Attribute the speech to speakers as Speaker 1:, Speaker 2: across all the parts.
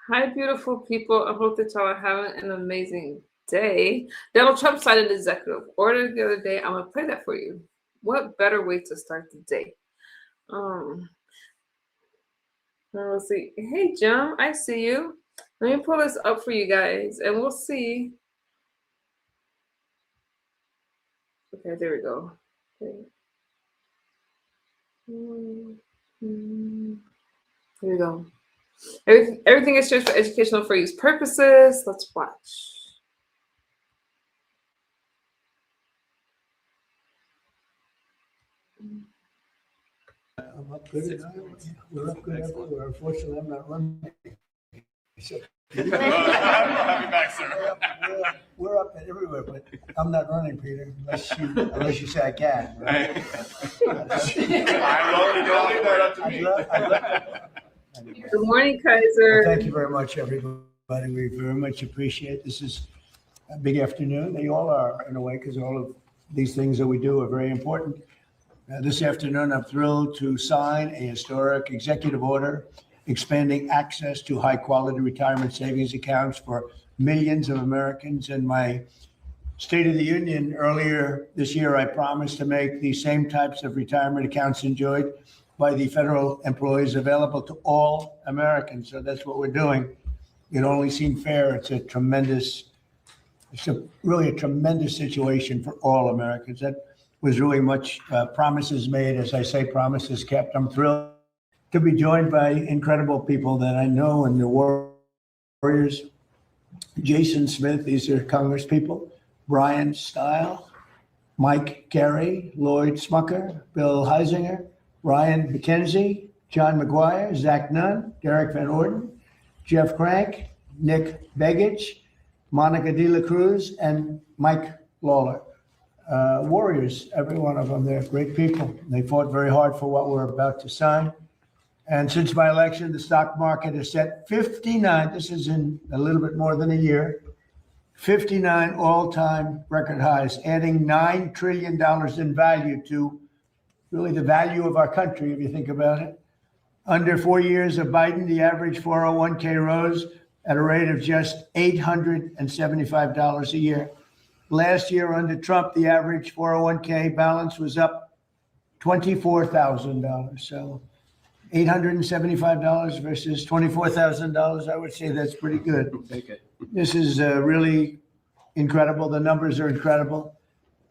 Speaker 1: Hi, beautiful people. I hope that y'all are having an amazing day. Donald Trump signed an executive order the other day. I'm going to play that for you. What better way to start the day? Let's see. Hey, Jim, I see you. Let me pull this up for you guys, and we'll see. Okay, there we go. Okay. Here we go. Everything is just for educational for use purposes. Let's watch.
Speaker 2: I'm up good enough. We're up good everywhere. Unfortunately, I'm not running. So,
Speaker 3: I'll be back, sir.
Speaker 2: we're up everywhere, but I'm not running, Peter, unless you say I can. Right?
Speaker 3: Don't leave that up to me.
Speaker 1: Good morning, Kaiser.
Speaker 2: Well, thank you very much, everybody. We very much appreciate this. Is a big afternoon. They all are, in a way, because all of these things that we do are very important. This afternoon, I'm thrilled to sign a historic executive order expanding access to high-quality retirement savings accounts for millions of Americans. In my State of the Union earlier this year, I promised to make the same types of retirement accounts enjoyed by the federal employees available to all Americans. So that's what we're doing. It only seemed fair. It's really a tremendous situation for all Americans. That was really much promises made, as I say, promises kept. I'm thrilled to be joined by incredible people that I know and the warriors. Jason Smith, these are Congress people. Brian Stile, Mike Carey, Lloyd Smucker, Bill Heisinger, Ryan McKenzie, John McGuire, Zach Nunn, Derek Van Orden, Jeff Crank, Nick Begich, Monica De La Cruz, and Mike Lawler. Warriors, every one of them, they're great people. They fought very hard for what we're about to sign. And since my election, the stock market has set 59, this is in a little bit more than a year, 59 all-time record highs, adding $9 trillion in value to really the value of our country, if you think about it. Under 4 years of Biden, the average 401k rose at a rate of just $875 a year. Last year under Trump, the average 401k balance was up $24,000. So $875 versus $24,000, I would say that's pretty good.
Speaker 3: Take it.
Speaker 2: This is really incredible. The numbers are incredible.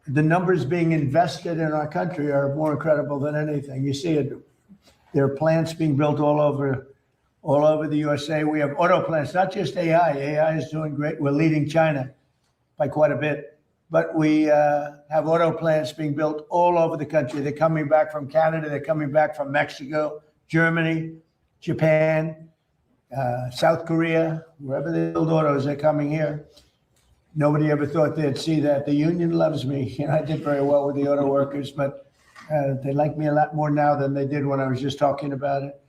Speaker 2: The numbers being invested in our country are more incredible than anything. You see it. There are plants being built all over the USA. We have auto plants, not just AI. AI is doing great. We're leading China by quite a bit. But we have auto plants being built all over the country. They're coming back from Canada. They're coming back from Mexico, Germany, Japan, South Korea, wherever they build autos, they're coming here. Nobody ever thought they'd see that. The union loves me. You know, I did very well with the auto workers, but they like me a lot more now than they did when I was just talking about it.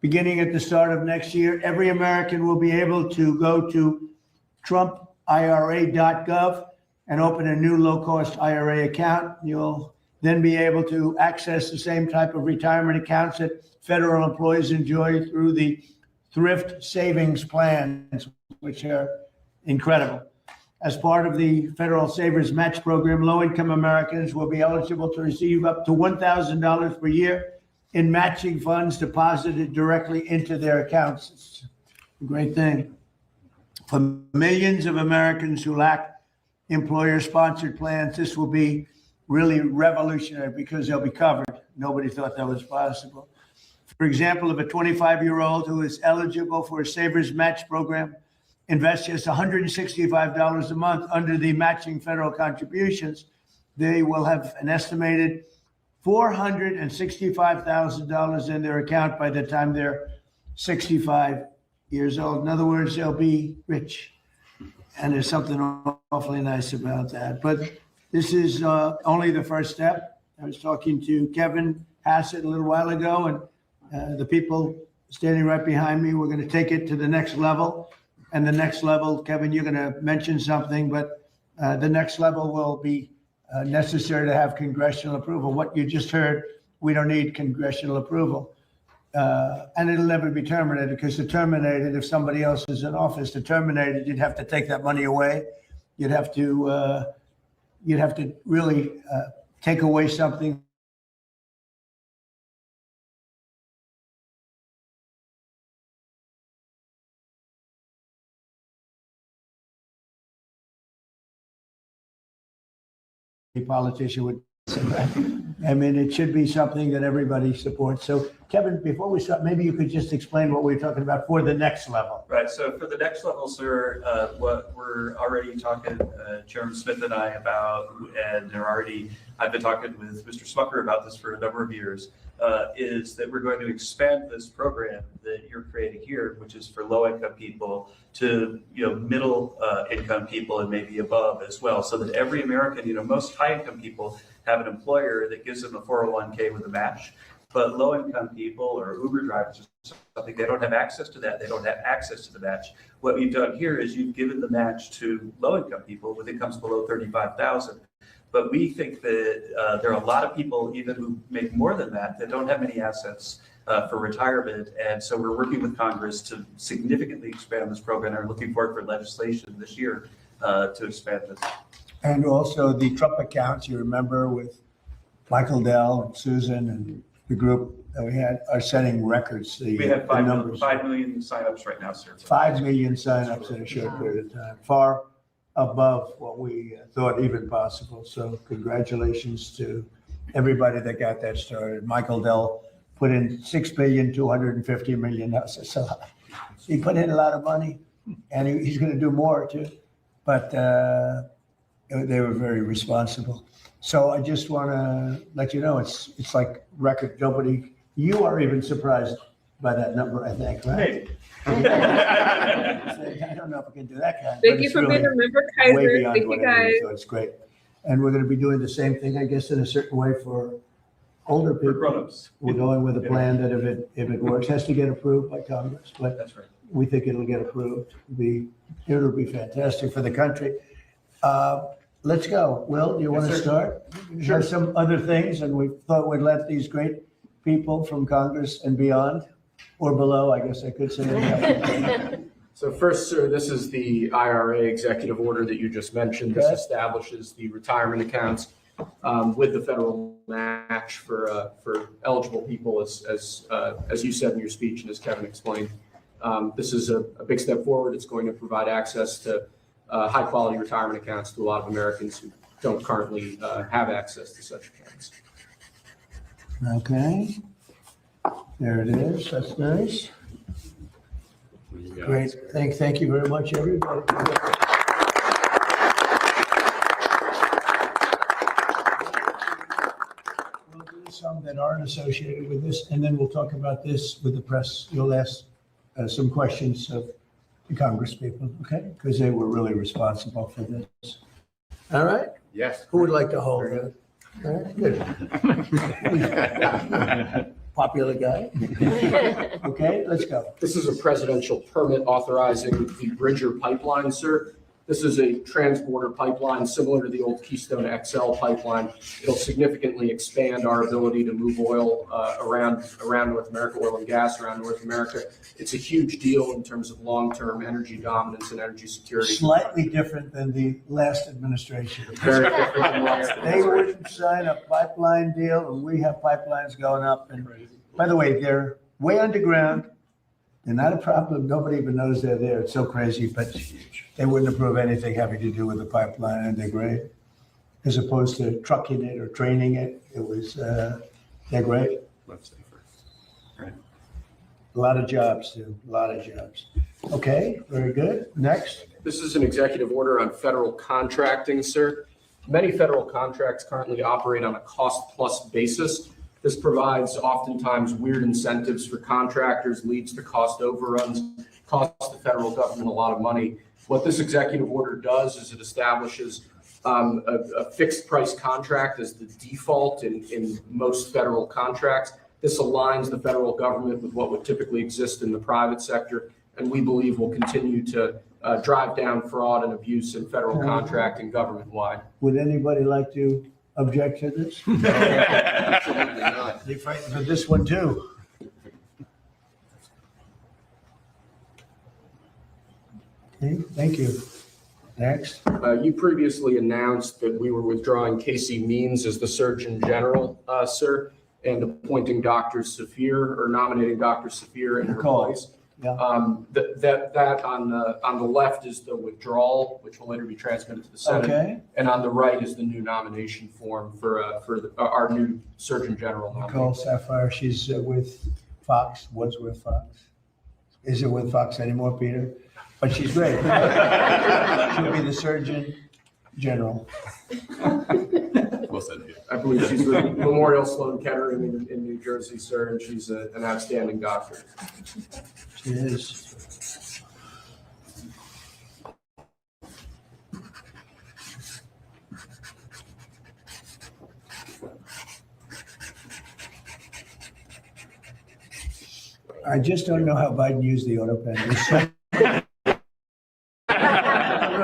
Speaker 2: Beginning at the start of next year, every American will be able to go to TrumpIRA.gov and open a new low-cost IRA account. You'll then be able to access the same type of retirement accounts that federal employees enjoy through the thrift savings plans, which are incredible. As part of the Federal Savers Match Program, low-income Americans will be eligible to receive up to $1,000 per year in matching funds deposited directly into their accounts. It's a great thing. For millions of Americans who lack employer-sponsored plans, this will be really revolutionary because they'll be covered. Nobody thought that was possible. For example, if a 25-year-old who is eligible for a Savers Match Program invest just $165 a month under the matching federal contributions, they will have an estimated $465,000 in their account by the time they're 65 years old. In other words, they'll be rich. And there's something awfully nice about that. But this is only the first step. I was talking to Kevin Hassett a little while ago, and the people standing right behind me, we're going to take it to the next level. And the next level, Kevin, you're going to mention something, but the next level will be necessary to have congressional approval. What you just heard, we don't need congressional approval. and it'll never be terminated, because to terminate it, if somebody else is in office, to terminate it, you'd have to take that money away. You'd have to really take away something. A politician would say that. I mean, it should be something that everybody supports. So, Kevin, before we start, maybe you could just explain what we're talking about for the next level.
Speaker 4: Right. So for the next level, sir, what we're already talking, Chairman Smith and I about, and I've been talking with Mr. Smucker about this for a number of years, is that we're going to expand this program that you're creating here, which is for low-income people, to middle income people and maybe above as well, so that every American, most high-income people have an employer that gives them a 401k with a match, but low-income people or Uber drivers or something, they don't have access to that. They don't have access to the match. What we've done here is you've given the match to low-income people with incomes below $35,000. But we think that there are a lot of people, even who make more than that don't have many assets for retirement. And so we're working with Congress to significantly expand this program, and are looking forward for legislation this year to expand this.
Speaker 2: And also the Trump accounts, you remember, with Michael Dell and Susan and the group that we had, are setting records.
Speaker 4: We have 5 million signups right now, sir.
Speaker 2: 5 million signups in a short period of time, far above what we thought even possible. So congratulations to everybody that got that started. Michael Dell put in $6.25 billion. So he put in a lot of money, and he's going to do more too. But they were very responsible. So I just want to let you know, it's like record. You are even surprised by that number, I think, right?
Speaker 4: Maybe.
Speaker 2: I don't know if we can do that kind.
Speaker 1: Thank you for being a member, Kaiser. Thank you, guys.
Speaker 2: So it's great. And we're going to be doing the same thing, I guess, in a certain way for older people.
Speaker 4: For grown-ups.
Speaker 2: We're going with a plan that if it works, has to get approved by Congress, but
Speaker 4: That's right.
Speaker 2: we think it'll get approved. It'll be fantastic for the country. Let's go. Will, do you want to start?
Speaker 4: Sure.
Speaker 2: Have some other things, and we thought we'd let these great people from Congress and beyond, or below, I guess I could say.
Speaker 5: So first, sir, this is the IRA executive order that you just mentioned. This establishes the retirement accounts with the federal match for eligible people, as you said in your speech and as Kevin explained. This is a big step forward. It's going to provide access to high-quality retirement accounts to a lot of Americans who don't currently have access to such accounts.
Speaker 2: Okay. There it is. That's nice. Great. Thank you very much, everybody. We'll do some that aren't associated with this, and then we'll talk about this with the press. You'll ask some questions of the Congress people, okay? Because they were really responsible for this. All right?
Speaker 5: Yes.
Speaker 2: Who would like to hold it? All right, good. Popular guy. Okay, let's go.
Speaker 5: This is a presidential permit authorizing the Bridger pipeline, sir. This is a transborder pipeline similar to the old Keystone XL pipeline. It'll significantly expand our ability to move oil around North America, oil and gas around North America. It's a huge deal in terms of long-term energy dominance and energy security.
Speaker 2: Slightly different than the last administration.
Speaker 5: Very different than last
Speaker 2: They wouldn't sign a pipeline deal, and we have pipelines going up. And by the way, they're way underground. They're not a problem. Nobody even knows they're there. It's so crazy, but they wouldn't approve anything having to do with the pipeline, and they're great. As opposed to trucking it or training it, they're great.
Speaker 4: Let's say first. Right.
Speaker 2: A lot of jobs, too. A lot of jobs. Okay, very good. Next.
Speaker 5: This is an executive order on federal contracting, sir. Many federal contracts currently operate on a cost-plus basis. This provides oftentimes weird incentives for contractors, leads to cost overruns, costs the federal government a lot of money. What this executive order does is it establishes a fixed price contract as the default in most federal contracts. This aligns the federal government with what would typically exist in the private sector, and we believe will continue to drive down fraud and abuse in federal contracting government-wide.
Speaker 2: Would anybody like to object to this?
Speaker 5: Absolutely not.
Speaker 2: They fighting for this one too. Okay, thank you. Next.
Speaker 5: You previously announced that we were withdrawing Casey Means as the Surgeon General, sir, and appointing Dr. Safir, or nominating Dr. Safir in her
Speaker 2: Nicole.
Speaker 5: place.
Speaker 2: Yeah.
Speaker 5: That on the left is the withdrawal, which will later be transmitted to the Senate.
Speaker 2: Okay,
Speaker 5: And on the right is the new nomination form for our new Surgeon General.
Speaker 2: Nicole Sapphire, she's with Fox, was with Fox. Isn't with Fox anymore, Peter? But she's great. She'll be the Surgeon General.
Speaker 3: Well said, Peter.
Speaker 5: I believe she's with Memorial Sloan Kettering in New Jersey, sir, and she's an outstanding doctor.
Speaker 2: She is. I just don't know how Biden used the auto pen.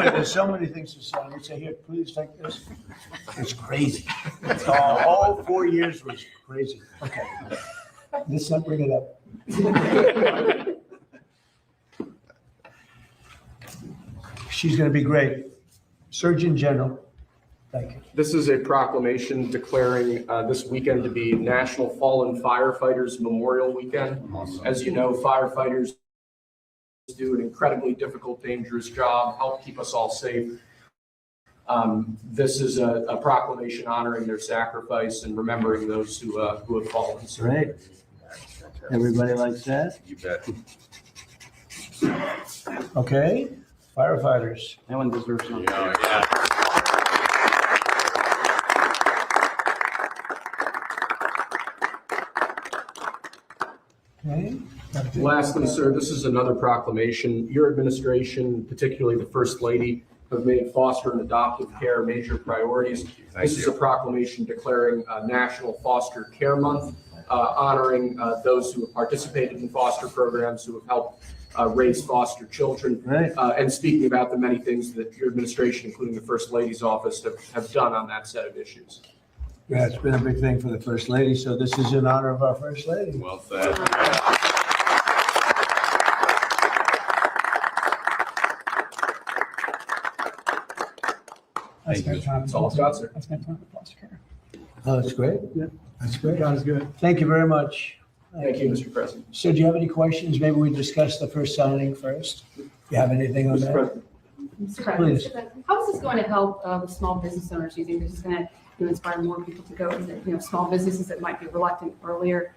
Speaker 2: There's so many things to sign. You say, here, please take this. It's crazy. All 4 years was crazy. Okay. Let's not bring it up. She's going to be great. Surgeon General. Thank you.
Speaker 5: This is a proclamation declaring this weekend to be National Fallen Firefighters Memorial Weekend. As you know, firefighters do an incredibly difficult, dangerous job, help keep us all safe. This is a proclamation honoring their sacrifice and remembering those who have fallen. So
Speaker 2: Great. Everybody likes that?
Speaker 3: You bet.
Speaker 2: Okay. Firefighters.
Speaker 6: That one deserves one.
Speaker 3: Yeah.
Speaker 2: Okay.
Speaker 5: lastly, sir, this is another proclamation. Your administration, particularly the First Lady, have made foster and adoptive care major priorities. This is a proclamation declaring National Foster Care Month, honoring those who have participated in foster programs, who have helped raise foster children,
Speaker 2: Right.
Speaker 5: and speaking about the many things that your administration, including the First Lady's office, have done on that set of issues.
Speaker 2: Yeah, it's been a big thing for the First Lady, so this is in honor of our First Lady.
Speaker 3: Well said.
Speaker 2: Thank you.
Speaker 5: That's all I've got, sir.
Speaker 6: I spent time with foster care.
Speaker 2: Oh, that's great.
Speaker 6: Yeah.
Speaker 2: That's great.
Speaker 6: God is good.
Speaker 2: Thank you very much.
Speaker 5: Thank you, Mr. President.
Speaker 2: So do you have any questions? Maybe we discuss the first signing first. Do you have anything on that?
Speaker 7: Mr.
Speaker 2: Please.
Speaker 7: President, how is this going to help the small business owners? Do you think this is going to inspire more people to go into, small businesses that might be reluctant earlier,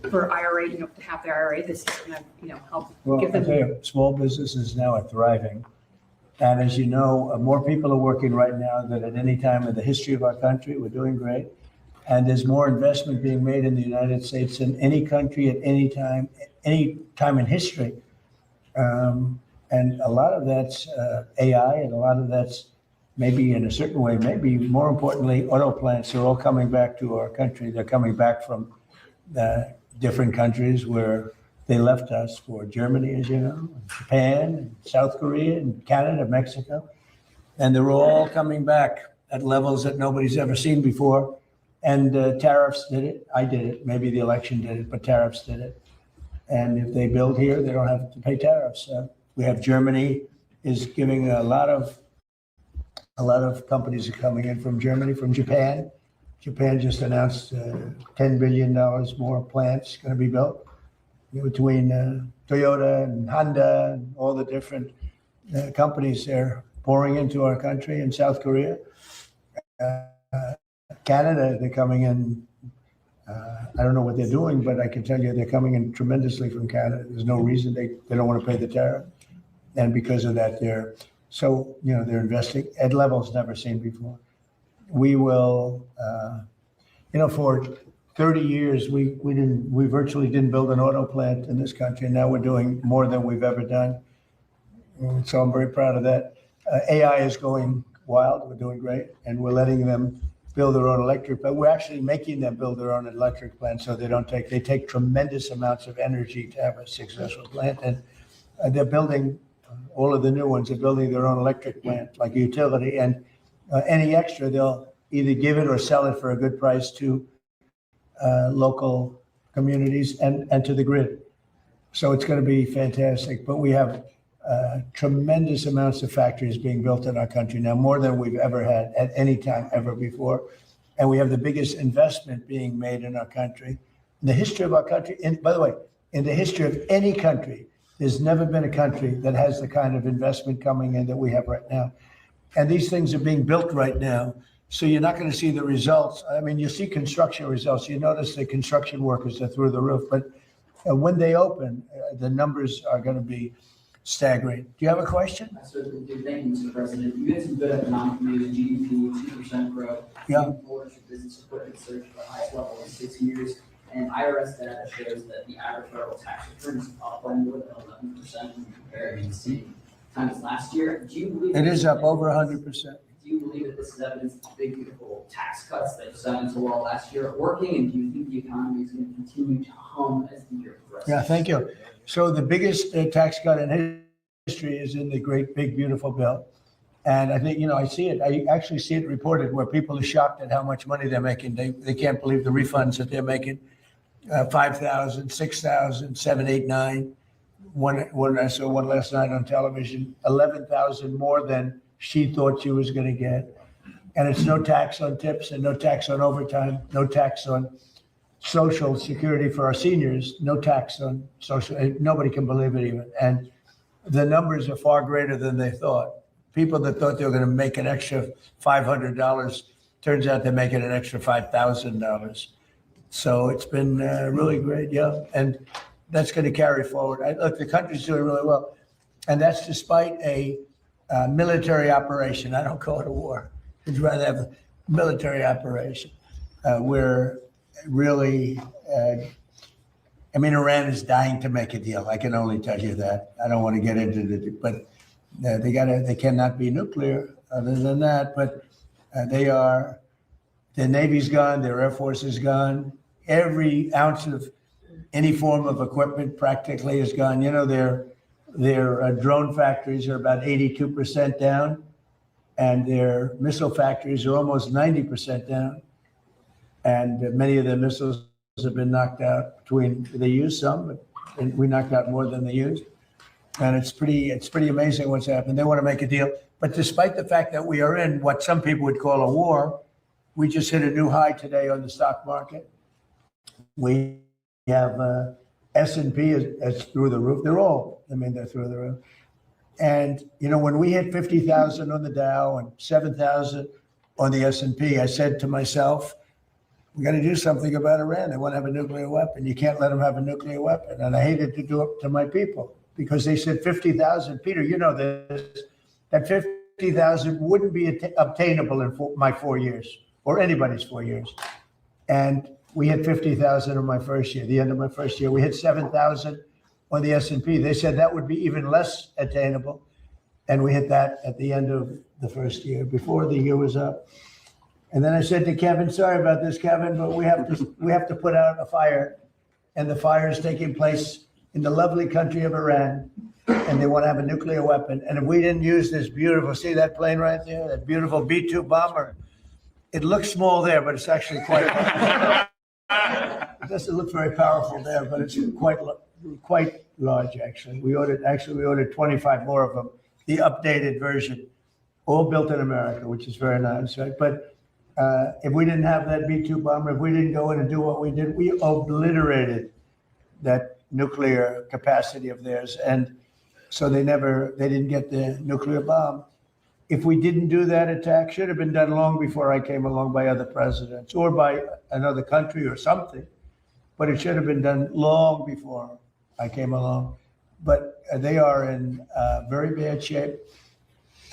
Speaker 7: for IRA, to have the IRA? This is going to, help
Speaker 2: Well,
Speaker 7: give
Speaker 2: I tell
Speaker 7: them.
Speaker 2: you, small businesses now are thriving. And as you know, more people are working right now than at any time in the history of our country. We're doing great. And there's more investment being made in the United States than any country at any time in history. And a lot of that's AI, and a lot of that's maybe in a certain way, maybe more importantly, auto plants are all coming back to our country. They're coming back from different countries where they left us, for Germany, as you know, Japan, and South Korea, and Canada, Mexico. And they're all coming back at levels that nobody's ever seen before. And tariffs did it. I did it. Maybe the election did it, but tariffs did it. And if they build here, they don't have to pay tariffs. We have Germany is giving a lot of companies are coming in from Germany, from Japan. Japan just announced $10 billion more plants going to be built between Toyota and Honda and all the different companies there pouring into our country, and South Korea. Canada, they're coming in. I don't know what they're doing, but I can tell you they're coming in tremendously from Canada. There's no reason they don't want to pay the tariff. And because of that, they're investing at levels never seen before. We will, for 30 years, we virtually didn't build an auto plant in this country. Now we're doing more than we've ever done. So I'm very proud of that. AI is going wild. We're doing great. And we're letting them build their own electric, but we're actually making them build their own electric plant, so they take tremendous amounts of energy to have a successful plant. And they're building, all of the new ones are building their own electric plant, like a utility. And any extra, they'll either give it or sell it for a good price to local communities and to the grid. So it's going to be fantastic. But we have tremendous amounts of factories being built in our country now, more than we've ever had at any time ever before. And we have the biggest investment being made in our country. In the history of our country, and by the way, in the history of any country, there's never been a country that has the kind of investment coming in that we have right now. And these things are being built right now. So you're not going to see the results. I mean, you see construction results. You notice the construction workers are through the roof. But when they open, the numbers are going to be staggering. Do you have a question?
Speaker 8: I certainly do. Thank you, Mr. President. You had some good economic news, GDP, 2% growth.
Speaker 2: Yeah.
Speaker 8: Orders for business equipment surged to the highest level in 6 years. And IRS data shows that the average federal tax return is up by more than 11% when compared to the same time as last year. Do you believe
Speaker 2: It is up over 100%.
Speaker 8: Do you believe that this is evidence that the big, beautiful tax cuts that you signed into law last year are working? And do you think the economy is going to continue to hum as the year progresses?
Speaker 2: Yeah, thank you. So the biggest tax cut in history is in the great, big, beautiful bill. And I think, I see it. I actually see it reported where people are shocked at how much money they're making. They can't believe the refunds that they're making. 5,000, 6,000, 7, 8, 9. I saw one last night on television, 11,000 more than she thought she was going to get. And it's no tax on tips and no tax on overtime, no tax on Social Security for our seniors, no tax on social. Nobody can believe it even. And the numbers are far greater than they thought. People that thought they were going to make an extra $500, turns out they're making an extra $5,000. So it's been really great, yeah. And that's going to carry forward. Look, the country's doing really well. And that's despite a military operation. I don't call it a war. I'd rather have a military operation where really, Iran is dying to make a deal. I can only tell you that. I don't want to get into it, but they cannot be nuclear other than that. But their Navy's gone, their Air Force is gone. Every ounce of any form of equipment practically is gone. Their drone factories are about 82% down, and their missile factories are almost 90% down. And many of their missiles have been knocked out. They used some, but we knocked out more than they used. And it's pretty amazing what's happened. They want to make a deal. But despite the fact that we are in what some people would call a war, we just hit a new high today on the stock market. We have S&P is through the roof. They're through the roof. And, when we hit 50,000 on the Dow and 7,000 on the S&P, I said to myself, we got to do something about Iran. They want to have a nuclear weapon. You can't let them have a nuclear weapon. And I hated to do it to my people because they said 50,000. Peter, you know this, that 50,000 wouldn't be obtainable in my 4 years or anybody's 4 years. And we hit 50,000 in my first year, the end of my first year. We hit 7,000 on the S&P. They said that would be even less attainable. And we hit that at the end of the first year, before the year was up. And then I said to Kevin, sorry about this, Kevin, but we have to put out a fire. And the fire is taking place in the lovely country of Iran. And they want to have a nuclear weapon. And if we didn't use this beautiful, see that plane right there, that beautiful B-2 bomber? It looks small there, but it's actually quite it doesn't look very powerful there, but it's quite large, actually. We ordered 25 more of them, the updated version, all built in America, which is very nice, right? But if we didn't have that B-2 bomber, if we didn't go in and do what we did, we obliterated that nuclear capacity of theirs. And so they didn't get the nuclear bomb. If we didn't do that attack, should have been done long before I came along by other presidents or by another country or something, but it should have been done long before I came along. But they are in very bad shape,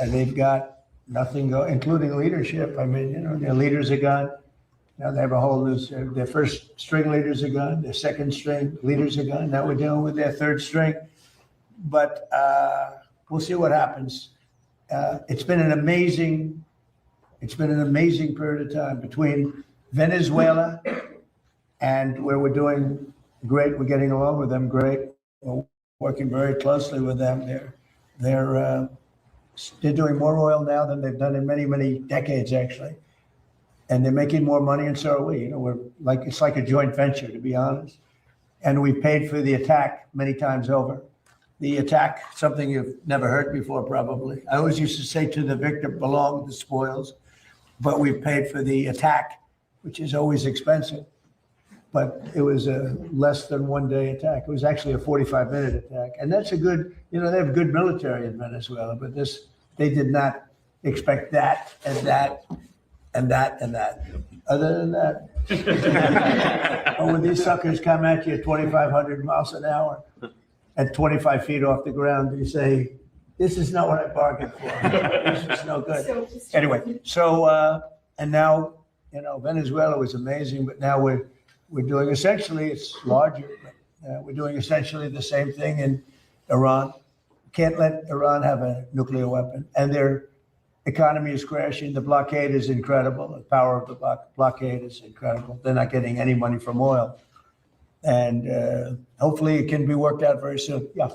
Speaker 2: and they've got nothing going, including leadership. Their leaders are gone. Now they have a whole new, their first string leaders are gone, their second string leaders are gone. Now we're dealing with their third string. But we'll see what happens. It's been an amazing period of time between Venezuela and where we're doing great. We're getting along with them great. We're working very closely with them. They're doing more oil now than they've done in many, many decades, actually. And they're making more money, and so are we. It's like a joint venture, to be honest. And we paid for the attack many times over. the attack, something you've never heard before probably. I always used to say to the victim belong the spoils, but we paid for the attack, which is always expensive. But it was a less than 1 day attack. It was actually a 45-minute attack. And that's a good, they have good military in Venezuela, but they did not expect that and that and that and that. Other than that, but when these suckers come at you at 2,500 miles an hour at 25 feet off the ground, you say, this is not what I bargained for. This is no good. Anyway, so, and now, Venezuela was amazing, but now we're doing essentially, it's larger, but we're doing essentially the same thing in Iran. Can't let Iran have a nuclear weapon, and their economy is crashing. The blockade is incredible. The power of the blockade is incredible. They're not getting any money from oil. And hopefully it can be worked out very soon. Yeah.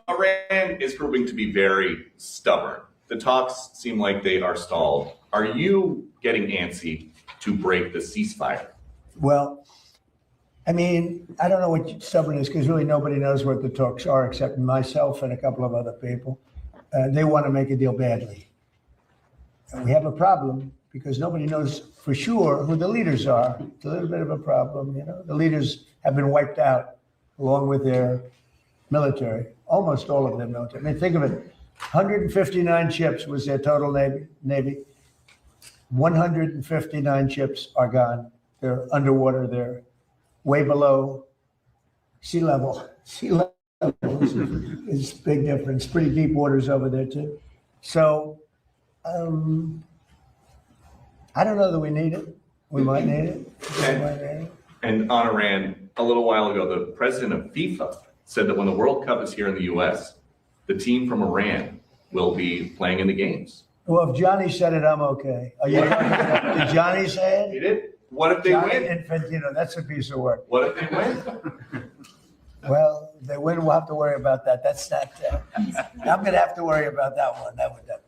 Speaker 9: Iran is proving to be very stubborn. The talks seem like they are stalled. Are you getting antsy to break the ceasefire?
Speaker 2: Well, I mean, I don't know what stubborn is because really nobody knows what the talks are except myself and a couple of other people. They want to make a deal badly. And we have a problem because nobody knows for sure who the leaders are. It's a little bit of a problem, The leaders have been wiped out along with their military, almost all of their military. I mean, think of it, 159 ships was their total Navy. 159 ships are gone. They're underwater. They're way below sea level. Sea level is a big difference. Pretty deep waters over there too. So I don't know that we need it. We might need it.
Speaker 9: And on Iran, a little while ago, the president of FIFA said that when the World Cup is here in the U.S., the team from Iran will be playing in the games.
Speaker 2: Well, if Johnny said it, I'm okay. Did Johnny say it?
Speaker 9: He did. What if they
Speaker 2: Johnny
Speaker 9: win?
Speaker 2: Infantino, that's a piece of work.
Speaker 9: What if they win?
Speaker 2: Well, if they win, we'll have to worry about that. That's not, I'm going to have to worry about that one.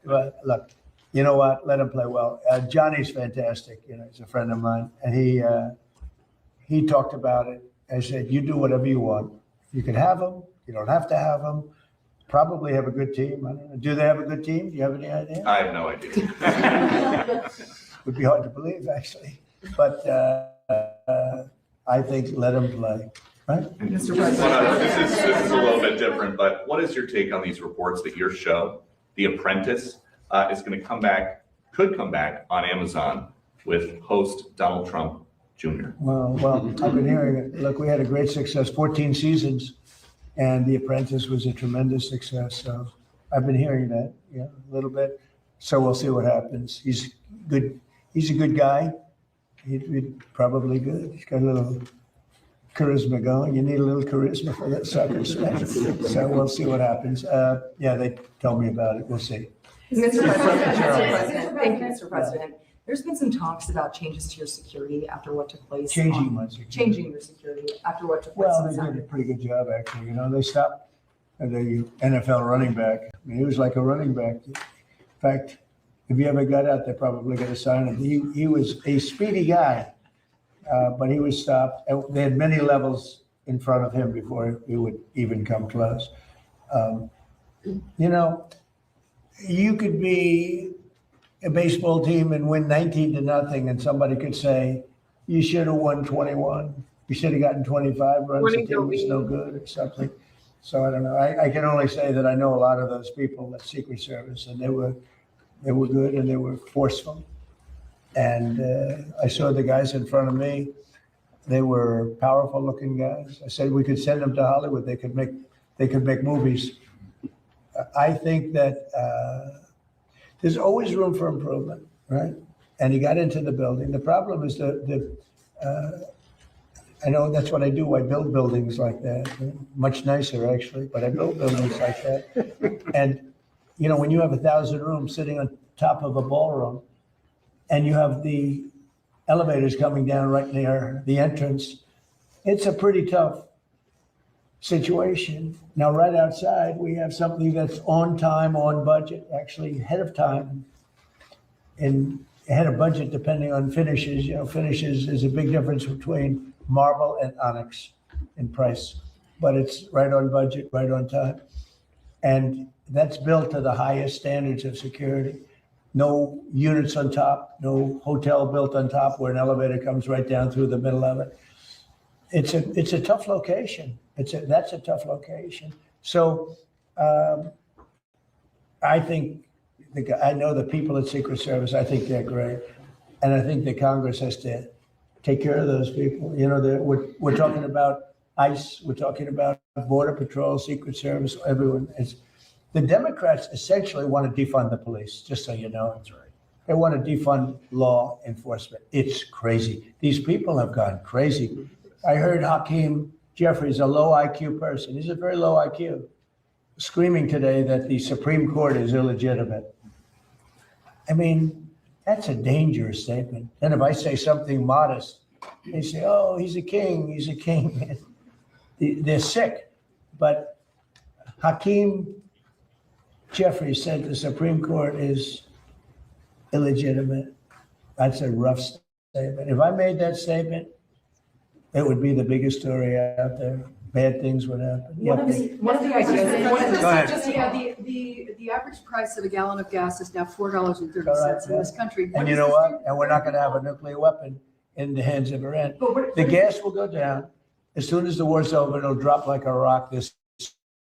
Speaker 2: But look, you know what? Let him play well. Johnny's fantastic. He's a friend of mine. And he talked about it. I said, you do whatever you want. You can have him. You don't have to have him. Probably have a good team. I don't know. Do they have a good team? Do you have any idea?
Speaker 9: I have no idea.
Speaker 2: Would be hard to believe, actually. But I think let him play. Right?
Speaker 9: Mr. President. This is a little bit different, but what is your take on these reports that your show, The Apprentice, is going to could come back on Amazon with host Donald Trump Jr.?
Speaker 2: Well, I've been hearing it. Look, we had a great success, 14 seasons, and The Apprentice was a tremendous success. So I've been hearing that, a little bit. So we'll see what happens. He's good. He's a good guy. He's probably good. He's got a little charisma going. You need a little charisma for that soccer stuff. So we'll see what happens. They told me about it. We'll see.
Speaker 10: Mr. President, thank you, Mr. President. There's been some talks about changes to your security after what took place.
Speaker 2: Changing my security.
Speaker 10: Changing your security after what took place.
Speaker 2: Well, they did a pretty good job, actually. They stopped the NFL running back. I mean, he was like a running back. In fact, if he ever got out, they're probably going to sign him. He was a speedy guy, but he was stopped. They had many levels in front of him before he would even come close. You could be a baseball team and win 19-0, and somebody could say, you should have won 21. You should have gotten 25 runs. The team was no good or something. So I don't know. I can only say that I know a lot of those people at Secret Service, and they were good and they were forceful. And I saw the guys in front of me. They were powerful looking guys. I said we could send them to Hollywood. They could make movies. I think that there's always room for improvement, right? And he got into the building. The problem is I know that's what I do. I build buildings like that, much nicer actually, but I build buildings like that. And when you have 1,000 rooms sitting on top of a ballroom, and you have the elevators coming down right near the entrance, it's a pretty tough situation. Now, right outside, we have something that's on time, on budget, actually ahead of time, and ahead of budget depending on finishes. Finishes is a big difference between marble and onyx in price. but it's right on budget, right on time. And that's built to the highest standards of security. No units on top, no hotel built on top where an elevator comes right down through the middle of it. It's a tough location. That's a tough location. So I think, I know the people at Secret Service, I think they're great. And I think the Congress has to take care of those people. You know, we're talking about ICE, we're talking about Border Patrol, Secret Service, everyone. The Democrats essentially want to defund the police, just so you know. That's right. They want to defund law enforcement. It's crazy. These people have gone crazy. I heard Hakeem Jeffries, a low IQ person, he's a very low IQ, screaming today that the Supreme Court is illegitimate. I mean, that's a dangerous statement. And if I say something modest, they say, oh, he's a king, he's a king. They're sick. But Hakeem Jeffries said the Supreme Court is illegitimate. That's a rough statement. If I made that statement, it would be the biggest story out there. Bad things would happen.
Speaker 10: One of the ideas.
Speaker 2: Go ahead.
Speaker 6: Just, yeah, the average price of a gallon of gas is now $4.30 in this country.
Speaker 2: And you know what? And we're not going to have a nuclear weapon in the hands of Iran. The gas will go down. As soon as the war's over, it'll drop like a rock. There's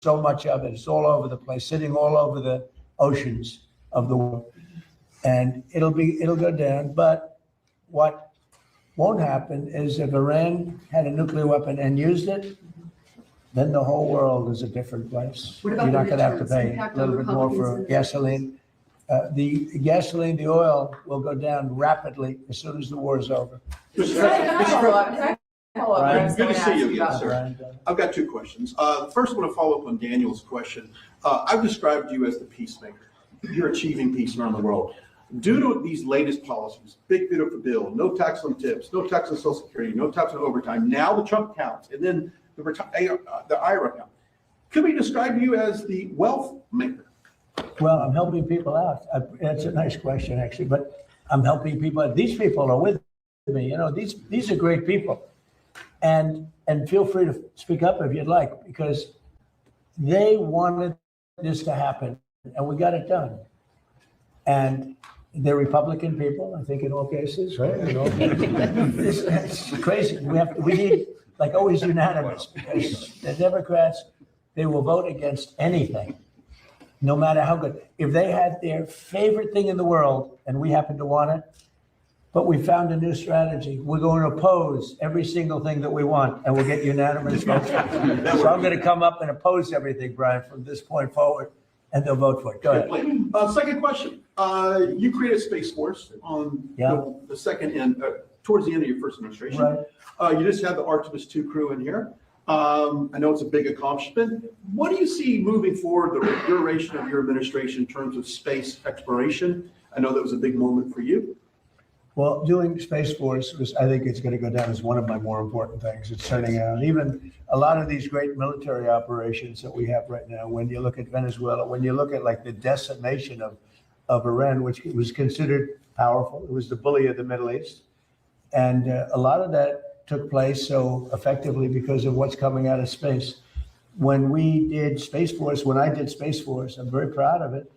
Speaker 2: so much of it. It's all over the place, sitting all over the oceans of the world. And it'll go down. But what won't happen is if Iran had a nuclear weapon and used it, then the whole world is a different place.
Speaker 6: What
Speaker 2: You're
Speaker 6: about
Speaker 2: not
Speaker 6: the
Speaker 2: going to have to
Speaker 6: deterrence
Speaker 2: pay
Speaker 6: impact
Speaker 2: a little
Speaker 6: on
Speaker 2: bit more for
Speaker 6: Republicans?
Speaker 2: gasoline. The oil will go down rapidly as soon as the war is over.
Speaker 3: Brian,
Speaker 10: Good
Speaker 3: to see you again, sir. I've got two questions. First, I want to follow up on Daniel's question. I've described you as the peacemaker. You're achieving peace around the world. Due to these latest policies, big beautiful bill, no tax on tips, no tax on Social Security, no tax on overtime, now the Trump counts, and then the IRA count. Could we describe you as the wealth maker?
Speaker 2: Well, I'm helping people out. That's a nice question, actually, but I'm helping people. These people are with me. You know, these are great people. And feel free to speak up if you'd like, because they wanted this to happen, and we got it done. And they're Republican people, I think, in all cases, right? In all cases. It's crazy. We need, like, always unanimous, because the Democrats, they will vote against anything, no matter how good. If they had their favorite thing in the world and we happen to want it, but we found a new strategy. We're going to oppose every single thing that we want, and we'll get unanimous votes. So I'm going to come up and oppose everything, Brian, from this point forward, and they'll vote for it. Go ahead.
Speaker 3: Second question. You created Space Force on the second end, towards the end of your first administration.
Speaker 2: Right.
Speaker 3: You just had the Artemis II crew in here. I know it's a big accomplishment. What do you see moving forward, the duration of your administration in terms of space exploration? I know that was a big moment for you.
Speaker 2: Well, doing Space Force I think it's going to go down as one of my more important things. It's turning out, even a lot of these great military operations that we have right now, when you look at Venezuela, when you look at like the decimation of Iran, which was considered powerful, it was the bully of the Middle East. And a lot of that took place so effectively because of what's coming out of space. When we did Space Force, when I did Space Force, I'm very proud of it.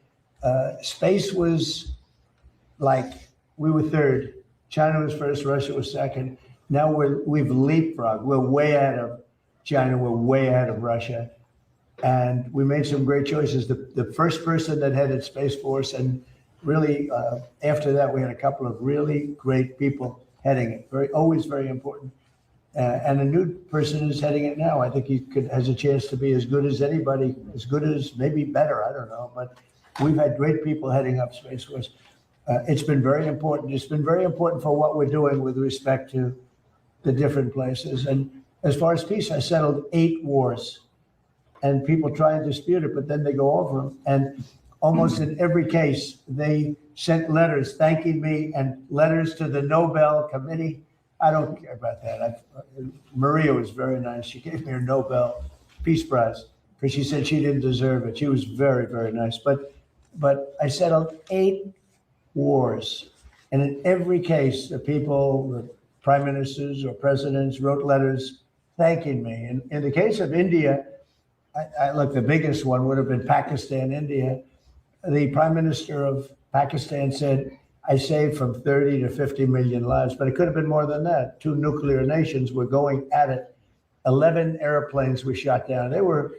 Speaker 2: Space was like, we were third. China was first, Russia was second. Now we've leapfrogged. We're way ahead of China, we're way ahead of Russia. And we made some great choices. The first person that headed Space Force, and really after that, we had a couple of really great people heading it. Always very important. And a new person is heading it now. I think he has a chance to be as good as anybody, as good as maybe better, I don't know. But we've had great people heading up Space Force. It's been very important. It's been very important for what we're doing with respect to the different places. And as far as peace, I settled 8 wars. And people try and dispute it, but then they go over them. And almost in every case, they sent letters thanking me and letters to the Nobel Committee. I don't care about that. Maria was very nice. She gave me her Nobel Peace Prize because she said she didn't deserve it. She was very, very nice. But I settled 8 wars. And in every case, the people, the prime ministers or presidents wrote letters thanking me. In the case of India, look, the biggest one would have been Pakistan, India. The Prime Minister of Pakistan said, I saved from 30 to 50 million lives, but it could have been more than that. Two nuclear nations were going at it. 11 airplanes were shot down. They were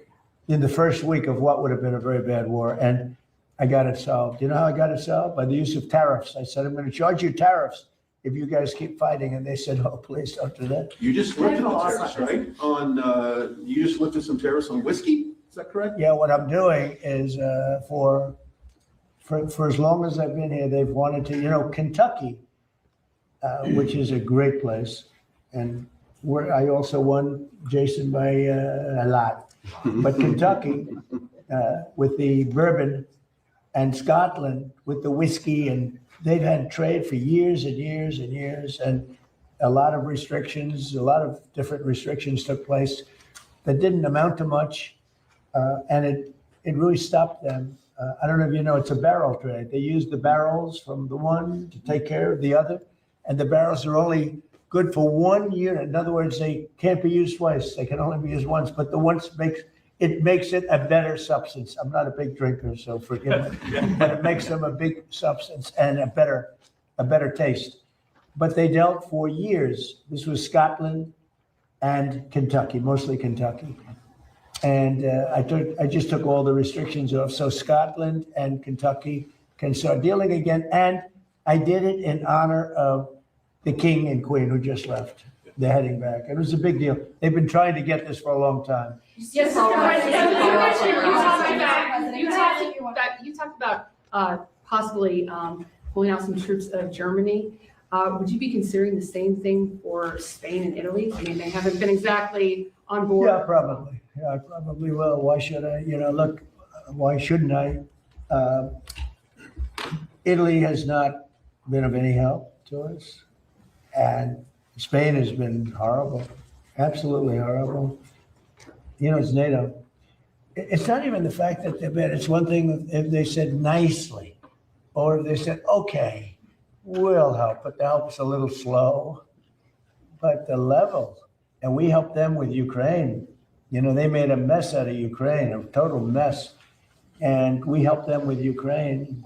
Speaker 2: in the first week of what would have been a very bad war, and I got it solved. You know how I got it solved? By the use of tariffs. I said, I'm going to charge you tariffs if you guys keep fighting. And they said, oh, please don't do that.
Speaker 3: You just lifted the tariffs, right? You just lifted some tariffs on whiskey, is that correct?
Speaker 2: Yeah, what I'm doing is for as long as I've been here, they've wanted to, Kentucky, which is a great place. And I also won, Jason, by a lot. But Kentucky, with the bourbon, and Scotland with the whiskey, and they've had trade for years and years and years, and a lot of restrictions, a lot of different restrictions took place that didn't amount to much, and it really stopped them. I don't know if you know, it's a barrel trade. They use the barrels from the one to take care of the other, and the barrels are only good for 1 unit. In other words, they can't be used twice. They can only be used once, but the once makes it a better substance. I'm not a big drinker, so forgive me, but it makes them a big substance and a better taste. But they dealt for years. This was Scotland and Kentucky, mostly Kentucky. And I just took all the restrictions off. So Scotland and Kentucky can start dealing again. And I did it in honor of the king and queen who just left. They're heading back. It was a big deal. They've been trying to get this for a long time.
Speaker 7: Yes, you talked about possibly pulling out some troops out of Germany. Would you be considering the same thing for Spain and Italy? I mean, they haven't been exactly on board.
Speaker 2: Yeah, probably. Yeah, I probably will. Why should I? Look, why shouldn't I? Italy has not been of any help to us. And Spain has been horrible, absolutely horrible. It's NATO. It's not even the fact that they're bad. It's one thing if they said nicely, or if they said, okay, we'll help, but the help's a little slow. But the level, and we helped them with Ukraine. They made a mess out of Ukraine, a total mess. And we helped them with Ukraine.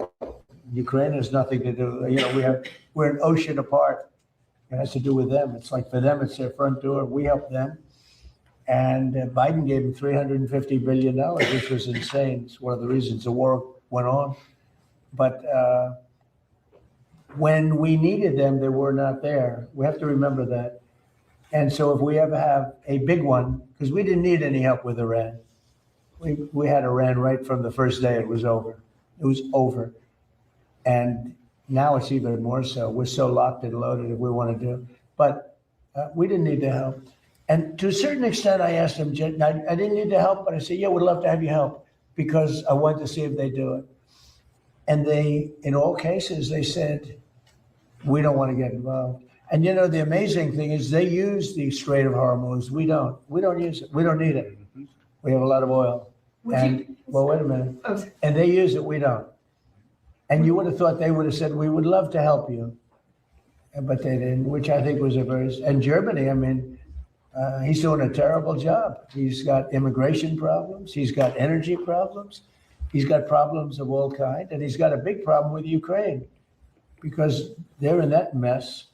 Speaker 2: Ukraine has nothing to do, we're an ocean apart. It has to do with them. It's like for them, it's their front door. We help them. And Biden gave them $350 billion, which was insane. It's one of the reasons the war went on. But when we needed them, they were not there. We have to remember that. And so if we ever have a big one, because we didn't need any help with Iran. We had Iran right from the first day it was over. It was over. And now it's even more so. We're so locked and loaded if we want to do. But we didn't need the help. And to a certain extent, I asked them, I didn't need the help, but I said, yeah, we'd love to have you help because I wanted to see if they do it. And they, in all cases, they said, we don't want to get involved. And the amazing thing is they use the Strait of Hormuz. We don't. We don't use it. We don't need it. We have a lot of oil. Wait a minute.
Speaker 7: Oh.
Speaker 2: And they use it. We don't. And you would have thought they would have said, we would love to help you. But they didn't, which I think was and Germany, I mean, he's doing a terrible job. He's got immigration problems. He's got energy problems. He's got problems of all kinds. And he's got a big problem with Ukraine because they're in that mess.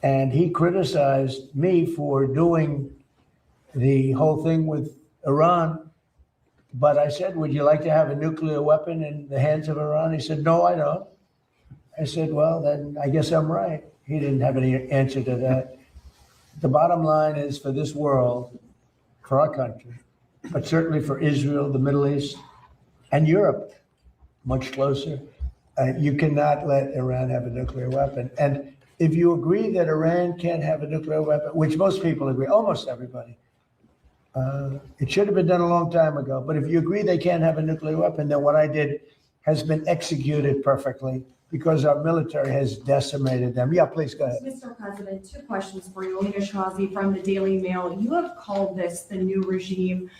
Speaker 2: And he criticized me for doing the whole thing with Iran. But I said, would you like to have a nuclear weapon in the hands of Iran? He said, no, I don't. I said, well, then I guess I'm right. He didn't have any answer to that. The bottom line is for this world, for our country, but certainly for Israel, the Middle East, and Europe, much closer, you cannot let Iran have a nuclear weapon. And if you agree that Iran can't have a nuclear weapon, which most people agree, almost everybody, it should have been done a long time ago. But if you agree they can't have a nuclear weapon, then what I did has been executed perfectly because our military has decimated them. Yeah, please go ahead.
Speaker 11: Mr. President, two questions for you. Alina Shirazi from the Daily Mail. You have called this the new regime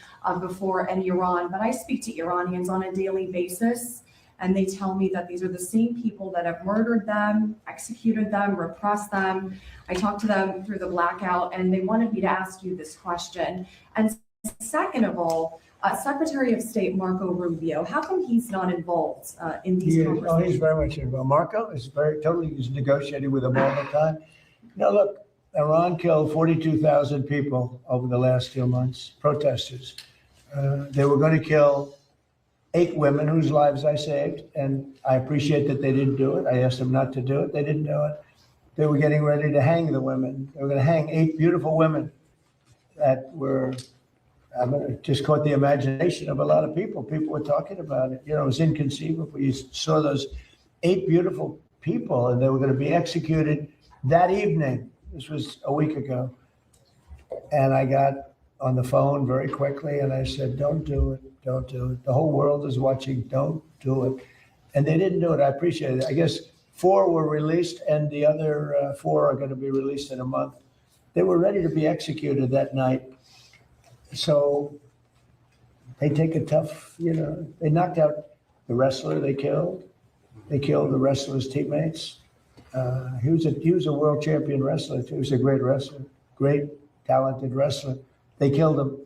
Speaker 11: before in Iran, but I speak to Iranians on a daily basis. And they tell me that these are the same people that have murdered them, executed them, repressed them. I talked to them through the blackout, and they wanted me to ask you this question. And second of all, Secretary of State Marco Rubio, how come he's not involved in these conversations?
Speaker 2: Oh, he's very much involved. Marco is he's negotiating with them all the time. Now, look, Iran killed 42,000 people over the last few months, protesters. They were going to kill 8 women whose lives I saved, and I appreciate that they didn't do it. I asked them not to do it. They didn't do it. They were getting ready to hang the women. They were going to hang 8 beautiful women that were, just caught the imagination of a lot of people. People were talking about it. You know, it was inconceivable. You saw those 8 beautiful people, and they were going to be executed that evening. This was a week ago. And I got on the phone very quickly and I said, don't do it, don't do it. The whole world is watching, don't do it. And they didn't do it. I appreciate it. I guess 4 were released and the other 4 are going to be released in a month. They were ready to be executed that night. So they take a tough, they knocked out the wrestler they killed. They killed the wrestler's teammates. He was a world champion wrestler. He was a great wrestler, great, talented wrestler. They killed him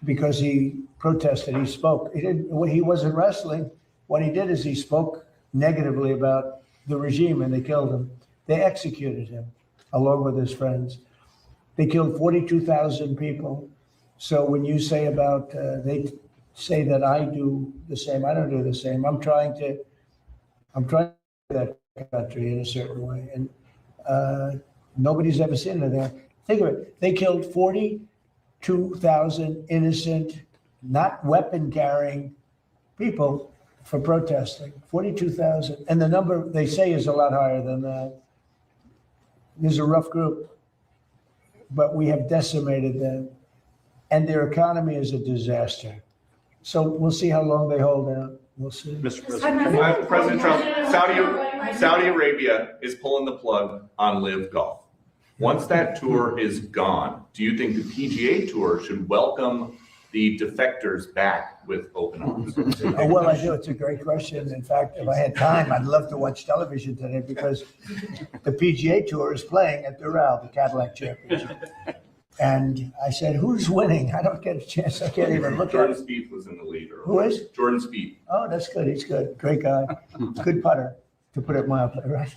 Speaker 2: because he protested. He spoke. He wasn't wrestling. What he did is he spoke negatively about the regime, and they killed him. They executed him along with his friends. They killed 42,000 people. So when you say about they say that I do the same, I don't do the same. I'm trying to that country in a certain way, and nobody's ever seen it there. Think of it. They killed 42,000 innocent, not weapon-carrying people for protesting. 42,000, and the number they say is a lot higher than that. There's a rough group, but we have decimated them, and their economy is a disaster. So we'll see how long they hold out. We'll see.
Speaker 9: Mr. President, President Trump, Saudi Arabia is pulling the plug on Live Golf. Once that tour is gone, do you think the PGA Tour should welcome the defectors back with open arms?
Speaker 2: Oh, well, I do. It's a great question. In fact, if I had time, I'd love to watch television today because the PGA Tour is playing at Doral, the Cadillac Championship. And I said, who's winning? I don't get a chance. I can't even look at it.
Speaker 9: Jordan Spieth was in the lead earlier.
Speaker 2: Who is?
Speaker 9: Jordan Spieth.
Speaker 2: Oh, that's good. He's good. Great guy. Good putter, to put it mildly, right?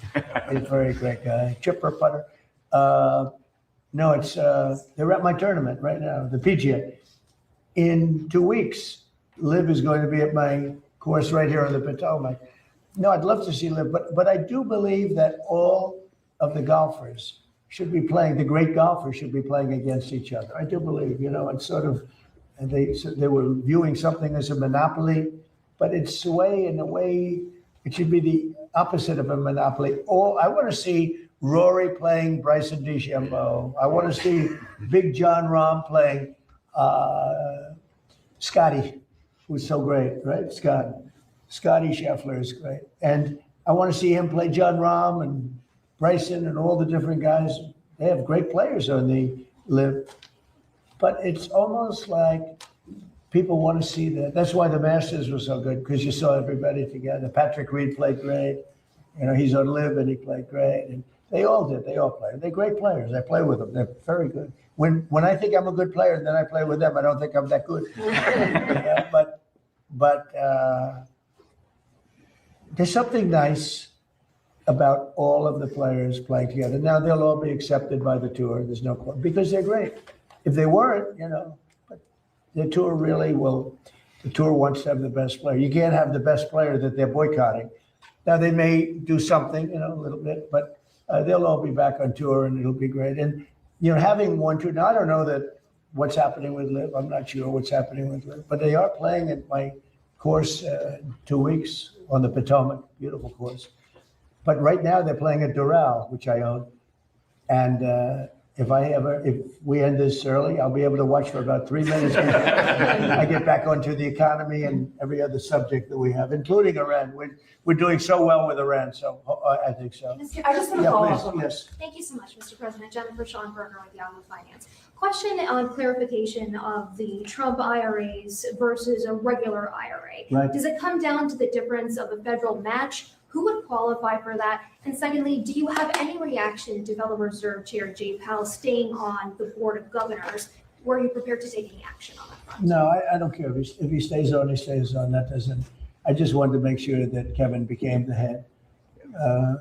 Speaker 2: He's a very great guy. Chipper putter. No, it's they're at my tournament right now, the PGA. In 2 weeks, Liv is going to be at my course right here on the Potomac. No, I'd love to see Liv, but I do believe that all of the golfers should be playing, the great golfers should be playing against each other. I do believe, it's sort of, and they were viewing something as a monopoly, but it's in a way, it should be the opposite of a monopoly. I want to see Rory playing Bryson DeChambeau. I want to see Big John Rahm playing Scotty, who's so great, right? Scotty Scheffler is great. And I want to see him play John Rahm and Bryson and all the different guys. They have great players on the Live. But it's almost like people want to see that. That's why the Masters was so good, because you saw everybody together. Patrick Reed played great. He's on Live and he played great. And they all did. They all played. They're great players. I play with them. They're very good. When I think I'm a good player and then I play with them, I don't think I'm that good. Yeah, but there's something nice about all of the players playing together. Now they'll all be accepted by the tour. There's no question, because they're great. If they weren't, but the tour the tour wants to have the best player. You can't have the best player that they're boycotting. Now they may do something, a little bit, but they'll all be back on tour and it'll be great. And, having one tour, now I don't know that what's happening with Liv. I'm not sure what's happening with Liv, but they are playing at my course 2 weeks on the Potomac, beautiful course. But right now they're playing at Doral, which I own. And if we end this early, I'll be able to watch for about 3 minutes. I get back onto the economy and every other subject that we have, including Iran. We're doing so well with Iran, so I think so.
Speaker 12: I just want to follow up on
Speaker 2: yes.
Speaker 12: Thank you so much, Mr. President. Jennifer Schonberger with Yahoo Finance. Question on clarification of the Trump IRAs versus a regular IRA.
Speaker 2: Right.
Speaker 12: Does it come down to the difference of a federal match? Who would qualify for that? And secondly, do you have any reaction to Federal Reserve Chair Jay Powell staying on the Board of Governors? Were you prepared to take any action on that front?
Speaker 2: No, I don't care. If he stays on, he stays on. That doesn't, I just wanted to make sure that Kevin became the head.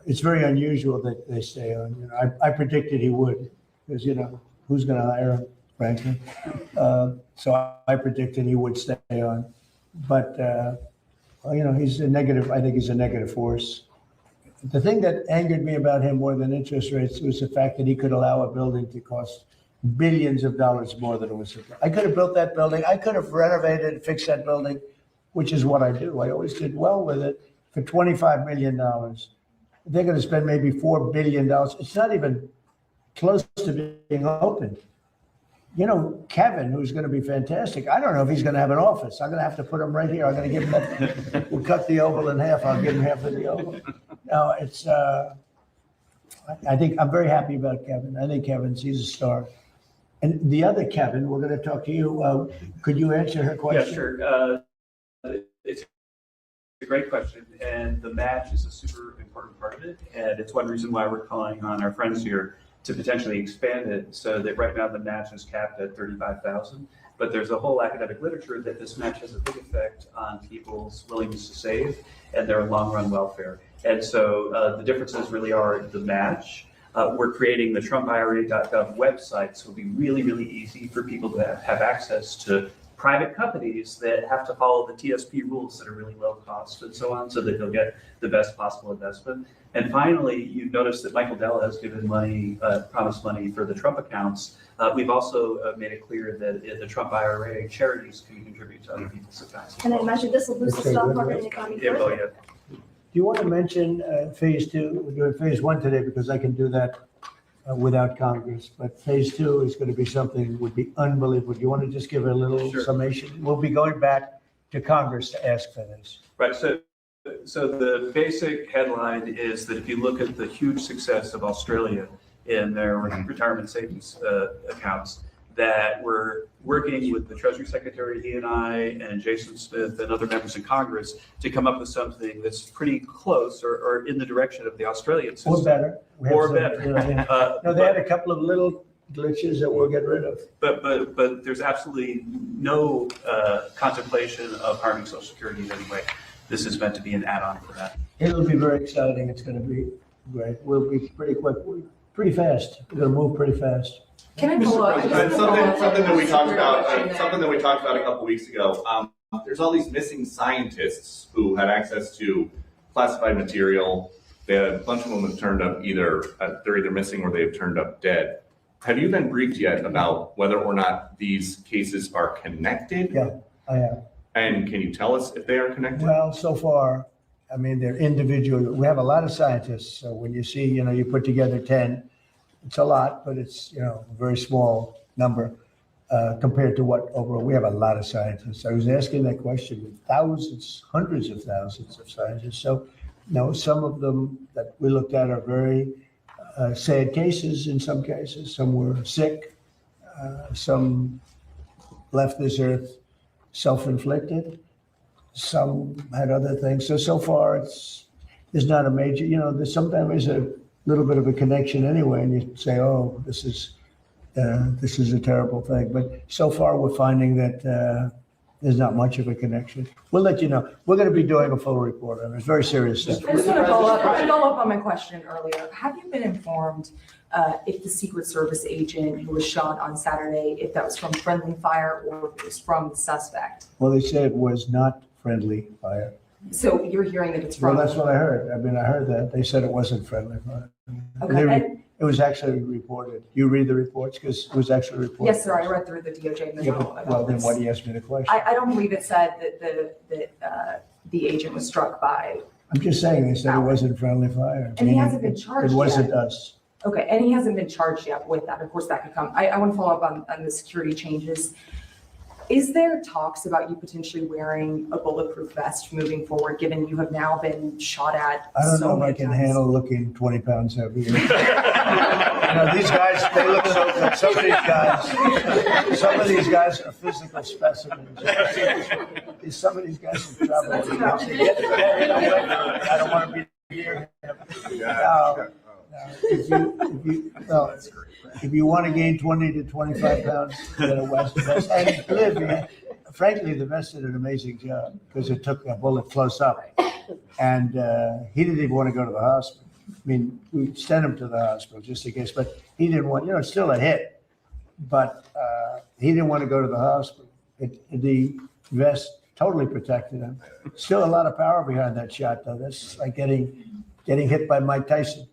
Speaker 2: It's very unusual that they stay on. You know, I predicted he would, because, you know, who's going to hire him, frankly? So I predicted he would stay on. But, you know, he's a negative, I think he's a negative force. The thing that angered me about him more than interest rates was the fact that he could allow a building to cost billions of dollars more than it was. I could have built that building. I could have renovated and fixed that building, which is what I do. I always did well with it, for $25 million. They're going to spend maybe $4 billion. It's not even close to being opened. You know, Kevin, who's going to be fantastic, I don't know if he's going to have an office. I'm going to have to put him right here. I'm going to give him that. We'll cut the oval in half. I'll give him half of the oval. No, it's, I think I'm very happy about Kevin. I think he's a star. And the other Kevin, we're going to talk to you. Could you answer her question?
Speaker 4: Yeah, sure. It's a great question, and the match is a super important part of it, and it's one reason why we're calling on our friends here to potentially expand it, so that right now the match is capped at $35,000. But there's a whole academic literature that this match has a big effect on people's willingness to save and their long-run welfare. And so the differences really are the match. We're creating the TrumpIRA.gov website, so it'll be really, really easy for people to have access to private companies that have to follow the TSP rules that are really low cost and so on, so that they'll get the best possible investment. And finally, you've noticed that Michael Dell has given money, promised money for the Trump accounts. We've also made it clear that in the Trump IRA, charities can contribute to other people's accounts.
Speaker 12: And I imagine this will boost the stock market and economy
Speaker 4: Yeah, well,
Speaker 12: further.
Speaker 4: yeah.
Speaker 2: Do you want to mention phase two? We're doing phase one today because I can do that without Congress. But phase two is going to be something would be unbelievable. Do you want to just give a little
Speaker 4: Sure.
Speaker 2: summation? We'll be going back to Congress to ask for this.
Speaker 4: Right. So the basic headline is that if you look at the huge success of Australia in their retirement savings accounts, that we're working with the Treasury Secretary, he and I, and Jason Smith and other members in Congress to come up with something that's pretty close or in the direction of the Australian system.
Speaker 2: Or better. We have
Speaker 4: Or
Speaker 2: some,
Speaker 4: better.
Speaker 2: you know, no, they had a couple of little glitches that we'll get rid of.
Speaker 4: But there's absolutely no contemplation of harming Social Security in any way. This is meant to be an add-on for that.
Speaker 2: It'll be very exciting. It's going to be great. We'll be pretty quick, pretty fast. We're going to move pretty fast.
Speaker 7: Can I follow up?
Speaker 9: Something that we talked about, a couple weeks ago. There's all these missing scientists who had access to classified material. A bunch of them have turned up they're either missing or they've turned up dead. Have you been briefed yet about whether or not these cases are connected?
Speaker 2: Yeah, I have.
Speaker 9: And can you tell us if they are connected?
Speaker 2: Well, so far, I mean, they're individual. We have a lot of scientists. So when you see, you put together 10, it's a lot, but it's, a very small number compared to what overall. We have a lot of scientists. I was asking that question with thousands, hundreds of thousands of scientists. So, some of them that we looked at are very sad cases in some cases. Some were sick. Some left this earth self-inflicted. Some had other things. So far, there's not a major, sometimes there's a little bit of a connection anyway, and you say, oh, this is a terrible thing. But so far, we're finding that there's not much of a connection. We'll let you know. We're going to be doing a full report on it. It's very serious stuff.
Speaker 10: I just want to follow up on my question earlier. Have you been informed if the Secret Service agent who was shot on Saturday, if that was from friendly fire or if it was from the suspect?
Speaker 2: Well, they said it was not friendly fire.
Speaker 10: So you're hearing that it's from?
Speaker 2: Well, that's what I heard. I heard that. They said it wasn't friendly fire.
Speaker 10: Okay.
Speaker 2: It was actually reported. You read the reports because it was actually reported.
Speaker 10: Yes, sir. I read through the DOJ memo.
Speaker 2: Well, then why do you ask me the question?
Speaker 10: I don't believe it said that the agent was struck by.
Speaker 2: I'm just saying, they said it wasn't friendly fire.
Speaker 10: And he hasn't been charged
Speaker 2: It wasn't
Speaker 10: yet.
Speaker 2: us.
Speaker 10: Okay, and he hasn't been charged yet with that. Of course, that could come. I want to follow up on the security changes. Is there talks about you potentially wearing a bulletproof vest moving forward, given you have now been shot at
Speaker 2: I don't
Speaker 10: so
Speaker 2: know if I
Speaker 10: many
Speaker 2: can
Speaker 10: times?
Speaker 2: handle looking 20 pounds heavier. These guys, they look so good. Some of these guys are physical specimens. Some of these guys are trouble. I don't want to be near him. No. If you want to gain 20 to 25 pounds, get a vest. And believe me, frankly, the vest did an amazing job because it took a bullet close up. And he didn't even want to go to the hospital. I mean, we sent him to the hospital just in case, but he didn't want, it's still a hit. But he didn't want to go to the hospital. The vest totally protected him. Still a lot of power behind that shot, though. That's like getting hit by Mike Tyson.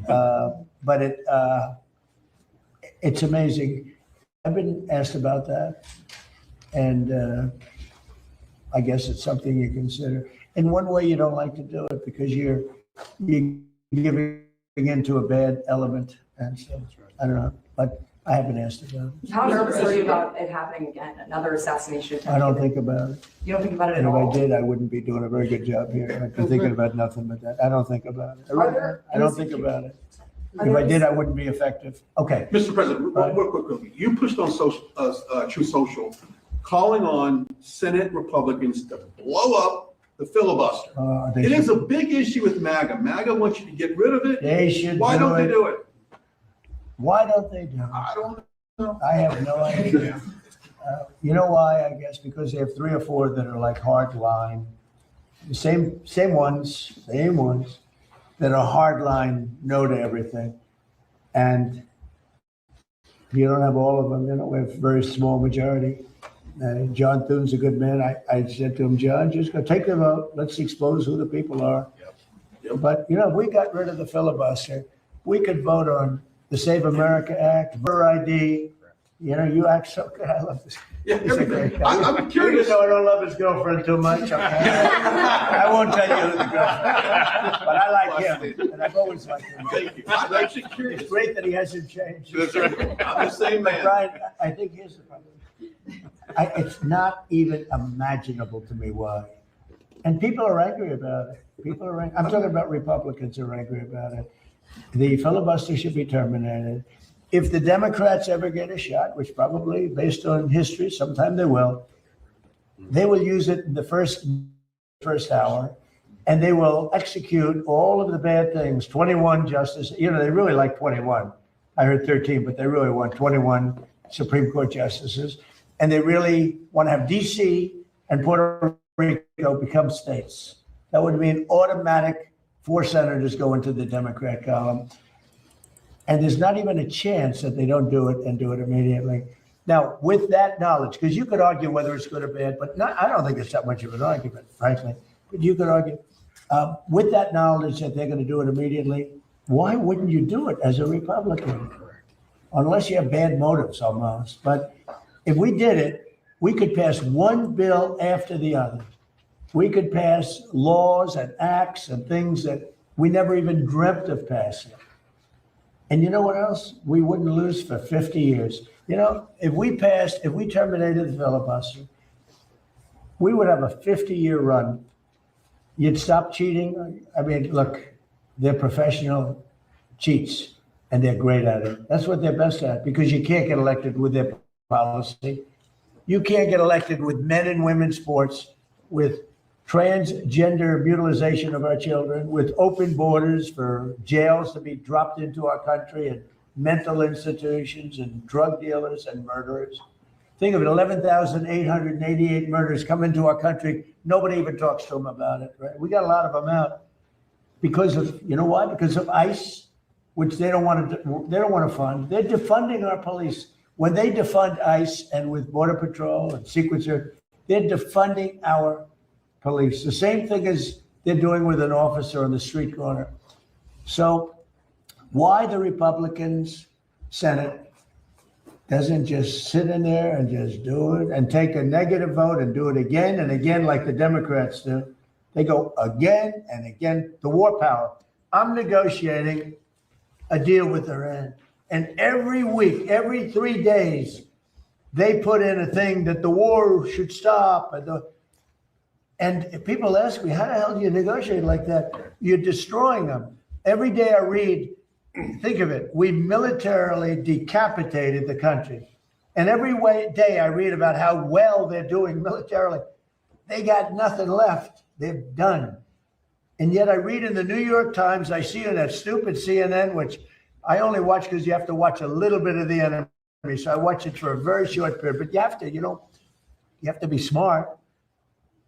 Speaker 2: But it's amazing. I've been asked about that, and I guess it's something you consider. In one way, you don't like to do it because you're giving into a bad element, and so I don't know. But I haven't asked about it.
Speaker 10: How nervous are you about it happening again, another assassination attempt?
Speaker 2: I don't think about it.
Speaker 10: You don't think about it at
Speaker 2: And if
Speaker 10: all?
Speaker 2: I did, I wouldn't be doing a very good job here. I'd be thinking about nothing but that. I don't think about it. I don't think about it. If I did, I wouldn't be effective. Okay.
Speaker 3: Mr. President, real quickly, you pushed on True Social, calling on Senate Republicans to blow up the filibuster. It is a big issue with MAGA. MAGA wants you to get rid of it.
Speaker 2: They should.
Speaker 3: Why don't they do it?
Speaker 2: Why don't they do it?
Speaker 3: I don't know.
Speaker 2: I have no idea. You know why? I guess because they have 3 or 4 that are like hard line. The same ones that are hard line, no to everything. And you don't have all of them, we have a very small majority. John Thune's a good man. I said to him, John, just go take the vote. Let's expose who the people are.
Speaker 3: Yep.
Speaker 2: But, if we got rid of the filibuster, we could vote on the Save America Act, voter ID. You act so good. I love this.
Speaker 3: Yeah,
Speaker 2: He's a great
Speaker 3: everything.
Speaker 2: guy.
Speaker 3: I'm curious.
Speaker 2: Even though I don't love his girlfriend too much, I won't tell you who the girlfriend is, but I like him, and I've always liked him.
Speaker 3: Thank you. I'm actually curious.
Speaker 2: It's great that he hasn't changed.
Speaker 3: That's right. I'm the same man.
Speaker 2: Brian, I think here's the problem. It's not even imaginable to me why. And people are angry about it. I'm talking about Republicans who are angry about it. The filibuster should be terminated. If the Democrats ever get a shot, which probably, based on history, sometime they will use it in the first hour, and they will execute all of the bad things. 21 justices, they really like 21. I heard 13, but they really want 21 Supreme Court justices. And they really want to have DC and Puerto Rico become states. That would mean automatic 4 senators go into the Democrat column. And there's not even a chance that they don't do it and do it immediately. Now, with that knowledge, because you could argue whether it's good or bad, but I don't think it's that much of an argument, frankly. But you could argue, with that knowledge that they're going to do it immediately, why wouldn't you do it as a Republican? Unless you have bad motives almost. But if we did it, we could pass one bill after the other. We could pass laws and acts and things that we never even dreamt of passing. And you know what else? We wouldn't lose for 50 years. If we terminated the filibuster, we would have a 50-year run. You'd stop cheating. I mean, look, they're professional cheats, and they're great at it. That's what they're best at, because you can't get elected with their policy. You can't get elected with men and women's sports, with transgender mutilization of our children, with open borders for jails to be dropped into our country, and mental institutions, and drug dealers and murderers. Think of it, 11,888 murders come into our country. Nobody even talks to them about it, right? We got a lot of them out because of, you know why? Because of ICE, which they don't want to fund. They're defunding our police. When they defund ICE and with Border Patrol and Secret Service, they're defunding our police. The same thing as they're doing with an officer on the street corner. So why the Republicans Senate doesn't just sit in there and just do it and take a negative vote and do it again and again like the Democrats do. They go again and again. The war power. I'm negotiating a deal with Iran. And every week, every 3 days, they put in a thing that the war should stop. And people ask me, how the hell do you negotiate like that? You're destroying them. Every day I read, think of it, we militarily decapitated the country. And every day I read about how well they're doing militarily. They got nothing left. They're done. And yet I read in the New York Times, I see in that stupid CNN, which I only watch because you have to watch a little bit of the enemy. So I watch it for a very short period, but you have to, you have to be smart.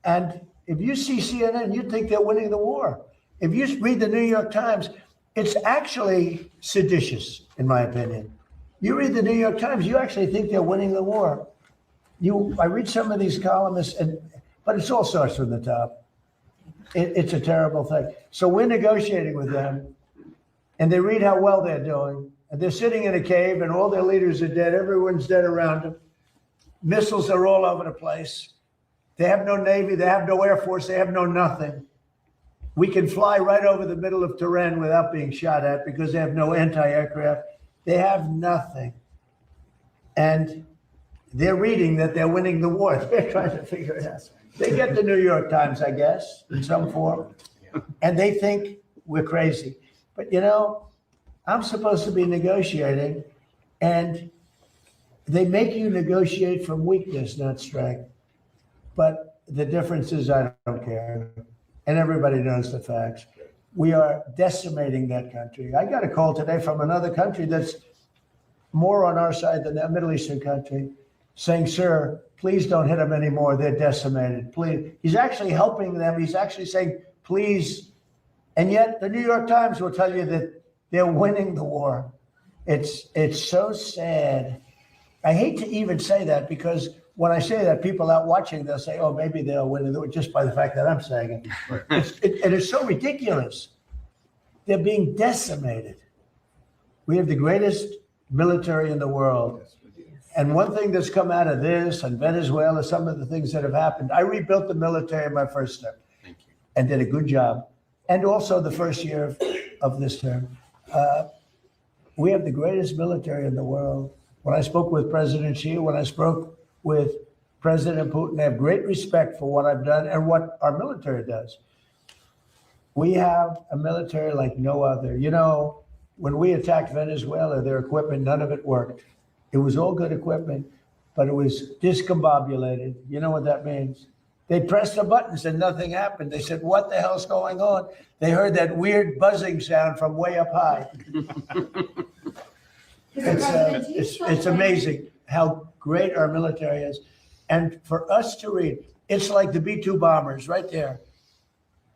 Speaker 2: And if you see CNN, you think they're winning the war. If you read the New York Times, it's actually seditious, in my opinion. You read the New York Times, you actually think they're winning the war. I read some of these columnists, but it's all starts from the top. It's a terrible thing. So we're negotiating with them, and they read how well they're doing. And they're sitting in a cave, and all their leaders are dead. Everyone's dead around them. Missiles are all over the place. They have no Navy. They have no Air Force. They have no nothing. We can fly right over the middle of Tehran without being shot at because they have no anti-aircraft. They have nothing. And they're reading that they're winning the war. They're trying to figure it out. They get the New York Times, I guess, in some form. And they think we're crazy. But I'm supposed to be negotiating, and they make you negotiate from weakness, not strength. But the difference is I don't care. And everybody knows the facts. We are decimating that country. I got a call today from another country that's more on our side than that Middle Eastern country saying, sir, please don't hit them anymore. They're decimated. Please. He's actually helping them. He's actually saying, please. And yet the New York Times will tell you that they're winning the war. It's so sad. I hate to even say that because when I say that, people out watching, they'll say, oh, maybe they'll win the war just by the fact that I'm saying it. Right. And it's so ridiculous. They're being decimated. We have the greatest military in the world. And one thing that's come out of this and Venezuela, some of the things that have happened, I rebuilt the military in my first term and did a good job. And also the first year of this term. We have the greatest military in the world. When I spoke with President Xi, when I spoke with President Putin, I have great respect for what I've done and what our military does. We have a military like no other. When we attacked Venezuela, their equipment, none of it worked. It was all good equipment, but it was discombobulated. You know what that means? They pressed the buttons and nothing happened. They said, what the hell's going on? They heard that weird buzzing sound from way up high. It's amazing how great our military is. And for us to read, it's like the B-2 bombers right there.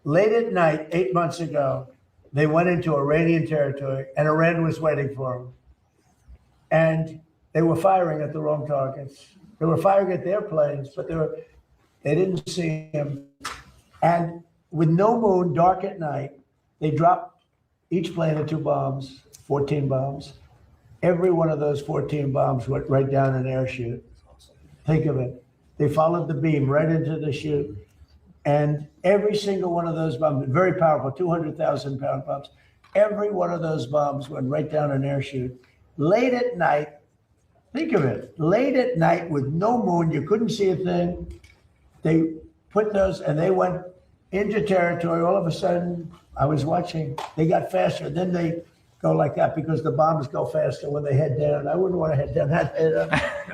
Speaker 2: Late at night, 8 months ago, they went into Iranian territory and Iran was waiting for them. And they were firing at the wrong targets. They were firing at their planes, but they didn't see him. And with no moon, dark at night, they dropped each plane of 2 bombs, 14 bombs. Every one of those 14 bombs went right down an air chute. Think of it. They followed the beam right into the chute. And every single one of those bombs, very powerful, 200,000 pound bombs, every one of those bombs went right down an air chute. Late at night, think of it, late at night with no moon, you couldn't see a thing. They put those and they went into territory. All of a sudden, I was watching, they got faster. Then they go like that because the bombs go faster when they head down. I wouldn't want to head down that head.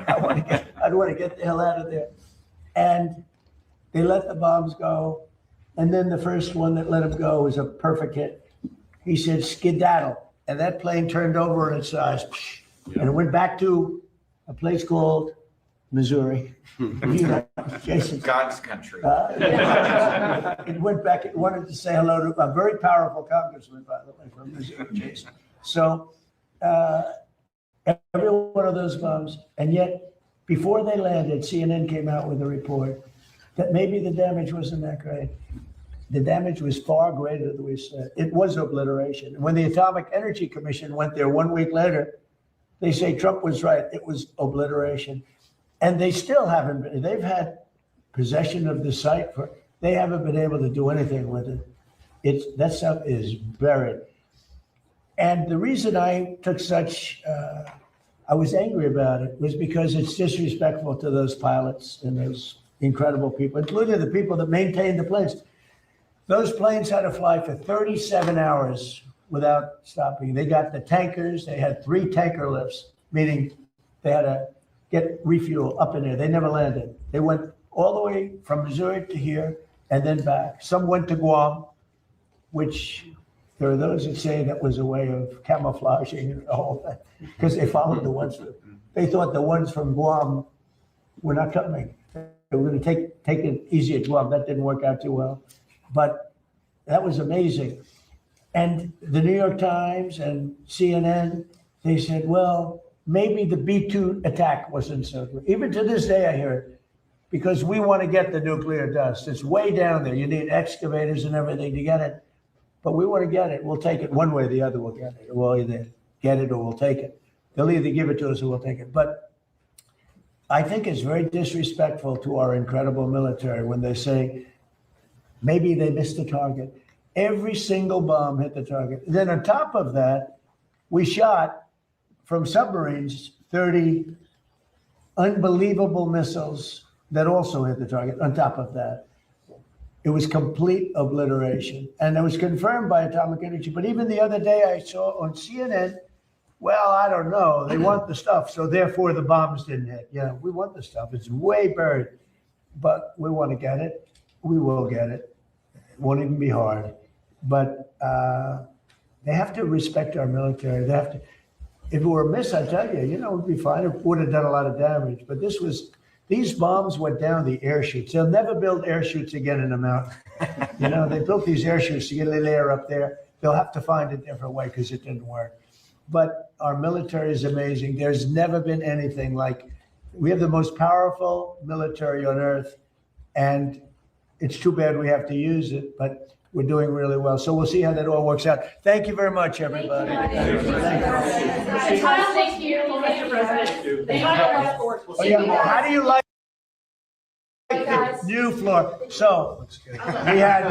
Speaker 2: I'd want to get the hell out of there. And they let the bombs go. And then the first one that let them go was a perfect hit. He said, skedaddle. And that plane turned over on its side. And it went back to a place called Missouri. Jason.
Speaker 13: God's country.
Speaker 2: It went back. It wanted to say hello to a very powerful congressman, by the way, from Missouri, Jason. So every one of those bombs, and yet before they landed, CNN came out with a report that maybe the damage wasn't that great. The damage was far greater than we said. It was obliteration. When the Atomic Energy Commission went there 1 week later, they say Trump was right. It was obliteration. And they still haven't been, they've had possession of the site they haven't been able to do anything with it. That stuff is buried. And the reason I took such, I was angry about it was because it's disrespectful to those pilots and those incredible people, including the people that maintain the planes. Those planes had to fly for 37 hours without stopping. They got the tankers. They had 3 tanker lifts, meaning they had to get refuel up in there. They never landed. They went all the way from Missouri to here and then back. Some went to Guam, which there are those that say that was a way of camouflaging all that, because they followed the ones they thought the ones from Guam were not coming. They were going to take it easy at Guam. That didn't work out too well, but that was amazing. And the New York Times and CNN, they said, well, maybe the B-2 attack wasn't so good. Even to this day, I hear it, because we want to get the nuclear dust. It's way down there. You need excavators and everything to get it. But we want to get it. We'll take it one way or the other. We'll get it. We'll either get it or we'll take it. They'll either give it to us or we'll take it. But I think it's very disrespectful to our incredible military when they say, maybe they missed the target. Every single bomb hit the target. Then on top of that, we shot from submarines 30 unbelievable missiles that also hit the target on top of that. It was complete obliteration. And it was confirmed by Atomic Energy. But even the other day I saw on CNN, well, I don't know. They want the stuff. So therefore the bombs didn't hit. Yeah, we want the stuff. It's way buried. But we want to get it. We will get it. It won't even be hard. But they have to respect our military. They have to. If it were a miss, I tell you, it would be fine. It would have done a lot of damage. But these bombs went down the air chutes. They'll never build air chutes again in the mountain. They built these air chutes to get a little air up there. They'll have to find a different way because it didn't work. But our military is amazing. There's never been anything like, we have the most powerful military on earth, and it's too bad we have to use it, but we're doing really well. So we'll see how that all works out. Thank you very much, everybody.
Speaker 7: Thank you, Mr. President.
Speaker 2: Oh, yeah. How do you like the new floor? So we had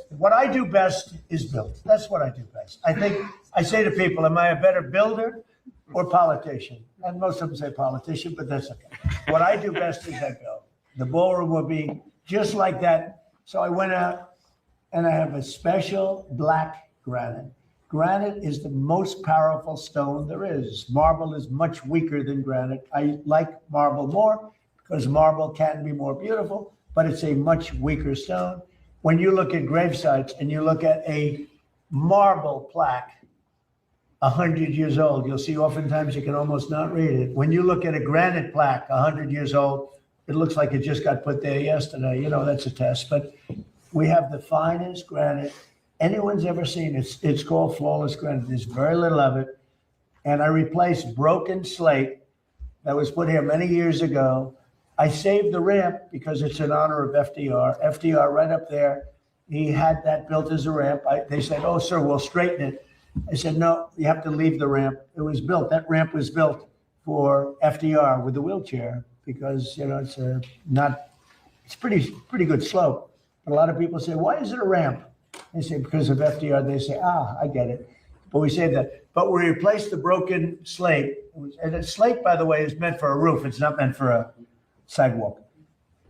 Speaker 2: what I do best is build. That's what I do best. I think I say to people, am I a better builder or politician? And most of them say politician, but that's okay. What I do best is I build. The ballroom will be just like that. So I went out and I have a special black granite. Granite is the most powerful stone there is. Marble is much weaker than granite. I like marble more because marble can be more beautiful, but it's a much weaker stone. When you look at grave sites and you look at a marble plaque, 100 years old, you'll see oftentimes you can almost not read it. When you look at a granite plaque, 100 years old, it looks like it just got put there yesterday. That's a test. But we have the finest granite anyone's ever seen. It's called flawless granite. There's very little of it. And I replaced broken slate that was put here many years ago. I saved the ramp because it's in honor of FDR. FDR right up there, he had that built as a ramp. They said, oh, sir, we'll straighten it. I said, no, you have to leave the ramp. It was built. That ramp was built for FDR with the wheelchair because, it's pretty good slope. But a lot of people say, why is it a ramp? They say, because of FDR. They say, I get it. But we say that. But we replaced the broken slate. And the slate, by the way, is meant for a roof. It's not meant for a sidewalk.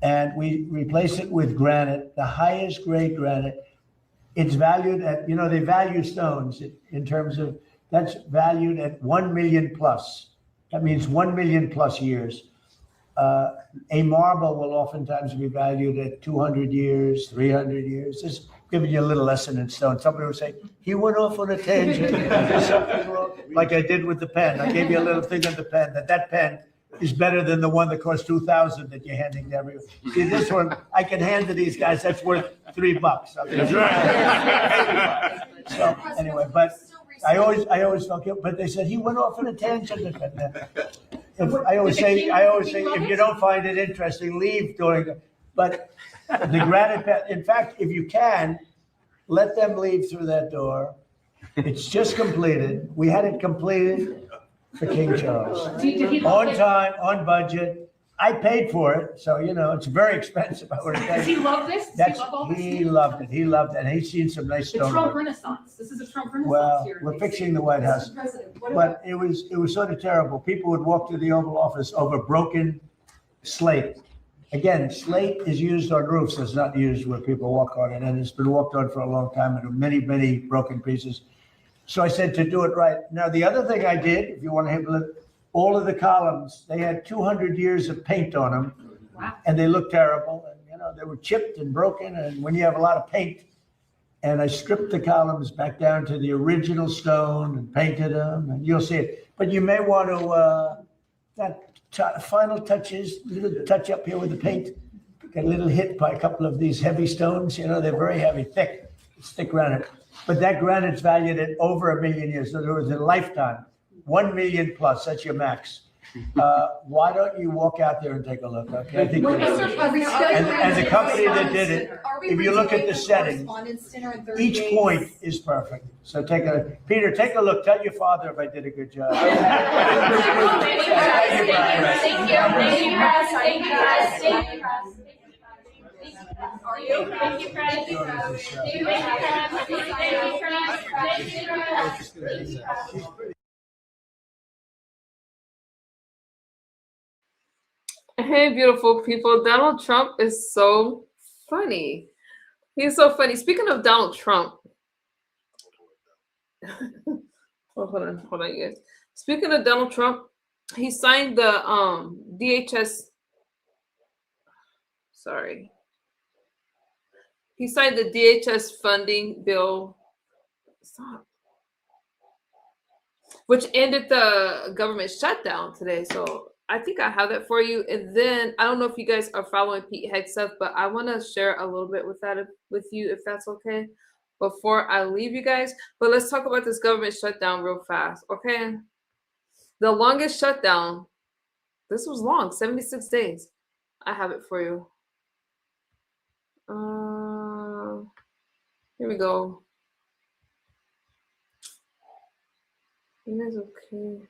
Speaker 2: And we replaced it with granite, the highest grade granite. It's valued at, they value stones in terms of, that's valued at 1 million plus. That means 1 million plus years. A marble will oftentimes be valued at 200 years, 300 years. Just giving you a little lesson in stone. Somebody will say, he went off on a tangent. Like I did with the pen. I gave you a little thing on the pen, that pen is better than the one that cost $2,000 that you're handing to everyone. See, this one, I can hand to these guys, that's worth $3. That's right. So anyway, but I always felt guilty, but they said, he went off on a tangent. I always say, if you don't find it interesting, leave during the, but the granite path, in fact, if you can, let them leave through that door. It's just completed. We had it completed for King Charles. On time, on budget. I paid for it, so, it's very expensive. I would have
Speaker 7: Does he love this? Does he love all this?
Speaker 2: He loved it. He loved it. And he's seen some nice
Speaker 7: The
Speaker 2: stone.
Speaker 7: Trump Renaissance. This is a Trump Renaissance
Speaker 2: Well,
Speaker 7: here.
Speaker 2: we're fixing the White House.
Speaker 6: Mr. President, what
Speaker 2: But
Speaker 6: about,
Speaker 2: it was sort of terrible. People would walk to the Oval Office over broken slate. Again, slate is used on roofs. It's not used where people walk on it. And it's been walked on for a long time and many, many broken pieces. So I said to do it right. Now, the other thing I did, if you want to have a look, all of the columns, they had 200 years of paint on them.
Speaker 7: Wow.
Speaker 2: And they looked terrible. And, they were chipped and broken. And when you have a lot of paint, and I stripped the columns back down to the original stone and painted them, and you'll see it. But you may want to, final touches, little touch up here with the paint. Get a little hit by a couple of these heavy stones. They're very heavy, thick granite. But that granite's valued at over 1 million years. So there was a lifetime, 1 million plus. That's your max. Why don't you walk out there and take a look? Okay. I think and the company that did it, if you look at the setting, each point is perfect. So Peter, take a look. Tell your father if I did a good job.
Speaker 12: Thank you. Are you? Thank you, Fred.
Speaker 1: Hey, beautiful people. Donald Trump is so funny. He's so funny. Speaking of Donald Trump, hold on, you guys. Speaking of Donald Trump, he signed the DHS. Sorry. He signed the DHS funding bill. Stop. Which ended the government shutdown today. So I think I have that for you. And then I don't know if you guys are following Pete Hegseth, but I want to share a little bit with you, if that's okay, before I leave you guys. But let's talk about this government shutdown real fast, okay? The longest shutdown, this was long, 76 days. I have it for you. Here we go. You guys okay?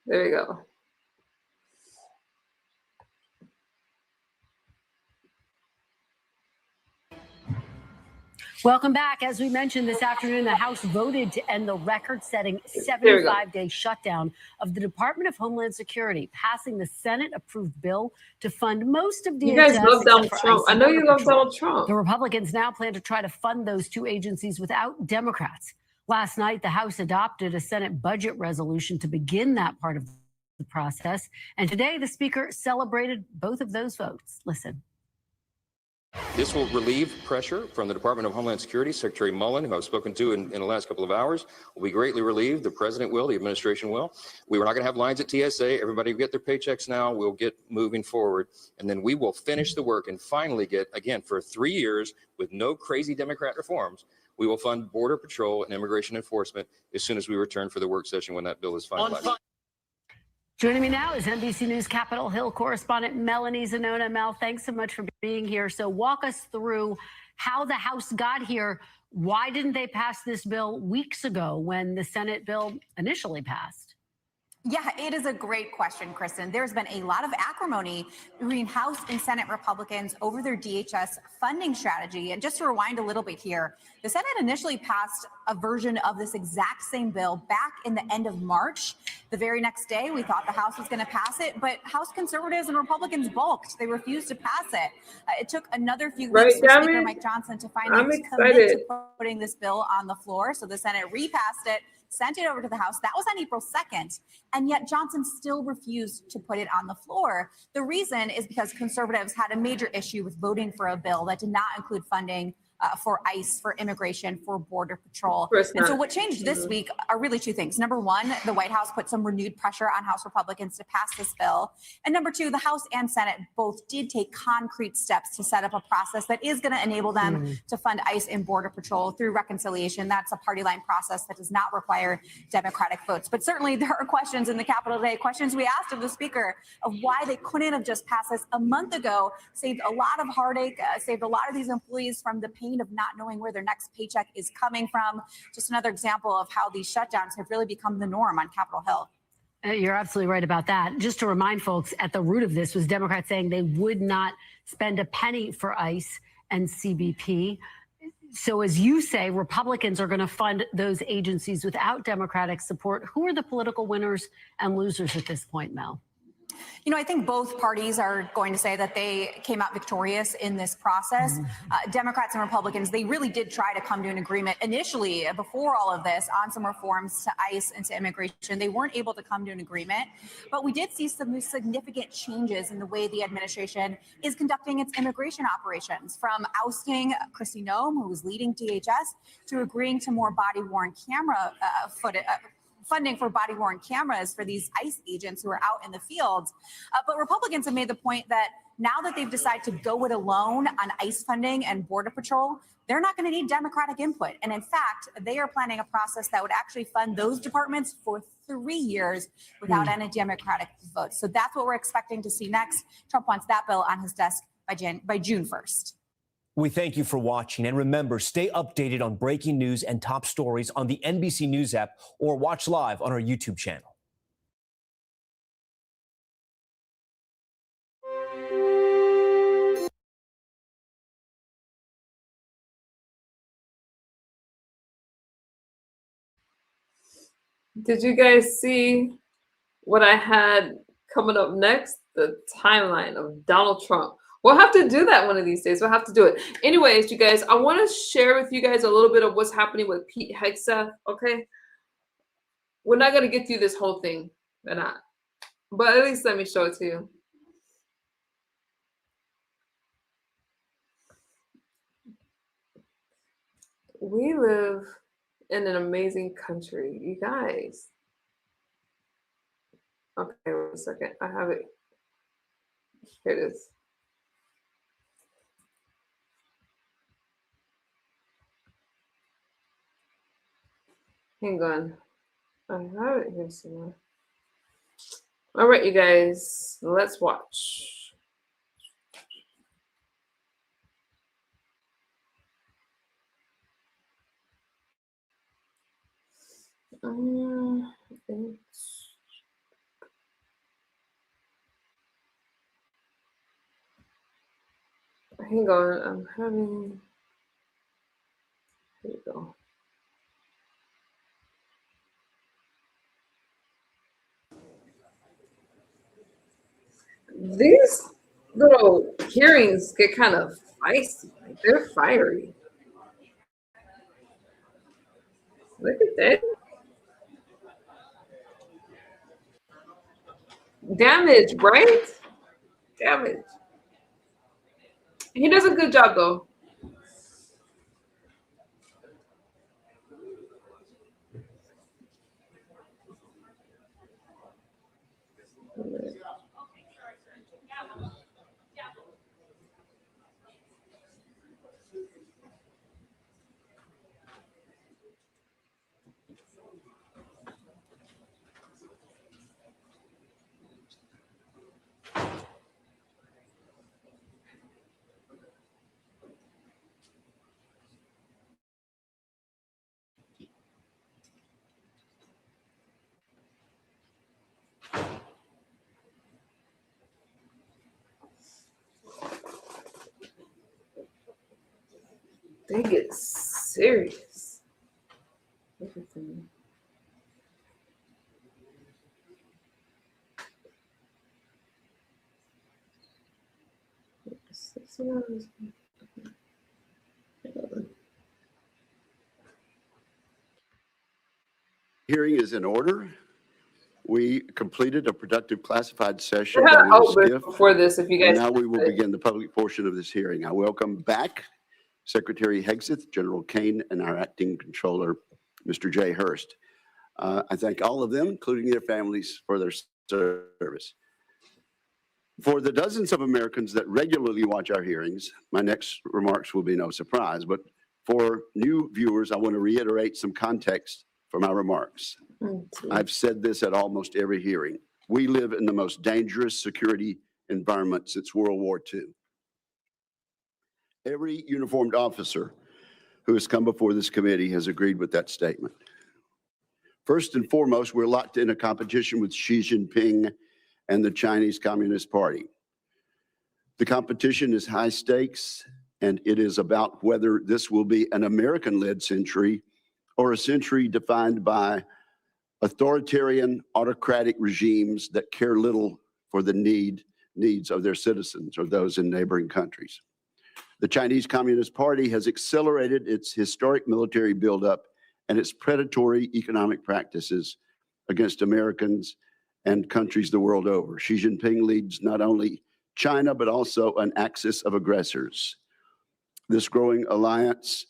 Speaker 1: There we go.
Speaker 13: Welcome back. As we mentioned this afternoon, the House voted to end the record-setting 75-day shutdown of the Department of Homeland Security, passing the Senate-approved bill to fund most of DHS.
Speaker 1: You guys love Donald Trump. I know you love Donald Trump.
Speaker 13: The Republicans now plan to try to fund those two agencies without Democrats. Last night, the House adopted a Senate budget resolution to begin that part of the process. And today, the Speaker celebrated both of those votes. Listen.
Speaker 14: This will relieve pressure from the Department of Homeland Security. Secretary Mullen, who I've spoken to in the last couple of hours, will be greatly relieved. The president will, the administration will. We were not going to have lines at TSA. Everybody will get their paychecks now. We'll get moving forward. And then we will finish the work and finally get, again, for 3 years with no crazy Democrat reforms, we will fund Border Patrol and Immigration Enforcement as soon as we return for the work session when that bill is finalized.
Speaker 13: Joining me now is NBC News Capitol Hill correspondent Melanie Zanona. Mel, thanks so much for being here. So walk us through how the House got here. Why didn't they pass this bill weeks ago when the Senate bill initially passed?
Speaker 15: Yeah, it is a great question, Kristen. There's been a lot of acrimony between House and Senate Republicans over their DHS funding strategy. And just to rewind a little bit here, the Senate initially passed a version of this exact same bill back in the end of March. The very next day, we thought the House was going to pass it, but House conservatives and Republicans balked. They refused to pass it. It took another few weeks for Speaker Mike Johnson to finally commit to putting this bill on the floor. So the Senate repassed it, sent it over to the House. That was on April 2nd. And yet Johnson still refused to put it on the floor. The reason is because conservatives had a major issue with voting for a bill that did not include funding for ICE, for immigration, for Border Patrol. And so what changed this week are really two things. Number one, the White House put some renewed pressure on House Republicans to pass this bill. And number two, the House and Senate both did take concrete steps to set up a process that is going to enable them to fund ICE and Border Patrol through reconciliation. That's a party line process that does not require Democratic votes. But certainly there are questions in the Capitol today, questions we asked of the Speaker of why they couldn't have just passed this a month ago, saved a lot of heartache, saved a lot of these employees from the pain of not knowing where their next paycheck is coming from. Just another example of how these shutdowns have really become the norm on Capitol Hill.
Speaker 13: You're absolutely right about that. Just to remind folks, at the root of this was Democrats saying they would not spend a penny for ICE and CBP. So as you say, Republicans are going to fund those agencies without Democratic support. Who are the political winners and losers at this point, Mel?
Speaker 15: You know, I think both parties are going to say that they came out victorious in this process. Democrats and Republicans, they really did try to come to an agreement initially before all of this on some reforms to ICE and to immigration. They weren't able to come to an agreement, but we did see some significant changes in the way the administration is conducting its immigration operations, from ousting Kristi Noem, who was leading DHS, to agreeing to more body-worn camera funding for body-worn cameras for these ICE agents who are out in the fields. But Republicans have made the point that now that they've decided to go it alone on ICE funding and Border Patrol, they're not going to need Democratic input. And in fact, they are planning a process that would actually fund those departments for 3 years without any Democratic votes. So that's what we're expecting to see next. Trump wants that bill on his desk by June 1st.
Speaker 16: We thank you for watching, and remember, stay updated on breaking news and top stories on the NBC News app or watch live on our YouTube channel.
Speaker 1: Did you guys see what I had coming up next? The timeline of Donald Trump. We'll have to do that one of these days. We'll have to do it. Anyways, you guys, I want to share with you guys a little bit of what's happening with Pete Hegseth, okay? We're not going to get through this whole thing. We're not. But at least let me show it to you. We live in an amazing country, you guys. Okay, wait a second. I have it. Here it is. Hang on. I have it here somewhere. All right, you guys, let's watch. Hang on, I'm having. Here we go. These little hearings get kind of feisty. Like, they're fiery. Look at that. Damage, right? Damage. He does a good job, though. They get serious. Everything.
Speaker 17: Hearing is in order. We completed a productive classified session. That was a skiff.
Speaker 1: Before this, if you guys.
Speaker 17: And now we will begin the public portion of this hearing. I welcome back Secretary Hegseth, General Kane, and our acting controller, Mr. Jay Hurst. I thank all of them, including their families, for their service. For the dozens of Americans that regularly watch our hearings, my next remarks will be no surprise, but for new viewers, I want to reiterate some context for my remarks. I've said this at almost every hearing. We live in the most dangerous security environment since World War II. Every uniformed officer who has come before this committee has agreed with that statement. First and foremost, we're locked in a competition with Xi Jinping and the Chinese Communist Party. The competition is high stakes, and it is about whether this will be an American-led century or a century defined by authoritarian, autocratic regimes that care little for the needs of their citizens or those in neighboring countries. The Chinese Communist Party has accelerated its historic military buildup and its predatory economic practices against Americans and countries the world over. Xi Jinping leads not only China, but also an axis of aggressors. This growing alliance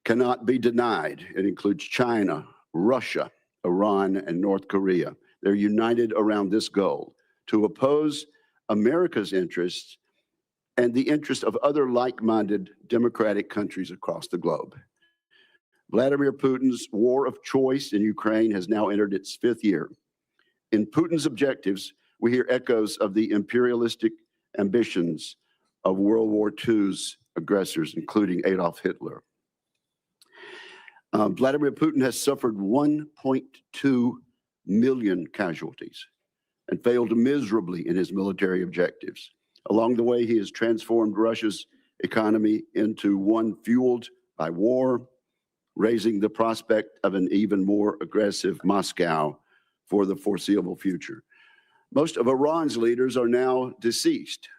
Speaker 17: cannot be denied. It includes China, Russia, Iran, and North Korea. They're united around this goal to oppose America's interests and the interests of other like-minded democratic countries across the globe. Vladimir Putin's war of choice in Ukraine has now entered its 5th year. In Putin's objectives, we hear echoes of the imperialistic ambitions of World War II's aggressors, including Adolf Hitler. Vladimir Putin has suffered 1.2 million casualties and failed miserably in his military objectives. Along the way, he has transformed Russia's economy into one fueled by war, raising the prospect of an even more aggressive Moscow for the foreseeable future. Most of Iran's leaders are now deceased,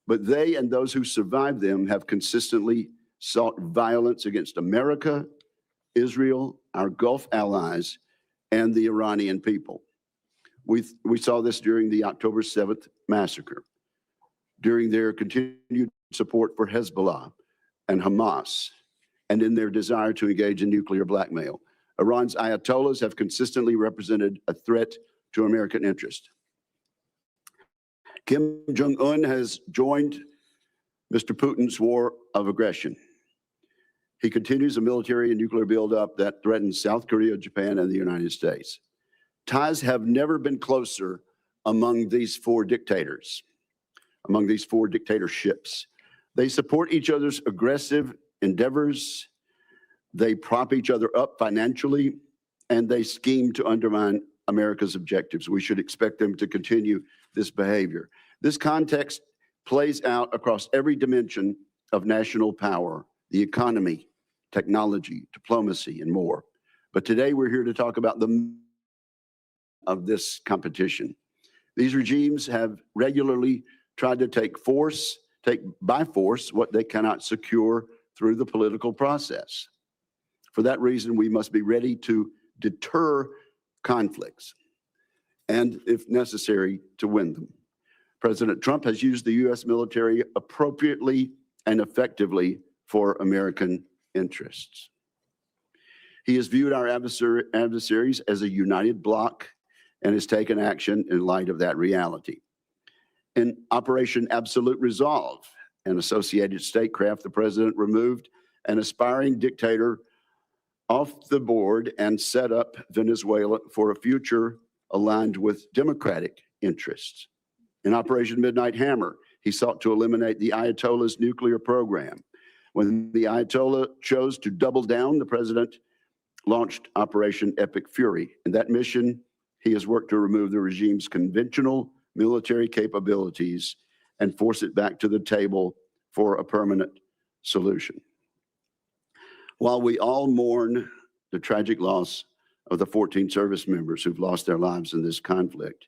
Speaker 17: but they and those who survived them have consistently sought violence against America, Israel, our Gulf allies, and the Iranian people. We saw this during the October 7th massacre, during their continued support for Hezbollah and Hamas, and in their desire to engage in nuclear blackmail. Iran's ayatollahs have consistently represented a threat to American interest. Kim Jong-un has joined Mr. Putin's war of aggression. He continues a military and nuclear buildup that threatens South Korea, Japan, and the United States. Ties have never been closer among these 4 dictators, among these 4 dictatorships. They support each other's aggressive endeavors, they prop each other up financially, and they scheme to undermine America's objectives. We should expect them to continue this behavior. This context plays out across every dimension of national power, the economy, technology, diplomacy, and more. But today we're here to talk about of this competition. These regimes have regularly tried to take by force what they cannot secure through the political process. For that reason, we must be ready to deter conflicts and, if necessary, to win them. President Trump has used the U.S. military appropriately and effectively for American interests. He has viewed our adversaries as a united bloc and has taken action in light of that reality. In Operation Absolute Resolve and associated statecraft, the president removed an aspiring dictator off the board and set up Venezuela for a future aligned with democratic interests. In Operation Midnight Hammer, he sought to eliminate the Ayatollah's nuclear program. When the Ayatollah chose to double down, the president launched Operation Epic Fury. In that mission, he has worked to remove the regime's conventional military capabilities and force it back to the table for a permanent solution. While we all mourn the tragic loss of the 14 service members who've lost their lives in this conflict,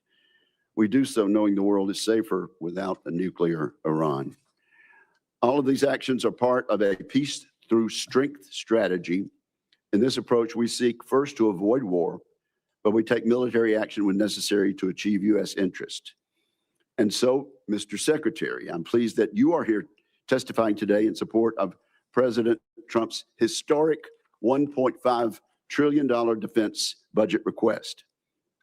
Speaker 17: we do so knowing the world is safer without a nuclear Iran. All of these actions are part of a peace through strength strategy. In this approach, we seek first to avoid war, but we take military action when necessary to achieve U.S. interest. And so, Mr. Secretary, I'm pleased that you are here testifying today in support of President Trump's historic $1.5 trillion defense budget request.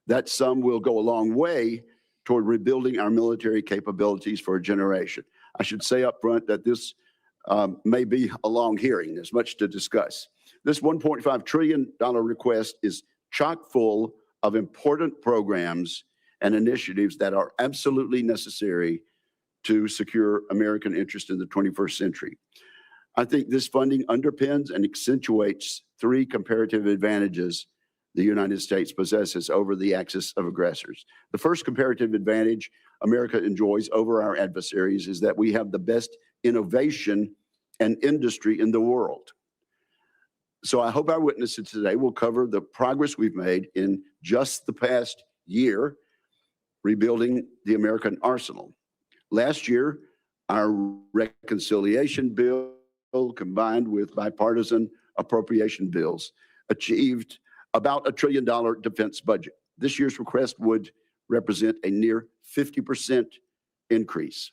Speaker 17: That sum will go a long way toward rebuilding our military capabilities for a generation. I should say up front that this may be a long hearing. There's much to discuss. This $1.5 trillion request is chock full of important programs and initiatives that are absolutely necessary to secure American interest in the 21st century. I think this funding underpins and accentuates 3 comparative advantages the United States possesses over the axis of aggressors. The first comparative advantage America enjoys over our adversaries is that we have the best innovation and industry in the world. So I hope our witnesses today will cover the progress we've made in just the past year rebuilding the American arsenal. Last year, our reconciliation bill combined with bipartisan appropriation bills achieved about $1 trillion defense budget. This year's request would represent a near 50% increase.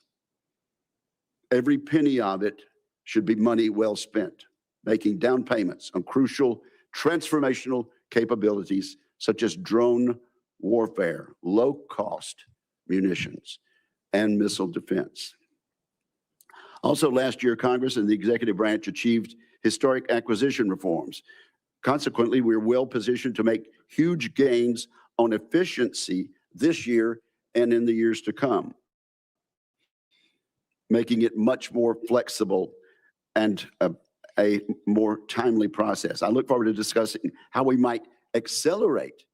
Speaker 17: Every penny of it should be money well spent, making down payments on crucial transformational capabilities such as drone warfare, low-cost munitions, and missile defense. Also last year, Congress and the executive branch achieved historic acquisition reforms. Consequently, we're well positioned to make huge gains on efficiency this year and in the years to come, making it much more flexible and a more timely process. I look forward to discussing how we might accelerate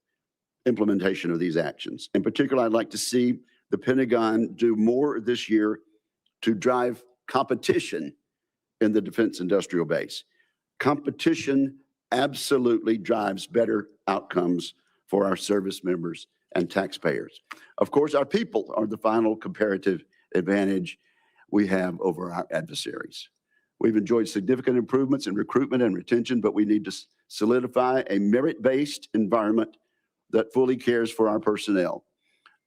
Speaker 17: implementation of these actions. In particular, I'd like to see the Pentagon do more this year to drive competition in the defense industrial base. Competition absolutely drives better outcomes for our service members and taxpayers. Of course, our people are the final comparative advantage we have over our adversaries. We've enjoyed significant improvements in recruitment and retention, but we need to solidify a merit-based environment that fully cares for our personnel.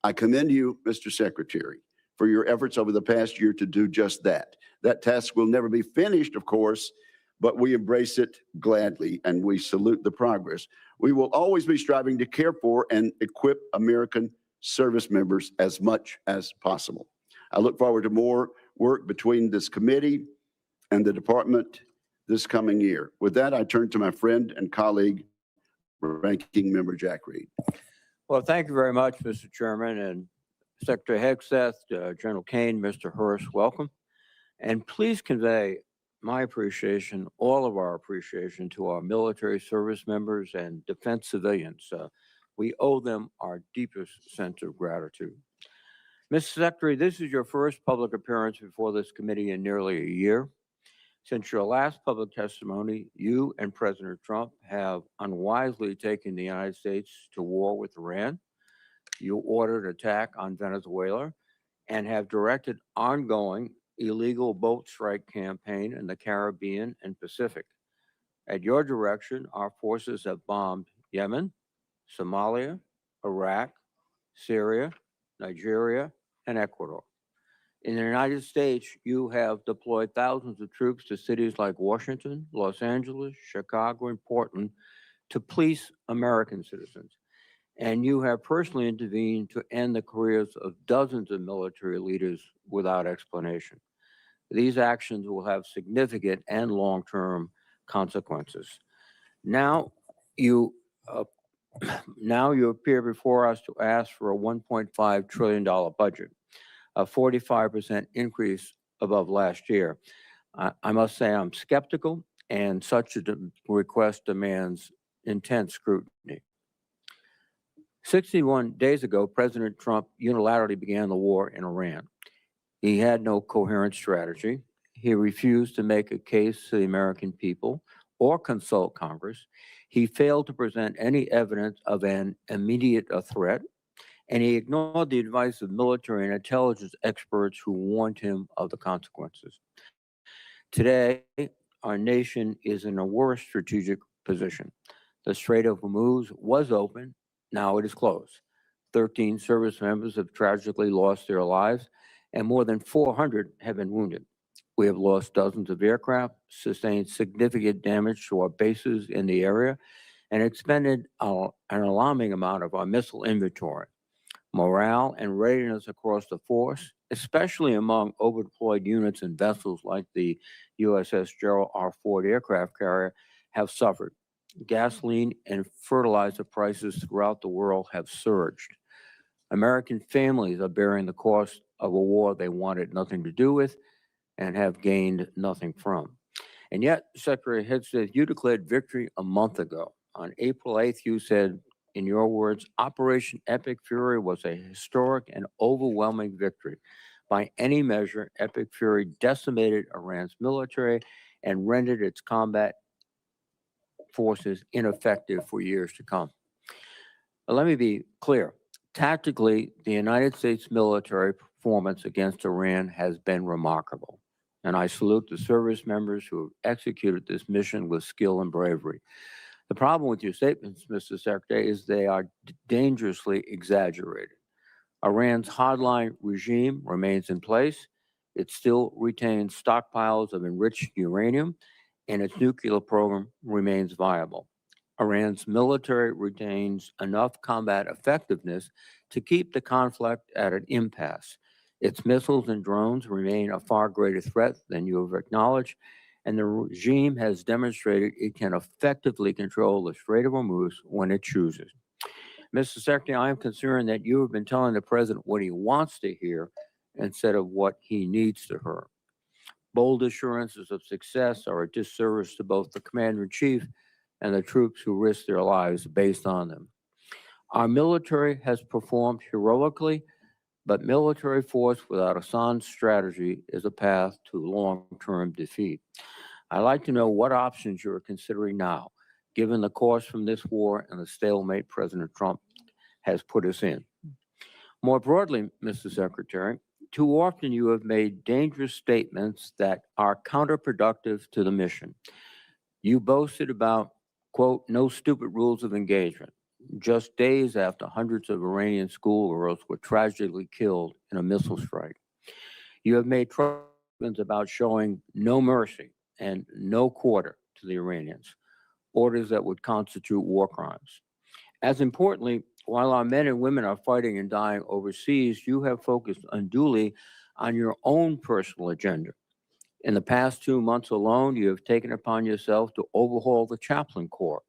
Speaker 17: I commend you, Mr. Secretary, for your efforts over the past year to do just that. That task will never be finished, of course, but we embrace it gladly and we salute the progress. We will always be striving to care for and equip American service members as much as possible. I look forward to more work between this committee and the department this coming year. With that, I turn to my friend and colleague, Ranking Member Jack Reed.
Speaker 18: Well, thank you very much, Mr. Chairman, and Secretary Hegseth, General Kane, Mr. Hurst, welcome. And please convey my appreciation, all of our appreciation to our military service members and defense civilians. We owe them our deepest sense of gratitude. Mr. Secretary, this is your first public appearance before this committee in nearly a year. Since your last public testimony, you and President Trump have unwisely taken the United States to war with Iran. You ordered attack on Venezuela and have directed ongoing illegal boat strike campaign in the Caribbean and Pacific. At your direction, our forces have bombed Yemen, Somalia, Iraq, Syria, Nigeria, and Ecuador. In the United States, you have deployed thousands of troops to cities like Washington, Los Angeles, Chicago, and Portland to police American citizens. And you have personally intervened to end the careers of dozens of military leaders without explanation. These actions will have significant and long-term consequences. Now you appear before us to ask for a $1.5 trillion budget, a 45% increase above last year. I must say I'm skeptical, and such a request demands intense scrutiny. 61 days ago, President Trump unilaterally began the war in Iran. He had no coherent strategy. He refused to make a case to the American people or consult Congress. He failed to present any evidence of an immediate threat, and he ignored the advice of military and intelligence experts who warned him of the consequences. Today, our nation is in a worse strategic position. The Strait of Hormuz was open, now it is closed. 13 service members have tragically lost their lives, and more than 400 have been wounded. We have lost dozens of aircraft, sustained significant damage to our bases in the area, and expended an alarming amount of our missile inventory. Morale and readiness across the force, especially among overdeployed units and vessels like the USS Gerald R. Ford aircraft carrier, have suffered. Gasoline and fertilizer prices throughout the world have surged. American families are bearing the cost of a war they wanted nothing to do with and have gained nothing from. And yet, Secretary Hegseth, you declared victory a month ago. On April 8th, you said, in your words, Operation Epic Fury was a historic and overwhelming victory. By any measure, Epic Fury decimated Iran's military and rendered its combat forces ineffective for years to come. But let me be clear. Tactically, the United States military performance against Iran has been remarkable. And I salute the service members who have executed this mission with skill and bravery. The problem with your statements, Mr. Secretary, is they are dangerously exaggerated. Iran's hardline regime remains in place. It still retains stockpiles of enriched uranium, and its nuclear program remains viable. Iran's military retains enough combat effectiveness to keep the conflict at an impasse. Its missiles and drones remain a far greater threat than you have acknowledged, and the regime has demonstrated it can effectively control the Strait of Hormuz when it chooses. Mr. Secretary, I am concerned that you have been telling the president what he wants to hear instead of what he needs to hear. Bold assurances of success are a disservice to both the commander-in-chief and the troops who risk their lives based on them. Our military has performed heroically, but military force without a sound strategy is a path to long-term defeat. I'd like to know what options you are considering now, given the cost from this war and the stalemate President Trump has put us in. More broadly, Mr. Secretary, too often you have made dangerous statements that are counterproductive to the mission. You boasted about, quote, no stupid rules of engagement, just days after hundreds of Iranian schoolgirls were tragically killed in a missile strike. You have made statements about showing no mercy and no quarter to the Iranians, orders that would constitute war crimes. As importantly, while our men and women are fighting and dying overseas, you have focused unduly on your own personal agenda. In the past 2 months alone, you have taken upon yourself to overhaul the chaplain corps,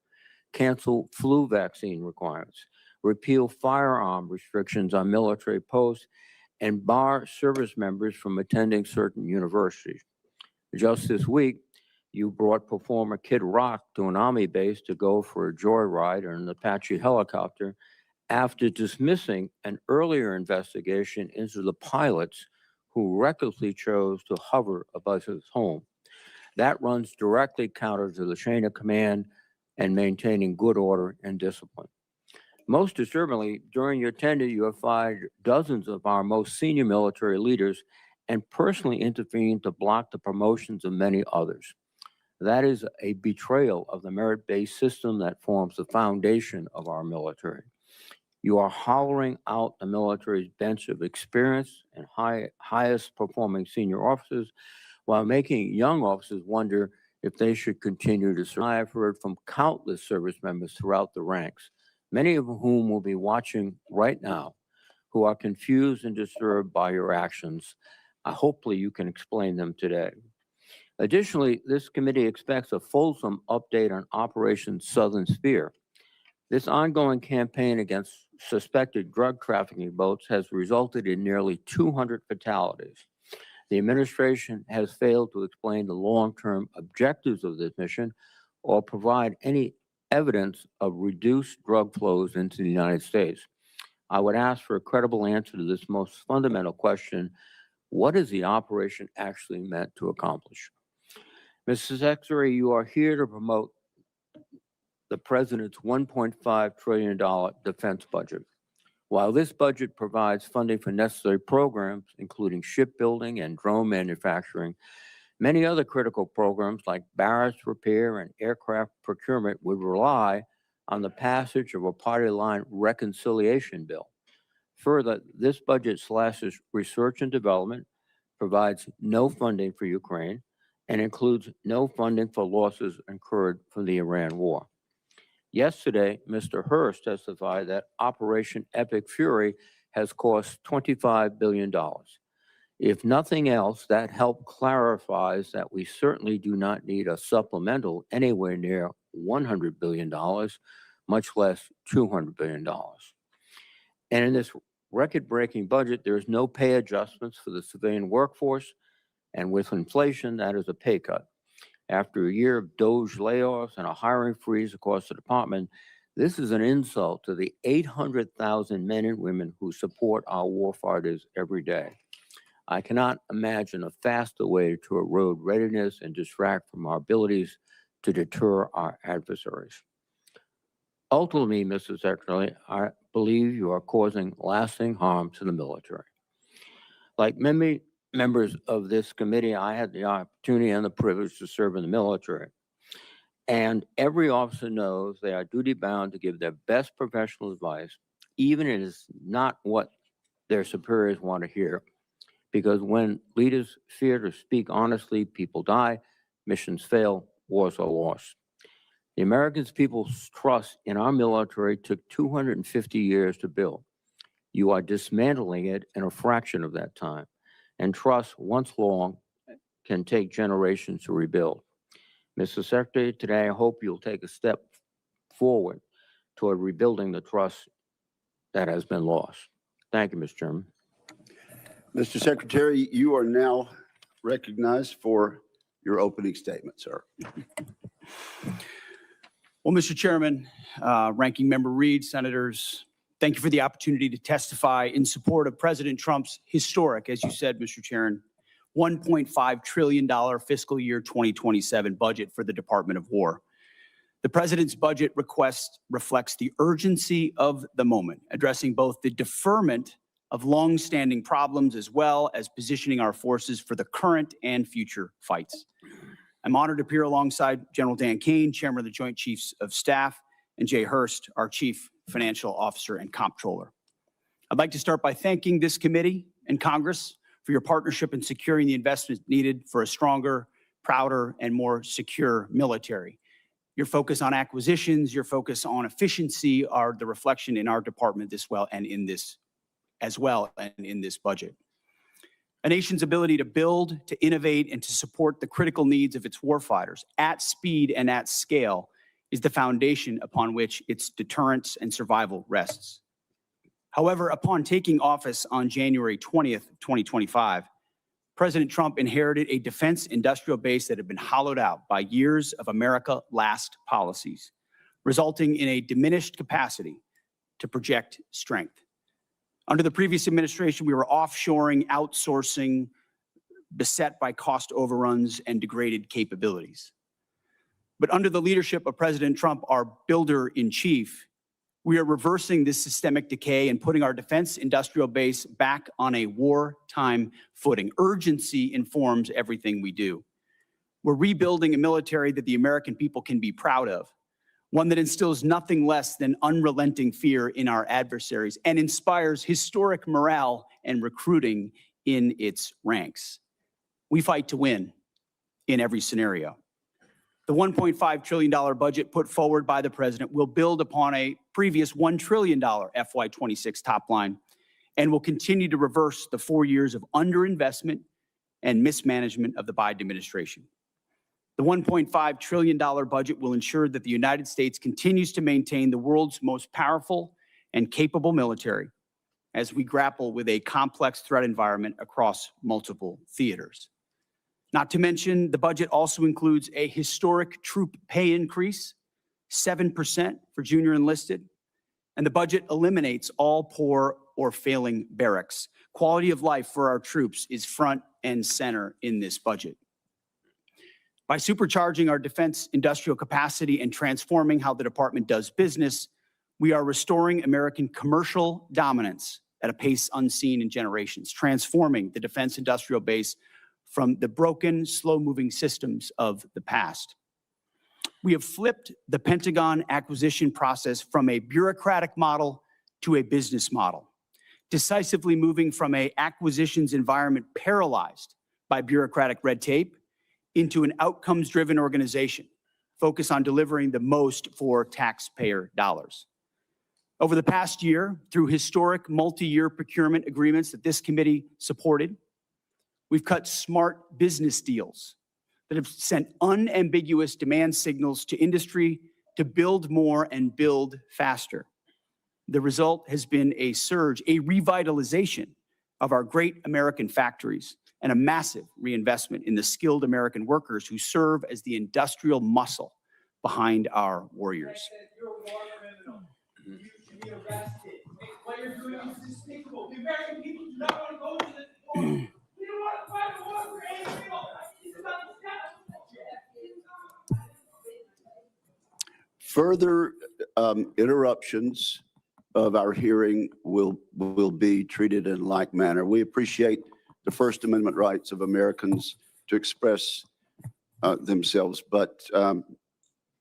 Speaker 18: cancel flu vaccine requirements, repeal firearm restrictions on military posts, and bar service members from attending certain universities. Just this week, you brought performer Kid Rock to an Army base to go for a joyride in an Apache helicopter after dismissing an earlier investigation into the pilots who recklessly chose to hover above his home. That runs directly counter to the chain of command and maintaining good order and discipline. Most disturbingly, during your tenure, you have fired dozens of our most senior military leaders and personally intervened to block the promotions of many others. That is a betrayal of the merit-based system that forms the foundation of our military. You are hollowing out the military's bench of experienced and highest performing senior officers while making young officers wonder if they should continue to serve. I have heard from countless service members throughout the ranks, many of whom will be watching right now, who are confused and disturbed by your actions. Hopefully you can explain them today. Additionally, this committee expects a fulsome update on Operation Southern Spear. This ongoing campaign against suspected drug trafficking boats has resulted in nearly 200 fatalities. The administration has failed to explain the long-term objectives of this mission or provide any evidence of reduced drug flows into the United States. I would ask for a credible answer to this most fundamental question: what is the operation actually meant to accomplish? Mr. Secretary, you are here to promote the president's $1.5 trillion defense budget. While this budget provides funding for necessary programs, including shipbuilding and drone manufacturing, many other critical programs like barracks repair and aircraft procurement would rely on the passage of a party line reconciliation bill. Further, this budget slashes research and development, provides no funding for Ukraine, and includes no funding for losses incurred from the Iran war. Yesterday, Mr. Hurst testified that Operation Epic Fury has cost $25 billion. If nothing else, that help clarifies that we certainly do not need a supplemental anywhere near $100 billion, much less $200 billion. And in this record-breaking budget, there is no pay adjustments for the civilian workforce, and with inflation, that is a pay cut. After a year of Doge layoffs and a hiring freeze across the department, this is an insult to the 800,000 men and women who support our warfighters every day. I cannot imagine a faster way to erode readiness and distract from our abilities to deter our adversaries. Ultimately, Mr. Secretary, I believe you are causing lasting harm to the military. Like many members of this committee, I had the opportunity and the privilege to serve in the military. And every officer knows they are duty bound to give their best professional advice, even if it's not what their superiors want to hear. Because when leaders fear to speak honestly, people die, missions fail, wars are lost. The American people's trust in our military took 250 years to build. You are dismantling it in a fraction of that time. And trust, once long, can take generations to rebuild. Mr. Secretary, today I hope you'll take a step forward toward rebuilding the trust that has been lost. Thank you, Mr. Chairman.
Speaker 17: Mr. Secretary, you are now recognized for your opening statement, sir.
Speaker 19: Well, Mr. Chairman, Ranking Member Reed, Senators, thank you for the opportunity to testify in support of President Trump's historic, as you said, Mr. Chairman, $1.5 trillion fiscal year 2027 budget for the Department of War. The President's budget request reflects the urgency of the moment, addressing both the deferment of long-standing problems as well as positioning our forces for the current and future fights. I'm honored to appear alongside General Dan Kane, Chairman of the Joint Chiefs of Staff, and Jay Hurst, our Chief Financial Officer and Comptroller. I'd like to start by thanking this committee and Congress for your partnership in securing the investment needed for a stronger, prouder, and more secure military. Your focus on acquisitions, your focus on efficiency are the reflection in our department as well and in this budget. A nation's ability to build, to innovate, and to support the critical needs of its warfighters at speed and at scale is the foundation upon which its deterrence and survival rests. However, upon taking office on January 20th, 2025, President Trump inherited a defense industrial base that had been hollowed out by years of America Last policies, resulting in a diminished capacity to project strength. Under the previous administration, we were offshoring, outsourcing, beset by cost overruns and degraded capabilities. But under the leadership of President Trump, our builder-in-chief, we are reversing this systemic decay and putting our defense industrial base back on a wartime footing. Urgency informs everything we do. We're rebuilding a military that the American people can be proud of, one that instills nothing less than unrelenting fear in our adversaries and inspires historic morale and recruiting in its ranks. We fight to win in every scenario. The $1.5 trillion budget put forward by the President will build upon a previous $1 trillion FY26 top line and will continue to reverse the 4 years of underinvestment and mismanagement of the Biden administration. The $1.5 trillion budget will ensure that the United States continues to maintain the world's most powerful and capable military as we grapple with a complex threat environment across multiple theaters. Not to mention, the budget also includes a historic troop pay increase, 7% for junior enlisted, and the budget eliminates all poor or failing barracks. Quality of life for our troops is front and center in this budget. By supercharging our defense industrial capacity and transforming how the department does business, we are restoring American commercial dominance at a pace unseen in generations, transforming the defense industrial base from the broken, slow-moving systems of the past. We have flipped the Pentagon acquisition process from a bureaucratic model to a business model, decisively moving from an acquisitions environment paralyzed by bureaucratic red tape into an outcomes-driven organization focused on delivering the most for taxpayer dollars. Over the past year, through historic multi-year procurement agreements that this committee supported, we've cut smart business deals that have sent unambiguous demand signals to industry to build more and build faster. The result has been a surge, a revitalization of our great American factories and a massive reinvestment in the skilled American workers who serve as the industrial muscle behind our warriors.
Speaker 20: What you're doing is despicable. The American people do not want to go to this war. We don't want to fight a war for anything else. It's about
Speaker 17: Further interruptions of our hearing will be treated in like manner. We appreciate the First Amendment rights of Americans to express themselves, but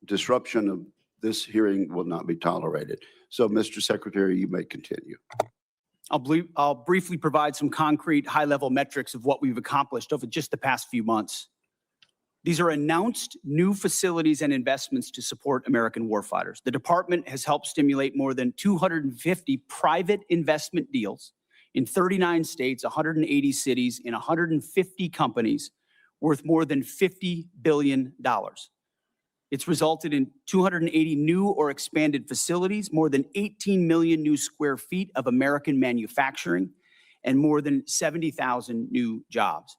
Speaker 17: disruption of this hearing will not be tolerated. So, Mr. Secretary, you may continue.
Speaker 19: I'll briefly provide some concrete high-level metrics of what we've accomplished over just the past few months. These are announced new facilities and investments to support American warfighters. The department has helped stimulate more than 250 private investment deals in 39 states, 180 cities, in 150 companies worth more than $50 billion. It's resulted in 280 new or expanded facilities, more than 18 million new square feet of American manufacturing, and more than 70,000 new jobs.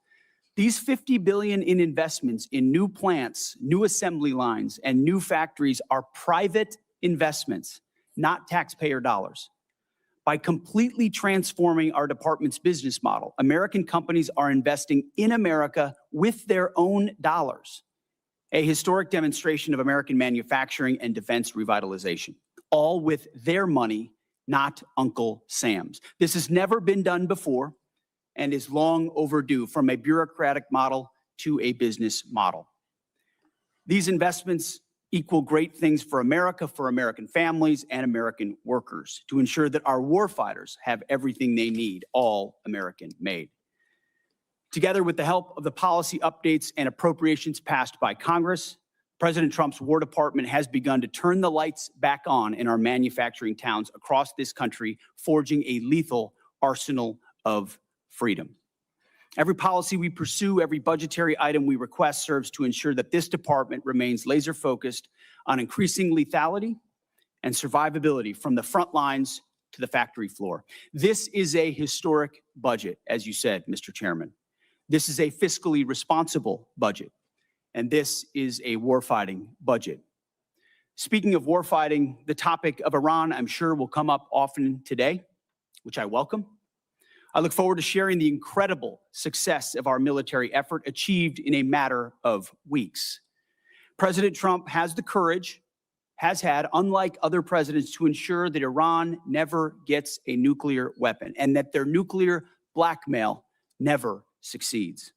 Speaker 19: These $50 billion in investments in new plants, new assembly lines, and new factories are private investments, not taxpayer dollars. By completely transforming our department's business model, American companies are investing in America with their own dollars. A historic demonstration of American manufacturing and defense revitalization, all with their money, not Uncle Sam's. This has never been done before and is long overdue, from a bureaucratic model to a business model. These investments equal great things for America, for American families and American workers, to ensure that our warfighters have everything they need, all American made. Together with the help of the policy updates and appropriations passed by Congress, President Trump's War Department has begun to turn the lights back on in our manufacturing towns across this country, forging a lethal arsenal of freedom. Every policy we pursue, every budgetary item we request serves to ensure that this department remains laser focused on increasing lethality and survivability from the front lines to the factory floor. This is a historic budget, as you said, Mr. Chairman. This is a fiscally responsible budget, and this is a warfighting budget. Speaking of warfighting, the topic of Iran, I'm sure, will come up often today, which I welcome. I look forward to sharing the incredible success of our military effort achieved in a matter of weeks. President Trump has the courage, has had, unlike other presidents, to ensure that Iran never gets a nuclear weapon and that their nuclear blackmail never succeeds.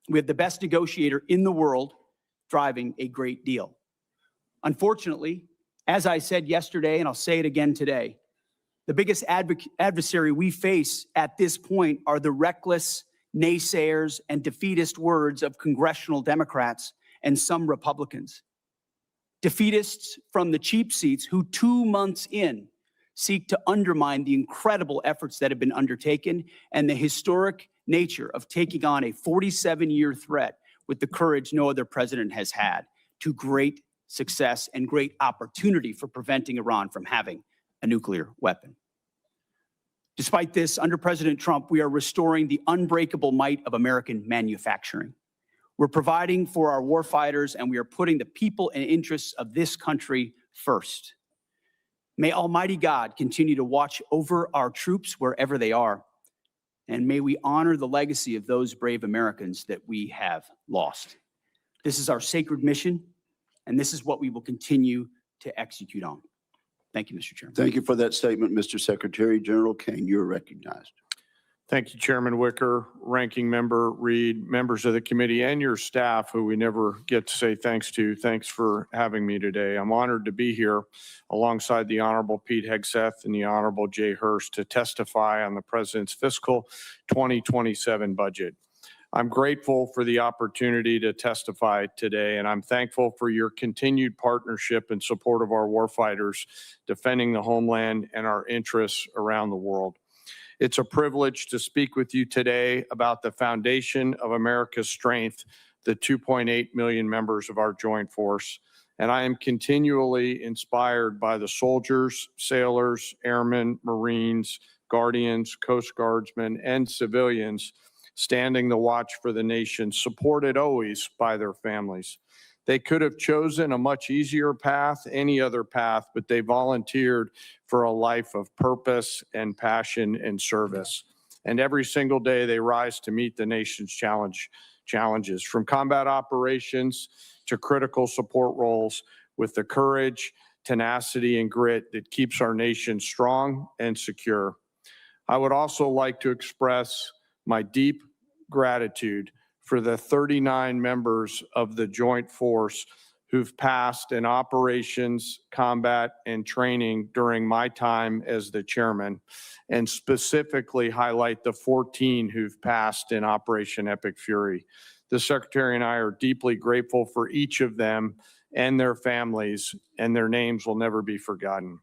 Speaker 19: We have the best negotiator in the world driving a great deal. Unfortunately, as I said yesterday, and I'll say it again today, the biggest adversary we face at this point are the reckless naysayers and defeatist words of congressional Democrats and some Republicans. Defeatists from the cheap seats who 2 months in seek to undermine the incredible efforts that have been undertaken and the historic nature of taking on a 47-year threat with the courage no other president has had, to great success and great opportunity for preventing Iran from having a nuclear weapon. Despite this, under President Trump, we are restoring the unbreakable might of American manufacturing. We're providing for our warfighters, and we are putting the people and interests of this country first. May Almighty God continue to watch over our troops wherever they are, and may we honor the legacy of those brave Americans that we have lost. This is our sacred mission, and this is what we will continue to execute on. Thank you, Mr. Chairman.
Speaker 17: Thank you for that statement, Mr. Secretary. General Kane, you're recognized.
Speaker 21: Thank you, Chairman Wicker, Ranking Member Reed, members of the committee, and your staff, who we never get to say thanks to. Thanks for having me today. I'm honored to be here alongside the Honorable Pete Hegseth and the Honorable Jay Hurst to testify on the President's fiscal 2027 budget. I'm grateful for the opportunity to testify today, and I'm thankful for your continued partnership and support of our warfighters defending the homeland and our interests around the world. It's a privilege to speak with you today about the foundation of America's strength, the 2.8 million members of our joint force. And I am continually inspired by the soldiers, sailors, airmen, Marines, Guardians, Coast Guardsmen, and civilians standing the watch for the nation, supported always by their families. They could have chosen a much easier path, any other path, but they volunteered for a life of purpose and passion and service. And every single day they rise to meet the nation's challenges, from combat operations to critical support roles, with the courage, tenacity, and grit that keeps our nation strong and secure. I would also like to express my deep gratitude for the 39 members of the Joint Force who've passed in operations, combat, and training during my time as the chairman, and specifically highlight the 14 who've passed in Operation Epic Fury. The Secretary and I are deeply grateful for each of them and their families, and their names will never be forgotten.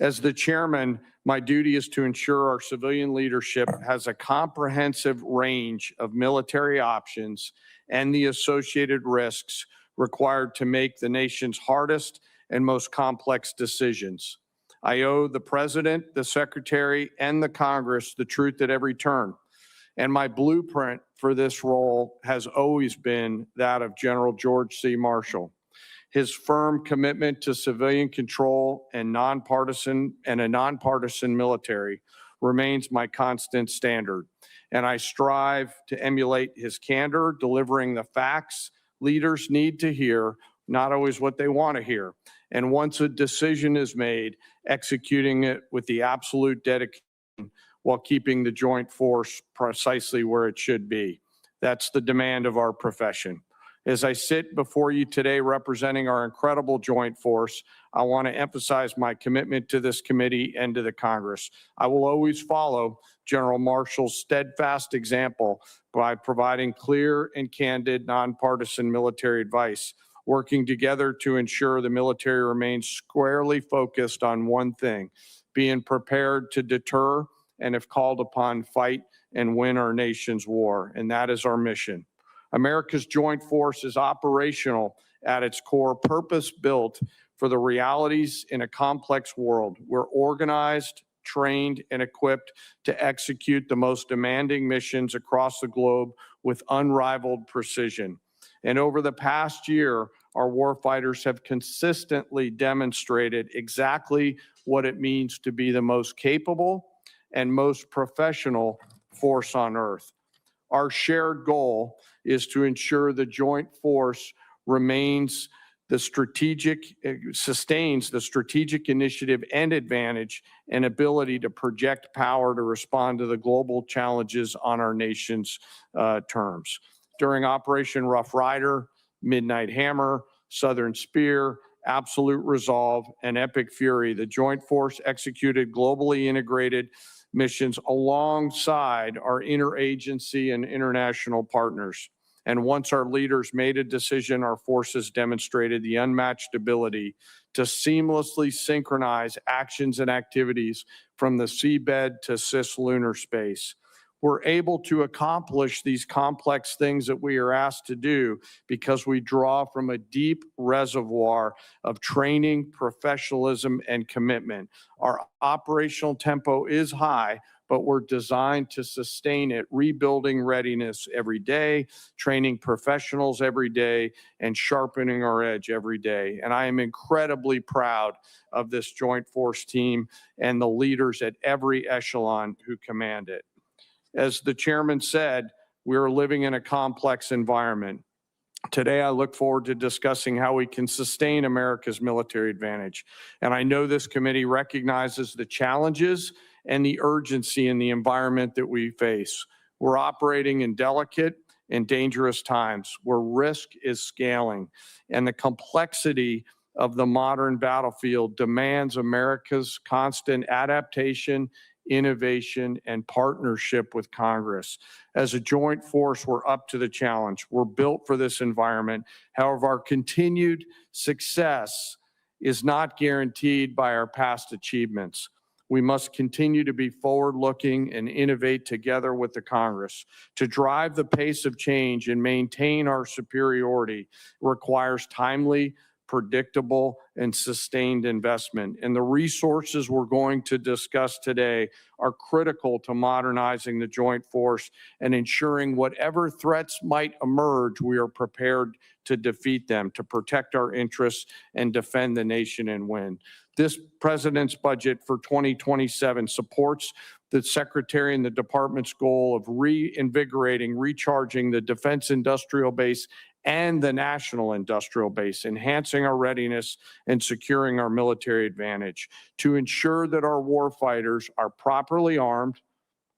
Speaker 21: As the chairman, my duty is to ensure our civilian leadership has a comprehensive range of military options and the associated risks required to make the nation's hardest and most complex decisions. I owe the President, the Secretary, and the Congress the truth at every turn. And my blueprint for this role has always been that of General George C. Marshall. His firm commitment to civilian control and a nonpartisan military remains my constant standard. And I strive to emulate his candor, delivering the facts leaders need to hear, not always what they want to hear. And once a decision is made, executing it with the absolute dedication while keeping the Joint Force precisely where it should be. That's the demand of our profession. As I sit before you today representing our incredible Joint Force, I want to emphasize my commitment to this committee and to the Congress. I will always follow General Marshall's steadfast example by providing clear and candid nonpartisan military advice, working together to ensure the military remains squarely focused on one thing: being prepared to deter and, if called upon, fight and win our nation's war. And that is our mission. America's Joint Force is operational at its core, purpose-built for the realities in a complex world. We're organized, trained, and equipped to execute the most demanding missions across the globe with unrivaled precision. And over the past year, our warfighters have consistently demonstrated exactly what it means to be the most capable and most professional force on earth. Our shared goal is to ensure the Joint Force sustains the strategic initiative and advantage and ability to project power to respond to the global challenges on our nation's terms. During Operation Rough Rider, Midnight Hammer, Southern Spear, Absolute Resolve, and Epic Fury, the Joint Force executed globally integrated missions alongside our interagency and international partners. And once our leaders made a decision, our forces demonstrated the unmatched ability to seamlessly synchronize actions and activities from the seabed to cislunar space. We're able to accomplish these complex things that we are asked to do because we draw from a deep reservoir of training, professionalism, and commitment. Our operational tempo is high, but we're designed to sustain it, rebuilding readiness every day, training professionals every day, and sharpening our edge every day. And I am incredibly proud of this Joint Force team and the leaders at every echelon who command it. As the chairman said, we are living in a complex environment. Today, I look forward to discussing how we can sustain America's military advantage. And I know this committee recognizes the challenges and the urgency in the environment that we face. We're operating in delicate and dangerous times where risk is scaling, and the complexity of the modern battlefield demands America's constant adaptation, innovation, and partnership with Congress. As a Joint Force, we're up to the challenge. We're built for this environment. However, our continued success is not guaranteed by our past achievements. We must continue to be forward-looking and innovate together with the Congress. To drive the pace of change and maintain our superiority requires timely, predictable, and sustained investment. And the resources we're going to discuss today are critical to modernizing the joint force and ensuring whatever threats might emerge, we are prepared to defeat them, to protect our interests and defend the nation and win. This president's budget for 2027 supports the Secretary and the Department's goal of reinvigorating, recharging the defense industrial base and the national industrial base, enhancing our readiness and securing our military advantage to ensure that our warfighters are properly armed,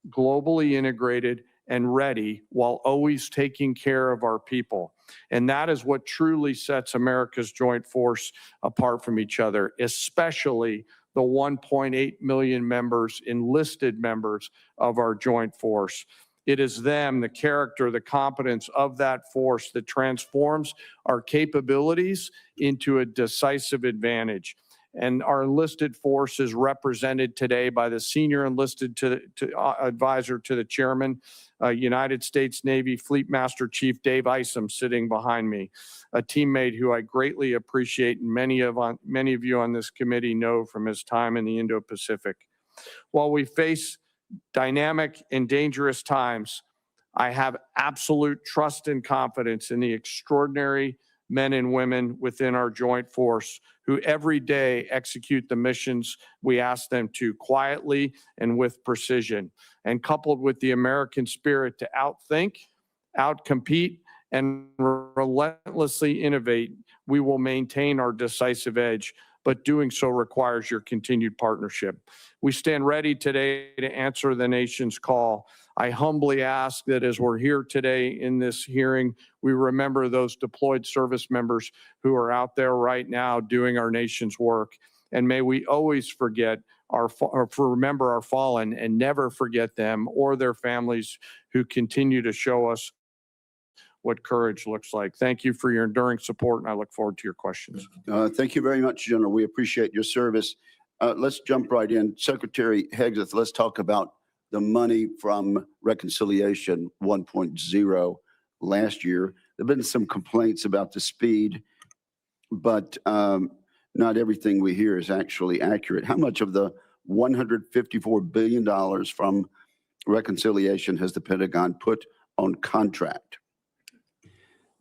Speaker 21: globally integrated, and ready while always taking care of our people. And that is what truly sets America's joint force apart from each other, especially the 1.8 million members, enlisted members of our joint force. It is them, the character, the competence of that force that transforms our capabilities into a decisive advantage. And our enlisted force is represented today by the senior enlisted advisor to the chairman, United States Navy Fleet Master Chief Dave Isom, sitting behind me, a teammate who I greatly appreciate, and many of you on this committee know from his time in the Indo-Pacific. While we face dynamic and dangerous times, I have absolute trust and confidence in the extraordinary men and women within our joint force who every day execute the missions we ask them to quietly and with precision. And coupled with the American spirit to outthink, outcompete, and relentlessly innovate, we will maintain our decisive edge, but doing so requires your continued partnership. We stand ready today to answer the nation's call. I humbly ask that as we're here today in this hearing, we remember those deployed service members who are out there right now doing our nation's work. And may we always remember our fallen and never forget them or their families who continue to show us what courage looks like. Thank you for your enduring support, and I look forward to your questions.
Speaker 17: Thank you very much, General. We appreciate your service. Let's jump right in. Secretary Hegseth, let's talk about the money from Reconciliation 1.0 last year. There have been some complaints about the speed, but not everything we hear is actually accurate. How much of the $154 billion from Reconciliation has the Pentagon put on contract?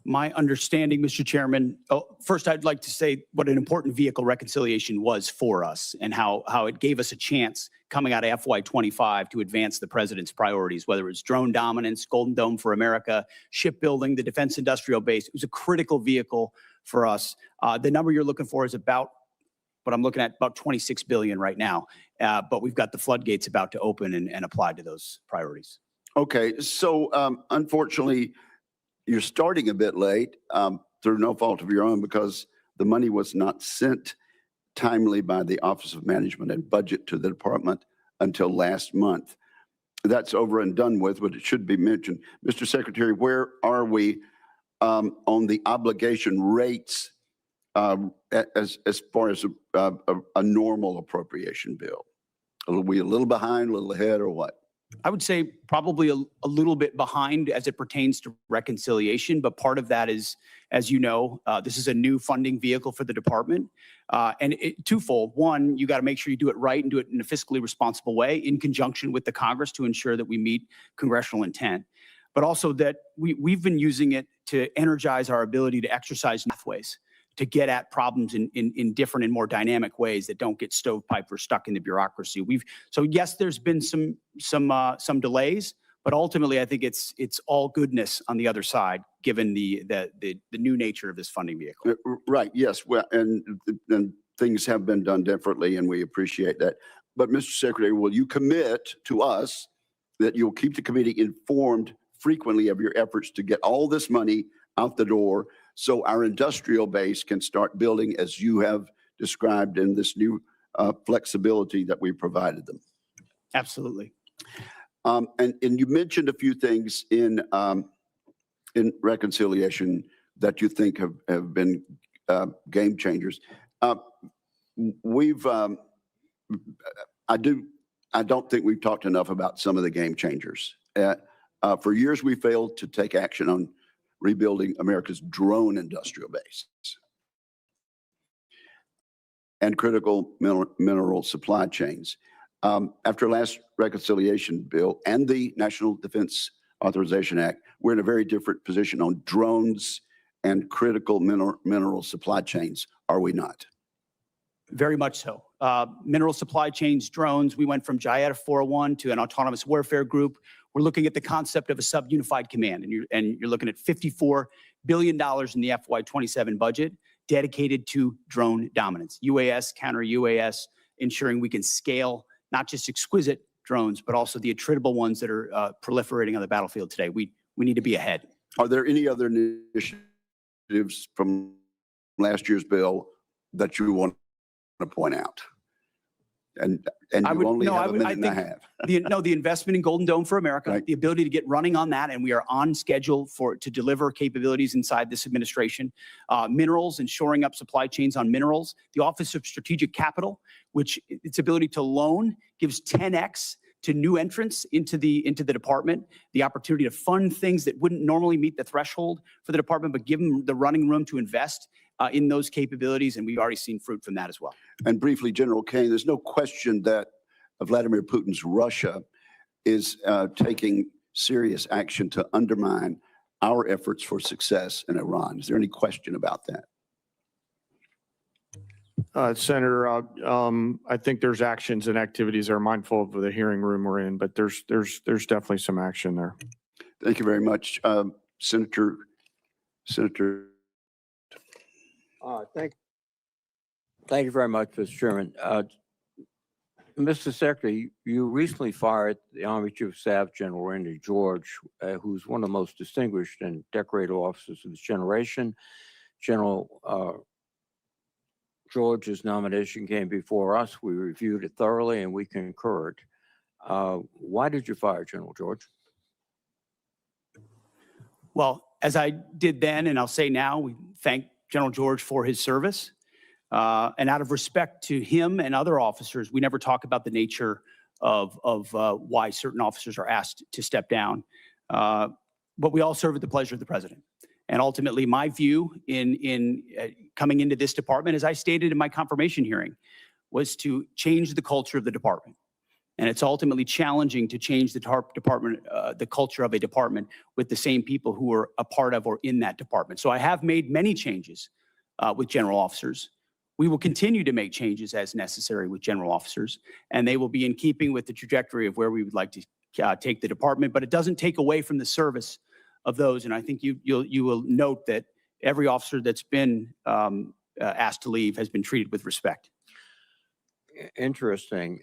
Speaker 19: My understanding, Mr. Chairman, first I'd like to say what an important vehicle Reconciliation was for us and how it gave us a chance coming out of FY25 to advance the president's priorities, whether it's drone dominance, Golden Dome for America, shipbuilding, the defense industrial base. It was a critical vehicle for us. The number you're looking for is about, what I'm looking at, about $26 billion right now. But we've got the floodgates about to open and apply to those priorities.
Speaker 17: Okay, so unfortunately, you're starting a bit late through no fault of your own because the money was not sent timely by the Office of Management and Budget to the department until last month. That's over and done with, but it should be mentioned. Mr. Secretary, where are we on the obligation rates as far as a normal appropriation bill? Are we a little behind, a little ahead, or what?
Speaker 19: I would say probably a little bit behind as it pertains to Reconciliation, but part of that is, as you know, this is a new funding vehicle for the department. And twofold. One, you got to make sure you do it right and do it in a fiscally responsible way in conjunction with the Congress to ensure that we meet congressional intent. But also that we've been using it to energize our ability to exercise pathways, to get at problems in different and more dynamic ways that don't get stovepiped or stuck in the bureaucracy. So yes, there's been some delays, but ultimately I think it's all goodness on the other side, given the new nature of this funding vehicle.
Speaker 17: Right. Yes. Well, and things have been done differently, and we appreciate that. But Mr. Secretary, will you commit to us that you'll keep the committee informed frequently of your efforts to get all this money out the door, so our industrial base can start building as you have described in this new flexibility that we provided them?
Speaker 19: Absolutely.
Speaker 17: And you mentioned a few things in Reconciliation that you think have been game changers. I don't think we've talked enough about some of the game changers. For years, we failed to take action on rebuilding America's drone industrial base. and critical mineral supply chains. After last reconciliation bill and the National Defense Authorization Act, we're in a very different position on drones and critical mineral supply chains, are we not?
Speaker 19: Very much so. Mineral supply chains, drones, we went from JIATA 401 to an autonomous warfare group. We're looking at the concept of a sub-unified command, and you're looking at $54 billion in the FY27 budget dedicated to drone dominance, UAS, counter UAS, ensuring we can scale not just exquisite drones, but also the attritable ones that are proliferating on the battlefield today. We need to be ahead.
Speaker 17: Are there any other initiatives from last year's bill that you want to point out? And you only have a minute and a half.
Speaker 19: The investment in Golden Dome for America,
Speaker 17: Right.
Speaker 19: the ability to get running on that, and we are on schedule to deliver capabilities inside this administration. Minerals and shoring up supply chains on minerals. The Office of Strategic Capital, which its ability to loan gives 10x to new entrants into the department, the opportunity to fund things that wouldn't normally meet the threshold for the department, but give them the running room to invest in those capabilities, and we've already seen fruit from that as well.
Speaker 17: And briefly, General Kane, there's no question that Vladimir Putin's Russia is taking serious action to undermine our efforts for success in Iran. Is there any question about that?
Speaker 21: Senator, I think there's actions and activities that are mindful of the hearing room we're in, but there's definitely some action there.
Speaker 17: Thank you very much. Senator.
Speaker 18: Thank you very much, Mr. Chairman. Mr. Secretary, you recently fired the Army Chief of Staff, General Randy George, who's one of the most distinguished and decorated officers of this generation. General George's nomination came before us. We reviewed it thoroughly and we concurred. Why did you fire General George?
Speaker 19: Well, as I did then, and I'll say now, we thank General George for his service. And out of respect to him and other officers, we never talk about the nature of why certain officers are asked to step down. But we all serve at the pleasure of the president. And ultimately, my view in coming into this department, as I stated in my confirmation hearing, was to change the culture of the department. And it's ultimately challenging to change the department, the culture of a department with the same people who are a part of or in that department. So I have made many changes with general officers. We will continue to make changes as necessary with general officers, and they will be in keeping with the trajectory of where we would like to take the department. But it doesn't take away from the service of those. And I think you will note that every officer that's been asked to leave has been treated with respect.
Speaker 18: Interesting.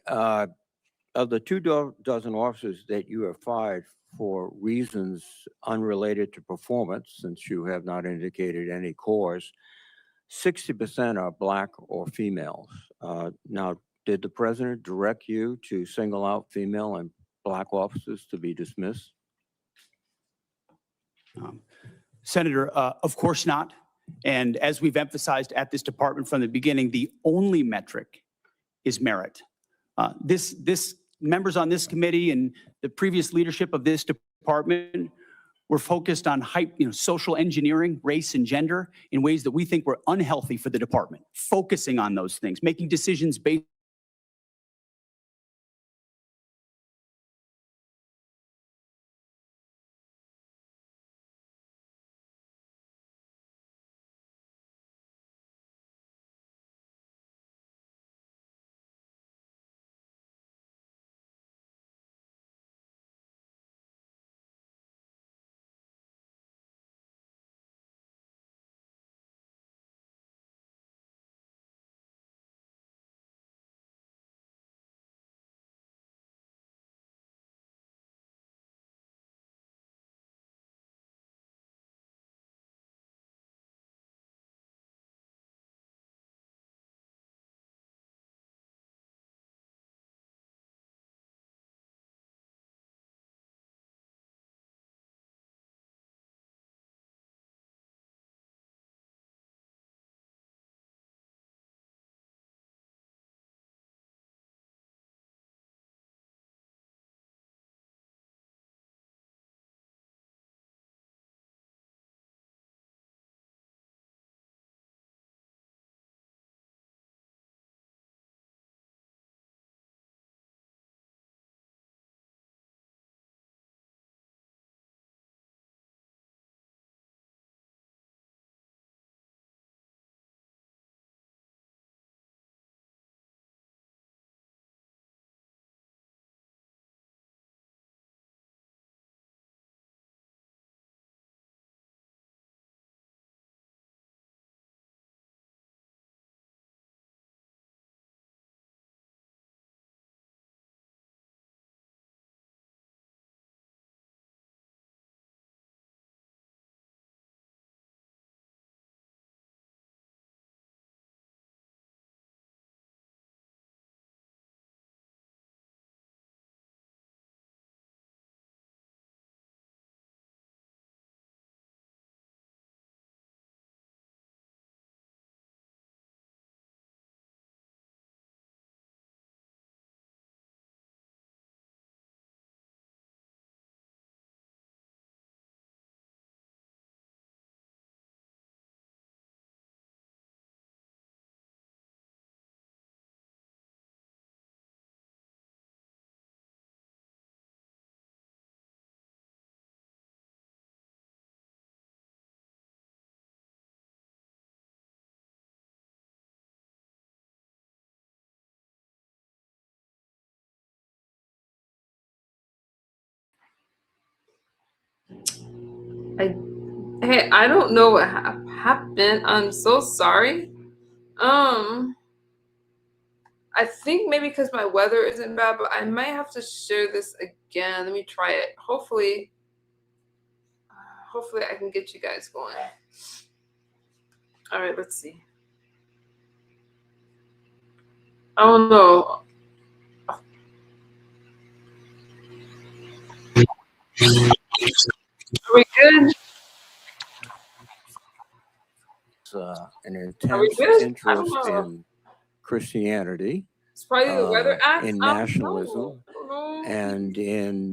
Speaker 18: Of the 24 officers that you have fired for reasons unrelated to performance, since you have not indicated any cause, 60% are Black or females. Now, did the president direct you to single out female and Black officers to be dismissed?
Speaker 19: Senator, of course not. And as we've emphasized at this department from the beginning, the only metric is merit. This members on this committee and the previous leadership of this department were focused on social engineering, race and gender in ways that we think were unhealthy for the department, focusing on those things, making decisions based
Speaker 1: Hey, I don't know what happened. I'm so sorry. I think maybe because my weather isn't bad, but I might have to share this again. Let me try it. Hopefully I can get you guys going. All right, let's see. I don't know. Are we good?
Speaker 18: An
Speaker 1: Are we
Speaker 18: intense
Speaker 1: good? I don't
Speaker 18: interest
Speaker 1: know.
Speaker 18: in Christianity,
Speaker 1: It's probably the weather act.
Speaker 18: in
Speaker 1: I don't
Speaker 18: nationalism,
Speaker 1: know. I don't know.
Speaker 18: and in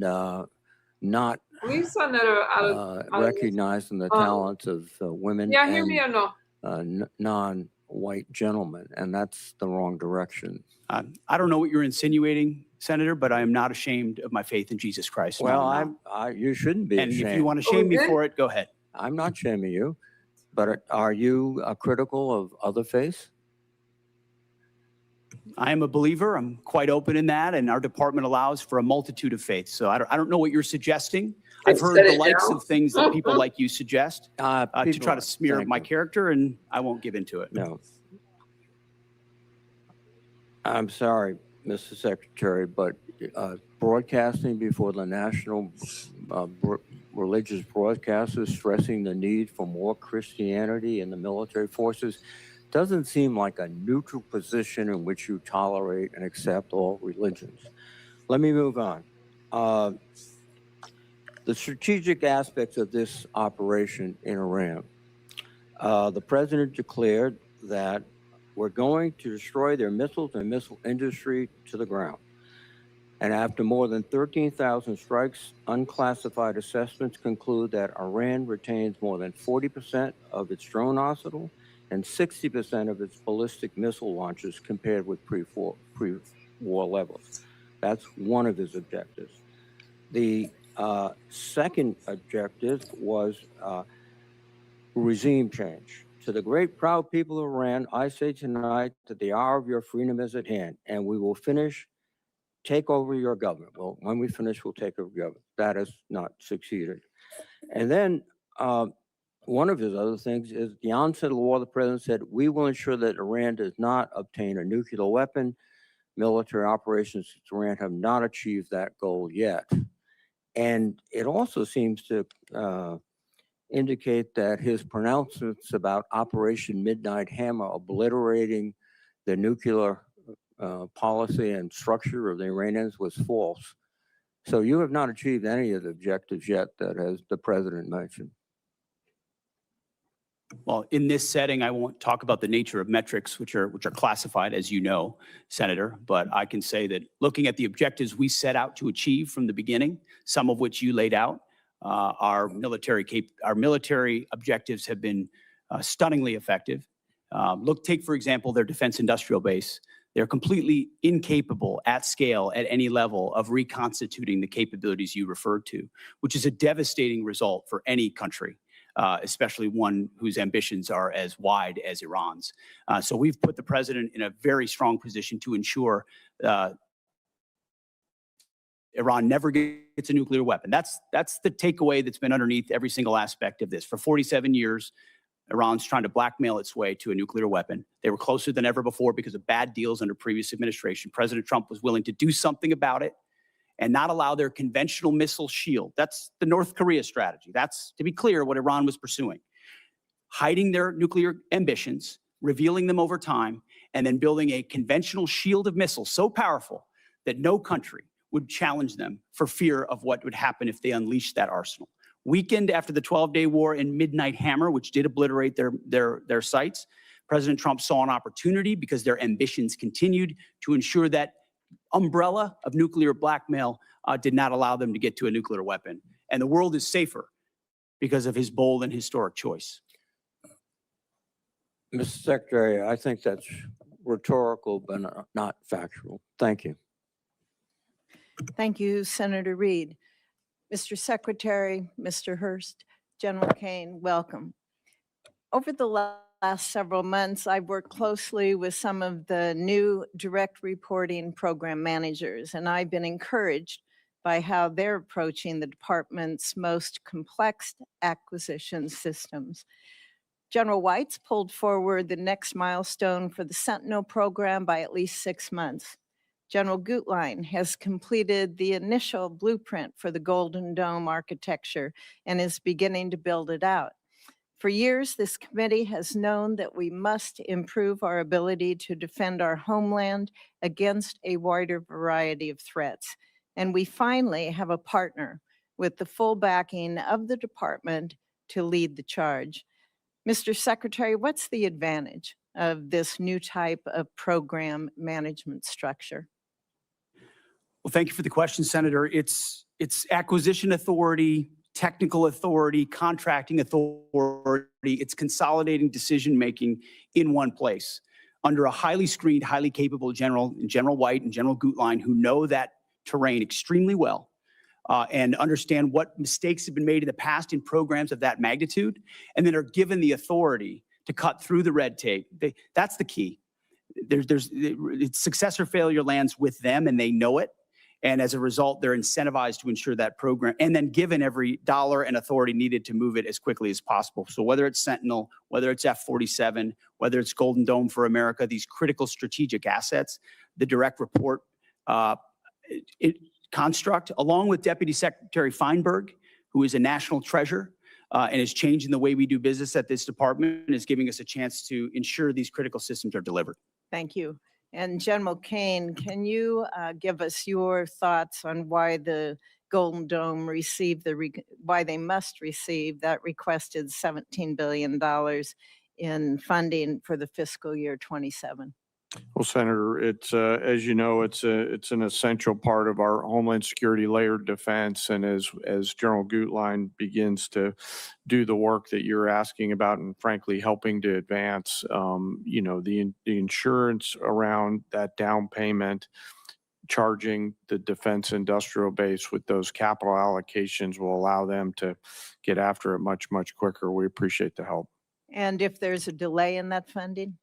Speaker 18: not
Speaker 1: At least I net are out of
Speaker 18: recognizing the talents of women
Speaker 1: Yeah, hear me or
Speaker 18: and
Speaker 1: no?
Speaker 18: non-white gentlemen, and that's the wrong direction.
Speaker 19: I don't know what you're insinuating, Senator, but I am not ashamed of my faith in Jesus Christ. No,
Speaker 18: Well,
Speaker 19: I'm not.
Speaker 18: you shouldn't be
Speaker 19: And
Speaker 18: ashamed.
Speaker 19: if you want to shame me for it, go ahead.
Speaker 18: I'm not shaming you, but are you critical of other faiths?
Speaker 19: I am a believer. I'm quite open in that, and our department allows for a multitude of faiths. So I don't know what you're suggesting. I've heard the likes of things that people like you suggest to try to smear my character, and I won't give into it.
Speaker 18: No. I'm sorry, Mr. Secretary, but broadcasting before the national religious broadcasters stressing the need for more Christianity in the military forces doesn't seem like a neutral position in which you tolerate and accept all religions. Let me move on. The strategic aspects of this operation in Iran. The president declared that we're going to destroy their missiles and missile industry to the ground. And after more than 13,000 strikes, unclassified assessments conclude that Iran retains more than 40% of its drone arsenal and 60% of its ballistic missile launches compared with pre-war levels. That's one of his objectives. The second objective was regime change. To the great proud people of Iran, I say tonight that the hour of your freedom is at hand, and we will take over your government. Well, when we finish, we'll take over government. That has not succeeded. And then one of his other things is the onset of the war, the president said, we will ensure that Iran does not obtain a nuclear weapon. Military operations in Iran have not achieved that goal yet. And it also seems to indicate that his pronouncements about Operation Midnight Hammer obliterating the nuclear policy and structure of the Iranians was false. So you have not achieved any of the objectives yet that has the president mentioned.
Speaker 19: Well, in this setting, I won't talk about the nature of metrics, which are classified, as you know, Senator, but I can say that looking at the objectives we set out to achieve from the beginning, some of which you laid out, our military objectives have been stunningly effective. Take, for example, their defense industrial base. They're completely incapable at scale at any level of reconstituting the capabilities you referred to, which is a devastating result for any country, especially one whose ambitions are as wide as Iran's. So we've put the president in a very strong position to ensure Iran never gets a nuclear weapon. That's the takeaway that's been underneath every single aspect of this. For 47 years, Iran's trying to blackmail its way to a nuclear weapon. They were closer than ever before because of bad deals under previous administration. President Trump was willing to do something about it and not allow their conventional missile shield. That's the North Korea strategy. That's, to be clear, what Iran was pursuing. Hiding their nuclear ambitions, revealing them over time, and then building a conventional shield of missiles so powerful that no country would challenge them for fear of what would happen if they unleashed that arsenal. Weekend after the 12-day war and Midnight Hammer, which did obliterate their sites, President Trump saw an opportunity because their ambitions continued to ensure that umbrella of nuclear blackmail did not allow them to get to a nuclear weapon. And the world is safer because of his bold and historic choice.
Speaker 18: Mr. Secretary, I think that's rhetorical, but not factual. Thank you.
Speaker 5: Thank you, Senator Reed. Mr. Secretary, Mr. Hurst, General Kane, welcome. Over the last several months, I've worked closely with some of the new direct reporting program managers, and I've been encouraged by how they're approaching the department's most complex acquisition systems. General White's pulled forward the next milestone for the Sentinel program by at least 6 months. General Gutlein has completed the initial blueprint for the Golden Dome architecture and is beginning to build it out. For years, this committee has known that we must improve our ability to defend our homeland against a wider variety of threats. And we finally have a partner with the full backing of the department to lead the charge. Mr. Secretary, what's the advantage of this new type of program management structure?
Speaker 19: Well, thank you for the question, Senator. It's acquisition authority, technical authority, contracting authority. It's consolidating decision-making in one place under a highly screened, highly capable General White and General Gutlein, who know that terrain extremely well and understand what mistakes have been made in the past in programs of that magnitude, and then are given the authority to cut through the red tape. That's the key. It's success or failure lands with them, and they know it. And as a result, they're incentivized to ensure that program, and then given every dollar and authority needed to move it as quickly as possible. So whether it's Sentinel, whether it's F-47, whether it's Golden Dome for America, these critical strategic assets, the direct report construct, along with Deputy Secretary Feinberg, who is a national treasure and is changing the way we do business at this department, is giving us a chance to ensure these critical systems are delivered.
Speaker 5: Thank you. And General Kane, can you give us your thoughts on why the Golden Dome received why they must receive that requested $17 billion in funding for the fiscal year 27?
Speaker 21: Well, Senator, it's as you know, it's an essential part of our Homeland Security layered defense. And as General Gutlein begins to do the work that you're asking about, and frankly helping to advance, the insurance around that down payment, charging the defense industrial base with those capital allocations will allow them to get after it much, much quicker. We appreciate the help.
Speaker 5: And if there's a delay in that funding?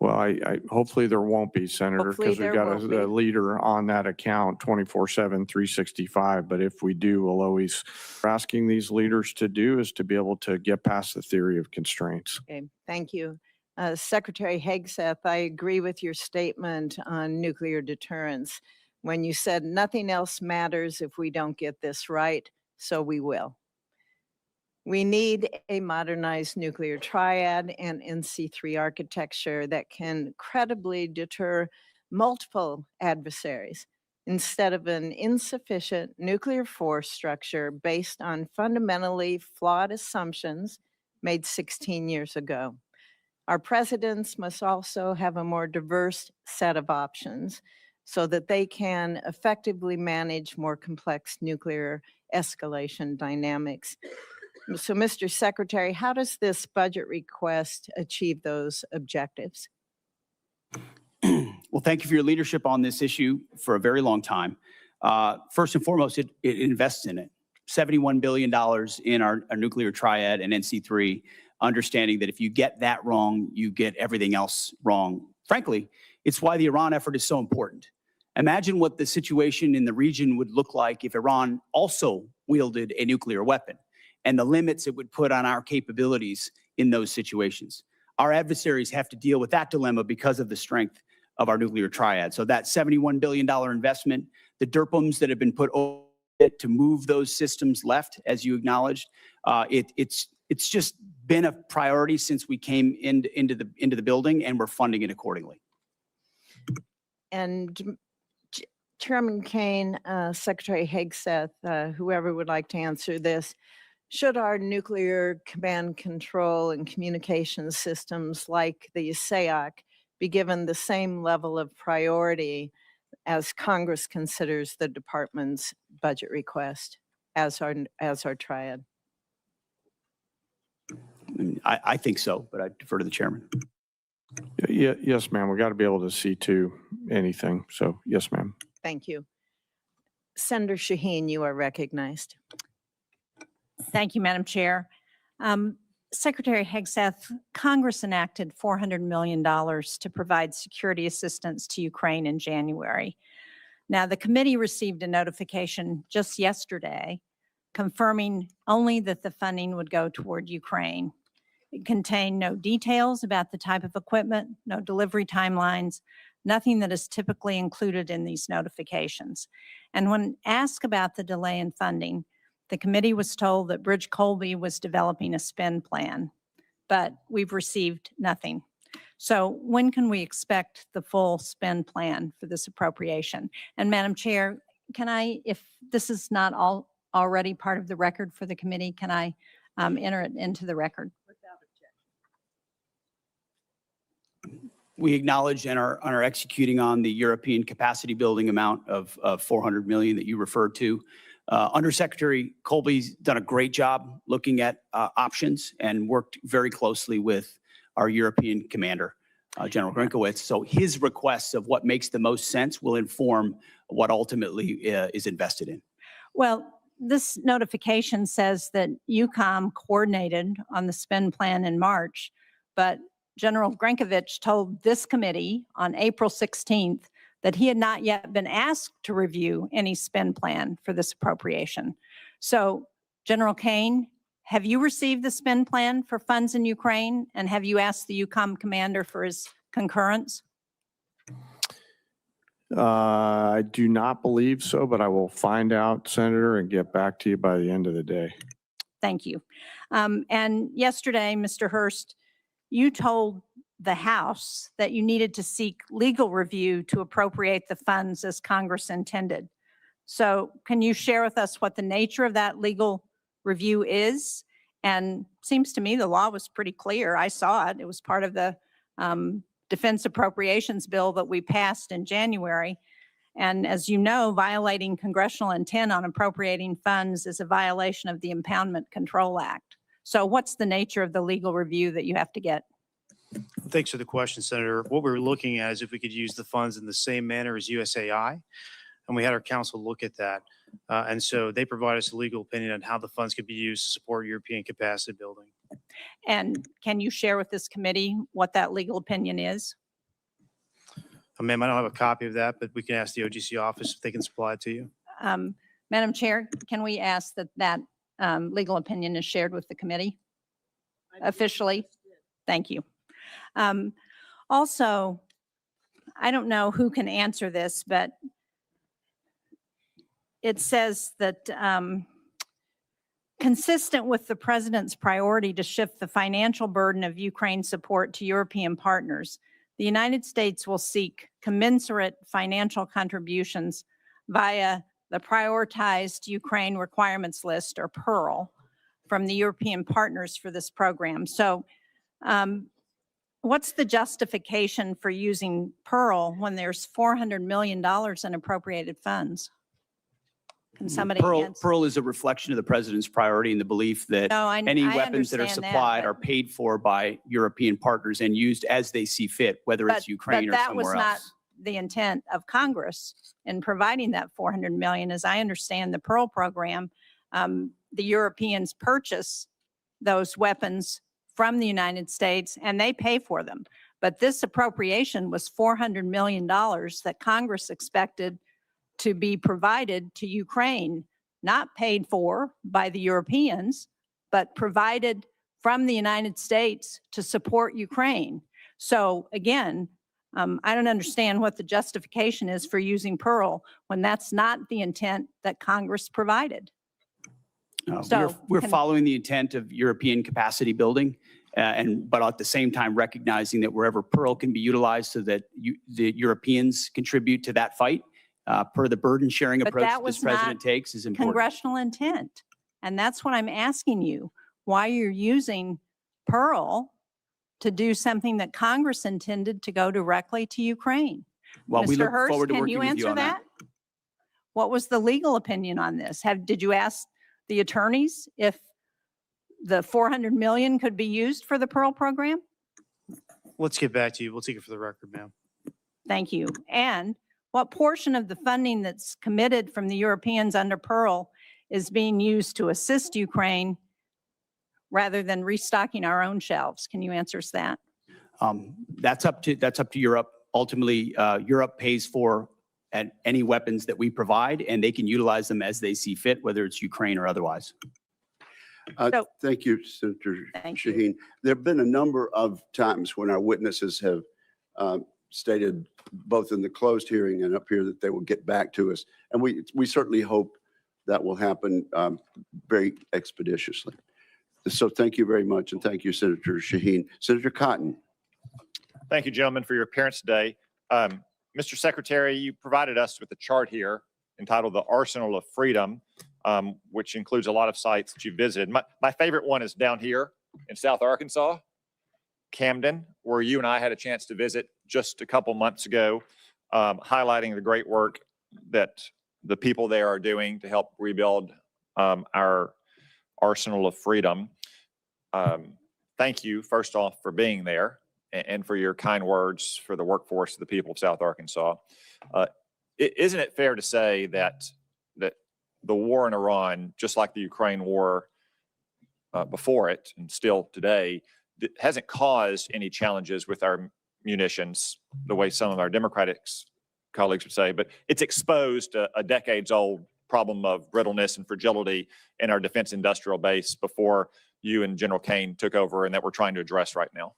Speaker 21: Well, I hopefully there won't be, Senator, because we've got a leader on that account 24/7, 365. But if we do, we'll always asking these leaders to do is to be able to get past the theory of constraints.
Speaker 5: Okay, thank you. Secretary Hegseth, I agree with your statement on nuclear deterrence when you said nothing else matters if we don't get this right, so we will. We need a modernized nuclear triad and NC3 architecture that can credibly deter multiple adversaries instead of an insufficient nuclear force structure based on fundamentally flawed assumptions made 16 years ago. Our presidents must also have a more diverse set of options so that they can effectively manage more complex nuclear escalation dynamics. So, Mr. Secretary, how does this budget request achieve those objectives?
Speaker 19: Well, thank you for your leadership on this issue for a very long time. First and foremost, it invests in it. $71 billion in our nuclear triad and NC3, understanding that if you get that wrong, you get everything else wrong. Frankly, it's why the Iran effort is so important. Imagine what the situation in the region would look like if Iran also wielded a nuclear weapon, and the limits it would put on our capabilities in those situations. Our adversaries have to deal with that dilemma because of the strength of our nuclear triad. So that $71 billion investment, the DERPMs that have been put over it to move those systems left, as you acknowledged, it's just been a priority since we came into the building, and we're funding it accordingly.
Speaker 5: And Chairman Kane, Secretary Hegseth, whoever would like to answer this, should our nuclear command control and communication systems like the SAOC be given the same level of priority as Congress considers the department's budget request as our triad?
Speaker 19: I think so, but I defer to the chairman.
Speaker 21: Yeah, yes, ma'am. We got to be able to see to anything. So yes, ma'am.
Speaker 5: Thank you. Senator Shaheen, you are recognized.
Speaker 8: Thank you, Madam Chair. Secretary Hegseth, Congress enacted $400 million to provide security assistance to Ukraine in January. Now, the committee received a notification just yesterday confirming only that the funding would go toward Ukraine. It contained no details about the type of equipment, no delivery timelines, nothing that is typically included in these notifications. And when asked about the delay in funding, the committee was told that Bridge Colby was developing a spend plan, but we've received nothing. So when can we expect the full spend plan for this appropriation? And Madam Chair, can I, if this is not already part of the record for the committee, can I enter it into the record?
Speaker 19: We acknowledge and are executing on the European capacity building amount of 400 million that you referred to. Undersecretary Colby's done a great job looking at options and worked very closely with our European commander, General Grinkowitz. So his requests of what makes the most sense will inform what ultimately is invested in.
Speaker 8: Well, this notification says that UCOM coordinated on the spend plan in March, but General Grinkowitz told this committee on April 16th that he had not yet been asked to review any spend plan for this appropriation. So, General Kane, have you received the spend plan for funds in Ukraine, and have you asked the UCOM commander for his concurrence?
Speaker 21: I do not believe so, but I will find out, Senator, and get back to you by the end of the day.
Speaker 8: Thank you. And yesterday, Mr. Hurst, you told the House that you needed to seek legal review to appropriate the funds as Congress intended. So can you share with us what the nature of that legal review is? And seems to me the law was pretty clear. I saw it. It was part of the defense appropriations bill that we passed in January. And as you know, violating congressional intent on appropriating funds is a violation of the Impoundment Control Act. So what's the nature of the legal review that you have to get?
Speaker 11: Thanks for the question, Senator. What we were looking at is if we could use the funds in the same manner as USAI, and we had our counsel look at that. And so they provide us a legal opinion on how the funds could be used to support European capacity building.
Speaker 8: And can you share with this committee what that legal opinion is?
Speaker 11: Ma'am, I don't have a copy of that, but we can ask the OGC office if they can supply it to you.
Speaker 8: Madam Chair, can we ask that that legal opinion is shared with the committee officially? Thank you. Also, I don't know who can answer this, but it says that consistent with the president's priority to shift the financial burden of Ukraine support to European partners, the United States will seek commensurate financial contributions via the Prioritized Ukraine Requirements List, or PEARL, from the European partners for this program. So what's the justification for using PEARL when there's $400 million in appropriated funds? Can somebody answer?
Speaker 19: PEARL is a reflection of the president's priority and the belief that any weapons that are supplied are paid for by European partners and used as they see fit, whether it's Ukraine or somewhere else.
Speaker 8: But that was not the intent of Congress in providing that $400 million. As I understand the PEARL program, the Europeans purchase those weapons from the United States and they pay for them. But this appropriation was $400 million that Congress expected to be provided to Ukraine, not paid for by the Europeans, but provided from the United States to support Ukraine. So again, I don't understand what the justification is for using PEARL when that's not the intent that Congress provided.
Speaker 19: We're following the intent of European capacity building, but at the same time recognizing that wherever PEARL can be utilized so that the Europeans contribute to that fight, per the burden sharing approach that this president takes, is important.
Speaker 8: Congressional intent. And that's what I'm asking you, why you're using PEARL to do something that Congress intended to go directly to Ukraine.
Speaker 19: Well, we look forward to
Speaker 8: can
Speaker 19: working
Speaker 8: you
Speaker 19: with
Speaker 8: answer
Speaker 19: you on
Speaker 8: that? What was the legal opinion on this? Did you ask the attorneys if the $400 million could be used for the PEARL program?
Speaker 11: Let's get back to you. We'll take it for the record, ma'am.
Speaker 8: Thank you. And what portion of the funding that's committed from the Europeans under PEARL is being used to assist Ukraine rather than restocking our own shelves? Can you answer us that?
Speaker 19: That's up to Europe. Ultimately, Europe pays for at any weapons that we provide, and they can utilize them as they see fit, whether it's Ukraine or otherwise.
Speaker 17: Thank you, Senator
Speaker 5: Thank you.
Speaker 17: Shaheen. There have been a number of times when our witnesses have stated, both in the closed hearing and up here, that they will get back to us. And we certainly hope that will happen very expeditiously. So thank you very much, and thank you, Senator Shaheen. Senator Cotton.
Speaker 4: Thank you, gentlemen, for your appearance today. Mr. Secretary, you provided us with a chart here entitled The Arsenal of Freedom, which includes a lot of sites that you visited. My favorite one is down here in South Arkansas, Camden, where you and I had a chance to visit just a couple months ago, highlighting the great work that the people there are doing to help rebuild our arsenal of freedom. Thank you, first off, for being there and for your kind words for the workforce of the people of South Arkansas. Isn't it fair to say that the war in Iran, just like the Ukraine war before it and still today, hasn't caused any challenges with our munitions the way some of our Democratic colleagues would say, but it's exposed a decades-old problem of brittleness and fragility in our defense industrial base before you and General Kane took over, and that we're trying to address right now?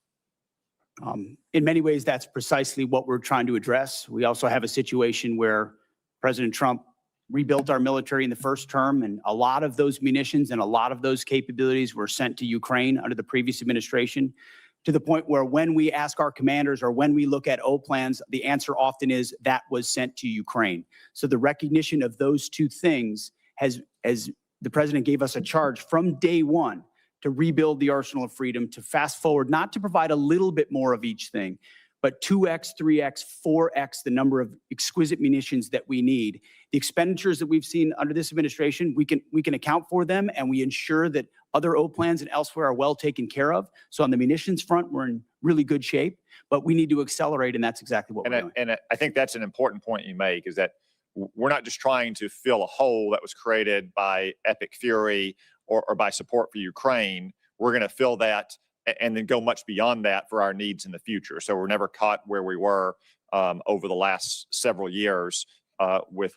Speaker 19: In many ways, that's precisely what we're trying to address. We also have a situation where President Trump rebuilt our military in the first term, and a lot of those munitions and a lot of those capabilities were sent to Ukraine under the previous administration, to the point where when we ask our commanders or when we look at O plans, the answer often is that was sent to Ukraine. So the recognition of those two things has, as the president gave us a charge from day one to rebuild the arsenal of freedom, to fast forward, not to provide a little bit more of each thing, but 2x, 3x, 4x the number of exquisite munitions that we need. The expenditures that we've seen under this administration, we can account for them, and we ensure that other O plans and elsewhere are well taken care of. So on the munitions front, we're in really good shape, but we need to accelerate, and that's exactly what we're doing.
Speaker 4: And I think that's an important point you make, is that we're not just trying to fill a hole that was created by Epic Fury or by support for Ukraine. We're going to fill that and then go much beyond that for our needs in the future. So we're never caught where we were over the last several years with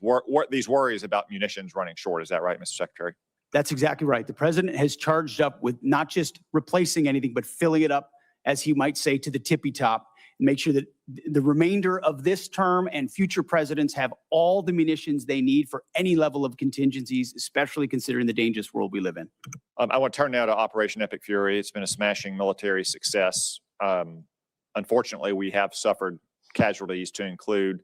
Speaker 4: these worries about munitions running short. Is that right, Mr. Secretary?
Speaker 19: That's exactly right. The president has charged up with not just replacing anything, but filling it up, as he might say, to the tippy top, and make sure that the remainder of this term and future presidents have all the munitions they need for any level of contingencies, especially considering the dangerous world we live in.
Speaker 4: I want to turn now to Operation Epic Fury. It's been a smashing military success. Unfortunately, we have suffered casualties, to include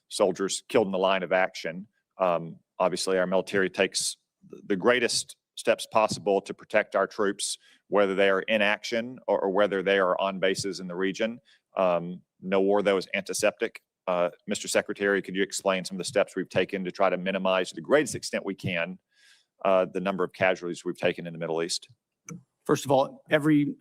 Speaker 4: soldiers killed in the line of action. Obviously, our military takes the greatest steps possible to protect our troops, whether they are in action or whether they are on bases in the region. No war, though, is antiseptic. Mr. Secretary, could you explain some of the steps we've taken to try to minimize to the greatest extent we can the number of casualties we've taken in the Middle East?
Speaker 19: First of all, every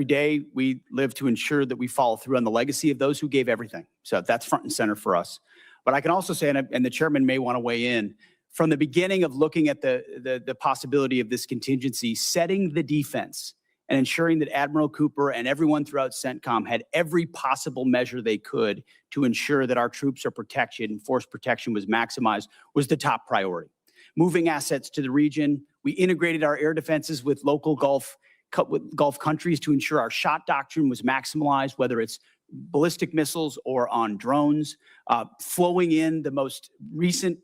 Speaker 19: day we live to ensure that we follow through on the legacy of those who gave everything. So that's front and center for us. But I can also say, and the chairman may want to weigh in, from the beginning of looking at the possibility of this contingency, setting the defense and ensuring that Admiral Cooper and everyone throughout CENTCOM had every possible measure they could to ensure that our troops are protected and force protection was maximized was the top priority. Moving assets to the region, we integrated our air defenses with local Gulf countries to ensure our shot doctrine was maximized, whether it's ballistic missiles or on drones, flowing in the most recent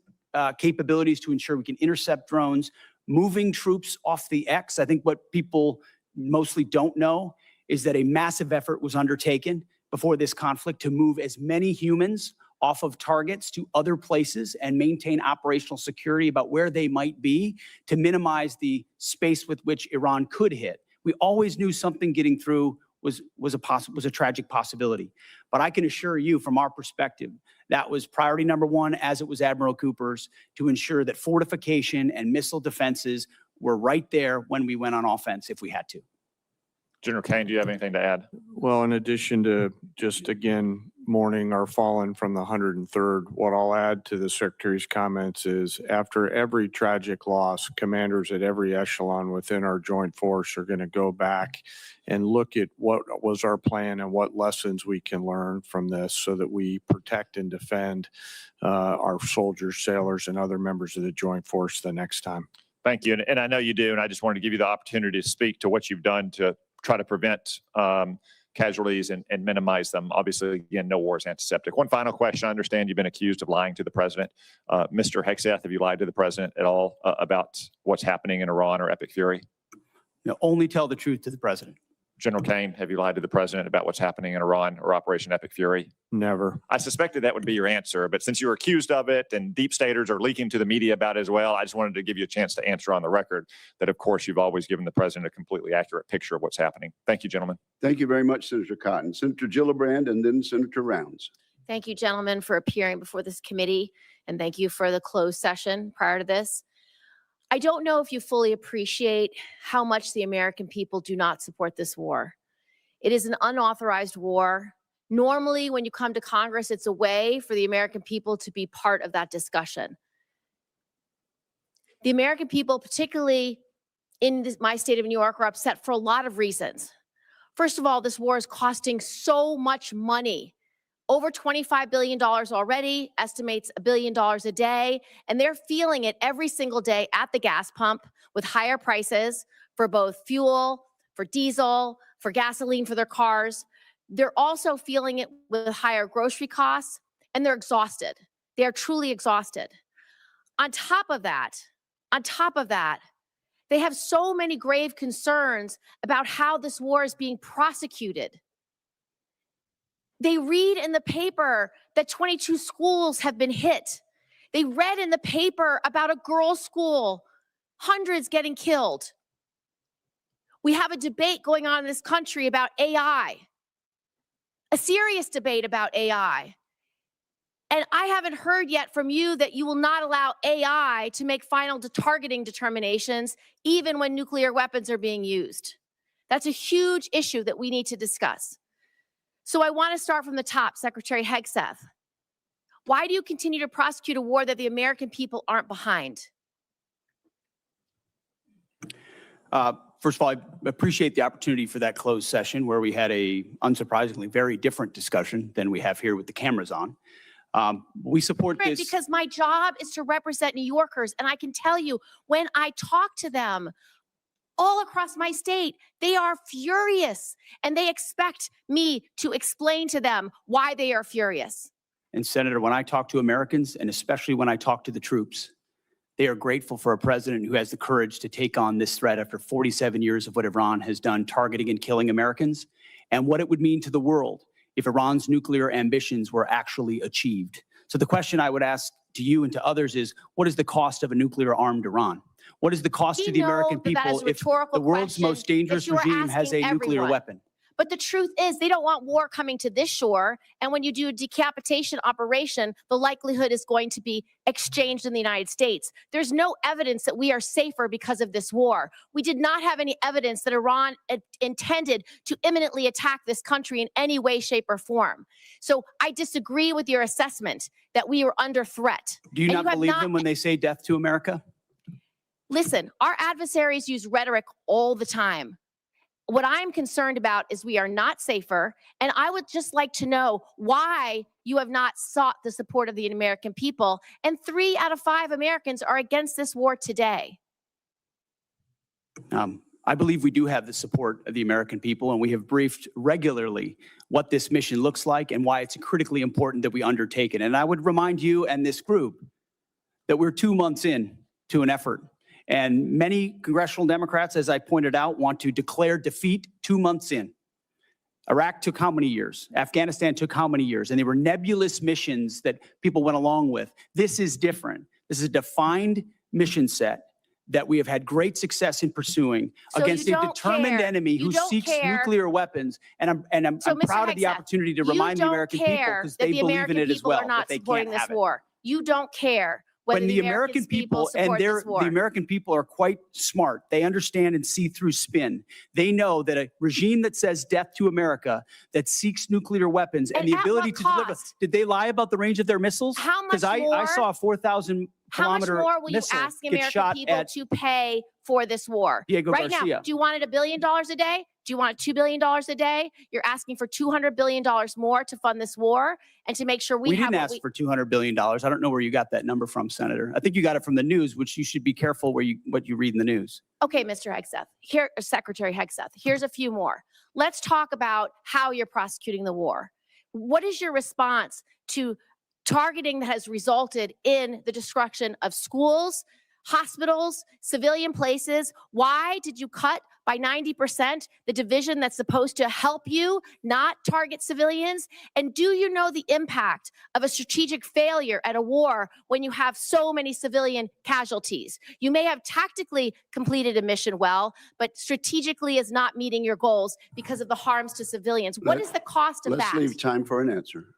Speaker 19: capabilities to ensure we can intercept drones, moving troops off the X. I think what people mostly don't know is that a massive effort was undertaken before this conflict to move as many humans off of targets to other places and maintain operational security about where they might be to minimize the space with which Iran could hit. We always knew something getting through was a tragic possibility. But I can assure you, from our perspective, that was priority number one, as it was Admiral Cooper's, to ensure that fortification and missile defenses were right there when we went on offense if we had to.
Speaker 4: General Kane, do you have anything to add?
Speaker 21: Well, in addition to just, again, morning are fallen from the 103rd. What I'll add to the Secretary's comments is after every tragic loss, commanders at every echelon within our joint force are going to go back and look at what was our plan and what lessons we can learn from this so that we protect and defend our soldiers, sailors, and other members of the joint force the next time.
Speaker 4: Thank you. And I know you do. And I just wanted to give you the opportunity to speak to what you've done to try to prevent casualties and minimize them. Obviously, again, no war is antiseptic. One final question. I understand you've been accused of lying to the president. Mr. Hegseth, have you lied to the president at all about what's happening in Iran or Epic Fury?
Speaker 19: No, only tell the truth to the president.
Speaker 4: General Kane, have you lied to the president about what's happening in Iran or Operation Epic Fury?
Speaker 21: Never.
Speaker 4: I suspected that would be your answer, but since you were accused of it and deep staters are leaking to the media about it as well, I just wanted to give you a chance to answer on the record that, of course, you've always given the president a completely accurate picture of what's happening. Thank you, gentlemen.
Speaker 17: Thank you very much, Senator Cotton. Senator Gillibrand and then Senator Rounds.
Speaker 9: Thank you, gentlemen, for appearing before this committee, and thank you for the closed session prior to this. I don't know if you fully appreciate how much the American people do not support this war. It is an unauthorized war. Normally, when you come to Congress, it's a way for the American people to be part of that discussion. The American people, particularly in my state of New York, are upset for a lot of reasons. First of all, this war is costing so much money. Over $25 billion already, estimates $1 billion a day, and they're feeling it every single day at the gas pump with higher prices for both fuel, for diesel, for gasoline for their cars. They're also feeling it with higher grocery costs, and they're exhausted. They are truly exhausted. On top of that, they have so many grave concerns about how this war is being prosecuted. They read in the paper that 22 schools have been hit. They read in the paper about a girls' school, hundreds getting killed. We have a debate going on in this country about AI, a serious debate about AI. And I haven't heard yet from you that you will not allow AI to make final targeting determinations, even when nuclear weapons are being used. That's a huge issue that we need to discuss. So I want to start from the top, Secretary Hegseth. Why do you continue to prosecute a war that the American people aren't behind?
Speaker 19: First of all, I appreciate the opportunity for that closed session where we had a, unsurprisingly, very different discussion than we have here with the cameras on. We support this.
Speaker 9: Because my job is to represent New Yorkers, and I can tell you, when I talk to them all across my state, they are furious, and they expect me to explain to them why they are furious.
Speaker 19: And Senator, when I talk to Americans, and especially when I talk to the troops, they are grateful for a president who has the courage to take on this threat after 47 years of what Iran has done, targeting and killing Americans, and what it would mean to the world if Iran's nuclear ambitions were actually achieved. So the question I would ask to you and to others is, what is the cost of a nuclear-armed Iran? What is the cost to the American people if the world's most dangerous regime has a nuclear weapon?
Speaker 9: But the truth is, they don't want war coming to this shore. And when you do a decapitation operation, the likelihood is going to be exchanged in the United States. There's no evidence that we are safer because of this war. We did not have any evidence that Iran intended to imminently attack this country in any way, shape, or form. So I disagree with your assessment that we are under threat.
Speaker 19: Do you not believe them when they say death to America?
Speaker 9: Listen, our adversaries use rhetoric all the time. What I'm concerned about is we are not safer, and I would just like to know why you have not sought the support of the American people, and 3 out of 5 Americans are against this war today.
Speaker 19: I believe we do have the support of the American people, and we have briefed regularly what this mission looks like and why it's critically important that we undertake it. And I would remind you and this group that we're 2 months in to an effort. And many congressional Democrats, as I pointed out, want to declare defeat 2 months in. Iraq took how many years? Afghanistan took how many years? And they were nebulous missions that people went along with. This is different. This is a defined mission set that we have had great success in pursuing against a determined enemy who seeks nuclear weapons. And I'm proud of the opportunity to remind the American people, because they believe in it as well, that they can't have it.
Speaker 9: You don't care whether
Speaker 19: When the American people
Speaker 9: support this war.
Speaker 19: the American people are quite smart. They understand and see through spin. They know that a regime that says death to America, that seeks nuclear weapons and the
Speaker 9: at
Speaker 19: ability
Speaker 9: what
Speaker 19: to deliver.
Speaker 9: cost?
Speaker 19: Did they lie about the range of their missiles?
Speaker 9: How much
Speaker 19: Because I
Speaker 9: more?
Speaker 19: saw a 4,000
Speaker 9: How much
Speaker 19: kilometer
Speaker 9: more will you
Speaker 19: missile
Speaker 9: ask the
Speaker 19: get
Speaker 9: American
Speaker 19: shot
Speaker 9: people
Speaker 19: at
Speaker 9: to pay for this war?
Speaker 19: Diego
Speaker 9: Right now,
Speaker 19: Garcia.
Speaker 9: do you want it $1 billion a day? Do you want it $2 billion a day? You're asking for $200 billion more to fund this war and to make sure we have
Speaker 19: didn't
Speaker 9: what
Speaker 19: ask for $200 billion. I don't know where you got that number from, Senator. I think you got it from the news, which you should be careful what you read in the news.
Speaker 9: Okay, Mr. Hegseth, here, Secretary Hegseth, here's a few more. Let's talk about how you're prosecuting the war. What is your response to targeting that has resulted in the destruction of schools, hospitals, civilian places? Why did you cut by 90% the division that's supposed to help you not target civilians? And do you know the impact of a strategic failure at a war when you have so many civilian casualties? You may have tactically completed a mission well, but strategically is not meeting your goals because of the harms to civilians. What is the cost of
Speaker 17: Let's
Speaker 9: that?
Speaker 17: leave time for an answer.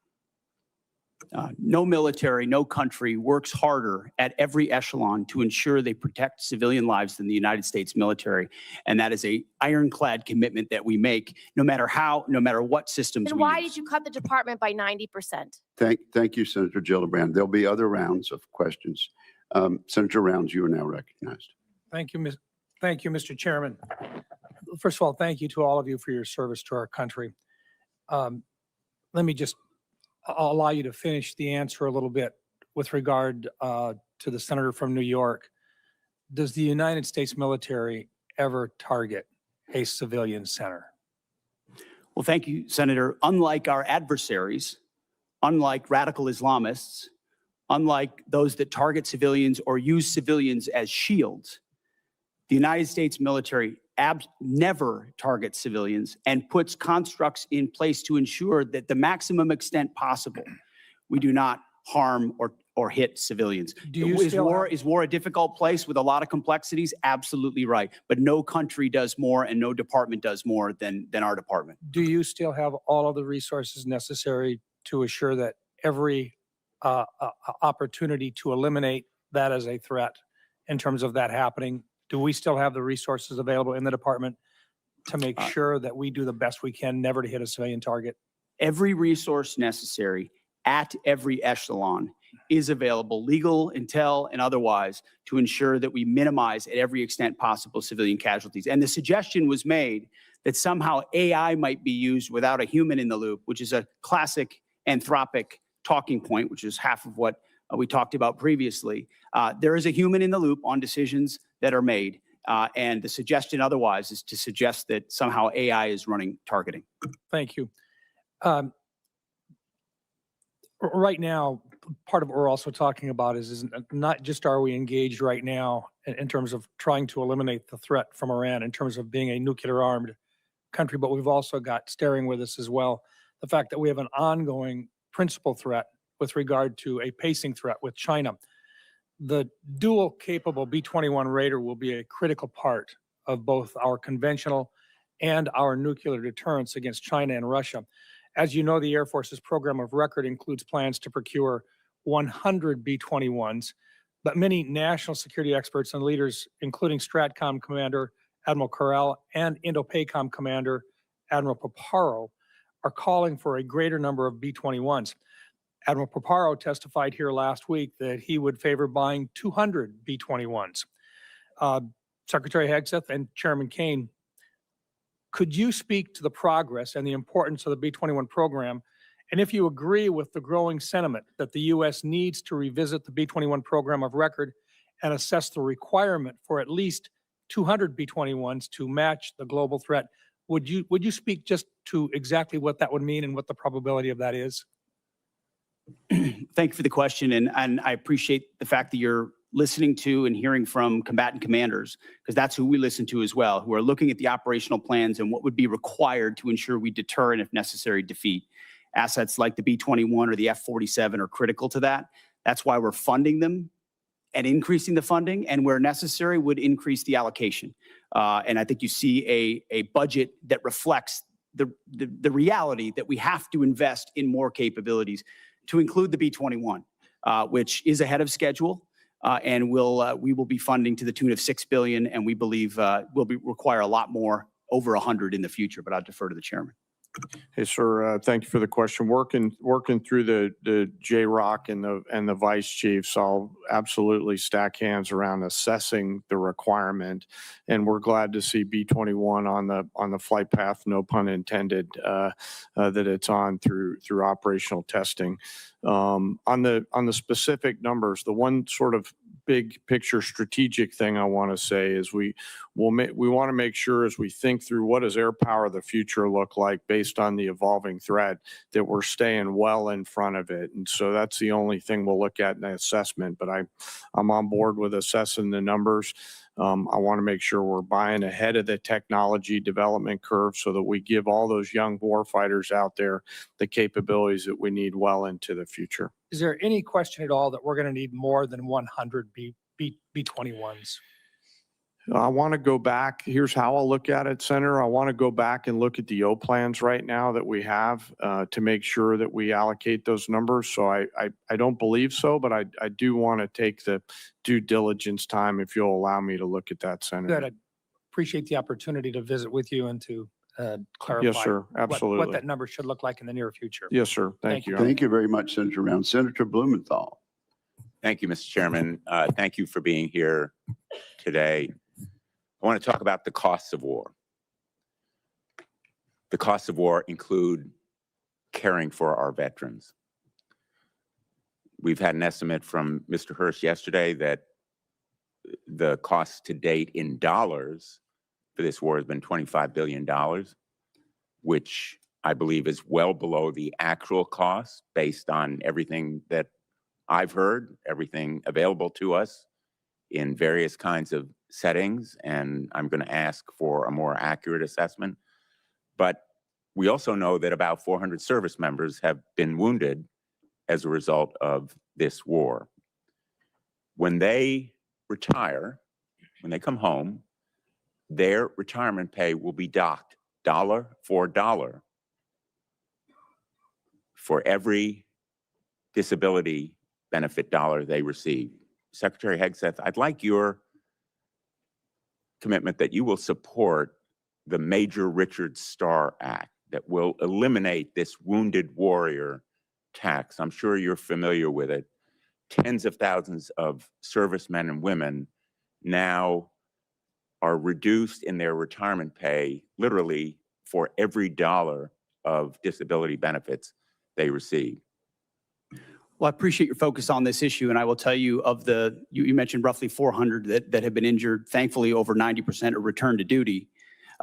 Speaker 19: No military, no country works harder at every echelon to ensure they protect civilian lives than the United States military. And that is a ironclad commitment that we make, no matter what systems
Speaker 9: Then
Speaker 19: we
Speaker 9: why
Speaker 19: use.
Speaker 9: did you cut the department by 90%?
Speaker 17: Thank you, Senator Gillibrand. There'll be other rounds of questions. Senator Rounds, you are now recognized.
Speaker 10: Thank you, Mr. Chairman. First of all, thank you to all of you for your service to our country. I'll allow you to finish the answer a little bit with regard to the senator from New York. Does the United States military ever target a civilian center?
Speaker 19: Well, thank you, Senator. Unlike our adversaries, unlike radical Islamists, unlike those that target civilians or use civilians as shields, the United States military never targets civilians and puts constructs in place to ensure that the maximum extent possible, we do not harm or hit civilians. Is war a difficult place with a lot of complexities? Absolutely right. But no country does more and no department does more than our department.
Speaker 10: Do you still have all of the resources necessary to assure that every opportunity to eliminate that as a threat in terms of that happening? Do we still have the resources available in the department to make sure that we do the best we can never to hit a civilian target?
Speaker 19: Every resource necessary at every echelon is available, legal, intel, and otherwise, to ensure that we minimize at every extent possible civilian casualties. And the suggestion was made that somehow AI might be used without a human in the loop, which is a classic anthropic talking point, which is half of what we talked about previously. There is a human in the loop on decisions that are made. And the suggestion otherwise is to suggest that somehow AI is running targeting.
Speaker 10: Thank you. Right now, part of what we're also talking about is not just are we engaged right now in terms of trying to eliminate the threat from Iran in terms of being a nuclear armed country, but we've also got staring with us as well the fact that we have an ongoing principal threat with regard to a pacing threat with China. The dual capable B-21 Raider will be a critical part of both our conventional and our nuclear deterrence against China and Russia. As you know, the Air Force's program of record includes plans to procure 100 B-21s, but many national security experts and leaders, including STRATCOM Commander Admiral Correll and INDOPACOM Commander Admiral Paparo, are calling for a greater number of B-21s. Admiral Paparo testified here last week that he would favor buying 200 B-21s. Secretary Hegseth and Chairman Kaine, could you speak to the progress and the importance of the B-21 program? And if you agree with the growing sentiment that the U.S. needs to revisit the B-21 program of record and assess the requirement for at least 200 B-21s to match the global threat, would you speak just to exactly what that would mean and what the probability of that is?
Speaker 19: Thank you for the question. And I appreciate the fact that you're listening to and hearing from combatant commanders, because that's who we listen to as well, who are looking at the operational plans and what would be required to ensure we deter and, if necessary, defeat. Assets like the B-21 or the F-47 are critical to that. That's why we're funding them and increasing the funding, and where necessary would increase the allocation. And I think you see a budget that reflects the reality that we have to invest in more capabilities, to include the B-21, which is ahead of schedule. And we will be funding to the tune of $6 billion, and we believe will require a lot more, over 100 in the future, but I'll defer to the chairman.
Speaker 21: Hey, sir, thank you for the question. Working through the J-Rock and the vice chiefs, I'll absolutely stack hands around assessing the requirement. And we're glad to see B-21 on the flight path, no pun intended, that it's on through operational testing. On the specific numbers, the one sort of big picture strategic thing I want to say is we want to make sure as we think through what does air power of the future look like based on the evolving threat, that we're staying well in front of it. And so that's the only thing we'll look at in the assessment, but I'm on board with assessing the numbers. I want to make sure we're buying ahead of the technology development curve so that we give all those young warfighters out there the capabilities that we need well into the future.
Speaker 10: Is there any question at all that we're going to need more than 100 B-21s?
Speaker 21: I want to go back. Here's how I'll look at it, Senator. I want to go back and look at the O plans right now that we have to make sure that we allocate those numbers. So I don't believe so, but I do want to take the due diligence time if you'll allow me to look at that, Senator.
Speaker 10: Good. I appreciate the opportunity to visit with you and to clarify
Speaker 21: Yes, sir. Absolutely.
Speaker 10: what that number should look like in the near future.
Speaker 21: Yes, sir. Thank you.
Speaker 17: Thank you very much, Senator Round. Senator Blumenthal.
Speaker 3: Thank you, Mr. Chairman. Thank you for being here today. I want to talk about the costs of war. The costs of war include caring for our veterans. We've had an estimate from Mr. Hurst yesterday that the cost to date in dollars for this war has been $25 billion, which I believe is well below the actual cost based on everything that I've heard, everything available to us in various kinds of settings, and I'm going to ask for a more accurate assessment. But we also know that about 400 service members have been wounded as a result of this war. When they retire, when they come home, their retirement pay will be docked dollar for dollar for every disability benefit dollar they receive. Secretary Hegseth, I'd like your commitment that you will support the Major Richard Starr Act that will eliminate this wounded warrior tax. I'm sure you're familiar with it. Tens of thousands of servicemen and women now are reduced in their retirement pay literally for every dollar of disability benefits they receive.
Speaker 19: Well, I appreciate your focus on this issue, and I will tell you you mentioned roughly 400 that have been injured. Thankfully, over 90% are returned to duty.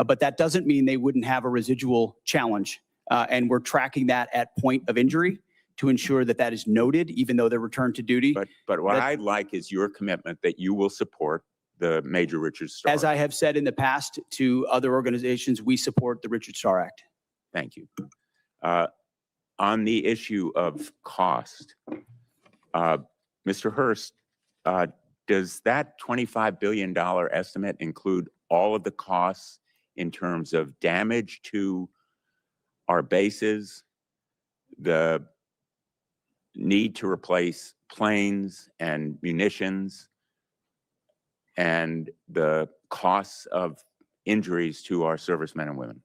Speaker 19: But that doesn't mean they wouldn't have a residual challenge. And we're tracking that at point of injury to ensure that that is noted, even though they're returned to duty.
Speaker 3: But what I'd like is your commitment that you will support the Major Richard Starr.
Speaker 19: As I have said in the past to other organizations, we support the Richard Starr Act.
Speaker 3: Thank you. On the issue of cost, Mr. Hurst, does that $25 billion estimate include all of the costs in terms of damage to our bases, the need to replace planes and munitions, and the costs of injuries to our servicemen and women?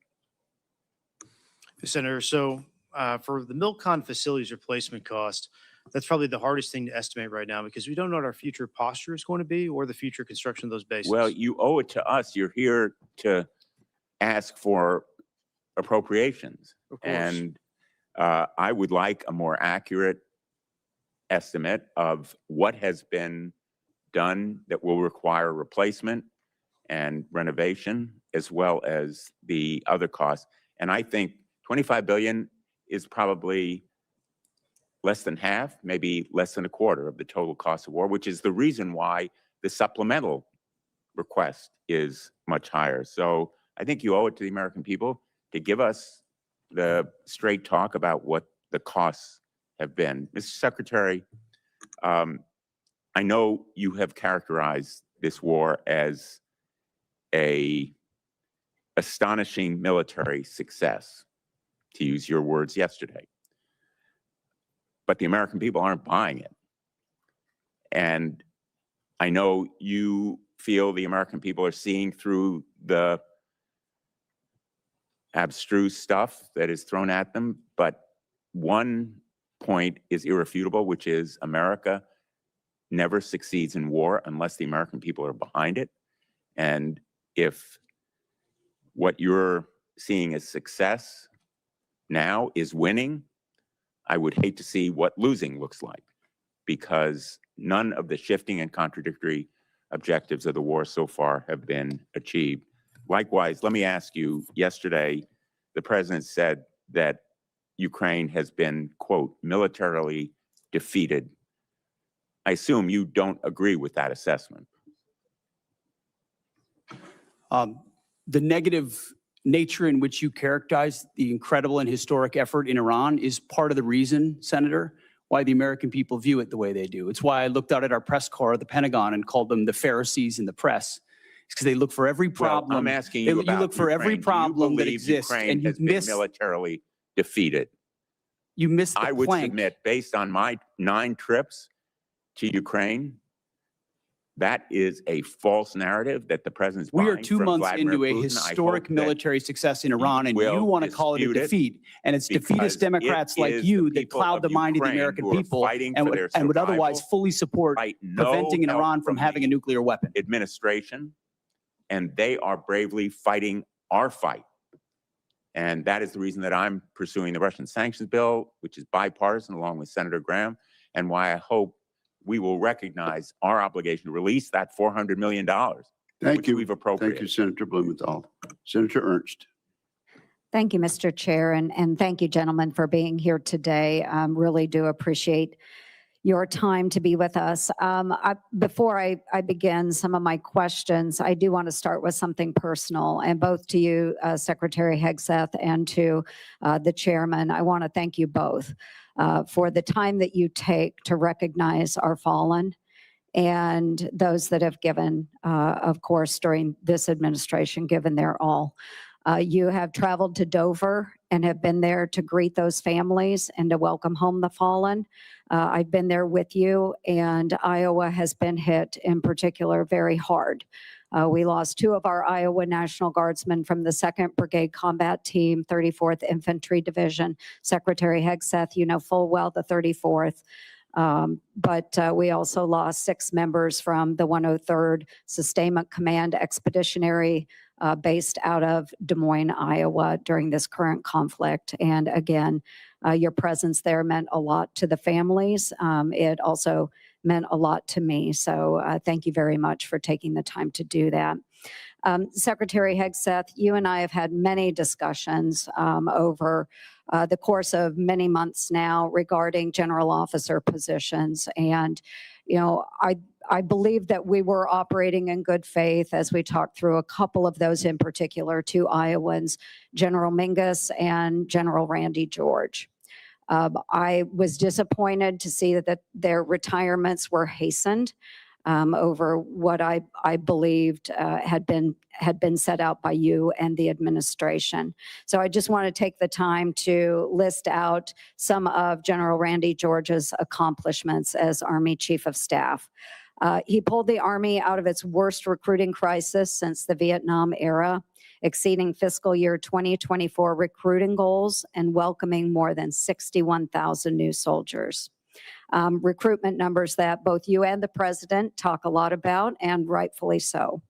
Speaker 11: Senator, so for the Milcon facilities replacement cost, that's probably the hardest thing to estimate right now because we don't know what our future posture is going to be or the future construction of those bases.
Speaker 3: Well, you owe it to us. You're here to ask for appropriations.
Speaker 11: Of course.
Speaker 3: And I would like a more accurate estimate of what has been done that will require replacement and renovation, as well as the other costs. And I think $25 billion is probably less than half, maybe less than a quarter of the total cost of war, which is the reason why the supplemental request is much higher. So I think you owe it to the American people to give us the straight talk about what the costs have been. Mr. Secretary, I know you have characterized this war as an astonishing military success, to use your words yesterday. But the American people aren't buying it. And I know you feel the American people are seeing through the abstruse stuff that is thrown at them, but one point is irrefutable, which is America never succeeds in war unless the American people are behind it. And if what you're seeing as success now is winning, I would hate to see what losing looks like, because none of the shifting and contradictory objectives of the war so far have been achieved. Likewise, let me ask you, yesterday, the president said that Ukraine has been, quote, militarily defeated. I assume you don't agree with that assessment.
Speaker 19: The negative nature in which you characterize the incredible and historic effort in Iran is part of the reason, Senator, why the American people view it the way they do. It's why I looked out at our press corps at the Pentagon and called them the Pharisees in the press. It's because they look for every problem.
Speaker 3: Well, I'm asking you about
Speaker 19: you look for every
Speaker 3: Ukraine.
Speaker 19: problem
Speaker 3: Do you
Speaker 19: that
Speaker 3: believe
Speaker 19: exists,
Speaker 3: Ukraine
Speaker 19: and you
Speaker 3: has been
Speaker 19: miss.
Speaker 3: militarily defeated?
Speaker 19: You missed the
Speaker 3: I would
Speaker 19: plank.
Speaker 3: submit, based on my 9 trips to Ukraine, that is a false narrative that the president's
Speaker 19: We are
Speaker 3: buying
Speaker 19: 2
Speaker 3: from
Speaker 19: months
Speaker 3: Vladimir
Speaker 19: into a
Speaker 3: Putin. I
Speaker 19: historic
Speaker 3: hope that
Speaker 19: military success in Iran, and
Speaker 3: will
Speaker 19: you want to call it a
Speaker 3: dispute it
Speaker 19: defeat. And it's
Speaker 3: because
Speaker 19: defeatist Democrats
Speaker 3: it
Speaker 19: like
Speaker 3: is
Speaker 19: you
Speaker 3: the
Speaker 19: that
Speaker 3: people
Speaker 19: cloud
Speaker 3: of
Speaker 19: the mind of the
Speaker 3: Ukraine
Speaker 19: American
Speaker 3: who are
Speaker 19: people
Speaker 3: fighting
Speaker 19: and
Speaker 3: for
Speaker 19: would,
Speaker 3: their
Speaker 19: and would otherwise
Speaker 3: survival,
Speaker 19: fully support
Speaker 3: fight no
Speaker 19: preventing
Speaker 3: help
Speaker 19: Iran from having a
Speaker 3: the
Speaker 19: nuclear weapon.
Speaker 3: administration, and they are bravely fighting our fight. And that is the reason that I'm pursuing the Russian sanctions bill, which is bipartisan, along with Senator Graham, and why I hope we will recognize our obligation to release that $400 million, which we've appropriated.
Speaker 17: Thank you, Senator Blumenthal. Senator Ernst.
Speaker 6: Thank you, Mr. Chair, and thank you, gentlemen, for being here today. Really do appreciate your time to be with us. Before I begin some of my questions, I do want to start with something personal, and both to you, Secretary Hegseth, and to the chairman. I want to thank you both for the time that you take to recognize our fallen and those that have given, of course, during this administration, given their all. You have traveled to Dover and have been there to greet those families and to welcome home the fallen. I've been there with you, and Iowa has been hit in particular very hard. We lost 2 of our Iowa National Guardsmen from the 2nd Brigade Combat Team, 34th Infantry Division. Secretary Hegseth, you know full well the 34th. But we also lost 6 members from the 103rd Sustainment Command Expeditionary based out of Des Moines, Iowa during this current conflict. And again, your presence there meant a lot to the families. It also meant a lot to me. So thank you very much for taking the time to do that. Secretary Hegseth, you and I have had many discussions over the course of many months now regarding general officer positions. And, you know, I believe that we were operating in good faith as we talked through a couple of those in particular, 2 Iowans, General Mingus and General Randy George. I was disappointed to see that their retirements were hastened over what I believed had been set out by you and the administration. So I just want to take the time to list out some of General Randy George's accomplishments as Army Chief of Staff. He pulled the Army out of its worst recruiting crisis since the Vietnam era, exceeding fiscal year 2024 recruiting goals and welcoming more than 61,000 new soldiers. Recruitment numbers that both you and the president talk a lot about, and rightfully so.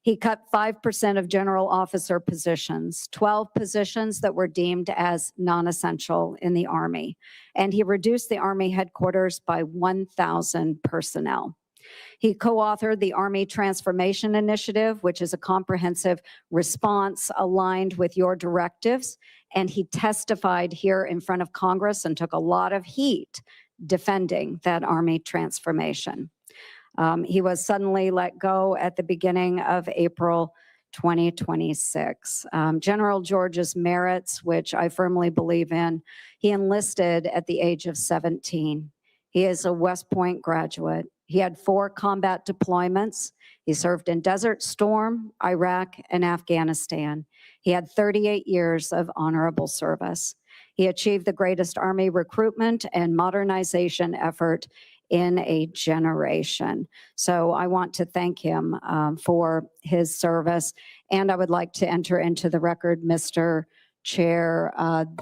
Speaker 6: He cut 5% of general officer positions, 12 positions that were deemed as non-essential in the Army, and he reduced the Army headquarters by 1,000 personnel. He co-authored the Army Transformation Initiative, which is a comprehensive response aligned with your directives, and he testified here in front of Congress and took a lot of heat defending that Army transformation. He was suddenly let go at the beginning of April 2026. General George's merits, which I firmly believe in, he enlisted at the age of 17. He is a West Point graduate. He had 4 combat deployments. He served in Desert Storm, Iraq, and Afghanistan. He had 38 years of honorable service. He achieved the greatest Army recruitment and modernization effort in a generation. So I want to thank him for his service. And I would like to enter into the record, Mr. Chair,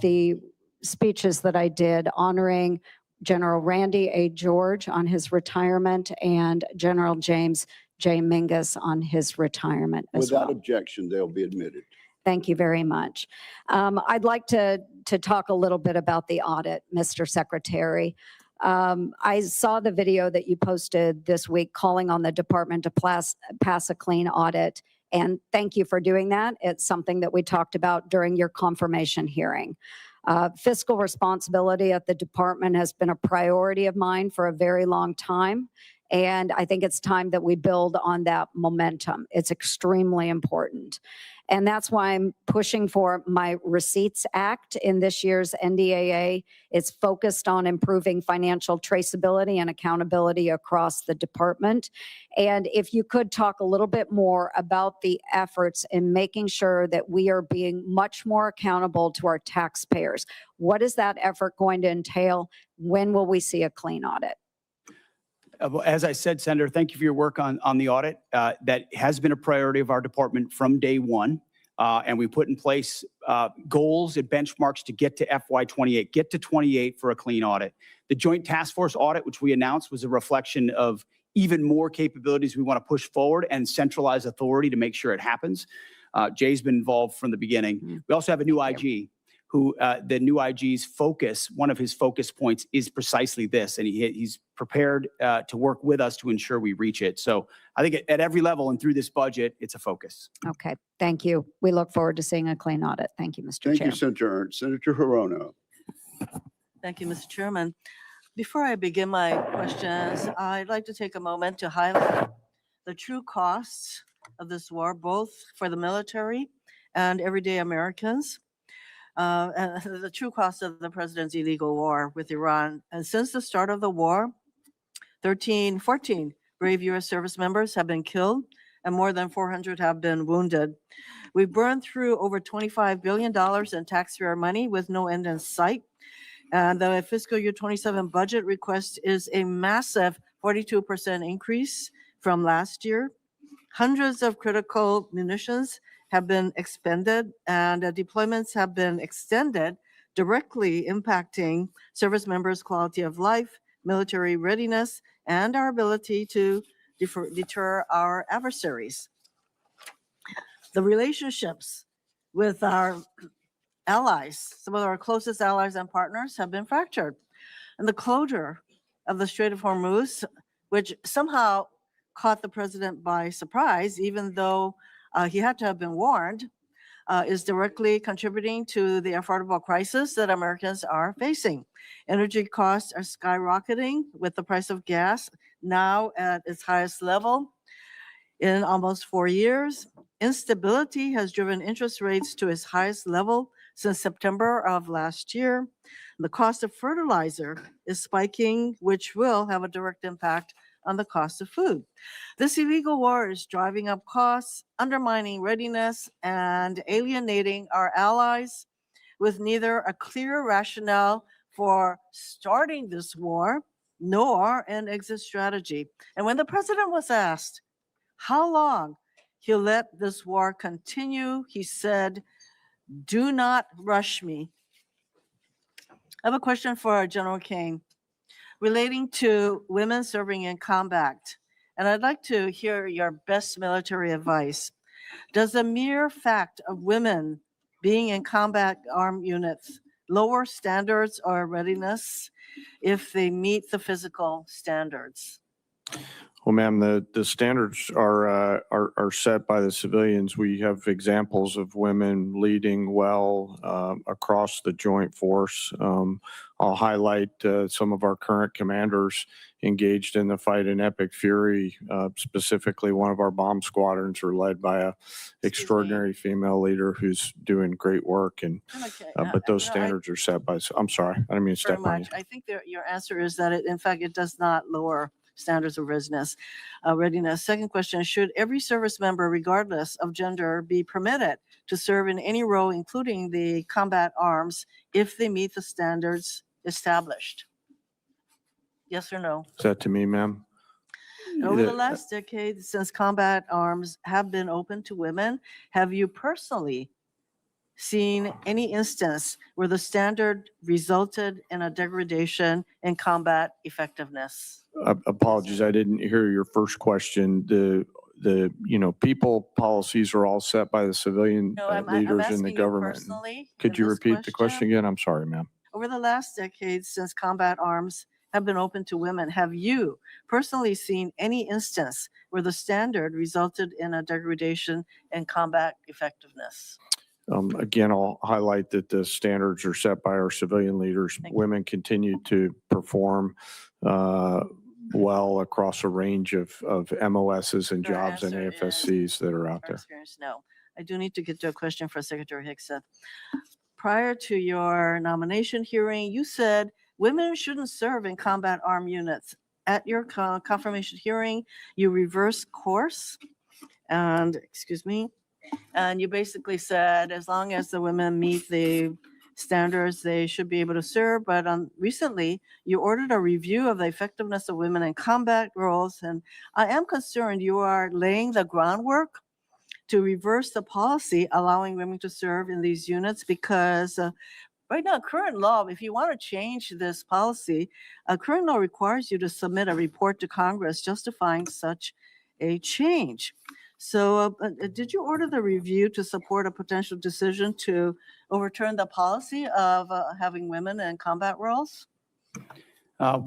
Speaker 6: the speeches that I did honoring General Randy A. George on his retirement and General James J. Mingus on his retirement as
Speaker 17: Without
Speaker 6: well.
Speaker 17: objection, they'll be admitted.
Speaker 6: Thank you very much. I'd like to talk a little bit about the audit, Mr. Secretary. I saw the video that you posted this week calling on the department to pass a clean audit, and thank you for doing that. It's something that we talked about during your confirmation hearing. Fiscal responsibility at the department has been a priority of mine for a very long time. And I think it's time that we build on that momentum. It's extremely important. And that's why I'm pushing for my Receipts Act in this year's NDAA. It's focused on improving financial traceability and accountability across the department. And if you could talk a little bit more about the efforts in making sure that we are being much more accountable to our taxpayers. What is that effort going to entail? When will we see a clean audit?
Speaker 19: As I said, Senator, thank you for your work on the audit. That has been a priority of our department from day one. And we put in place goals and benchmarks to get to FY28, get to 28 for a clean audit. The Joint Task Force audit, which we announced, was a reflection of even more capabilities we want to push forward and centralize authority to make sure it happens. Jay's been involved from the beginning. We also have a new IG who the new IG's focus, one of his focus points is precisely this, and he's prepared to work with us to ensure we reach it. So I think at every level and through this budget, it's a focus.
Speaker 6: Okay, thank you. We look forward to seeing a clean audit. Thank you, Mr. Chair.
Speaker 17: Thank you, Senator Ernst. Senator Hirono.
Speaker 7: Thank you, Mr. Chairman. Before I begin my questions, I'd like to take a moment to highlight the true costs of this war, both for the military and everyday Americans. And the true cost of the president's illegal war with Iran. And since the start of the war, 14 brave U.S. service members have been killed and more than 400 have been wounded. We've burned through over $25 billion in taxpayer money with no end in sight. And the fiscal year 27 budget request is a massive 42% increase from last year. Hundreds of critical munitions have been expended and deployments have been extended, directly impacting service members' quality of life, military readiness, and our ability to deter our adversaries. The relationships with our allies, some of our closest allies and partners, have been fractured. And the closure of the Strait of Hormuz, which somehow caught the president by surprise, even though he had to have been warned, is directly contributing to the affordable crisis that Americans are facing. Energy costs are skyrocketing with the price of gas now at its highest level in almost 4 years. Instability has driven interest rates to its highest level since September of last year. The cost of fertilizer is spiking, which will have a direct impact on the cost of food. This illegal war is driving up costs, undermining readiness, and alienating our allies with neither a clear rationale for starting this war nor an exit strategy. And when the president was asked how long he'll let this war continue, he said, "Do not rush me." I have a question for General Kane relating to women serving in combat. And I'd like to hear your best military advice. Does the mere fact of women being in combat armed units lower standards or readiness if they meet the physical standards?
Speaker 21: Well, ma'am, the standards are set by the civilians. We have examples of women leading well across the joint force. I'll highlight some of our current commanders engaged in the fight in Epic Fury. Specifically, one of our bomb squadrons are led by an extraordinary female leader who's doing great work. And but those standards are set by. I'm sorry, I didn't mean to step on you.
Speaker 7: I think your answer is that in fact it does not lower standards of readiness. Second question, should every service member, regardless of gender, be permitted to serve in any role, including the combat arms, if they meet the standards established? Yes or no?
Speaker 21: Is that to me, ma'am?
Speaker 7: Over the
Speaker 21: The-
Speaker 7: last decade, since combat arms have been open to women, have you personally seen any instance where the standard resulted in a degradation in combat effectiveness?
Speaker 21: Apologies, I didn't hear your first question. People policies are all set by the civilian
Speaker 7: No, I'm
Speaker 21: leaders in
Speaker 7: asking
Speaker 21: the
Speaker 7: you
Speaker 21: government.
Speaker 7: personally.
Speaker 21: Could
Speaker 7: in
Speaker 21: you
Speaker 7: this
Speaker 21: repeat the question again? I'm sorry, ma'am.
Speaker 7: Over the last decade, since combat arms have been open to women, have you personally seen any instance where the standard resulted in a degradation in combat effectiveness?
Speaker 21: Again, I'll highlight that the standards are set by our civilian leaders. Women continue to perform well across a range of MOSs and
Speaker 7: Your
Speaker 21: jobs and
Speaker 7: answer is-
Speaker 21: AFSCs that are out
Speaker 7: Our
Speaker 21: there.
Speaker 7: experience, no. I do need to get to a question for Secretary Hegseth. Prior to your nomination hearing, you said women shouldn't serve in combat armed units. At your confirmation hearing, you reversed course and, excuse me, and you basically said as long as the women meet the standards, they should be able to serve. But recently, you ordered a review of the effectiveness of women in combat roles. And I am concerned you are laying the groundwork to reverse the policy allowing women to serve in these units because right now, current law, if you want to change this policy, current law requires you to submit a report to Congress justifying such a change. So did you order the review to support a potential decision to overturn the policy of having women in combat roles?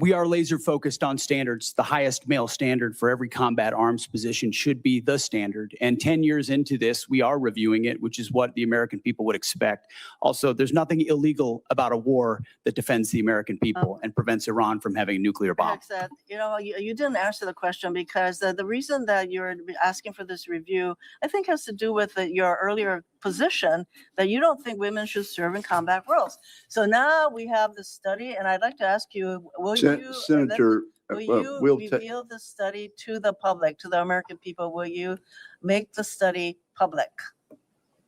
Speaker 19: We are laser focused on standards. The highest male standard for every combat arms position should be the standard. And 10 years into this, we are reviewing it, which is what the American people would expect. Also, there's nothing illegal about a war that defends the American people and prevents Iran from having a nuclear bomb.
Speaker 7: Hegseth, you didn't answer the question because the reason that you're asking for this review, I think has to do with your earlier position that you don't think women should serve in combat roles. So now we have this study, and I'd like to ask you,
Speaker 17: Senator,
Speaker 7: will you reveal the study to the public, to the American people? Will you make the study public?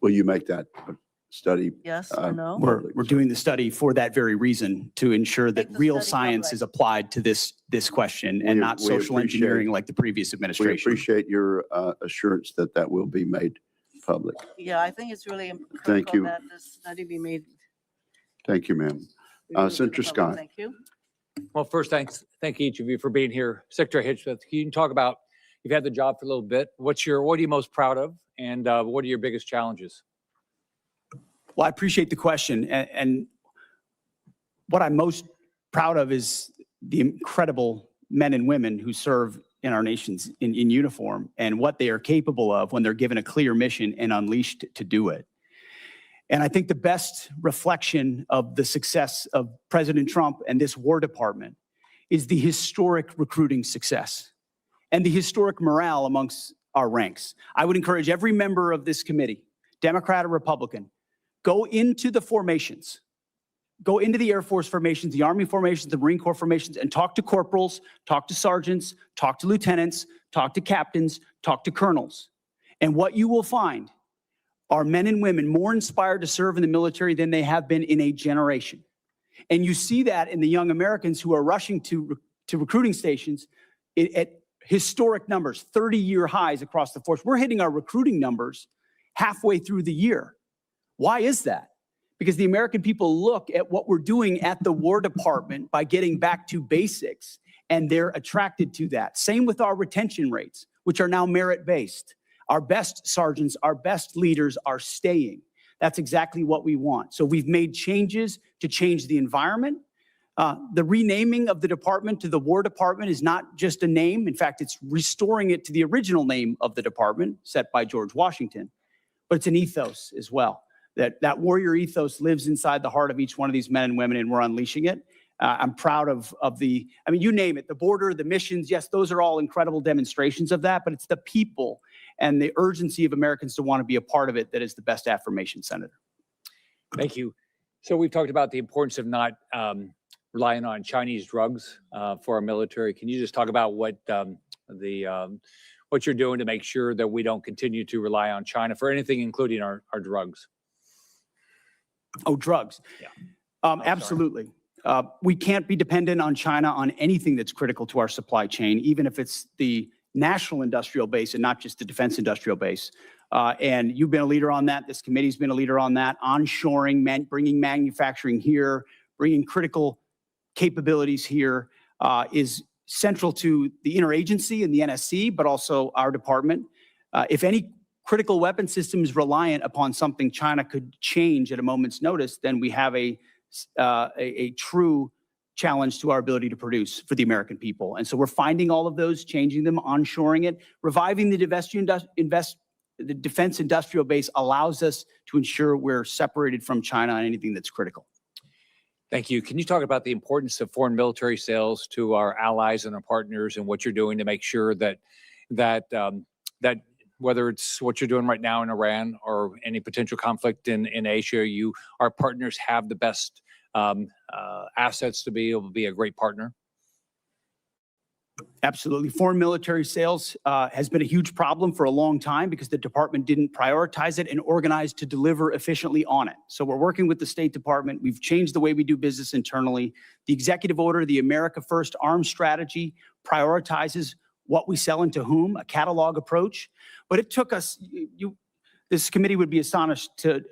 Speaker 17: Will you make that study?
Speaker 7: Yes or no?
Speaker 19: We're doing the study for that very reason, to ensure that real science is applied to this question and not social engineering like the previous
Speaker 17: We
Speaker 19: administration.
Speaker 17: appreciate your assurance that that will be made public.
Speaker 7: Yeah, I think it's really
Speaker 17: Thank
Speaker 7: critical
Speaker 17: you.
Speaker 7: that this study be made.
Speaker 17: Thank you, ma'am. Senator Scott.
Speaker 7: Thank you.
Speaker 2: Well, first, thank each of you for being here. Secretary Hegseth, can you talk about, you've had the job for a little bit. What are you most proud of? And what are your biggest challenges?
Speaker 19: Well, I appreciate the question. And what I'm most proud of is the incredible men and women who serve in our nations in uniform and what they are capable of when they're given a clear mission and unleashed to do it. And I think the best reflection of the success of President Trump and this War Department is the historic recruiting success and the historic morale amongst our ranks. I would encourage every member of this committee, Democrat or Republican, go into the formations, go into the Air Force formations, the Army formations, the Marine Corps formations, and talk to corporals, talk to sergeants, talk to lieutenants, talk to captains, talk to colonels. And what you will find are men and women more inspired to serve in the military than they have been in a generation. And you see that in the young Americans who are rushing to recruiting stations at historic numbers, 30-year highs across the force. We're hitting our recruiting numbers halfway through the year. Why is that? Because the American people look at what we're doing at the War Department by getting back to basics, and they're attracted to that. Same with our retention rates, which are now merit-based. Our best sergeants, our best leaders are staying. That's exactly what we want. So we've made changes to change the environment. The renaming of the department to the War Department is not just a name. In fact, it's restoring it to the original name of the department set by George Washington. But it's an ethos as well. That warrior ethos lives inside the heart of each one of these men and women, and we're unleashing it. I'm proud of you name it, the border, the missions. Yes, those are all incredible demonstrations of that, but it's the people and the urgency of Americans to want to be a part of it that is the best affirmation, Senator.
Speaker 2: Thank you. So we've talked about the importance of not relying on Chinese drugs for our military. Can you just talk about what you're doing to make sure that we don't continue to rely on China for anything, including our drugs?
Speaker 19: Oh, drugs. Yeah. Absolutely. We can't be dependent on China on anything that's critical to our supply chain, even if it's the national industrial base and not just the defense industrial base. And you've been a leader on that. This committee's been a leader on that. Onshoring, bringing manufacturing here, bringing critical capabilities here is central to the interagency and the NSC, but also our department. If any critical weapon system is reliant upon something China could change at a moment's notice, then we have a true challenge to our ability to produce for the American people. And so we're finding all of those, changing them, onshoring it, reviving the defense industrial base allows us to ensure we're separated from China on anything that's critical.
Speaker 2: Thank you. Can you talk about the importance of foreign military sales to our allies and our partners, and what you're doing to make sure that whether it's what you're doing right now in Iran or any potential conflict in Asia, our partners have the best assets to be able to be a great partner?
Speaker 19: Absolutely. Foreign military sales has been a huge problem for a long time because the department didn't prioritize it and organize to deliver efficiently on it. So we're working with the State Department. We've changed the way we do business internally. The executive order, the America First Arms Strategy, prioritizes what we sell and to whom, a catalog approach. But it took us, this committee would be astonished to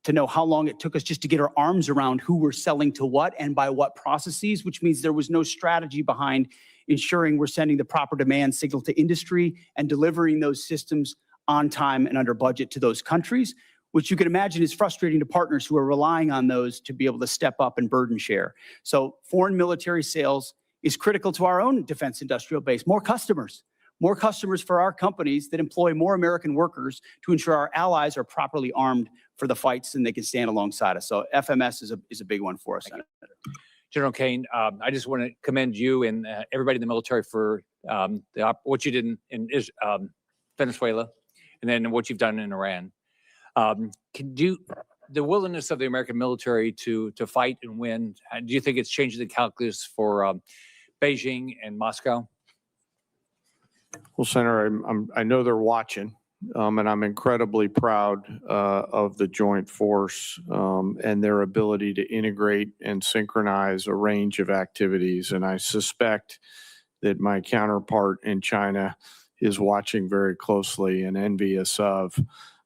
Speaker 19: know how long it took us just to get our arms around who we're selling to what and by what processes, which means there was no strategy behind ensuring we're sending the proper demand signal to industry and delivering those systems on time and under budget to those countries, which you can imagine is frustrating to partners who are relying on those to be able to step up and burden share. So foreign military sales is critical to our own defense industrial base. More customers for our companies that employ more American workers to ensure our allies are properly armed for the fights and they can stand alongside us. So FMS is a big one for us, Senator.
Speaker 2: General Kane, I just want to commend you and everybody in the military for what you did in Venezuela, and then what you've done in Iran. The willingness of the American military to fight and win, do you think it's changing the calculus for Beijing and Moscow?
Speaker 21: Well, Senator, I know they're watching, and I'm incredibly proud of the joint force and their ability to integrate and synchronize a range of activities. And I suspect that my counterpart in China is watching very closely and envious of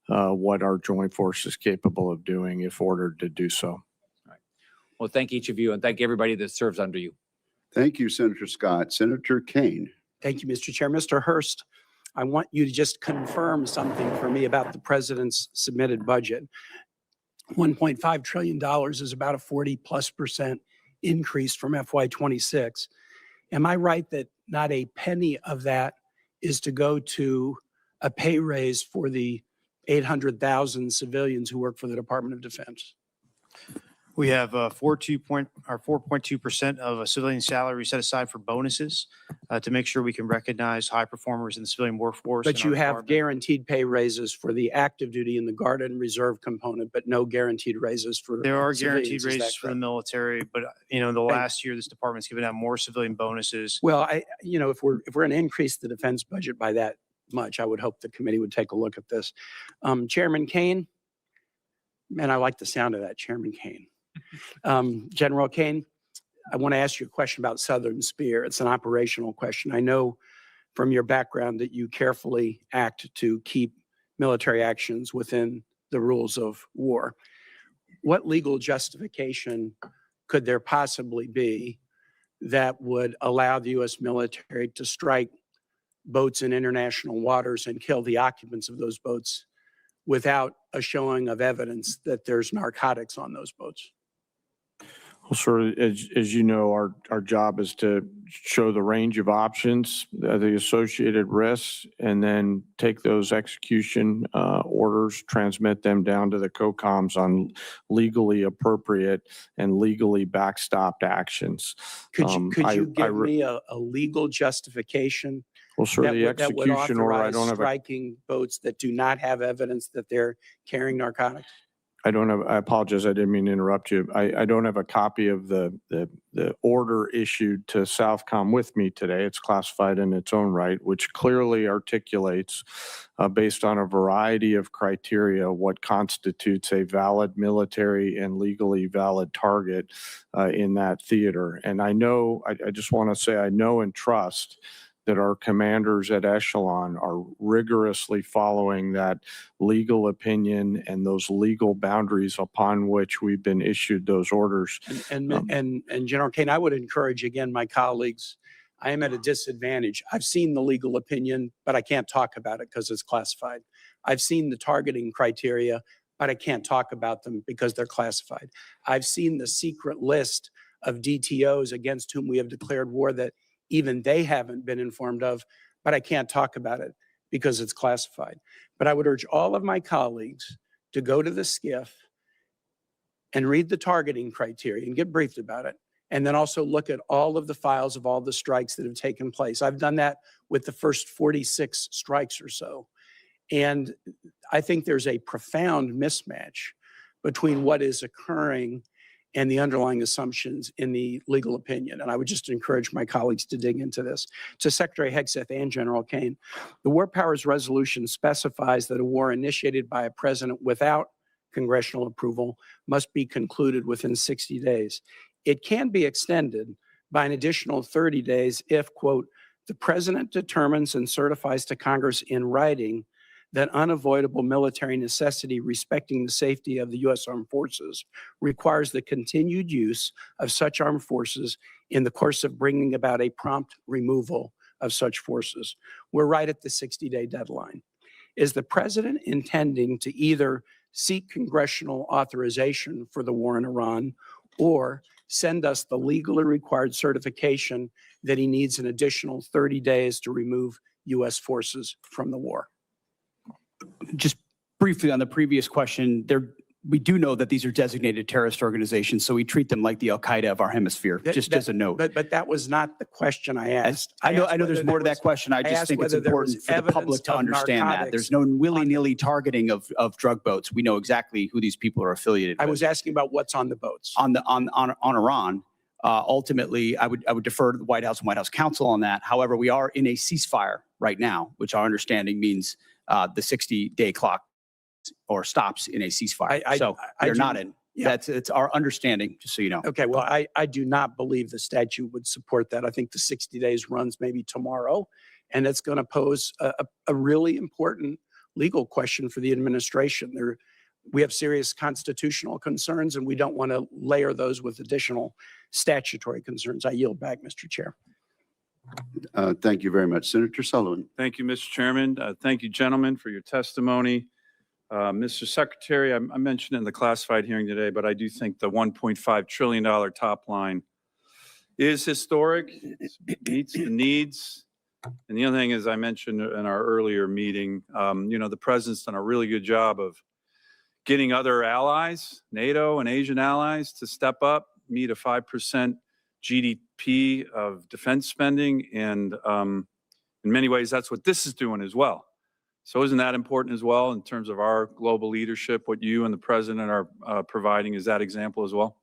Speaker 21: what our joint force is capable of doing if ordered to do so. All
Speaker 2: right. Well, thank each of you, and thank everybody that serves under you.
Speaker 17: Thank you, Senator Scott. Senator Kane.
Speaker 12: Thank you, Mr. Chair. Mr. Hurst, I want you to just confirm something for me about the president's submitted budget. $1.5 trillion is about a 40+% increase from FY26. Am I right that not a penny of that is to go to a pay raise for the 800,000 civilians who work for the Department of Defense?
Speaker 11: We have 4.2% of a civilian salary set aside for bonuses to make sure we can recognize high performers in the civilian workforce.
Speaker 12: But you have guaranteed pay raises for the active duty and the Guard and Reserve component, but no guaranteed raises for
Speaker 11: There are
Speaker 12: civilians.
Speaker 11: guaranteed raises for the military, but the last year this department's given out more civilian bonuses.
Speaker 12: Well, if we're going to increase the defense budget by that much, I would hope the committee would take a look at this. Chairman Kane, man, I like the sound of that, Chairman Kane. General Kane, I want to ask you a question about Southern Spear. It's an operational question. I know from your background that you carefully act to keep military actions within the rules of war. What legal justification could there possibly be that would allow the U.S. military to strike boats in international waters and kill the occupants of those boats without a showing of evidence that there's narcotics on those boats?
Speaker 21: Well, sir, as you know, our job is to show the range of options, the associated risks, and then take those execution orders, transmit them down to the COCOMs on legally appropriate and legally backstopped actions.
Speaker 12: Could you give me a legal justification?
Speaker 21: Well, sir, the execution order, I don't have
Speaker 12: striking boats that do not have evidence that they're carrying narcotics?
Speaker 21: I apologize, I didn't mean to interrupt you. I don't have a copy of the order issued to Southcom with me today. It's classified in its own right, which clearly articulates, based on a variety of criteria, what constitutes a valid military and legally valid target in that theater. And I know, I just want to say I know and trust that our commanders at echelon are rigorously following that legal opinion and those legal boundaries upon which we've been issued those orders.
Speaker 12: And General Kane, I would encourage again, my colleagues, I am at a disadvantage. I've seen the legal opinion, but I can't talk about it because it's classified. I've seen the targeting criteria, but I can't talk about them because they're classified. I've seen the secret list of DTOs against whom we have declared war that even they haven't been informed of, but I can't talk about it because it's classified. But I would urge all of my colleagues to go to the SCIF and read the targeting criteria and get briefed about it. And then also look at all of the files of all the strikes that have taken place. I've done that with the first 46 strikes or so. And I think there's a profound mismatch between what is occurring and the underlying assumptions in the legal opinion. And I would just encourage my colleagues to dig into this. To Secretary Hegseth and General Kane, the War Powers Resolution specifies that a war initiated by a president without congressional approval must be concluded within 60 days. It can be extended by an additional 30 days if, quote, the president determines and certifies to Congress in writing that unavoidable military necessity respecting the safety of the U.S. Armed Forces requires the continued use of such armed forces in the course of bringing about a prompt removal of such forces. We're right at the 60-day deadline. Is the president intending to either seek congressional authorization for the war in Iran or send us the legally required certification that he needs an additional 30 days to remove U.S. forces from the war?
Speaker 19: Just briefly on the previous question, we do know that these are designated terrorist organizations, so we treat them like the Al-Qaeda of our hemisphere, just as a note.
Speaker 12: But that was not the question I asked.
Speaker 19: I know there's more to that question. I just think it's important for the public to understand that. There's no willy-nilly targeting of drug boats. We know exactly who these people are affiliated with.
Speaker 12: I was asking about what's on the boats.
Speaker 19: On Iran, ultimately, I would defer to the White House and White House counsel on that. However, we are in a ceasefire right now, which our understanding means the 60-day clock or stops in a ceasefire. They're not in. Yeah. It's our understanding, just so you know.
Speaker 12: Okay, well, I do not believe the statute would support that. I think the 60 days runs maybe tomorrow, and it's going to pose a really important legal question for the administration. We have serious constitutional concerns, and we don't want to layer those with additional statutory concerns. I yield back, Mr. Chair.
Speaker 17: Thank you very much. Senator Sullivan.
Speaker 14: Thank you, Mr. Chairman. Thank you, gentlemen, for your testimony. Mr. Secretary, I mentioned in the classified hearing today, but I do think the $1.5 trillion top line is historic, it meets the needs. And the other thing is I mentioned in our earlier meeting, the president's done a really good job of getting other allies, NATO and Asian allies, to step up, meet a 5% GDP of defense spending. And in many ways, that's what this is doing as well. So isn't that important as well in terms of our global leadership? What you and the president are providing is that example as well?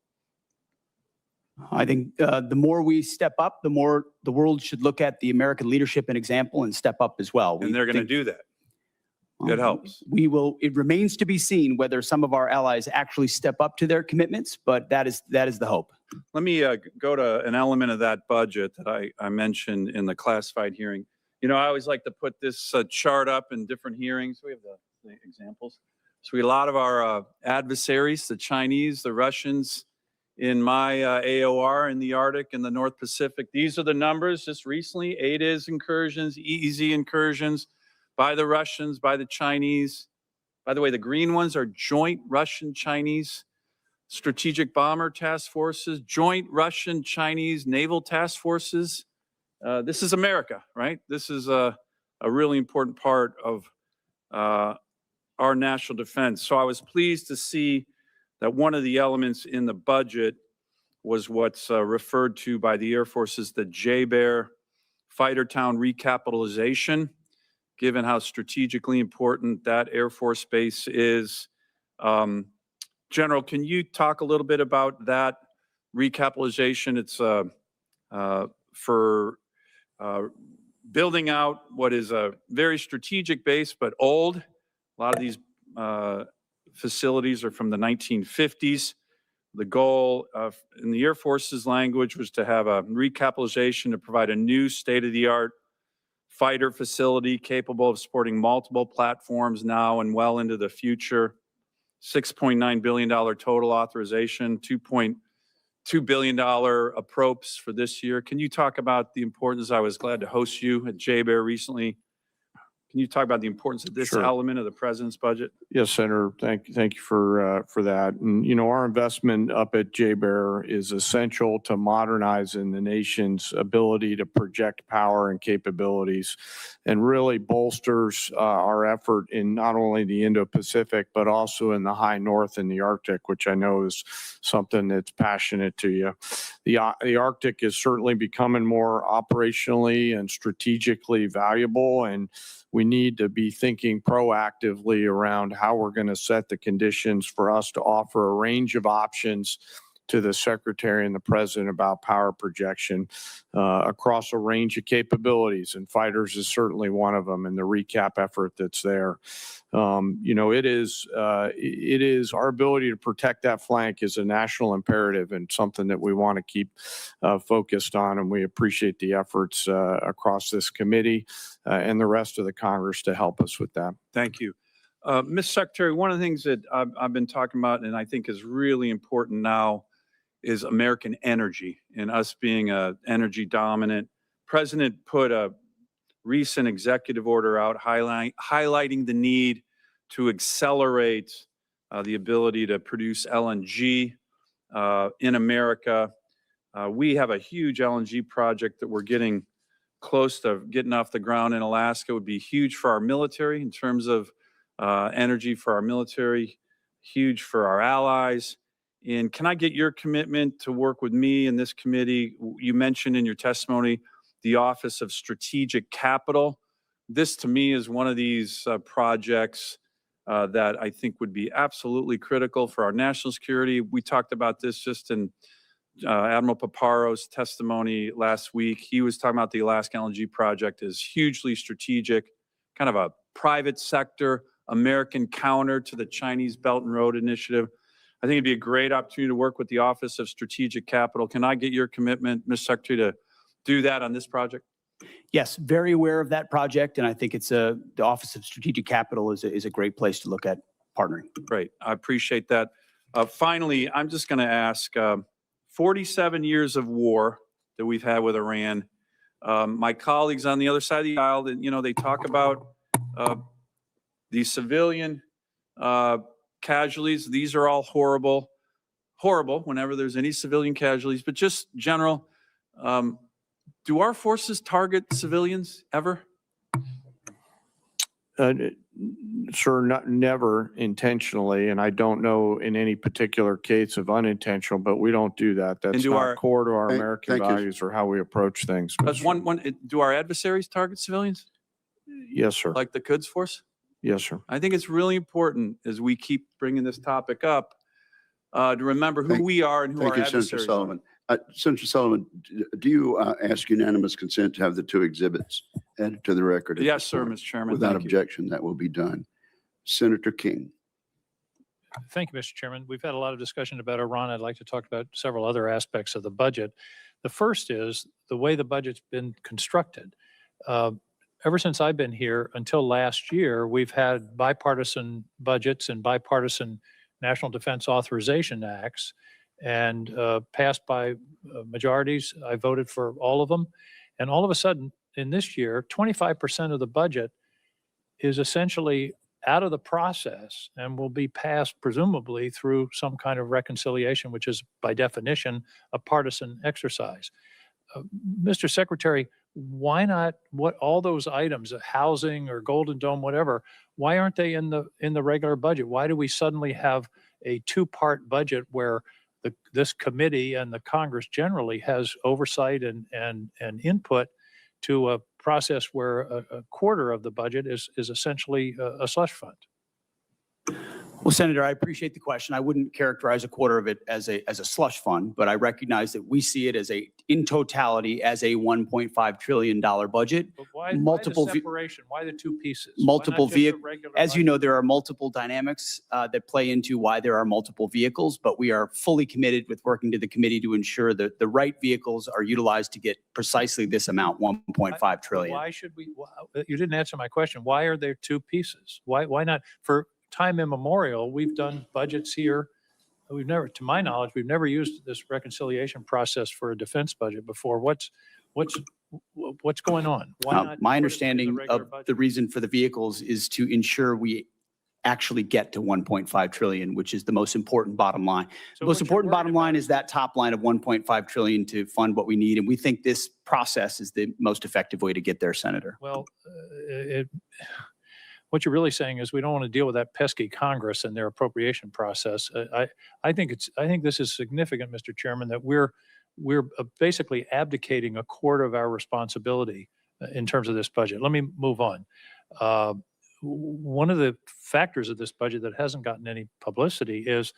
Speaker 19: I think the more we step up, the more the world should look at the American leadership and example and step up as well.
Speaker 14: And they're going to do that. That helps.
Speaker 19: We will. It remains to be seen whether some of our allies actually step up to their commitments, but that is the hope.
Speaker 14: Let me go to an element of that budget that I mentioned in the classified hearing. I always like to put this chart up in different hearings. We have the examples. So a lot of our adversaries, the Chinese, the Russians, in my AOR in the Arctic and the North Pacific. These are the numbers just recently: ADIZ incursions, EEZ incursions by the Russians, by the Chinese. By the way, the green ones are joint Russian-Chinese strategic bomber task forces, joint Russian-Chinese naval task forces. This is America, right? This is a really important part of our national defense. So I was pleased to see that one of the elements in the budget was what's referred to by the Air Force as the JBER fighter town recapitalization, given how strategically important that Air Force base is. General, can you talk a little bit about that recapitalization? It's for building out what is a very strategic base, but old. A lot of these facilities are from the 1950s. The goal in the Air Force's language was to have a recapitalization to provide a new state-of-the-art fighter facility capable of supporting multiple platforms now and well into the future. $6.9 billion total authorization, $2.2 billion approps for this year. Can you talk about the importance? I was glad to host you at JBER recently. Can you talk about the importance of this
Speaker 21: Sure.
Speaker 14: element of the president's budget?
Speaker 21: Yes, Senator. Thank you for that. And, our investment up at JBER is essential to modernizing the nation's ability to project power and capabilities, and really bolsters our effort in not only the Indo-Pacific, but also in the high north and the Arctic, which I know is something that's passionate to you. The Arctic is certainly becoming more operationally and strategically valuable, and we need to be thinking proactively around how we're going to set the conditions for us to offer a range of options to the Secretary and the President about power projection across a range of capabilities. And fighters is certainly one of them, and the recap effort that's there. It is our ability to protect that flank is a national imperative and something that we want to keep focused on. And we appreciate the efforts across this committee and the rest of the Congress to help us with that.
Speaker 14: Thank you. Ms. Secretary, one of the things that I've been talking about and I think is really important now is American energy and us being a energy dominant. President put a recent executive order out highlighting the need to accelerate the ability to produce LNG in America. We have a huge LNG project that we're getting close to getting off the ground in Alaska. It would be huge for our military in terms of energy for our military, huge for our allies. And can I get your commitment to work with me and this committee? You mentioned in your testimony the Office of Strategic Capital. This to me is one of these projects that I think would be absolutely critical for our national security. We talked about this just in Admiral Paparo's testimony last week. He was talking about the Alaska LNG project is hugely strategic, kind of a private sector, American counter to the Chinese Belt and Road Initiative. I think it'd be a great opportunity to work with the Office of Strategic Capital. Can I get your commitment, Ms. Secretary, to do that on this project?
Speaker 19: Yes, very aware of that project, and I think it's the Office of Strategic Capital is a great place to look at partnering.
Speaker 14: Great, I appreciate that. Finally, I'm just going to ask, 47 years of war that we've had with Iran. My colleagues on the other side of the aisle, they talk about the civilian casualties. These are all horrible whenever there's any civilian casualties, but just general, do our forces target civilians ever?
Speaker 21: Sir, never intentionally, and I don't know in any particular case of unintentional, but we don't do that. That's not core to our American values or how we approach things.
Speaker 14: That's do our adversaries target civilians?
Speaker 21: Yes, sir.
Speaker 14: Like the Quds Force?
Speaker 21: Yes, sir.
Speaker 14: I think it's really important as we keep bringing this topic up to remember who we are and who our adversaries
Speaker 17: Senator Sullivan. Senator Sullivan, do you ask unanimous consent to have the two exhibits added to the record?
Speaker 14: Yes, sir, Mr. Chairman.
Speaker 17: Without
Speaker 14: Thank you.
Speaker 17: objection, that will be done. Senator King.
Speaker 13: Thank you, Mr. Chairman. We've had a lot of discussion about Iran. I'd like to talk about several other aspects of the budget. The first is the way the budget's been constructed. Ever since I've been here until last year, we've had bipartisan budgets and bipartisan National Defense Authorization Acts and passed by majorities. I voted for all of them. And all of a sudden, in this year, 25% of the budget is essentially out of the process and will be passed presumably through some kind of reconciliation, which is by definition a partisan exercise. Mr. Secretary, why not all those items, housing or Golden Dome, whatever, why aren't they in the regular budget? Why do we suddenly have a two-part budget where this committee and the Congress generally has oversight and input to a process where a quarter of the budget is essentially a slush fund?
Speaker 19: Well, Senator, I appreciate the question. I wouldn't characterize a quarter of it as a slush fund, but I recognize that we see it as in totality, as a $1.5 trillion budget.
Speaker 13: But why
Speaker 19: Multiple
Speaker 13: the
Speaker 19: vi-
Speaker 13: separation? Why the two pieces? Why not
Speaker 19: Multiple
Speaker 13: just a
Speaker 19: vehicles.
Speaker 13: regular
Speaker 19: As you
Speaker 13: budget?
Speaker 19: know, there are multiple dynamics that play into why there are multiple vehicles, but we are fully committed with working to the committee to ensure that the right vehicles are utilized to get precisely this amount, 1.5 trillion.
Speaker 13: Why should we, you didn't answer my question. Why are there two pieces? Why not? For time immemorial, we've done budgets here. We've never, to my knowledge, we've never used this reconciliation process for a defense budget before. What's going on? Why not
Speaker 19: My
Speaker 13: put it in the
Speaker 19: understanding
Speaker 13: regular
Speaker 19: of
Speaker 13: budget?
Speaker 19: the reason for the vehicles is to ensure we actually get to 1.5 trillion, which is the most important bottom line.
Speaker 13: So
Speaker 19: The most
Speaker 13: what you're
Speaker 19: important
Speaker 13: worried
Speaker 19: bottom line is that top line of 1.5 trillion to fund what we need. And we think this process is the most effective way to get there, Senator.
Speaker 13: Well, what you're really saying is we don't want to deal with that pesky Congress and their appropriation process. I think this is significant, Mr. Chairman, that we're basically abdicating a quarter of our responsibility in terms of this budget. Let me move on. One of the factors of this budget that hasn't gotten any publicity is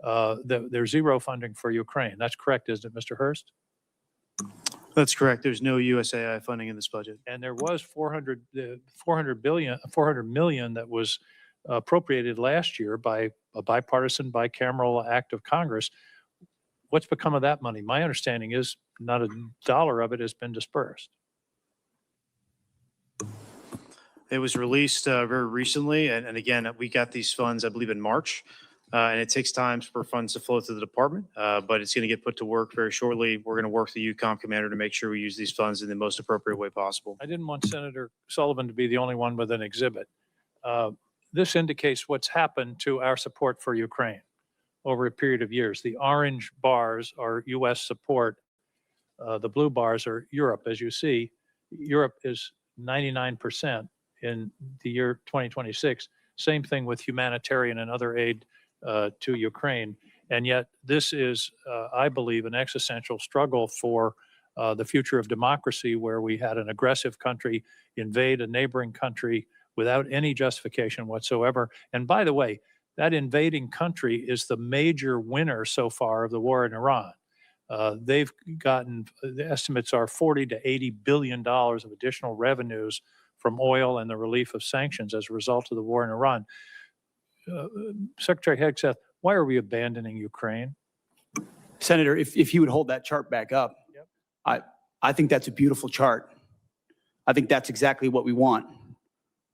Speaker 13: that there's zero funding for Ukraine. That's correct, isn't it, Mr. Hurst?
Speaker 11: That's correct. There's no USAI funding in this budget.
Speaker 13: And there was 400 million that was appropriated last year by a bipartisan bicameral act of Congress. What's become of that money? My understanding is not a dollar of it has been dispersed.
Speaker 11: It was released very recently. And again, we got these funds, I believe, in March. And it takes time for funds to flow through the department, but it's going to get put to work very shortly. We're going to work with the UCOM commander to make sure we use these funds in the most appropriate way possible.
Speaker 13: I didn't want Senator Sullivan to be the only one with an exhibit. This indicates what's happened to our support for Ukraine over a period of years. The orange bars are U.S. support. The blue bars are Europe. As you see, Europe is 99% in the year 2026. Same thing with humanitarian and other aid to Ukraine. And yet this is, I believe, an existential struggle for the future of democracy, where we had an aggressive country invade a neighboring country without any justification whatsoever. And by the way, that invading country is the major winner so far of the war in Iran. They've gotten, the estimates are $40 to $80 billion of additional revenues from oil and the relief of sanctions as a result of the war in Iran. Secretary Hegseth, why are we abandoning Ukraine?
Speaker 19: Senator, if you would hold that chart back up, I think that's a beautiful chart. I think that's exactly what we want.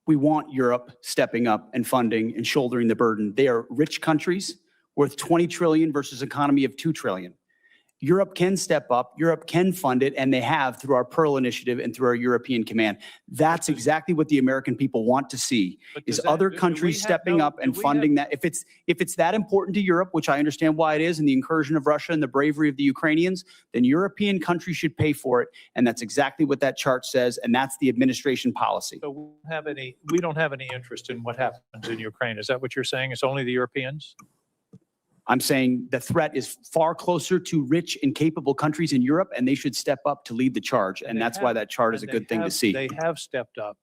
Speaker 19: We want Europe stepping up and funding and shouldering the burden. They are rich countries worth 20 trillion versus economy of 2 trillion. Europe can step up, Europe can fund it, and they have through our Pearl Initiative and through our European Command. That's exactly what the American people want to see, is other countries stepping up and funding that. If it's that important to Europe, which I understand why it is, and the incursion of Russia and the bravery of the Ukrainians, then European countries should pay for it. And that's exactly what that chart says, and that's the administration policy.
Speaker 13: So we don't have any interest in what happens in Ukraine. Is that what you're saying? It's only the Europeans?
Speaker 19: I'm saying the threat is far closer to rich and capable countries in Europe, and they should step up to lead the charge. And that's why that chart is a good thing to see.
Speaker 13: They have stepped up,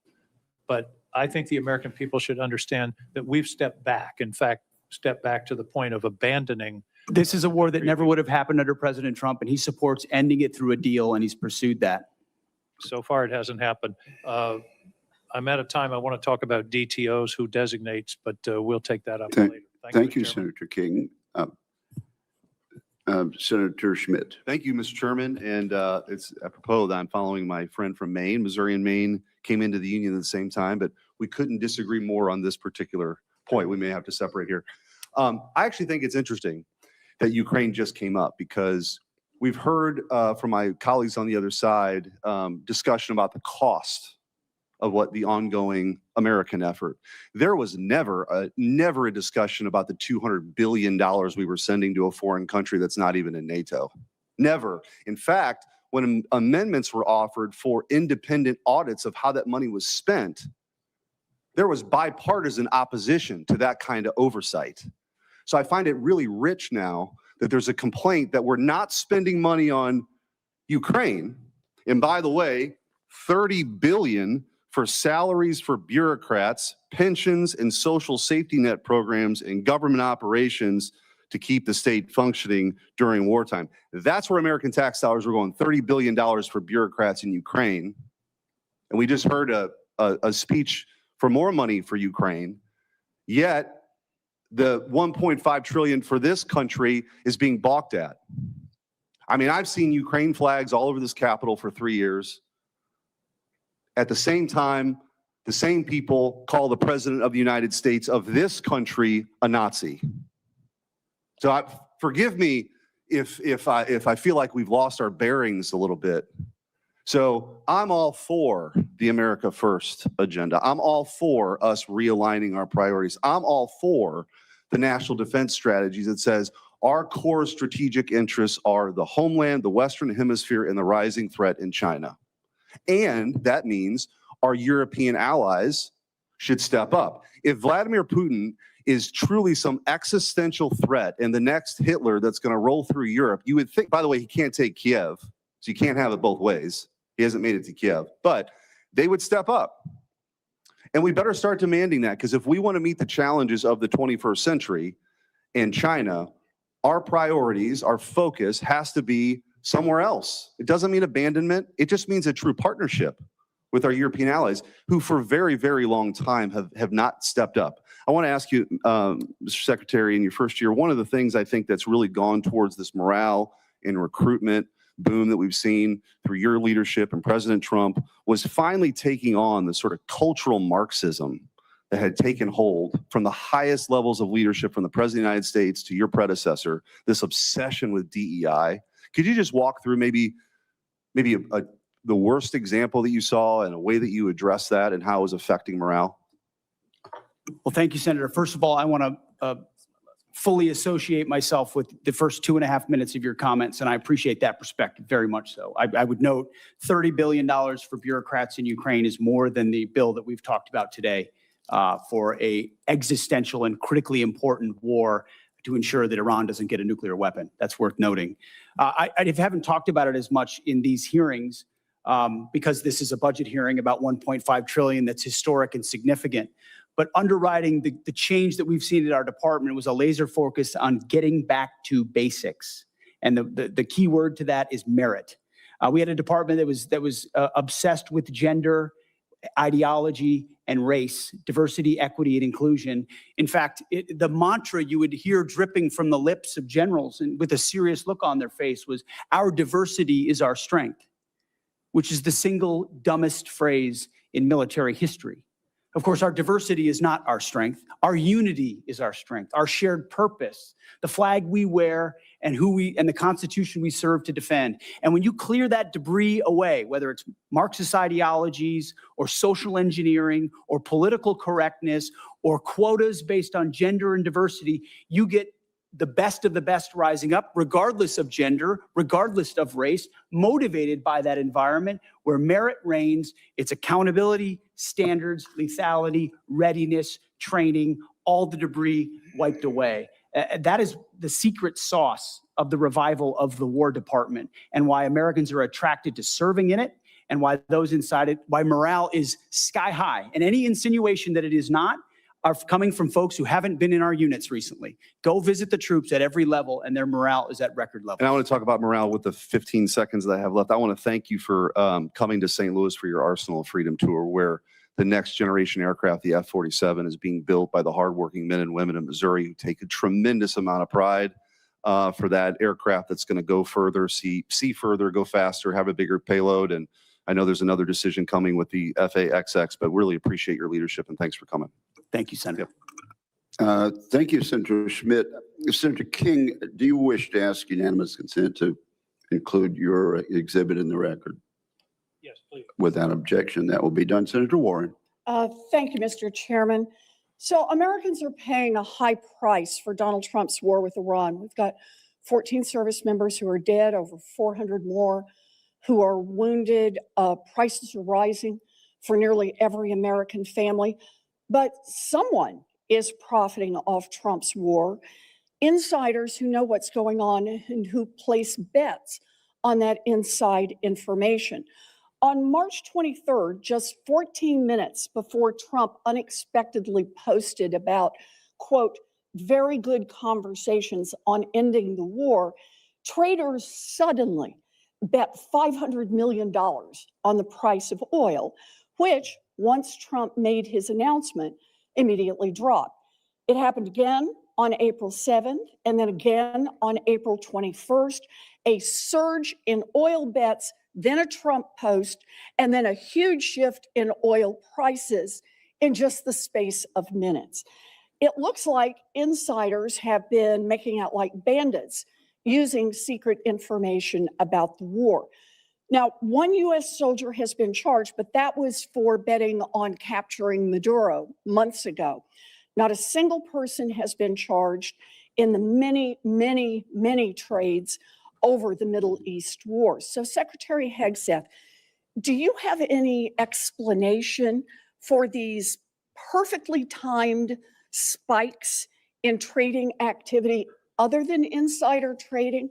Speaker 13: but I think the American people should understand that we've stepped back. In fact, stepped back to the point of abandoning.
Speaker 19: This is a war that never would have happened under President Trump, and he supports ending it through a deal, and he's pursued that.
Speaker 13: So far, it hasn't happened. I'm at a time I want to talk about DTOs, who designates, but we'll take that up later.
Speaker 17: Thank you, Senator King. Senator Schmidt.
Speaker 15: Thank you, Mr. Chairman. And it's apropos that I'm following my friend from Maine. Missouri and Maine came into the union at the same time, but we couldn't disagree more on this particular point. We may have to separate here. I actually think it's interesting that Ukraine just came up, because we've heard from my colleagues on the other side discussion about the cost of what the ongoing American effort. There was never a discussion about the $200 billion we were sending to a foreign country that's not even in NATO. Never. In fact, when amendments were offered for independent audits of how that money was spent, there was bipartisan opposition to that kind of oversight. So I find it really rich now that there's a complaint that we're not spending money on Ukraine. And by the way, $30 billion for salaries for bureaucrats, pensions and social safety net programs, and government operations to keep the state functioning during wartime. That's where American tax dollars were going, $30 billion for bureaucrats in Ukraine. And we just heard a speech for more money for Ukraine. Yet the 1.5 trillion for this country is being balked at. I mean, I've seen Ukraine flags all over this Capitol for 3 years. At the same time, the same people call the president of the United States of this country a Nazi. So forgive me if I feel like we've lost our bearings a little bit. So I'm all for the America First agenda. I'm all for us realigning our priorities. I'm all for the national defense strategies that says our core strategic interests are the homeland, the Western Hemisphere, and the rising threat in China. And that means our European allies should step up. If Vladimir Putin is truly some existential threat and the next Hitler that's going to roll through Europe, you would think, by the way, he can't take Kiev, so you can't have it both ways. He hasn't made it to Kiev, but they would step up. And we better start demanding that, because if we want to meet the challenges of the 21st century in China, our priorities, our focus has to be somewhere else. It doesn't mean abandonment. It just means a true partnership with our European allies who for a very, very long time have not stepped up. I want to ask you, Mr. Secretary, in your first year, one of the things I think that's really gone towards this morale and recruitment boom that we've seen through your leadership and President Trump was finally taking on the sort of cultural Marxism that had taken hold from the highest levels of leadership from the President of the United States to your predecessor, this obsession with DEI. Could you just walk through maybe the worst example that you saw and a way that you addressed that and how it was affecting morale?
Speaker 19: Well, thank you, Senator. First of all, I want to fully associate myself with the first 2.5 minutes of your comments, and I appreciate that perspective very much so. I would note $30 billion for bureaucrats in Ukraine is more than the bill that we've talked about today for a existential and critically important war to ensure that Iran doesn't get a nuclear weapon. That's worth noting. I haven't talked about it as much in these hearings because this is a budget hearing about $1.5 trillion that's historic and significant. But underwriting the change that we've seen in our department was a laser focus on getting back to basics. And the key word to that is merit. We had a department that was obsessed with gender, ideology, and race, diversity, equity, and inclusion. In fact, the mantra you would hear dripping from the lips of generals and with a serious look on their face was, "Our diversity is our strength," which is the single dumbest phrase in military history. Of course, our diversity is not our strength. Our unity is our strength, our shared purpose, the flag we wear and the Constitution we serve to defend. And when you clear that debris away, whether it's Marxist ideologies or social engineering or political correctness or quotas based on gender and diversity, you get the best of the best rising up, regardless of gender, regardless of race, motivated by that environment where merit reigns. It's accountability, standards, lethality, readiness, training, all the debris wiped away. That is the secret sauce of the revival of the War Department and why Americans are attracted to serving in it and why those inside it, why morale is sky high. And any insinuation that it is not are coming from folks who haven't been in our units recently. Go visit the troops at every level and their morale is at record levels.
Speaker 15: And I want to talk about morale with the 15 seconds that I have left. I want to thank you for coming to St. Louis for your Arsenal of Freedom tour, where the next generation aircraft, the F-47, is being built by the hardworking men and women in Missouri who take a tremendous amount of pride for that aircraft that's going to go further, see further, go faster, have a bigger payload. And I know there's another decision coming with the FA-XX, but really appreciate your leadership and thanks for coming.
Speaker 19: Thank you, Senator.
Speaker 17: Thank you, Senator Schmidt. Senator King, do you wish to ask unanimous consent to include your exhibit in the record?
Speaker 13: Yes, please.
Speaker 17: Without objection, that will be done. Senator Warren.
Speaker 16: Thank you, Mr. Chairman. So Americans are paying a high price for Donald Trump's war with Iran. We've got 14 service members who are dead, over 400 more who are wounded. Prices are rising for nearly every American family. But someone is profiting off Trump's war. Insiders who know what's going on and who place bets on that inside information. On March 23rd, just 14 minutes before Trump unexpectedly posted about, quote, very good conversations on ending the war, traders suddenly bet $500 million on the price of oil, which, once Trump made his announcement, immediately dropped. It happened again on April 7th, and then again on April 21st, a surge in oil bets, then a Trump post, and then a huge shift in oil prices in just the space of minutes. It looks like insiders have been making out like bandits using secret information about the war. Now, one U.S. soldier has been charged, but that was for betting on capturing Maduro months ago. Not a single person has been charged in the many trades over the Middle East war. So, Secretary Hegseth, do you have any explanation for these perfectly timed spikes in trading activity other than insider trading?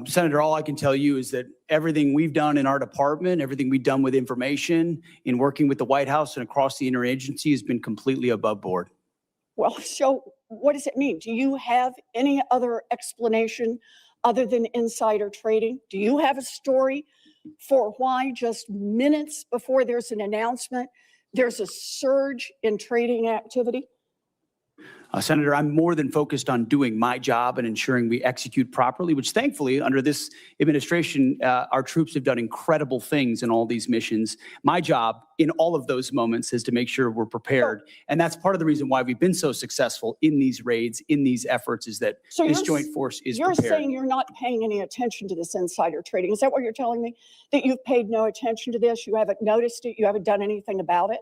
Speaker 19: Senator, all I can tell you is that everything we've done in our department, everything we've done with information in working with the White House and across the interagency has been completely above board.
Speaker 16: Well, so what does it mean? Do you have any other explanation other than insider trading? Do you have a story for why just minutes before there's an announcement, there's a surge in trading activity?
Speaker 19: Senator, I'm more than focused on doing my job and ensuring we execute properly, which thankfully under this administration, our troops have done incredible things in all these missions. My job in all of those moments is to make sure we're prepared. And that's part of the reason why we've been so successful in these raids, in these efforts, is that this joint force is prepared.
Speaker 16: You're saying you're not paying any attention to this insider trading. Is that what you're telling me? That you've paid no attention to this? You haven't noticed it? You haven't done anything about it?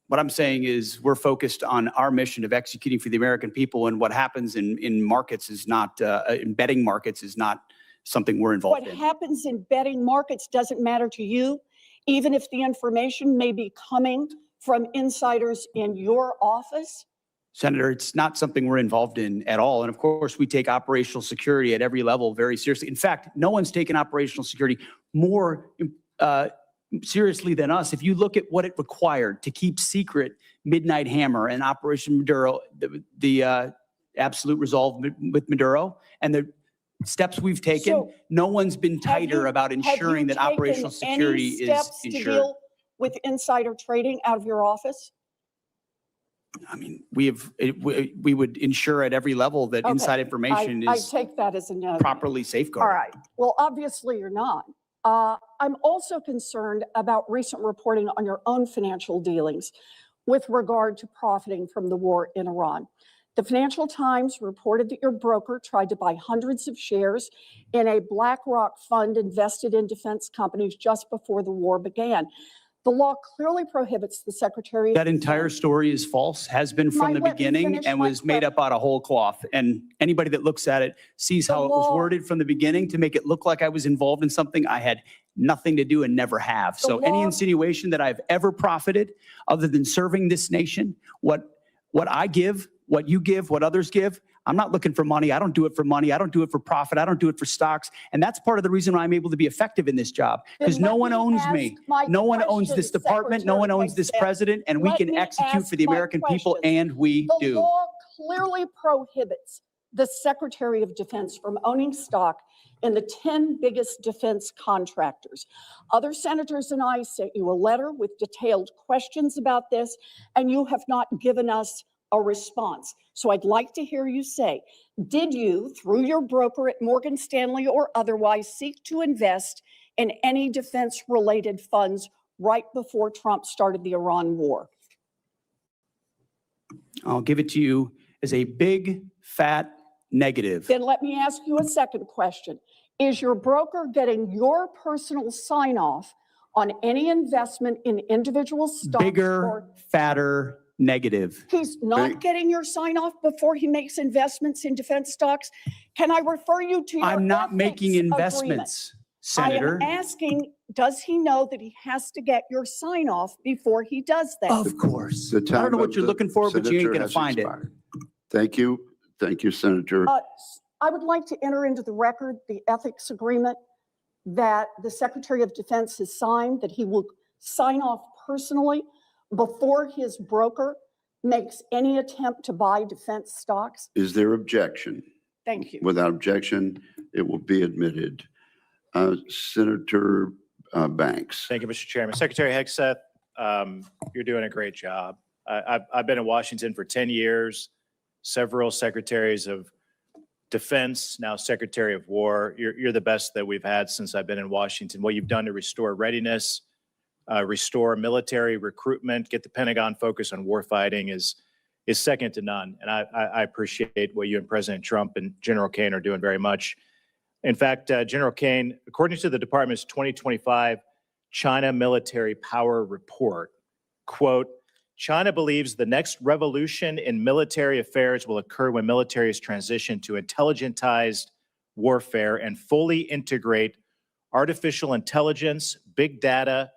Speaker 19: What I'm saying is we're focused on our mission of executing for the American people, and what happens in markets is not, in betting markets is not something we're involved in.
Speaker 16: What happens in betting markets doesn't matter to you, even if the information may be coming from insiders in your office?
Speaker 19: Senator, it's not something we're involved in at all. And of course, we take operational security at every level very seriously. In fact, no one's taken operational security more seriously than us. If you look at what it required to keep secret Midnight Hammer and Operation Maduro, the absolute resolve with Maduro, and the steps we've taken,
Speaker 16: So,
Speaker 19: no one's been tighter about ensuring that operational security is
Speaker 16: steps to
Speaker 19: ensured.
Speaker 16: deal with insider trading out of your office?
Speaker 19: I mean, we would ensure at every level that
Speaker 16: Okay.
Speaker 19: inside information
Speaker 16: I
Speaker 19: is
Speaker 16: take that as a no.
Speaker 19: properly
Speaker 16: All
Speaker 19: safeguarded.
Speaker 16: right. Well, obviously you're not. I'm also concerned about recent reporting on your own financial dealings with regard to profiting from the war in Iran. The Financial Times reported that your broker tried to buy hundreds of shares in a BlackRock fund invested in defense companies just before the war began. The law clearly prohibits the Secretary of
Speaker 19: That entire story is false, has been from the
Speaker 16: Let me
Speaker 19: beginning,
Speaker 16: finish
Speaker 19: and
Speaker 16: my
Speaker 19: was made up out of whole cloth. And anybody that looks at it sees how it was
Speaker 16: law-
Speaker 19: worded from the beginning to make it look like I was involved in something I had nothing to do and never have. So any
Speaker 16: law-
Speaker 19: insinuation that I've ever profited other than serving this nation, what I give, what you give, what others give, I'm not looking for money. I don't do it for money. I don't do it for profit. I don't do it for stocks. And that's part of the reason why I'm able to be effective in this job, because
Speaker 16: Then
Speaker 19: no
Speaker 16: let
Speaker 19: one
Speaker 16: me
Speaker 19: owns
Speaker 16: ask
Speaker 19: me.
Speaker 16: my
Speaker 19: No one owns
Speaker 16: question,
Speaker 19: this department. No one
Speaker 16: Secretary
Speaker 19: owns this
Speaker 16: Hegseth.
Speaker 19: president, and we
Speaker 16: Let
Speaker 19: can
Speaker 16: me
Speaker 19: execute
Speaker 16: ask
Speaker 19: for the
Speaker 16: my
Speaker 19: American people,
Speaker 16: questions.
Speaker 19: and we
Speaker 16: The
Speaker 19: do.
Speaker 16: law clearly prohibits the Secretary of Defense from owning stock in the 10 biggest defense contractors. Other senators and I sent you a letter with detailed questions about this, and you have not given us a response. So I'd like to hear you say, did you, through your broker at Morgan Stanley or otherwise, seek to invest in any defense-related funds right before Trump started the Iran war?
Speaker 19: I'll give it to you as a big, fat negative.
Speaker 16: Then let me ask you a second question. Is your broker getting your personal sign-off on any investment in individual stocks?
Speaker 19: Bigger, fatter, negative.
Speaker 16: He's not getting your sign-off before he makes investments in defense stocks? Can I refer you to your
Speaker 19: I'm not making
Speaker 16: ethics agreement?
Speaker 19: investments, Senator.
Speaker 16: I am asking, does he know that he has to get your sign-off before he does that?
Speaker 19: Of course.
Speaker 17: The
Speaker 19: I don't
Speaker 17: time
Speaker 19: know what
Speaker 17: of
Speaker 19: you're
Speaker 17: the
Speaker 19: looking for, but you ain't
Speaker 17: senator
Speaker 19: gonna
Speaker 17: has
Speaker 19: find it.
Speaker 17: expired. Thank you. Thank you, Senator.
Speaker 16: I would like to enter into the record the ethics agreement that the Secretary of Defense has signed, that he will sign off personally before his broker makes any attempt to buy defense stocks?
Speaker 17: Is there objection?
Speaker 16: Thank you.
Speaker 17: Without objection, it will be admitted. Senator Banks.
Speaker 4: Thank you, Mr. Chairman. Secretary Hegseth, you're doing a great job. I've been in Washington for 10 years, several secretaries of defense, now Secretary of War. You're the best that we've had since I've been in Washington. What you've done to restore readiness, restore military recruitment, get the Pentagon focused on warfighting is second to none. And I appreciate what you and President Trump and General Kane are doing very much. In fact, General Kane, according to the department's 2025 China Military Power Report, quote, China believes the next revolution in military affairs will occur when militaries transition to intelligentized warfare and fully integrate artificial intelligence, big data,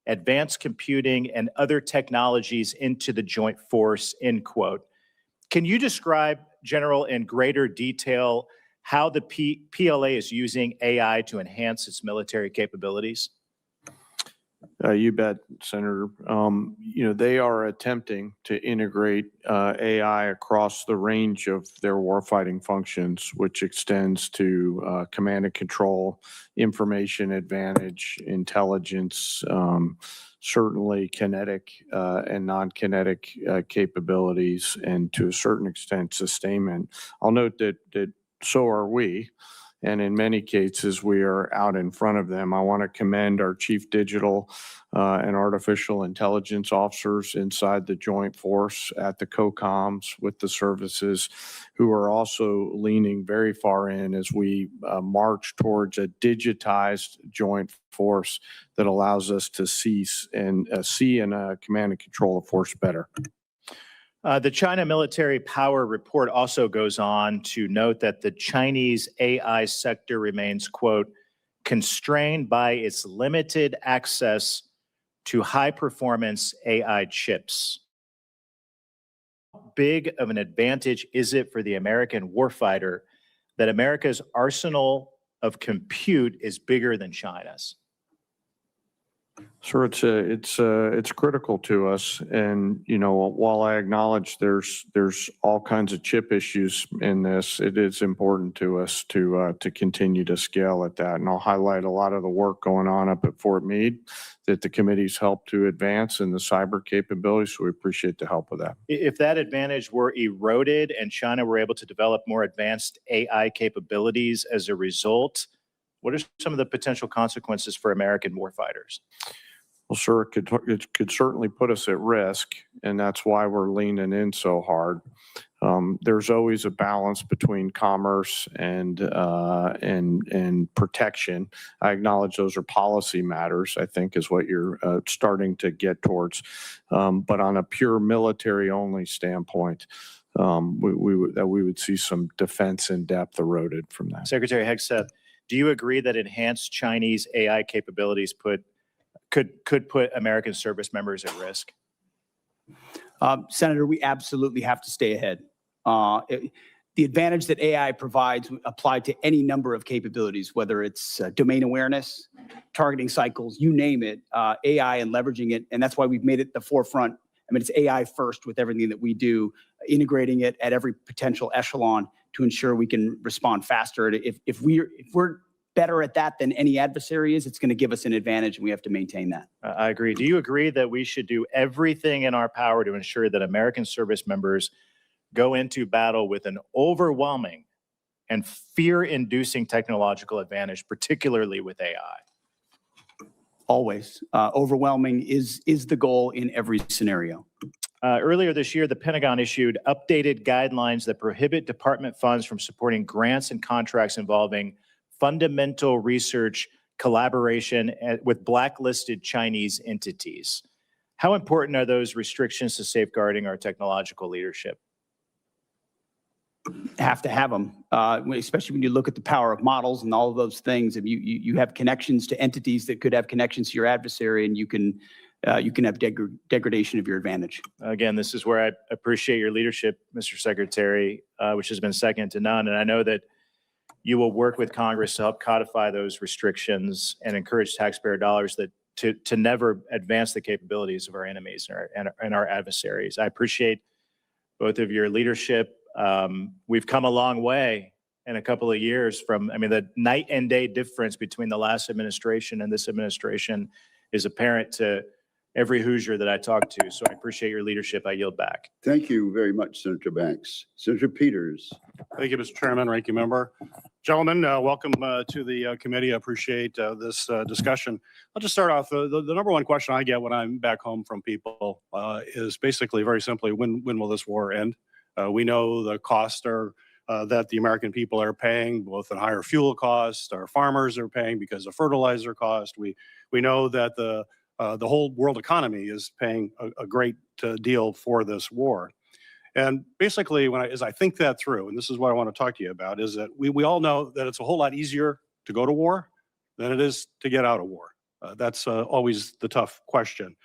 Speaker 4: advanced computing, and other technologies into the joint force, end quote. Can you describe, General, in greater detail how the PLA is using AI to enhance its military capabilities?
Speaker 21: You bet, Senator. They are attempting to integrate AI across the range of their warfighting functions, which extends to command and control, information advantage, intelligence, certainly kinetic and non-kinetic capabilities, and to a certain extent, sustainment. I'll note that so are we. And in many cases, we are out in front of them. I want to commend our chief digital and artificial intelligence officers inside the joint force at the COCOMs with the services, who are also leaning very far in as we march towards a digitized joint force that allows us to see and command and control the force better.
Speaker 4: The China Military Power Report also goes on to note that the Chinese AI sector remains, quote, constrained by its limited access to high-performance AI chips. How big of an advantage is it for the American warfighter that America's arsenal of compute is bigger than China's?
Speaker 21: Sir, it's critical to us, and while I acknowledge there's all kinds of chip issues in this, it is important to us to continue to scale at that. And I'll highlight a lot of the work going on up at Fort Meade that the committee's helped to advance in the cyber capabilities. So we appreciate the help with that.
Speaker 4: If that advantage were eroded and China were able to develop more advanced AI capabilities as a result, what are some of the potential consequences for American warfighters?
Speaker 21: Well, sir, it could certainly put us at risk, and that's why we're leaning in so hard. There's always a balance between commerce and protection. I acknowledge those are policy matters, I think, is what you're starting to get towards. But on a pure military-only standpoint, we would see some defense in depth eroded from that.
Speaker 4: Secretary Hegseth, do you agree that enhanced Chinese AI capabilities could put American service members at risk?
Speaker 19: Senator, we absolutely have to stay ahead. The advantage that AI provides apply to any number of capabilities, whether it's domain awareness, targeting cycles, you name it, AI and leveraging it. And that's why we've made it the forefront. I mean, it's AI first with everything that we do, integrating it at every potential echelon to ensure we can respond faster. If we're better at that than any adversary is, it's going to give us an advantage, and we have to maintain that.
Speaker 4: I agree. Do you agree that we should do everything in our power to ensure that American service members go into battle with an overwhelming and fear-inducing technological advantage, particularly with AI?
Speaker 19: Always. Overwhelming is the goal in every scenario.
Speaker 4: Earlier this year, the Pentagon issued updated guidelines that prohibit department funds from supporting grants and contracts involving fundamental research collaboration with blacklisted Chinese entities. How important are those restrictions to safeguarding our technological leadership?
Speaker 19: Have to have them, especially when you look at the power of models and all of those things. If you have connections to entities that could have connections to your adversary, and you can have degradation of your advantage.
Speaker 4: Again, this is where I appreciate your leadership, Mr. Secretary, which has been second to none. And I know that
Speaker 20: you will work with Congress to help codify those restrictions and encourage taxpayer dollars that to never advance the capabilities of our enemies and our adversaries. I appreciate both of your leadership. We've come a long way in a couple of years from, I mean, the night and day difference between the last administration and this administration is apparent to every Hoosier that I talk to. So I appreciate your leadership. I yield back.
Speaker 17: Thank you very much, Senator Banks. Senator Peters.
Speaker 22: Thank you, Mr. Chairman, Ranking Member. Gentlemen, welcome to the committee. I appreciate this discussion. I'll just start off. The number one question I get when I'm back home from people is basically very simply, when will this war end? We know the costs are that the American people are paying, both in higher fuel costs, our farmers are paying because of fertilizer cost. We know that the whole world economy is paying a great deal for this war. And basically, as I think that through, and this is what I want to talk to you about, is that we all know that it's a whole lot easier to go to war than it is to get out of war. That's always the tough question.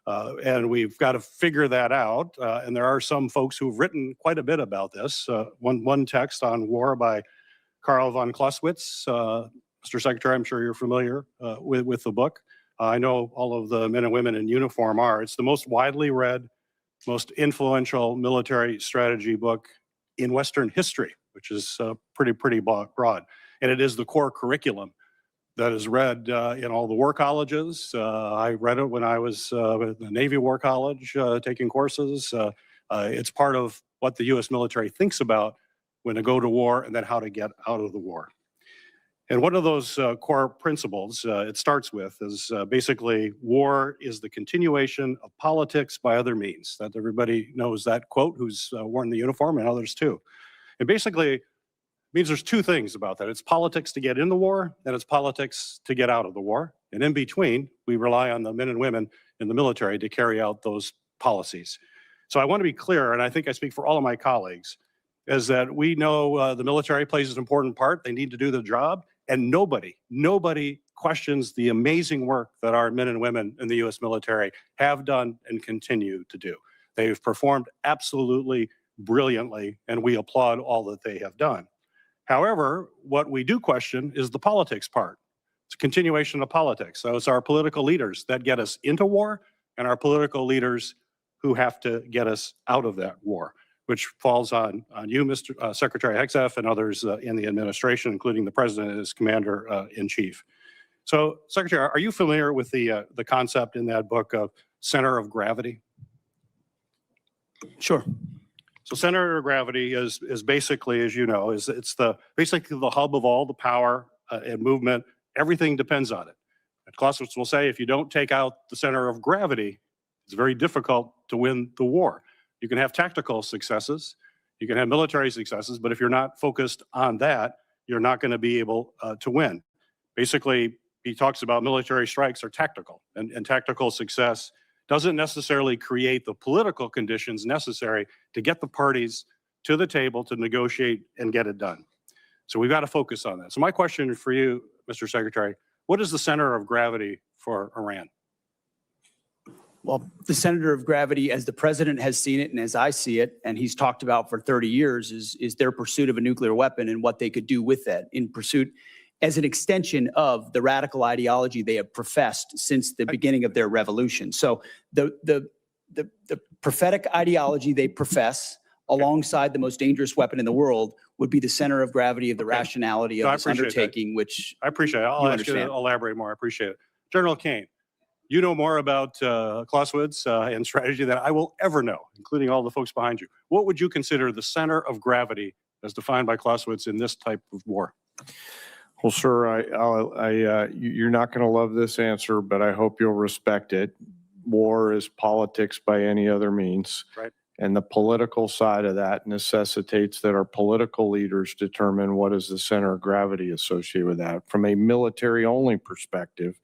Speaker 22: And we've got to figure that out. And there are some folks who've written quite a bit about this. One text on war by Karl von Clausewitz. Mr. Secretary, I'm sure you're familiar with the book. I know all of the men and women in uniform are. It's the most widely read, most influential military strategy book in Western history, which is pretty broad. And it is the core curriculum that is read in all the war colleges. I read it when I was at the Navy War College taking courses. It's part of what the U.S. military thinks about when to go to war and then how to get out of the war. And one of those core principles it starts with is basically war is the continuation of politics by other means. That everybody knows that quote who's worn the uniform, and others too. And basically it means there's two things about that. It's politics to get in the war, and it's politics to get out of the war. And in between, we rely on the men and women in the military to carry out those policies. So I want to be clear, and I think I speak for all of my colleagues, is that we know the military plays an important part. They need to do the job. And nobody questions the amazing work that our men and women in the U.S. military have done and continue to do. They've performed absolutely brilliantly, and we applaud all that they have done. However, what we do question is the politics part. It's a continuation of politics. So it's our political leaders that get us into war and our political leaders who have to get us out of that war, which falls on you, Mr. Secretary Hegseth, and others in the administration, including the President as Commander-in-Chief. So, Secretary, are you familiar with the concept in that book of center of gravity?
Speaker 19: Sure.
Speaker 22: So center of gravity is basically, as you know, it's basically the hub of all the power and movement. Everything depends on it. And Clausewitz will say, if you don't take out the center of gravity, it's very difficult to win the war. You can have tactical successes, you can have military successes, but if you're not focused on that, you're not going to be able to win. Basically, he talks about military strikes are tactical, and tactical success doesn't necessarily create the political conditions necessary to get the parties to the table to negotiate and get it done. So we've got to focus on that. So my question for you, Mr. Secretary, what is the center of gravity for Iran?
Speaker 19: Well, the center of gravity, as the president has seen it and as I see it, and he's talked about for 30 years, is their pursuit of a nuclear weapon and what they could do with that in pursuit as an extension of the radical ideology they have professed since the beginning of their revolution. So the prophetic ideology they profess alongside the most dangerous weapon in the world would be the center of gravity of the rationality of this undertaking, which
Speaker 22: I appreciate it. I'll ask you to elaborate more. I appreciate it. General Kane, you know more about Clausewitz and strategy than I will ever know, including all the folks behind you. What would you consider the center of gravity as defined by Clausewitz in this type of war?
Speaker 21: Well, sir, you're not going to love this answer, but I hope you'll respect it. War is politics by any other means.
Speaker 22: Right.
Speaker 21: And the political side of that necessitates that our political leaders determine what is the center of gravity associated with that. From a military-only perspective,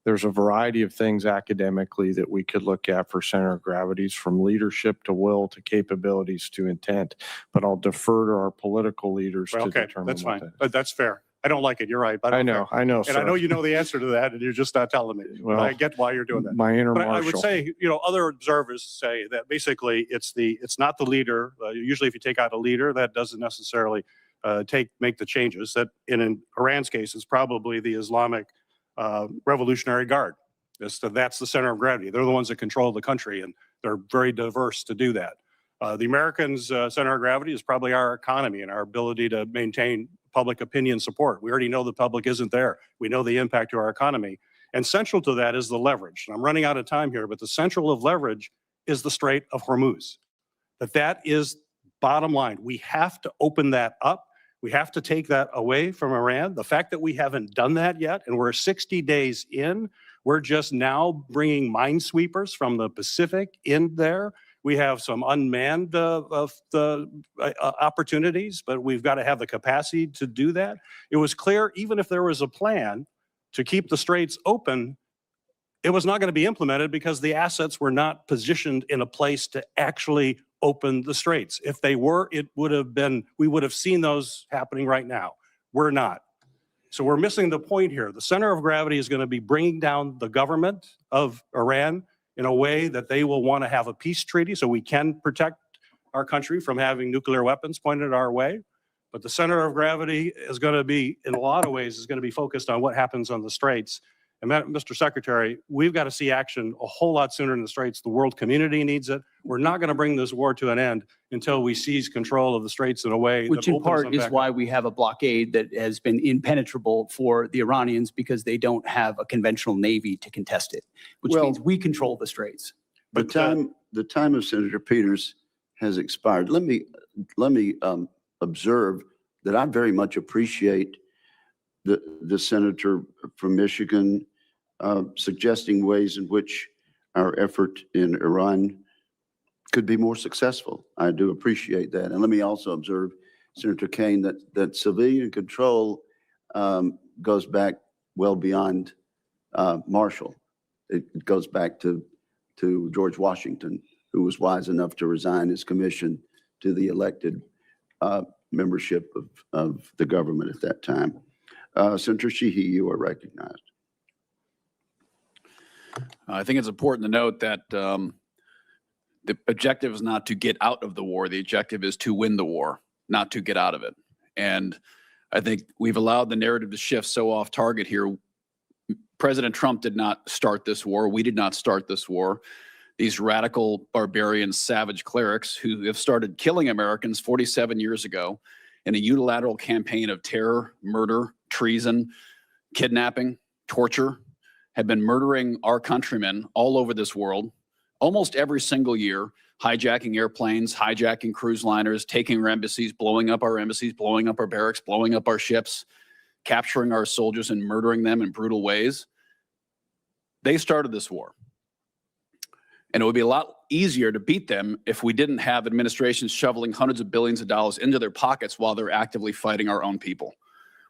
Speaker 21: there's a variety of things academically that we could look at for center of gravities, from leadership to will to capabilities to intent. But I'll defer to our political leaders to determine.
Speaker 22: That's
Speaker 21: what
Speaker 22: fine.
Speaker 21: that is.
Speaker 22: That's fair. I don't like it. You're right. But
Speaker 21: I know,
Speaker 22: and
Speaker 21: sir.
Speaker 22: I know you know the answer to that, and you're just not telling me.
Speaker 21: Well,
Speaker 22: but I get why you're doing that.
Speaker 21: my inner
Speaker 22: But I would
Speaker 21: marshal.
Speaker 22: say, other observers say that basically it's not the leader. Usually, if you take out a leader, that doesn't necessarily make the changes that in Iran's case is probably the Islamic Revolutionary Guard. That's the center of gravity. They're the ones that control the country, and they're very diverse to do that. The Americans' center of gravity is probably our economy and our ability to maintain public opinion support. We already know the public isn't there. We know the impact to our economy. And central to that is the leverage. And I'm running out of time here, but the central of leverage is the Strait of Hormuz. That is bottom line. We have to open that up. We have to take that away from Iran. The fact that we haven't done that yet, and we're 60 days in, we're just now bringing minesweepers from the Pacific in there. We have some unmanned opportunities, but we've got to have the capacity to do that. It was clear, even if there was a plan to keep the straits open, it was not going to be implemented because the assets were not positioned in a place to actually open the straits. If they were, we would have seen those happening right now. We're not. So we're missing the point here. The center of gravity is going to be bringing down the government of Iran in a way that they will want to have a peace treaty so we can protect our country from having nuclear weapons pointed our way. But the center of gravity is going to be, in a lot of ways, is going to be focused on what happens on the straits. And Mr. Secretary, we've got to see action a whole lot sooner in the straits. The world community needs it. We're not going to bring this war to an end until we seize control of the straits in a way
Speaker 19: Which
Speaker 22: that
Speaker 19: in
Speaker 22: opens
Speaker 19: part
Speaker 22: them
Speaker 19: is
Speaker 22: back
Speaker 19: why
Speaker 22: up.
Speaker 19: we have a blockade that has been impenetrable for the Iranians because they don't have a conventional navy to contest it, which
Speaker 17: Well,
Speaker 19: means we control the straits.
Speaker 17: The time of Senator Peters has expired. Let me observe that I very much appreciate the senator from Michigan suggesting ways in which our effort in Iran could be more successful. I do appreciate that. And let me also observe, Senator Kaine, that civilian control goes back well beyond Marshall. It goes back to George Washington, who was wise enough to resign his commission to the elected membership of the government at that time. Senator Sheehy, you are recognized.
Speaker 1: I think it's important to note that the objective is not to get out of the war. The objective is to win the war, not to get out of it. And I think we've allowed the narrative to shift so off target here. President Trump did not start this war. We did not start this war. These radical, barbarian, savage clerics who have started killing Americans 47 years ago in a unilateral campaign of terror, murder, treason, kidnapping, torture, have been murdering our countrymen all over this world almost every single year, hijacking airplanes, hijacking cruise liners, taking our embassies, blowing up our barracks, blowing up our ships, capturing our soldiers and murdering them in brutal ways. They started this war. And it would be a lot easier to beat them if we didn't have administrations shoveling hundreds of billions of dollars into their pockets while they're actively fighting our own people,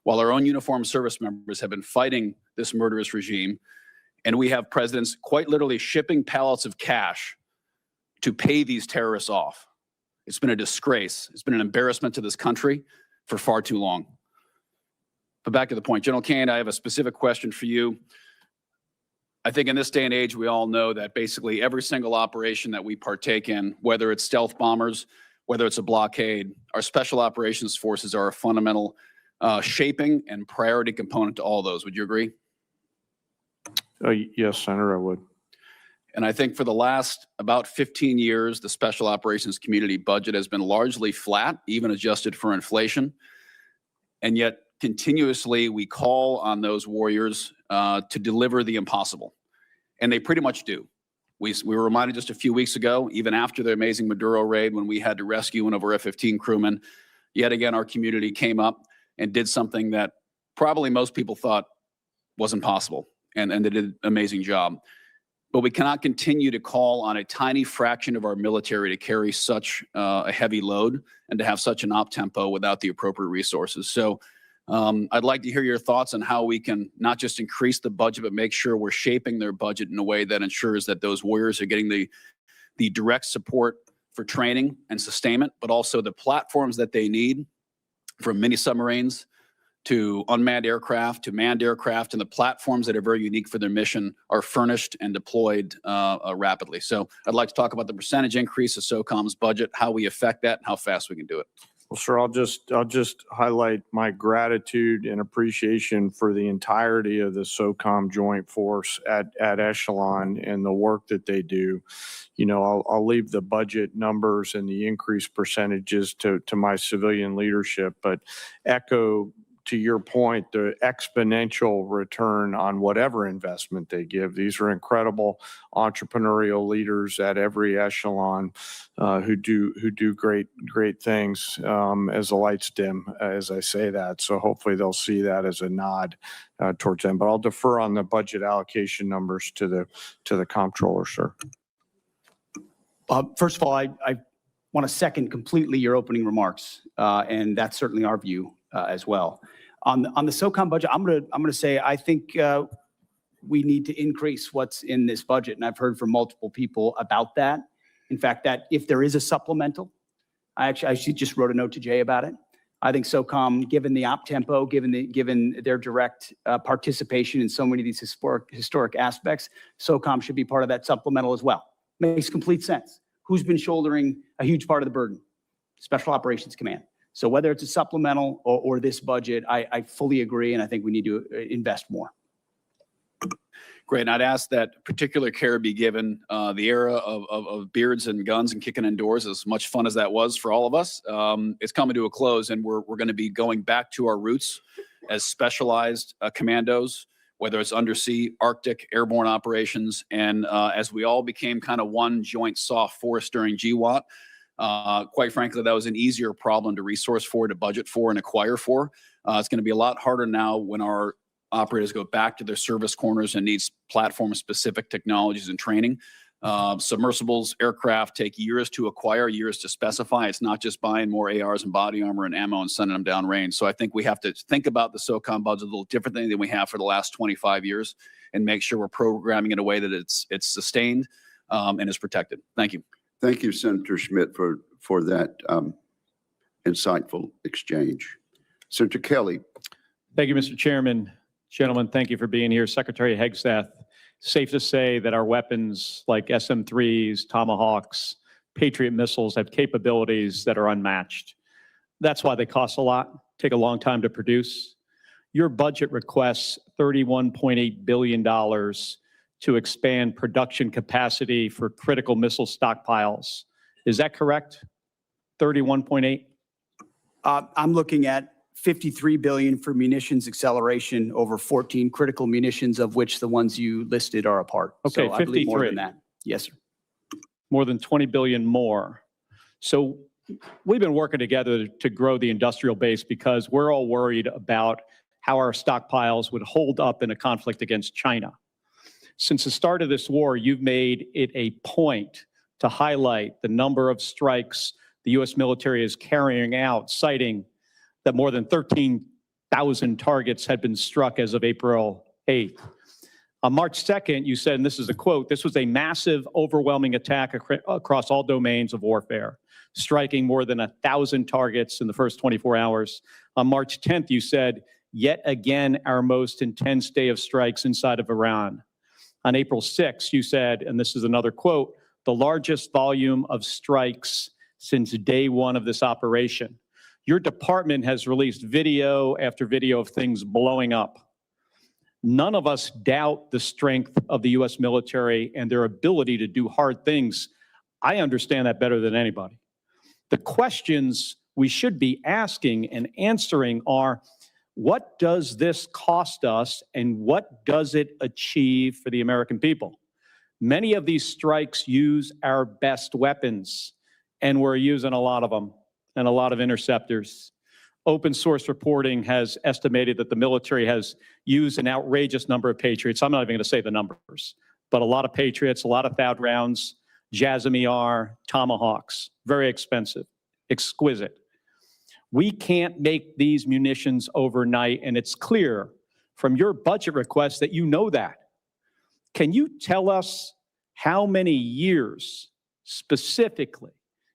Speaker 1: while our own uniformed service members have been fighting this murderous regime. And we have presidents quite literally shipping pallets of cash to pay these terrorists off. It's been a disgrace. It's been an embarrassment to this country for far too long. But back to the point, General Kaine, I have a specific question for you. I think in this day and age, we all know that basically every single operation that we partake in, whether it's stealth bombers, whether it's a blockade, our special operations forces are a fundamental shaping and priority component to all those. Would you agree?
Speaker 21: Yes, Senator, I would.
Speaker 1: And I think for the last about 15 years, the special operations community budget has been largely flat, even adjusted for inflation. And yet continuously we call on those warriors to deliver the impossible. And they pretty much do. We were reminded just a few weeks ago, even after the amazing Maduro raid, when we had to rescue one of our F-15 crewmen, yet again, our community came up and did something that probably most people thought wasn't possible. And they did an amazing job. But we cannot continue to call on a tiny fraction of our military to carry such a heavy load and to have such an op tempo without the appropriate resources. So I'd like to hear your thoughts on how we can not just increase the budget, but make sure we're shaping their budget in a way that ensures that those warriors are getting the direct support for training and sustainment, but also the platforms that they need, from mini submarines to unmanned aircraft to manned aircraft, and the platforms that are very unique for their mission are furnished and deployed rapidly. So I'd like to talk about the percentage increase of SOCOM's budget, how we affect that, and how fast we can do it.
Speaker 21: Well, sir, I'll just highlight my gratitude and appreciation for the entirety of the SOCOM Joint Force at Echelon and the work that they do. You know, I'll leave the budget numbers and the increased percentages to my civilian leadership, but echo to your point, the exponential return on whatever investment they give. These are incredible entrepreneurial leaders at every echelon who do great things as the lights dim, as I say that. So hopefully they'll see that as a nod towards them. But I'll defer on the budget allocation numbers to the comptroller, sir.
Speaker 19: First of all, I want to second completely your opening remarks, and that's certainly our view as well. On the SOCOM budget, I'm gonna say I think we need to increase what's in this budget, and I've heard from multiple people about that. In fact, that if there is a supplemental, I actually just wrote a note to Jay about it. I think SOCOM, given the op tempo, given their direct participation in so many of these historic aspects, SOCOM should be part of that supplemental as well. Makes complete sense. Who's been shouldering a huge part of the burden? Special Operations Command. So whether it's a supplemental or this budget, I fully agree, and I think we need to invest more.
Speaker 1: Great. And I'd ask that particular care be given. The era of beards and guns and kicking indoors, as much fun as that was for all of us, it's coming to a close, and we're going to be going back to our roots as specialized commandos, whether it's undersea, Arctic, airborne operations. And as we all became kind of one joint soft force during GWOT, quite frankly, that was an easier problem to resource for, to budget for, and acquire for. It's going to be a lot harder now when our operators go back to their service corners and needs platform-specific technologies and training. Submersibles, aircraft take years to acquire, years to specify. It's not just buying more ARs and body armor and ammo and sending them downrange. So I think we have to think about the SOCOM budget a little differently than we have for the last 25 years and make sure we're programming in a way that it's sustained and is protected. Thank you.
Speaker 17: Thank you, Senator Schmidt, for that insightful exchange. Senator Kelly.
Speaker 8: Thank you, Mr. Chairman. Gentlemen, thank you for being here. Secretary Hegseth, safe to say that our weapons like SM-3s, Tomahawks, Patriot missiles have capabilities that are unmatched. That's why they cost a lot, take a long time to produce. Your budget requests $31.8 billion to expand production capacity for critical missile stockpiles. Is that correct? 31.8?
Speaker 19: I'm looking at $53 billion for munitions acceleration over 14 critical munitions, of which the ones you listed are a part.
Speaker 8: Okay,
Speaker 19: so I believe more
Speaker 8: 53.
Speaker 19: than that. Yes, sir.
Speaker 8: More than 20 billion more. So we've been working together to grow the industrial base because we're all worried about how our stockpiles would hold up in a conflict against China. Since the start of this war, you've made it a point to highlight the number of strikes the U.S. military is carrying out, citing that more than 13,000 targets had been struck as of April 8th. On March 2nd, you said, and this is a quote, "This was a massive, overwhelming attack across all domains of warfare, striking more than 1,000 targets in the first 24 hours. On March 10th, you said, "Yet again, our most intense day of strikes inside of Iran." On April 6th, you said, and this is another quote, "The largest volume of strikes since day one of this operation." Your department has released video after video of things blowing up. None of us doubt the strength of the U.S. military and their ability to do hard things. I understand that better than anybody. The questions we should be asking and answering are, what does this cost us and what does it achieve for the American people? Many of these strikes use our best weapons, and we're using a lot of them and a lot of interceptors. Open source reporting has estimated that the military has used an outrageous number of Patriots. I'm not even going to say the numbers, but a lot of Patriots, a lot of THAAD rounds, JASSM-ER, Tomahawks, very expensive, exquisite. We can't make these munitions overnight, and it's clear from your budget request that you know that. Can you tell us how many years specifically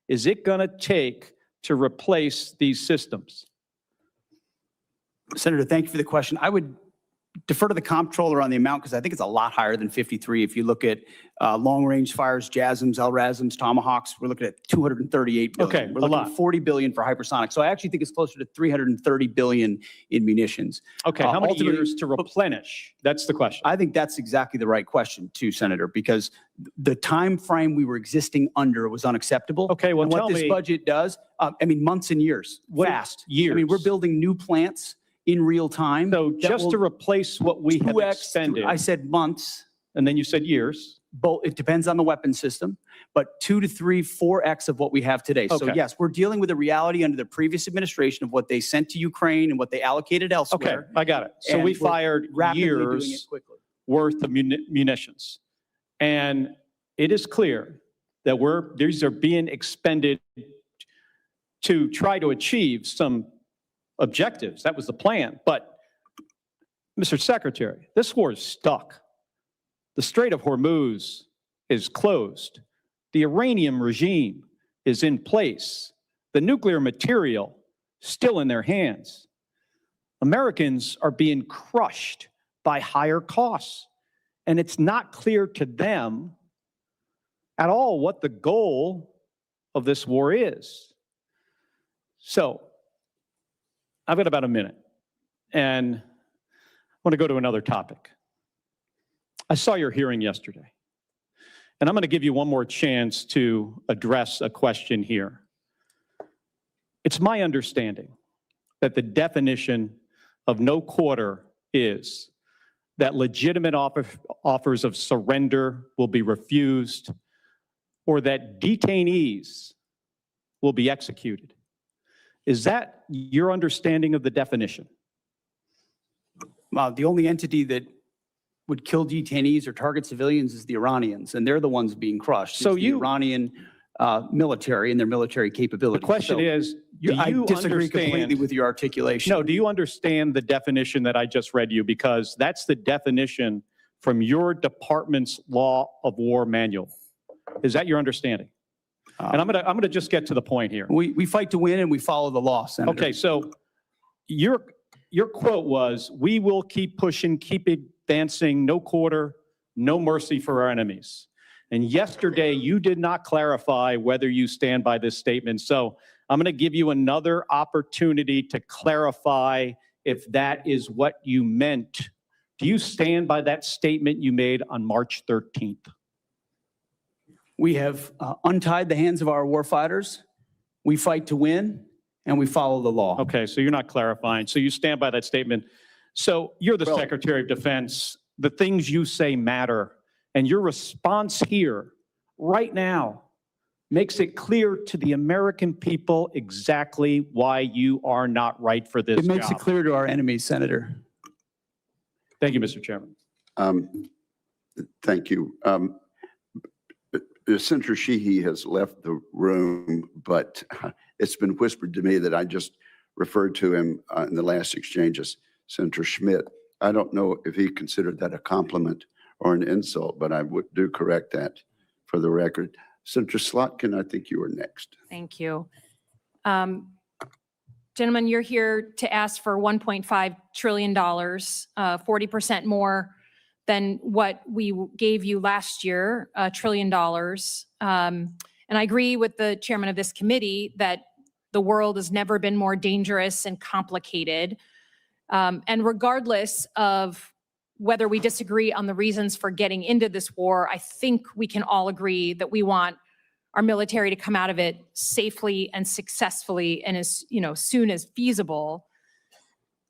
Speaker 8: is it going to take to replace these systems?
Speaker 19: Senator, thank you for the question. I would defer to the comptroller on the amount because I think it's a lot higher than 53. If you look at long-range fires, JASMs, LRASMs, Tomahawks, we're looking at 238 billion.
Speaker 8: Okay,
Speaker 19: We're
Speaker 8: a
Speaker 19: looking
Speaker 8: lot.
Speaker 19: at 40 billion for hypersonic. So I actually think it's closer to 330 billion in munitions.
Speaker 8: Okay, how many
Speaker 19: ultimately-
Speaker 8: years to replenish? That's the question.
Speaker 19: I think that's exactly the right question too, Senator, because the time frame we were existing under was unacceptable.
Speaker 8: Okay, well,
Speaker 19: And what
Speaker 8: tell
Speaker 19: this
Speaker 8: me-
Speaker 19: budget does, I mean, months and years,
Speaker 8: What-
Speaker 19: fast.
Speaker 8: years?
Speaker 19: I mean, we're building new plants in real time.
Speaker 8: So
Speaker 19: that
Speaker 8: just to
Speaker 19: will
Speaker 8: replace what we have
Speaker 19: 2x
Speaker 8: expended,
Speaker 19: I said months.
Speaker 8: and then you said years.
Speaker 19: Both, it depends on the weapon system, but 2 to 3, 4x of what we have today. So
Speaker 8: Okay.
Speaker 19: yes, we're dealing with a reality under the previous administration of what they sent to Ukraine and what they allocated
Speaker 8: Okay,
Speaker 19: elsewhere.
Speaker 8: I got it. So
Speaker 19: And
Speaker 8: we
Speaker 19: we're
Speaker 8: fired
Speaker 19: rapidly doing it
Speaker 8: years
Speaker 19: quickly.
Speaker 8: worth of munitions. And it is clear that these are being expended to try to achieve some objectives. That was the plan. But, Mr. Secretary, this war is stuck. The Strait of Hormuz is closed. The Iranian regime is in place. The nuclear material still in their hands. Americans are being crushed by higher costs. And it's not clear to them at all what the goal of this war is. So, I've got about a minute, and I want to go to another topic. I saw your hearing yesterday, and I'm going to give you one more chance to address a question here. It's my understanding that the definition of no quarter is that legitimate offers of surrender will be refused, or that detainees will be executed. Is that your understanding of the definition?
Speaker 19: The only entity that would kill detainees or target civilians is the Iranians, and they're the ones being crushed.
Speaker 8: So
Speaker 19: It's the Iranian military and their military capabilities.
Speaker 8: The question
Speaker 19: So
Speaker 8: is, do
Speaker 19: I
Speaker 8: you
Speaker 19: disagree completely
Speaker 8: understand-
Speaker 19: with your articulation.
Speaker 8: No, do you understand the definition that I just read you? Because that's the definition from your department's Law of War manual. Is that your understanding? And I'm gonna just get to the point here.
Speaker 19: We fight to win and we follow the law, Senator.
Speaker 8: Okay, so your quote was, "We will keep pushing, keep advancing, no quarter, no mercy for our enemies." And yesterday, you did not clarify whether you stand by this statement. So I'm going to give you another opportunity to clarify if that is what you meant. Do you stand by that statement you made on March 13th?
Speaker 19: We have untied the hands of our warfighters. We fight to win and we follow the law.
Speaker 8: Okay, so you're not clarifying. So you stand by that statement. So you're the Secretary of Defense. The things you say matter. And your response here, right now, makes it clear to the American people exactly why you are not right for this
Speaker 19: It makes it
Speaker 8: job.
Speaker 19: clear to our enemies, Senator.
Speaker 8: Thank you, Mr. Chairman.
Speaker 17: Thank you. Senator Sheehy has left the room, but it's been whispered to me that I just referred to him in the last exchange as Senator Schmidt. I don't know if he considered that a compliment or an insult, but I do correct that for the record. Senator Slotkin, I think you were next.
Speaker 5: Thank you. Gentlemen, you're here to ask for $1.5 trillion, 40% more than what we gave you last year, $1 trillion. And I agree with the chairman of this committee that the world has never been more dangerous and complicated. And regardless of whether we disagree on the reasons for getting into this war, I think we can all agree that we want our military to come out of it safely and successfully and as soon as feasible.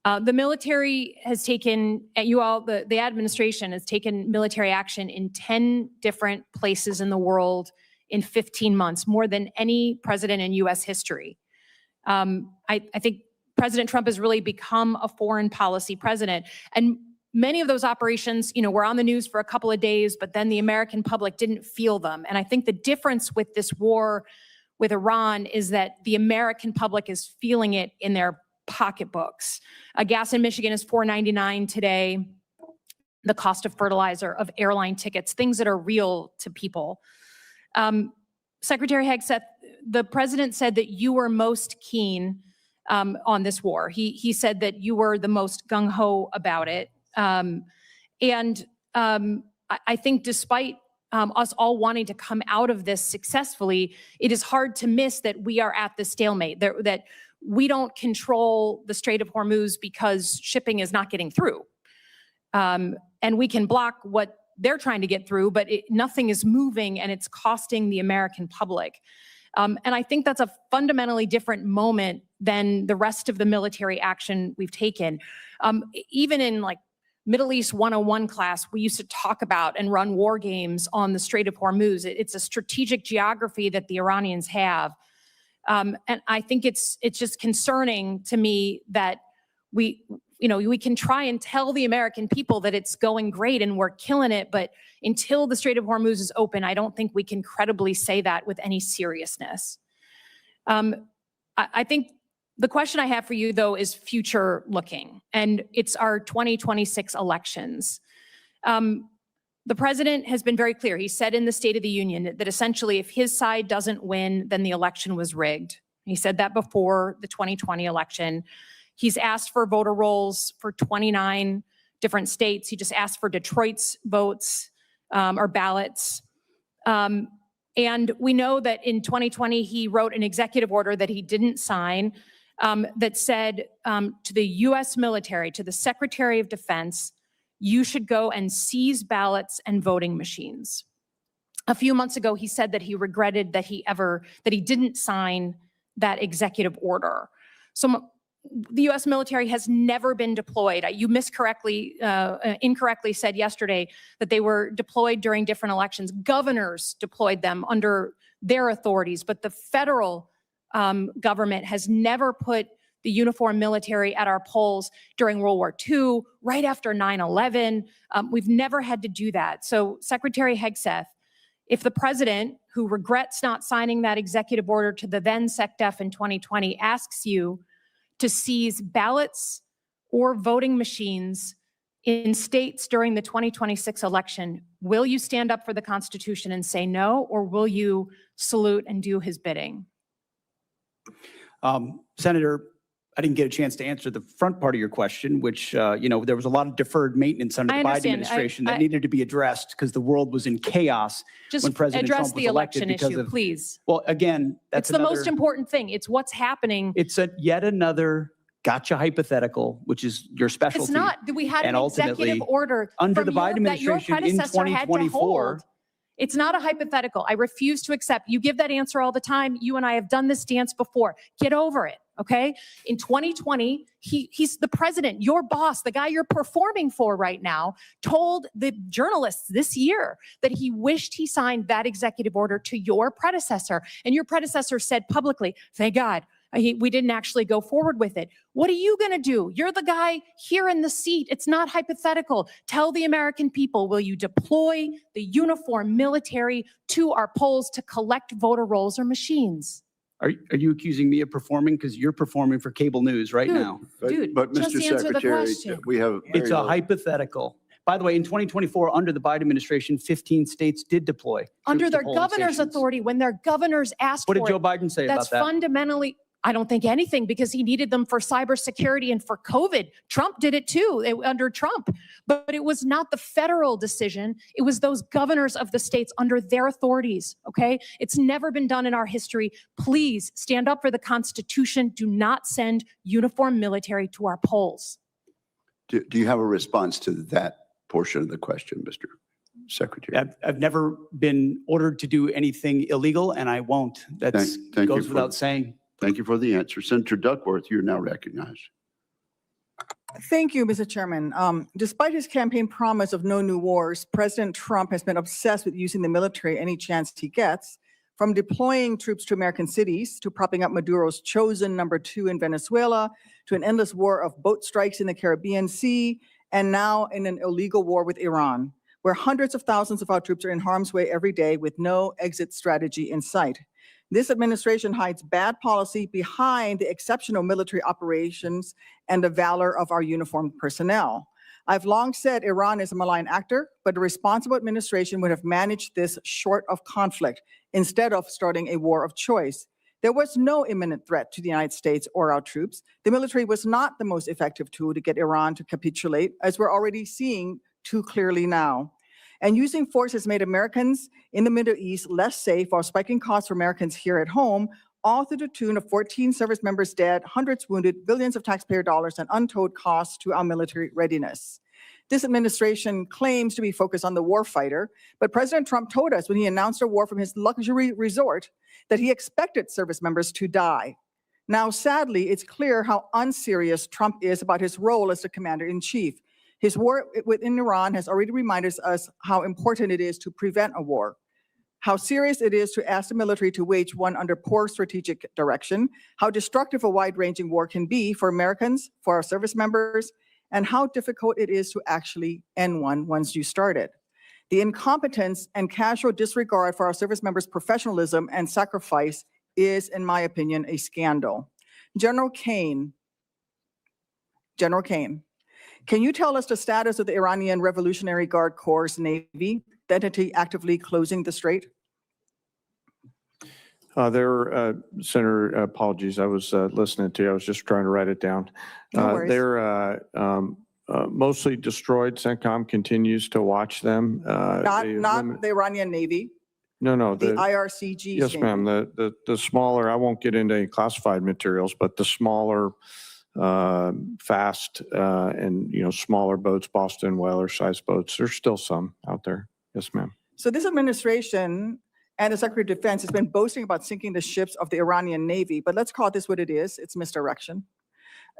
Speaker 5: The military has taken, the administration has taken military action in 10 different places in the world in 15 months, more than any president in U.S. history. I think President Trump has really become a foreign policy president. And many of those operations, were on the news for a couple of days, but then the American public didn't feel them. And I think the difference with this war with Iran is that the American public is feeling it in their pocketbooks. Gas in Michigan is $4.99 today. The cost of fertilizer, of airline tickets, things that are real to people. Secretary Hegseth, the president said that you were most keen on this war. He said that you were the most gung-ho about it. I think despite us all wanting to come out of this successfully, it is hard to miss that we are at the stalemate, that we don't control the Strait of Hormuz because shipping is not getting through. And we can block what they're trying to get through, but nothing is moving and it's costing the American public. And I think that's a fundamentally different moment than the rest of the military action we've taken. Even in like Middle East 101 class, we used to talk about and run war games on the Strait of Hormuz. It's a strategic geography that the Iranians have. And I think it's just concerning to me that we can try and tell the American people that it's going great and we're killing it, but until the Strait of Hormuz is open, I don't think we can credibly say that with any seriousness. I think the question I have for you, though, is future looking, and it's our 2026 elections. The president has been very clear. He said in the State of the Union that essentially if his side doesn't win, then the election was rigged. He said that before the 2020 election. He's asked for voter rolls for 29 different states. He just asked for Detroit's votes or ballots. And we know that in 2020, he wrote an executive order that he didn't sign that said to the US military, to the Secretary of Defense, you should go and seize ballots and voting machines. A few months ago, he said that he regretted that he didn't sign that executive order. So the U.S. military has never been deployed. You incorrectly said yesterday that they were deployed during different elections. Governors deployed them under their authorities, but the federal government has never put the uniformed military at our polls during World War II, right after 9/11. We've never had to do that. So Secretary Hegseth, if the president, who regrets not signing that executive order to the then SecDef in 2020, asks you to seize ballots or voting machines in states during the 2026 election, will you stand up for the Constitution and say no, or will you salute and do his bidding?
Speaker 19: Senator, I didn't get a chance to answer the front part of your question, which, there was a lot of deferred maintenance under the Biden administration that needed to be addressed because the world was in chaos when President Trump was elected.
Speaker 5: Just address the election issue, please.
Speaker 19: Well, again, that's
Speaker 5: the most important thing. It's what's happening.
Speaker 19: It's yet another gotcha hypothetical, which is your specialty.
Speaker 5: It's not. We had an executive order
Speaker 19: under the Biden
Speaker 5: that your
Speaker 19: administration in
Speaker 5: predecessor had to
Speaker 19: 2024.
Speaker 5: hold. It's not a hypothetical. I refuse to accept. You give that answer all the time. You and I have done this dance before. Get over it, okay? In 2020, he's the president, your boss, the guy you're performing for right now, told the journalists this year that he wished he signed that executive order to your predecessor. And your predecessor said publicly, thank God, we didn't actually go forward with it. What are you going to do? You're the guy here in the seat. It's not hypothetical. Tell the American people, will you deploy the uniformed military to our polls to collect voter rolls or machines?
Speaker 19: Are you accusing me of performing? Because you're performing for cable news right now.
Speaker 17: But
Speaker 5: just
Speaker 17: Mr.
Speaker 5: answer the
Speaker 17: Secretary,
Speaker 5: question.
Speaker 17: we have.
Speaker 19: It's a hypothetical. By the way, in 2024, under the Biden administration, 15 states did deploy.
Speaker 5: Under
Speaker 19: troops to
Speaker 5: their
Speaker 19: polling
Speaker 5: governor's
Speaker 19: stations.
Speaker 5: authority, when their governors asked
Speaker 19: What
Speaker 5: for
Speaker 19: did Joe
Speaker 5: it.
Speaker 19: Biden say
Speaker 5: That's
Speaker 19: about that?
Speaker 5: fundamentally, I don't think anything, because he needed them for cybersecurity and for COVID. Trump did it too under Trump, but it was not the federal decision. It was those governors of the states under their authorities, okay? It's never been done in our history. Please stand up for the Constitution. Do not send uniformed military to our polls.
Speaker 17: Do you have a response to that portion of the question, Mr. Secretary?
Speaker 19: I've never been ordered to do anything illegal, and I won't. That
Speaker 17: Thank you
Speaker 19: goes
Speaker 17: for-
Speaker 19: without saying.
Speaker 17: Thank you for the answer. Senator Duckworth, you're now recognized.
Speaker 9: Thank you, Mr. Chairman. Despite his campaign promise of no new wars, President Trump has been obsessed with using the military any chance he gets, from deploying troops to American cities, to propping up Maduro's chosen #2 in Venezuela, to an endless war of boat strikes in the Caribbean Sea, and now in an illegal war with Iran, where hundreds of thousands of our troops are in harm's way every day with no exit strategy in sight. This administration hides bad policy behind the exceptional military operations and the valor of our uniformed personnel. I've long said Iran is a malign actor, but a responsible administration would have managed this short of conflict instead of starting a war of choice. There was no imminent threat to the United States or our troops. The military was not the most effective tool to get Iran to capitulate, as we're already seeing too clearly now. And using force has made Americans in the Middle East less safe while spiking costs for Americans here at home, all to the tune of 14 service members dead, hundreds wounded, billions of taxpayer dollars, and untold costs to our military readiness. This administration claims to be focused on the warfighter, but President Trump told us when he announced a war from his luxury resort that he expected service members to die. Now, sadly, it's clear how unserious Trump is about his role as the commander-in-chief. His war within Iran has already reminded us how important it is to prevent a war, how serious it is to ask the military to wage one under poor strategic direction, how destructive a wide-ranging war can be for Americans, for our service members, and how difficult it is to actually end one once you start it. The incompetence and casual disregard for our service members' professionalism and sacrifice is, in my opinion, a scandal. General Kane, can you tell us the status of the Iranian Revolutionary Guard Corps' Navy, the entity actively closing the strait?
Speaker 21: Senator, apologies, I was listening to you. I was just trying to write it down.
Speaker 9: No worries.
Speaker 21: They're mostly destroyed. CENTCOM continues to watch them.
Speaker 9: Not the Iranian Navy,
Speaker 21: No,
Speaker 9: the IRCG.
Speaker 21: yes, ma'am. The smaller, I won't get into any classified materials, but the smaller, fast, and smaller boats, Boston whaler size boats, there's still some out there. Yes, ma'am.
Speaker 9: So this administration and the Secretary of Defense has been boasting about sinking the ships of the Iranian Navy, but let's call this what it is. It's misdirection.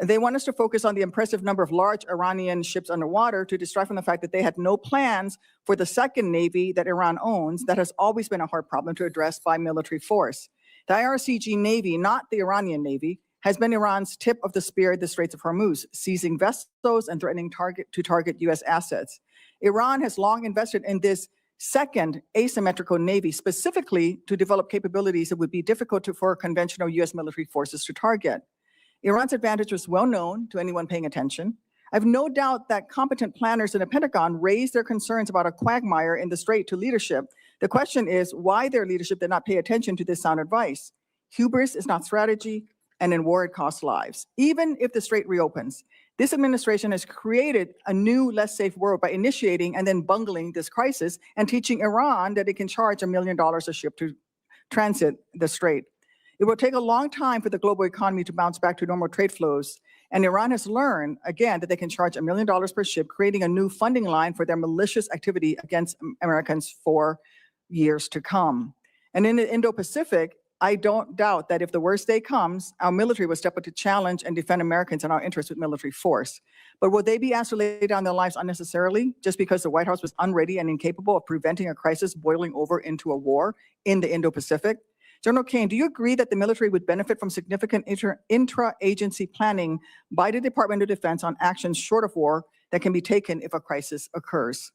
Speaker 9: They want us to focus on the impressive number of large Iranian ships underwater to distract from the fact that they had no plans for the second Navy that Iran owns that has always been a hard problem to address by military force. The IRCG Navy, not the Iranian Navy, has been Iran's tip of the spear at the Straits of Hormuz, seizing vessels and threatening to target U.S. assets. Iran has long invested in this second asymmetrical Navy, specifically to develop capabilities that would be difficult for conventional U.S. military forces to target. Iran's advantage was well known to anyone paying attention. I have no doubt that competent planners in the Pentagon raised their concerns about a quagmire in the strait to leadership. The question is why their leadership did not pay attention to this sound advice. Hubris is not strategy, and in war it costs lives. Even if the strait reopens, this administration has created a new, less safe world by initiating and then bungling this crisis and teaching Iran that it can charge $1 million a ship to transit the strait. It will take a long time for the global economy to bounce back to normal trade flows. And Iran has learned, again, that they can charge $1 million per ship, creating a new funding line for their malicious activity against Americans for years to come. And in the Indo-Pacific, I don't doubt that if the worst day comes, our military will step up to challenge and defend Americans and our interests with military force. But will they be asked to lay down their lives unnecessarily just because the White House was unready and incapable of preventing a crisis boiling over into a war in the Indo-Pacific? General Kane, do you agree that the military would benefit from significant intra-agency planning by the Department of Defense on actions short of war that can be taken if a crisis occurs?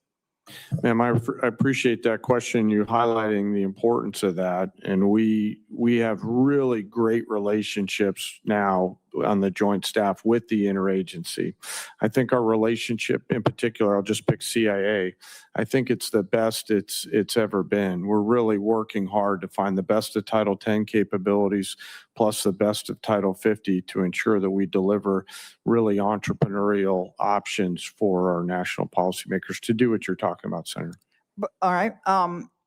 Speaker 21: Ma'am, I appreciate that question, you highlighting the importance of that. And we have really great relationships now on the joint staff with the interagency. I think our relationship in particular, I'll just pick CIA, I think it's the best it's ever been. We're really working hard to find the best of Title 10 capabilities plus the best of Title 50 to ensure that we deliver really entrepreneurial options for our national policymakers to do what you're talking about, Senator.
Speaker 9: All right.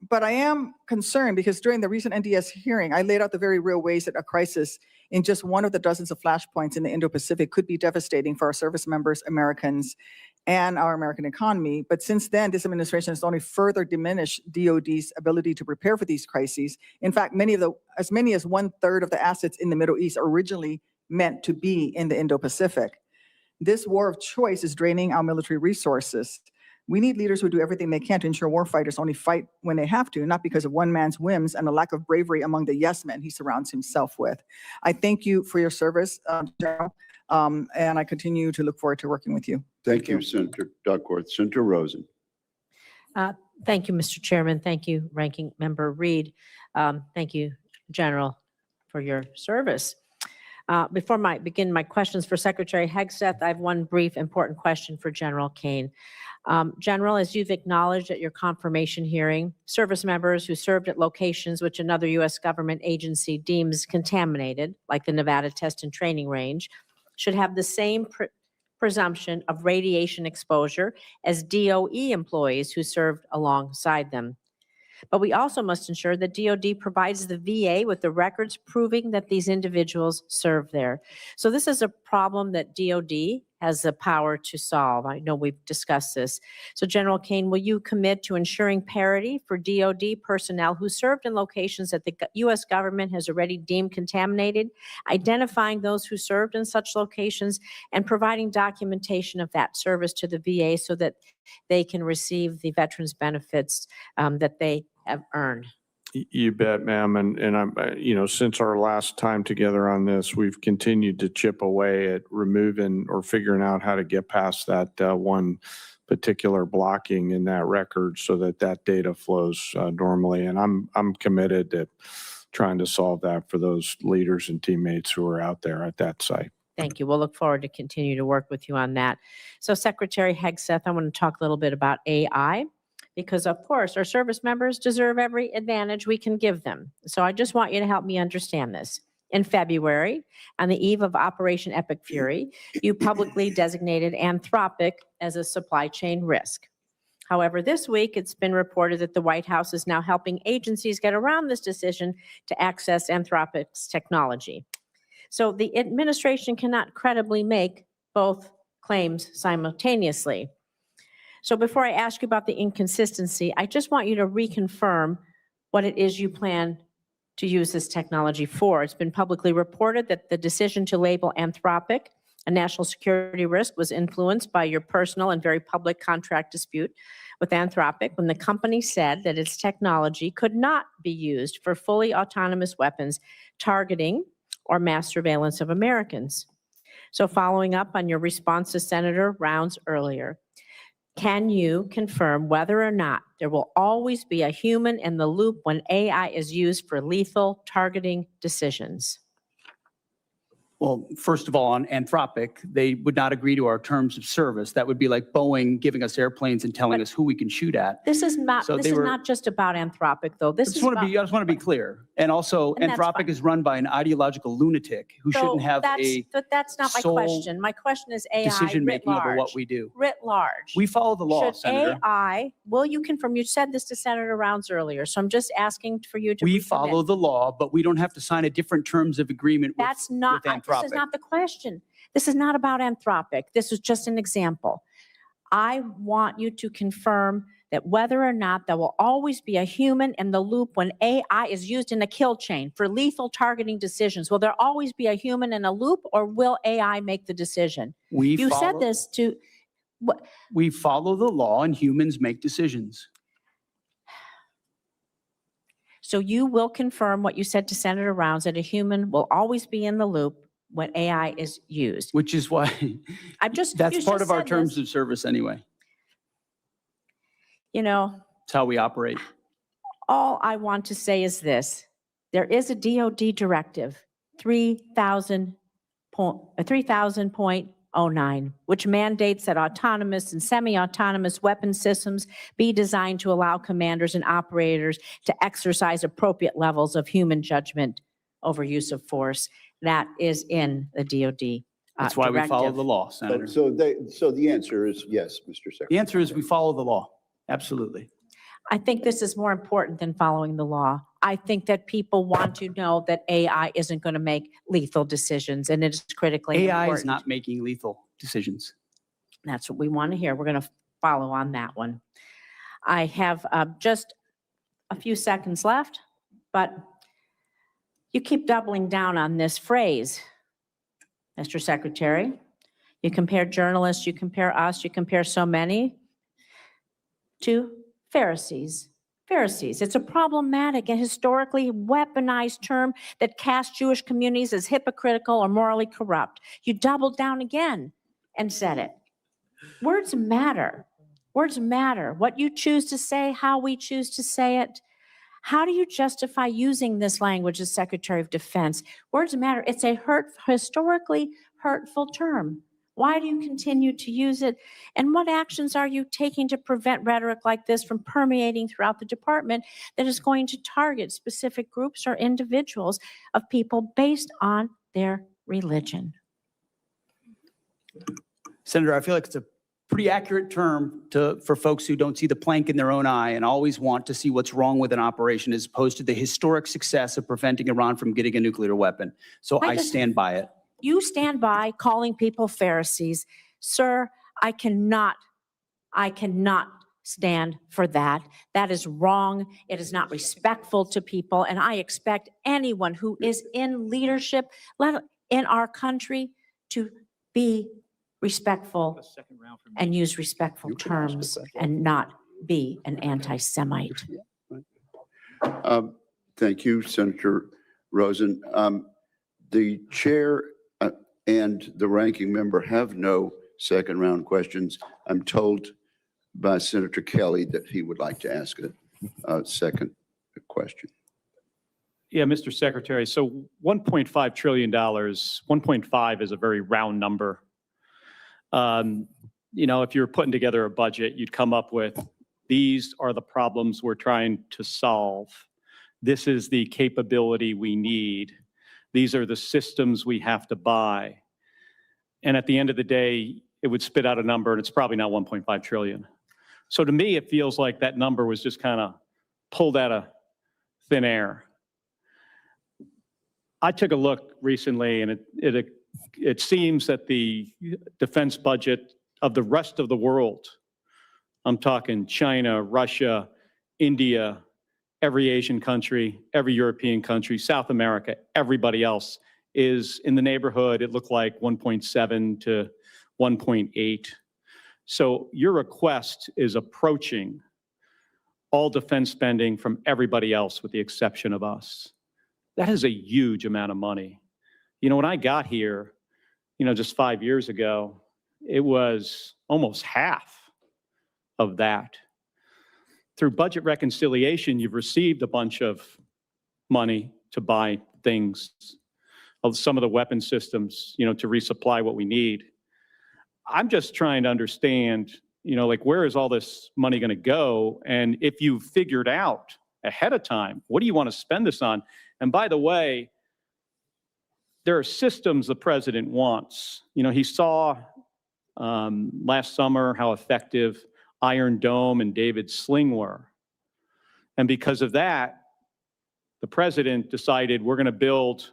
Speaker 9: But I am concerned because during the recent NDS hearing, I laid out the very real ways that a crisis in just one of the dozens of flashpoints in the Indo-Pacific could be devastating for our service members, Americans, and our American economy. But since then, this administration has only further diminished DoD's ability to prepare for these crises. In fact, as many as 1/3 of the assets in the Middle East are originally meant to be in the Indo-Pacific. This war of choice is draining our military resources. We need leaders who do everything they can to ensure warfighters only fight when they have to, not because of one man's whims and a lack of bravery among the yes men he surrounds himself with. I thank you for your service, General, and I continue to look forward to working with you.
Speaker 17: Thank you, Senator Duckworth. Senator Rosen.
Speaker 10: Thank you, Mr. Chairman. Thank you, Ranking Member Reed. Thank you, General, for your service. Before I begin my questions for Secretary Hegseth, I have one brief important question for General Kane. General, as you've acknowledged at your confirmation hearing, service members who served at locations which another U.S. government agency deems contaminated, like the Nevada Test and Training Range, should have the same presumption of radiation exposure as DOE employees who served alongside them. But we also must ensure that DOD provides the VA with the records proving that these individuals served there. So this is a problem that DOD has the power to solve. I know we've discussed this. So General Kane, will you commit to ensuring parity for DOD personnel who served in locations that the U.S. government has already deemed contaminated, identifying those who served in such locations, and providing documentation of that service to the VA so that they can receive the veterans benefits that they have earned?
Speaker 21: You bet, ma'am. And I'm, since our last time together on this, we've continued to chip away at removing or figuring out how to get past that one particular blocking in that record so that that data flows normally. And I'm committed to trying to solve that for those leaders and teammates who are out there at that site.
Speaker 10: Thank you. We'll look forward to continue to work with you on that. So Secretary Hegseth, I want to talk a little bit about AI, because of course our service members deserve every advantage we can give them. So I just want you to help me understand this. In February, on the eve of Operation Epic Fury, you publicly designated Anthropic as a supply chain risk. However, this week it's been reported that the White House is now helping agencies get around this decision to access Anthropic's technology. So the administration cannot credibly make both claims simultaneously. So before I ask you about the inconsistency, I just want you to reconfirm what it is you plan to use this technology for. It's been publicly reported that the decision to label Anthropic a national security risk was influenced by your personal and very public contract dispute with Anthropic when the company said that its technology could not be used for fully autonomous weapons targeting or mass surveillance of Americans. So following up on your response to Senator Rounds earlier, can you confirm whether or not there will always be a human in the loop when AI is used for lethal targeting decisions?
Speaker 19: Well, first of all, on Anthropic, they would not agree to our terms of service. That would be like Boeing giving us airplanes and telling us who we can shoot at.
Speaker 10: This is not,
Speaker 19: So
Speaker 10: this
Speaker 19: they
Speaker 10: is
Speaker 19: were-
Speaker 10: not just about Anthropic, though. This
Speaker 19: I
Speaker 10: is
Speaker 19: just want
Speaker 10: about,
Speaker 19: to be clear. And also,
Speaker 10: And that's
Speaker 19: Anthropic
Speaker 10: fine.
Speaker 19: is run by an ideological lunatic who
Speaker 10: so
Speaker 19: shouldn't have
Speaker 10: but that's not my
Speaker 19: sole
Speaker 10: question. My question is AI writ
Speaker 19: decision-making over
Speaker 10: large.
Speaker 19: what we do.
Speaker 10: Writ large.
Speaker 19: We follow the law,
Speaker 10: Should
Speaker 19: Senator.
Speaker 10: AI, will you confirm, you said this to Senator Rounds earlier, so I'm just asking for you to
Speaker 19: We
Speaker 10: recommit.
Speaker 19: follow the law, but we don't have to sign a different terms of agreement with
Speaker 10: That's not,
Speaker 19: with
Speaker 10: this
Speaker 19: Anthropic.
Speaker 10: is not the question. This is not about Anthropic. This is just an example. I want you to confirm that whether or not there will always be a human in the loop when AI is used in a kill chain for lethal targeting decisions. Will there always be a human in a loop, or will AI make the decision? You said this to, what,
Speaker 19: We follow the law and humans make decisions.
Speaker 10: so you will confirm what you said to Senator Rounds, that a human will always be in the loop when AI is used.
Speaker 19: Which is why that's
Speaker 10: you
Speaker 19: part
Speaker 10: just
Speaker 19: of our
Speaker 10: said
Speaker 19: terms
Speaker 10: this.
Speaker 19: of service anyway.
Speaker 10: You know,
Speaker 19: It's how we operate.
Speaker 10: all I want to say is this. There is a DOD directive, 3000.09, which mandates that autonomous and semi-autonomous weapon systems be designed to allow commanders and operators to exercise appropriate levels of human judgment over use of force. That is in the DOD.
Speaker 19: That's why we follow
Speaker 10: directive.
Speaker 19: the law, Senator.
Speaker 17: So the answer is yes, Mr. Secretary.
Speaker 19: The answer is we follow the law. Absolutely.
Speaker 10: I think this is more important than following the law. I think that people want to know that AI isn't going to make lethal decisions, and it is critically
Speaker 19: AI
Speaker 10: important.
Speaker 19: is not making lethal decisions.
Speaker 10: That's what we want to hear. We're going to follow on that one. I have just a few seconds left, but you keep doubling down on this phrase, Mr. Secretary. You compare journalists, you compare us, you compare so many to Pharisees. Pharisees. It's a problematic and historically weaponized term that casts Jewish communities as hypocritical or morally corrupt. You doubled down again and said it. Words matter. Words matter. What you choose to say, how we choose to say it, How do you justify using this language as Secretary of Defense? Words matter. It's a historically hurtful term. Why do you continue to use it? And what actions are you taking to prevent rhetoric like this from permeating throughout the department that is going to target specific groups or individuals of people based on their religion?
Speaker 19: Senator, I feel like it's a pretty accurate term for folks who don't see the plank in their own eye and always want to see what's wrong with an operation as opposed to the historic success of preventing Iran from getting a nuclear weapon. So I stand by it.
Speaker 10: You stand by calling people Pharisees. Sir, I cannot stand for that. That is wrong. It is not respectful to people. And I expect anyone who is in leadership in our country to be respectful and use respectful terms and not be an anti-Semite.
Speaker 17: Thank you, Senator Rosen. The chair and the ranking member have no second round questions. I'm told by Senator Kelly that he would like to ask a second question.
Speaker 8: Yeah, Mr. Secretary, so $1.5 trillion, 1.5 is a very round number. You know, if you're putting together a budget, you'd come up with, these are the problems we're trying to solve. This is the capability we need. These are the systems we have to buy. And at the end of the day, it would spit out a number, and it's probably not 1.5 trillion. So to me, it feels like that number was just kind of pulled out of thin air. I took a look recently, and it seems that the defense budget of the rest of the world, I'm talking China, Russia, India, every Asian country, every European country, South America, everybody else is in the neighborhood, it looked like 1.7 to 1.8. So your request is approaching all defense spending from everybody else with the exception of us. That is a huge amount of money. You know, when I got here, you know, just 5 years ago, it was almost half of that. Through budget reconciliation, you've received a bunch of money to buy things, of some of the weapon systems, you know, to resupply what we need. I'm just trying to understand, you know, like, where is all this money going to go? And if you figured out ahead of time, what do you want to spend this on? And by the way, there are systems the president wants. You know, he saw last summer how effective Iron Dome and David's Sling were. And because of that, the president decided we're going to build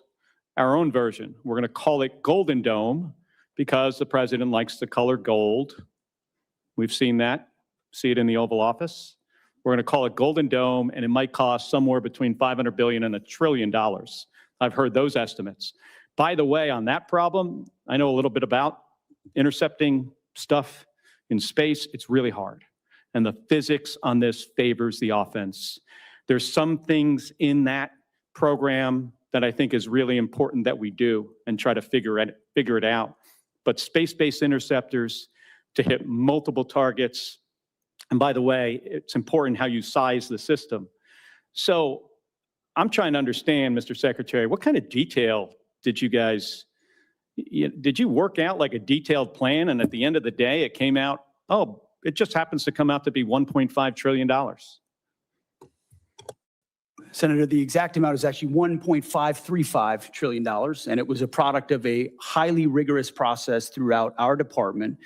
Speaker 8: our own version. We're going to call it Golden Dome because the president likes the color gold. We've seen that, see it in the Oval Office. We're going to call it Golden Dome, and it might cost somewhere between $500 billion and $1 trillion. I've heard those estimates. By the way, on that problem, I know a little bit about intercepting stuff in space. It's really hard. And the physics on this favors the offense. There's some things in that program that I think is really important that we do and try to figure it out. But space-based interceptors to hit multiple targets. And by the way, it's important how you size the system. So I'm trying to understand, Mr. Secretary, what kind of detail did you guys, did you work out like a detailed plan, and at the end of the day, it came out, oh, it just happens to come out to be $1.5 trillion?
Speaker 19: Senator, the exact amount is actually $1.535 trillion, and it was a product of a highly rigorous process throughout our department,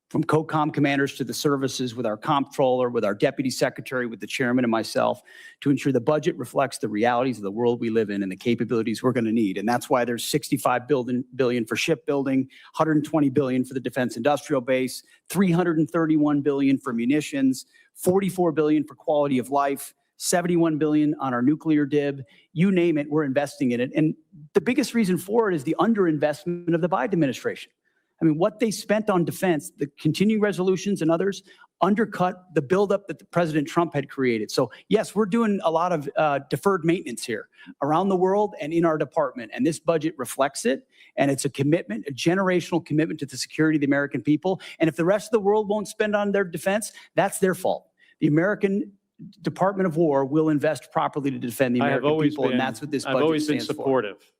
Speaker 19: from COCOM commanders to the services, with our comptroller, with our deputy secretary, with the chairman and myself, to ensure the budget reflects the realities of the world we live in and the capabilities we're going to need. And that's why there's $65 billion for shipbuilding, $120 billion for the defense industrial base, $331 billion for munitions, $44 billion for quality of life, $71 billion on our nuclear DIB. You name it, we're investing in it. And the biggest reason for it is the underinvestment of the Biden administration. I mean, what they spent on defense, the continuing resolutions and others, undercut the buildup that President Trump had created. So yes, we're doing a lot of deferred maintenance here around the world and in our department. And this budget reflects it. And it's a commitment, a generational commitment to the security of the American people. And if the rest of the world won't spend on their defense, that's their fault. The American Department of War will invest properly to defend the
Speaker 8: I have
Speaker 19: American
Speaker 8: always
Speaker 19: people, and
Speaker 8: been,
Speaker 19: that's what this
Speaker 8: I've
Speaker 19: budget
Speaker 8: always been
Speaker 19: stands for.
Speaker 8: supportive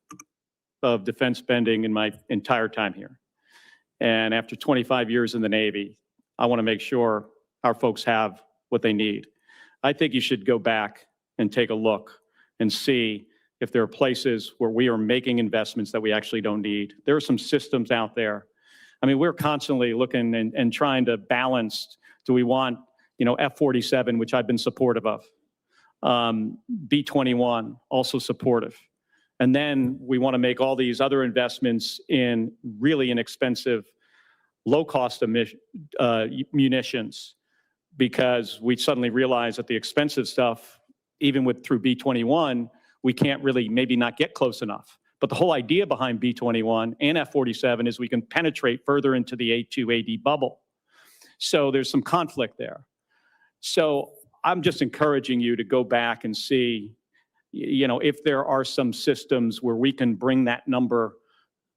Speaker 8: of defense spending in my entire time here. And after 25 years in the Navy, I want to make sure our folks have what they need. I think you should go back and take a look and see if there are places where we are making investments that we actually don't need. There are some systems out there. I mean, we're constantly looking and trying to balance, do we want, F-47, which I've been supportive of, B-21, also supportive. And then we want to make all these other investments in really inexpensive, low-cost munitions, because we suddenly realize that the expensive stuff, even through B-21, we can't really maybe not get close enough. But the whole idea behind B-21 and F-47 is we can penetrate further into the A2AD bubble. So there's some conflict there. So I'm just encouraging you to go back and see, if there are some systems where we can bring that number,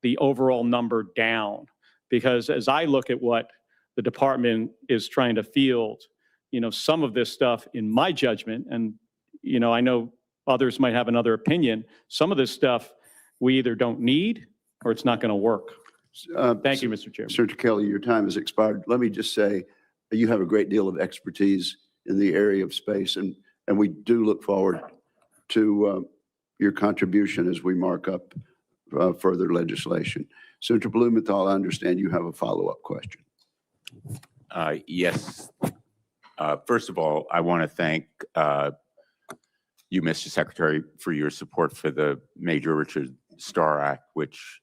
Speaker 8: the overall number down. Because as I look at what the department is trying to field, some of this stuff, in my judgment, and, I know others might have another opinion, some of this stuff we either don't need or it's not going to work. Thank you, Mr. Chairman.
Speaker 17: Senator Kelly, your time has expired. Let me just say, you have a great deal of expertise in the area of space, and we do look forward to your contribution as we mark up further legislation. Senator Blumenthal, I understand you have a follow-up question.
Speaker 3: Yes. First of all, I want to thank you, Mr. Secretary, for your support for the Major Richard Starr Act, which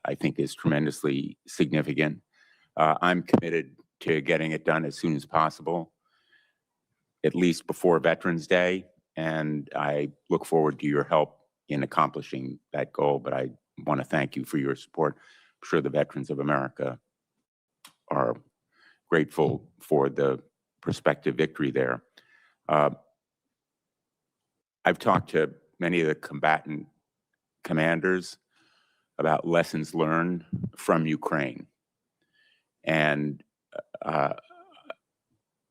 Speaker 3: I think is tremendously significant. I'm committed to getting it done as soon as possible, at least before Veterans Day, and I look forward to your help in accomplishing that goal, but I want to thank you for your support. I'm sure the veterans of America are grateful for the prospective victory there. I've talked to many of the combatant commanders about lessons learned from Ukraine. And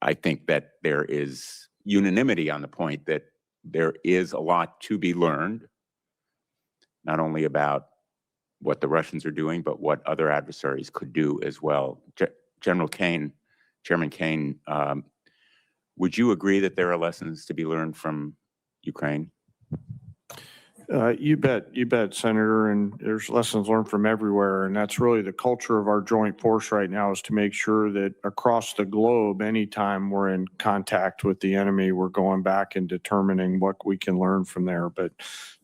Speaker 3: I think that there is unanimity on the point that there is a lot to be learned, not only about what the Russians are doing, but what other adversaries could do as well. General Kane, Chairman Kane, would you agree that there are lessons to be learned from Ukraine?
Speaker 21: You bet, Senator, and there's lessons learned from everywhere, and that's really the culture of our joint force right now, is to make sure that across the globe, anytime we're in contact with the enemy, we're going back and determining what we can learn from there. But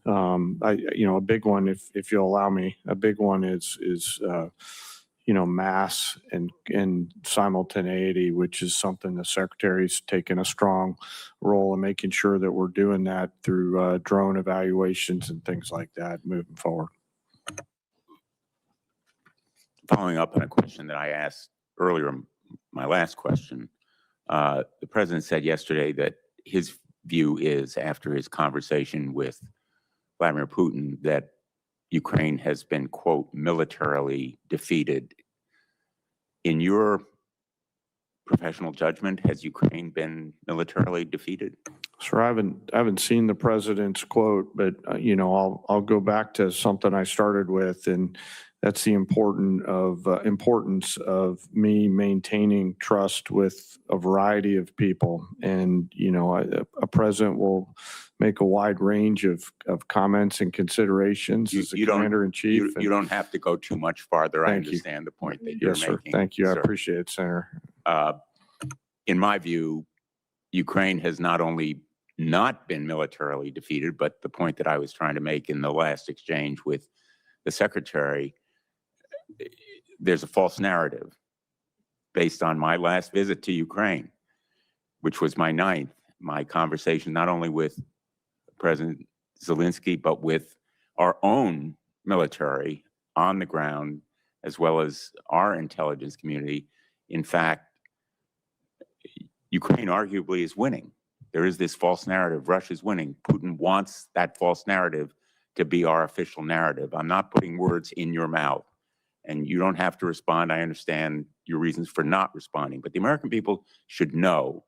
Speaker 21: a big one, if you'll allow me, a big one is mass and simultaneity, which is something the Secretary's taken a strong role in making sure that we're doing that through drone evaluations and things like that moving forward.
Speaker 3: Following up on a question that I asked earlier, my last question, the President said yesterday that his view is, after his conversation with Vladimir Putin, that Ukraine has been, quote, militarily defeated. In your professional judgment, has Ukraine been militarily defeated?
Speaker 21: Sir, I haven't seen the President's quote, but I'll go back to something I started with, and that's the importance of me maintaining trust with a variety of people. And a president will make a wide range of comments and considerations as the commander-in-chief.
Speaker 3: You don't have to go too much farther. I
Speaker 21: Thank you.
Speaker 3: understand the point that you're
Speaker 21: Yes, sir.
Speaker 3: making.
Speaker 21: Thank you. I
Speaker 3: sir.
Speaker 21: appreciate it, Senator.
Speaker 3: In my view, Ukraine has not only not been militarily defeated, but the point that I was trying to make in the last exchange with the Secretary, there's a false narrative based on my last visit to Ukraine, which was my 9th, my conversation not only with President Zelensky, but with our own military on the ground, as well as our intelligence community. In fact, Ukraine arguably is winning. There is this false narrative, Russia's winning. Putin wants that false narrative to be our official narrative. I'm not putting words in your mouth, and you don't have to respond. I understand your reasons for not responding, but the American people should know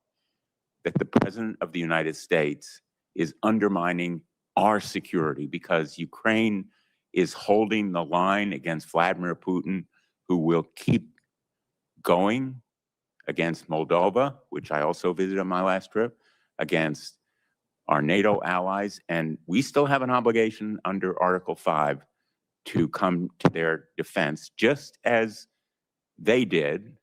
Speaker 3: that the President of the United States is undermining our security because Ukraine is holding the line against Vladimir Putin, who will keep going against Moldova, which I also visited on my last trip, against our NATO allies. And we still have an obligation under Article 5 to come to their defense, just as they did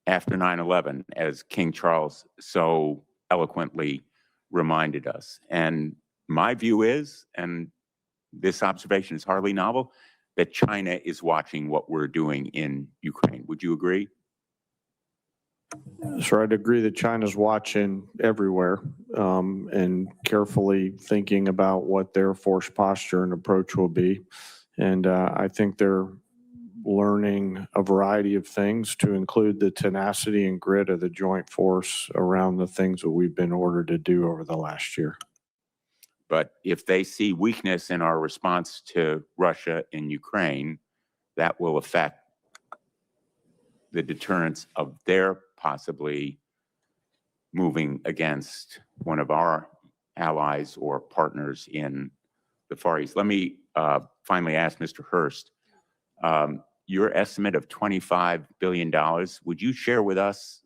Speaker 3: after 9/11, as King Charles so eloquently reminded us. And my view is, and this observation is hardly novel, that China is watching what we're doing in Ukraine. Would you agree?
Speaker 21: So I'd agree that China's watching everywhere and carefully thinking about what their force posture and approach will be. And I think they're learning a variety of things, to include the tenacity and grit of the joint force around the things that we've been ordered to do over the last year.
Speaker 3: But if they see weakness in our response to Russia in Ukraine, that will affect the deterrence of their possibly moving against one of our allies or partners in the Far East. Let me finally ask Mr. Hurst, your estimate of $25 billion, would you share with us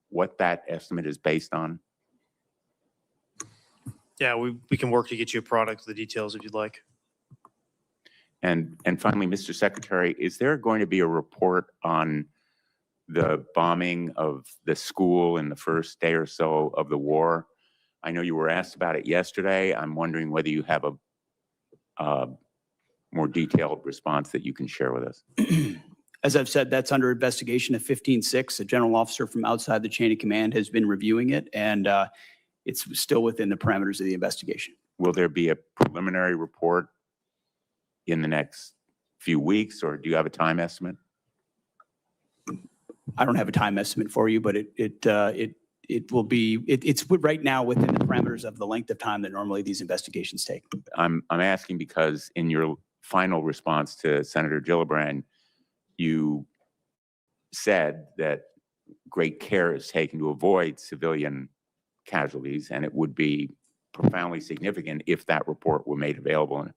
Speaker 3: what that estimate is based on?
Speaker 11: Yeah, we can work to get you a product with the details if you'd like.
Speaker 3: And finally, Mr. Secretary, is there going to be a report on the bombing of the school in the first day or so of the war? I know you were asked about it yesterday. I'm wondering whether you have a more detailed response that you can share with us.
Speaker 19: As I've said, that's under investigation at 15-6. A general officer from outside the chain of command has been reviewing it, and it's still within the parameters of the investigation.
Speaker 3: Will there be a preliminary report in the next few weeks, or do you have a time estimate?
Speaker 19: I don't have a time estimate for you, but it will be, it's right now within the parameters of the length of time that normally these investigations take.
Speaker 3: I'm asking because in your final response to Senator Gillibrand, you said that great care is taken to avoid civilian casualties, and it would be profoundly significant if that report were made available in a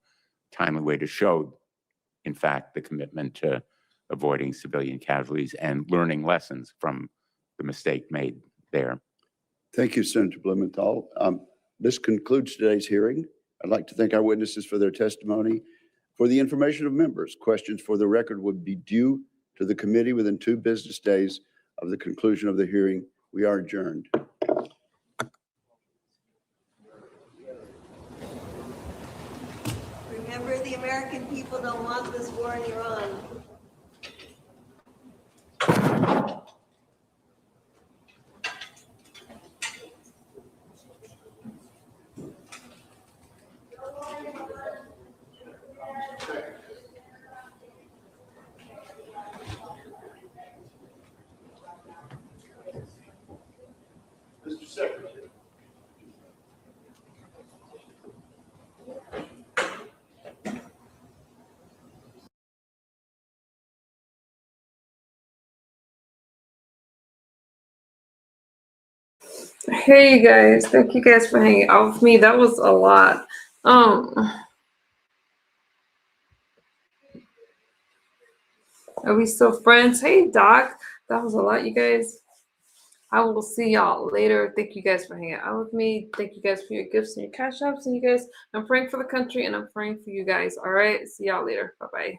Speaker 3: timely way to show, in fact, the commitment to avoiding civilian casualties and learning lessons from the mistake made there.
Speaker 17: Thank you, Senator Blumenthal. This concludes today's hearing. I'd like to thank our witnesses for their testimony. For the information of members, questions for the record would be due to the committee within 2 business days of the conclusion of the hearing. We are adjourned.
Speaker 6: Remember, the American people don't want this war in Iran.
Speaker 17: Mr. Secretary.
Speaker 18: Hey guys, thank you guys for hanging out with me. That was a lot. Are we still friends? Hey Doc, that was a lot, you guys. I will see y'all later. Thank you guys for hanging out with me. Thank you guys for your gifts and your cash apps. And you guys, I'm praying for the country and I'm praying for you guys. All right, see y'all later. Bye-bye.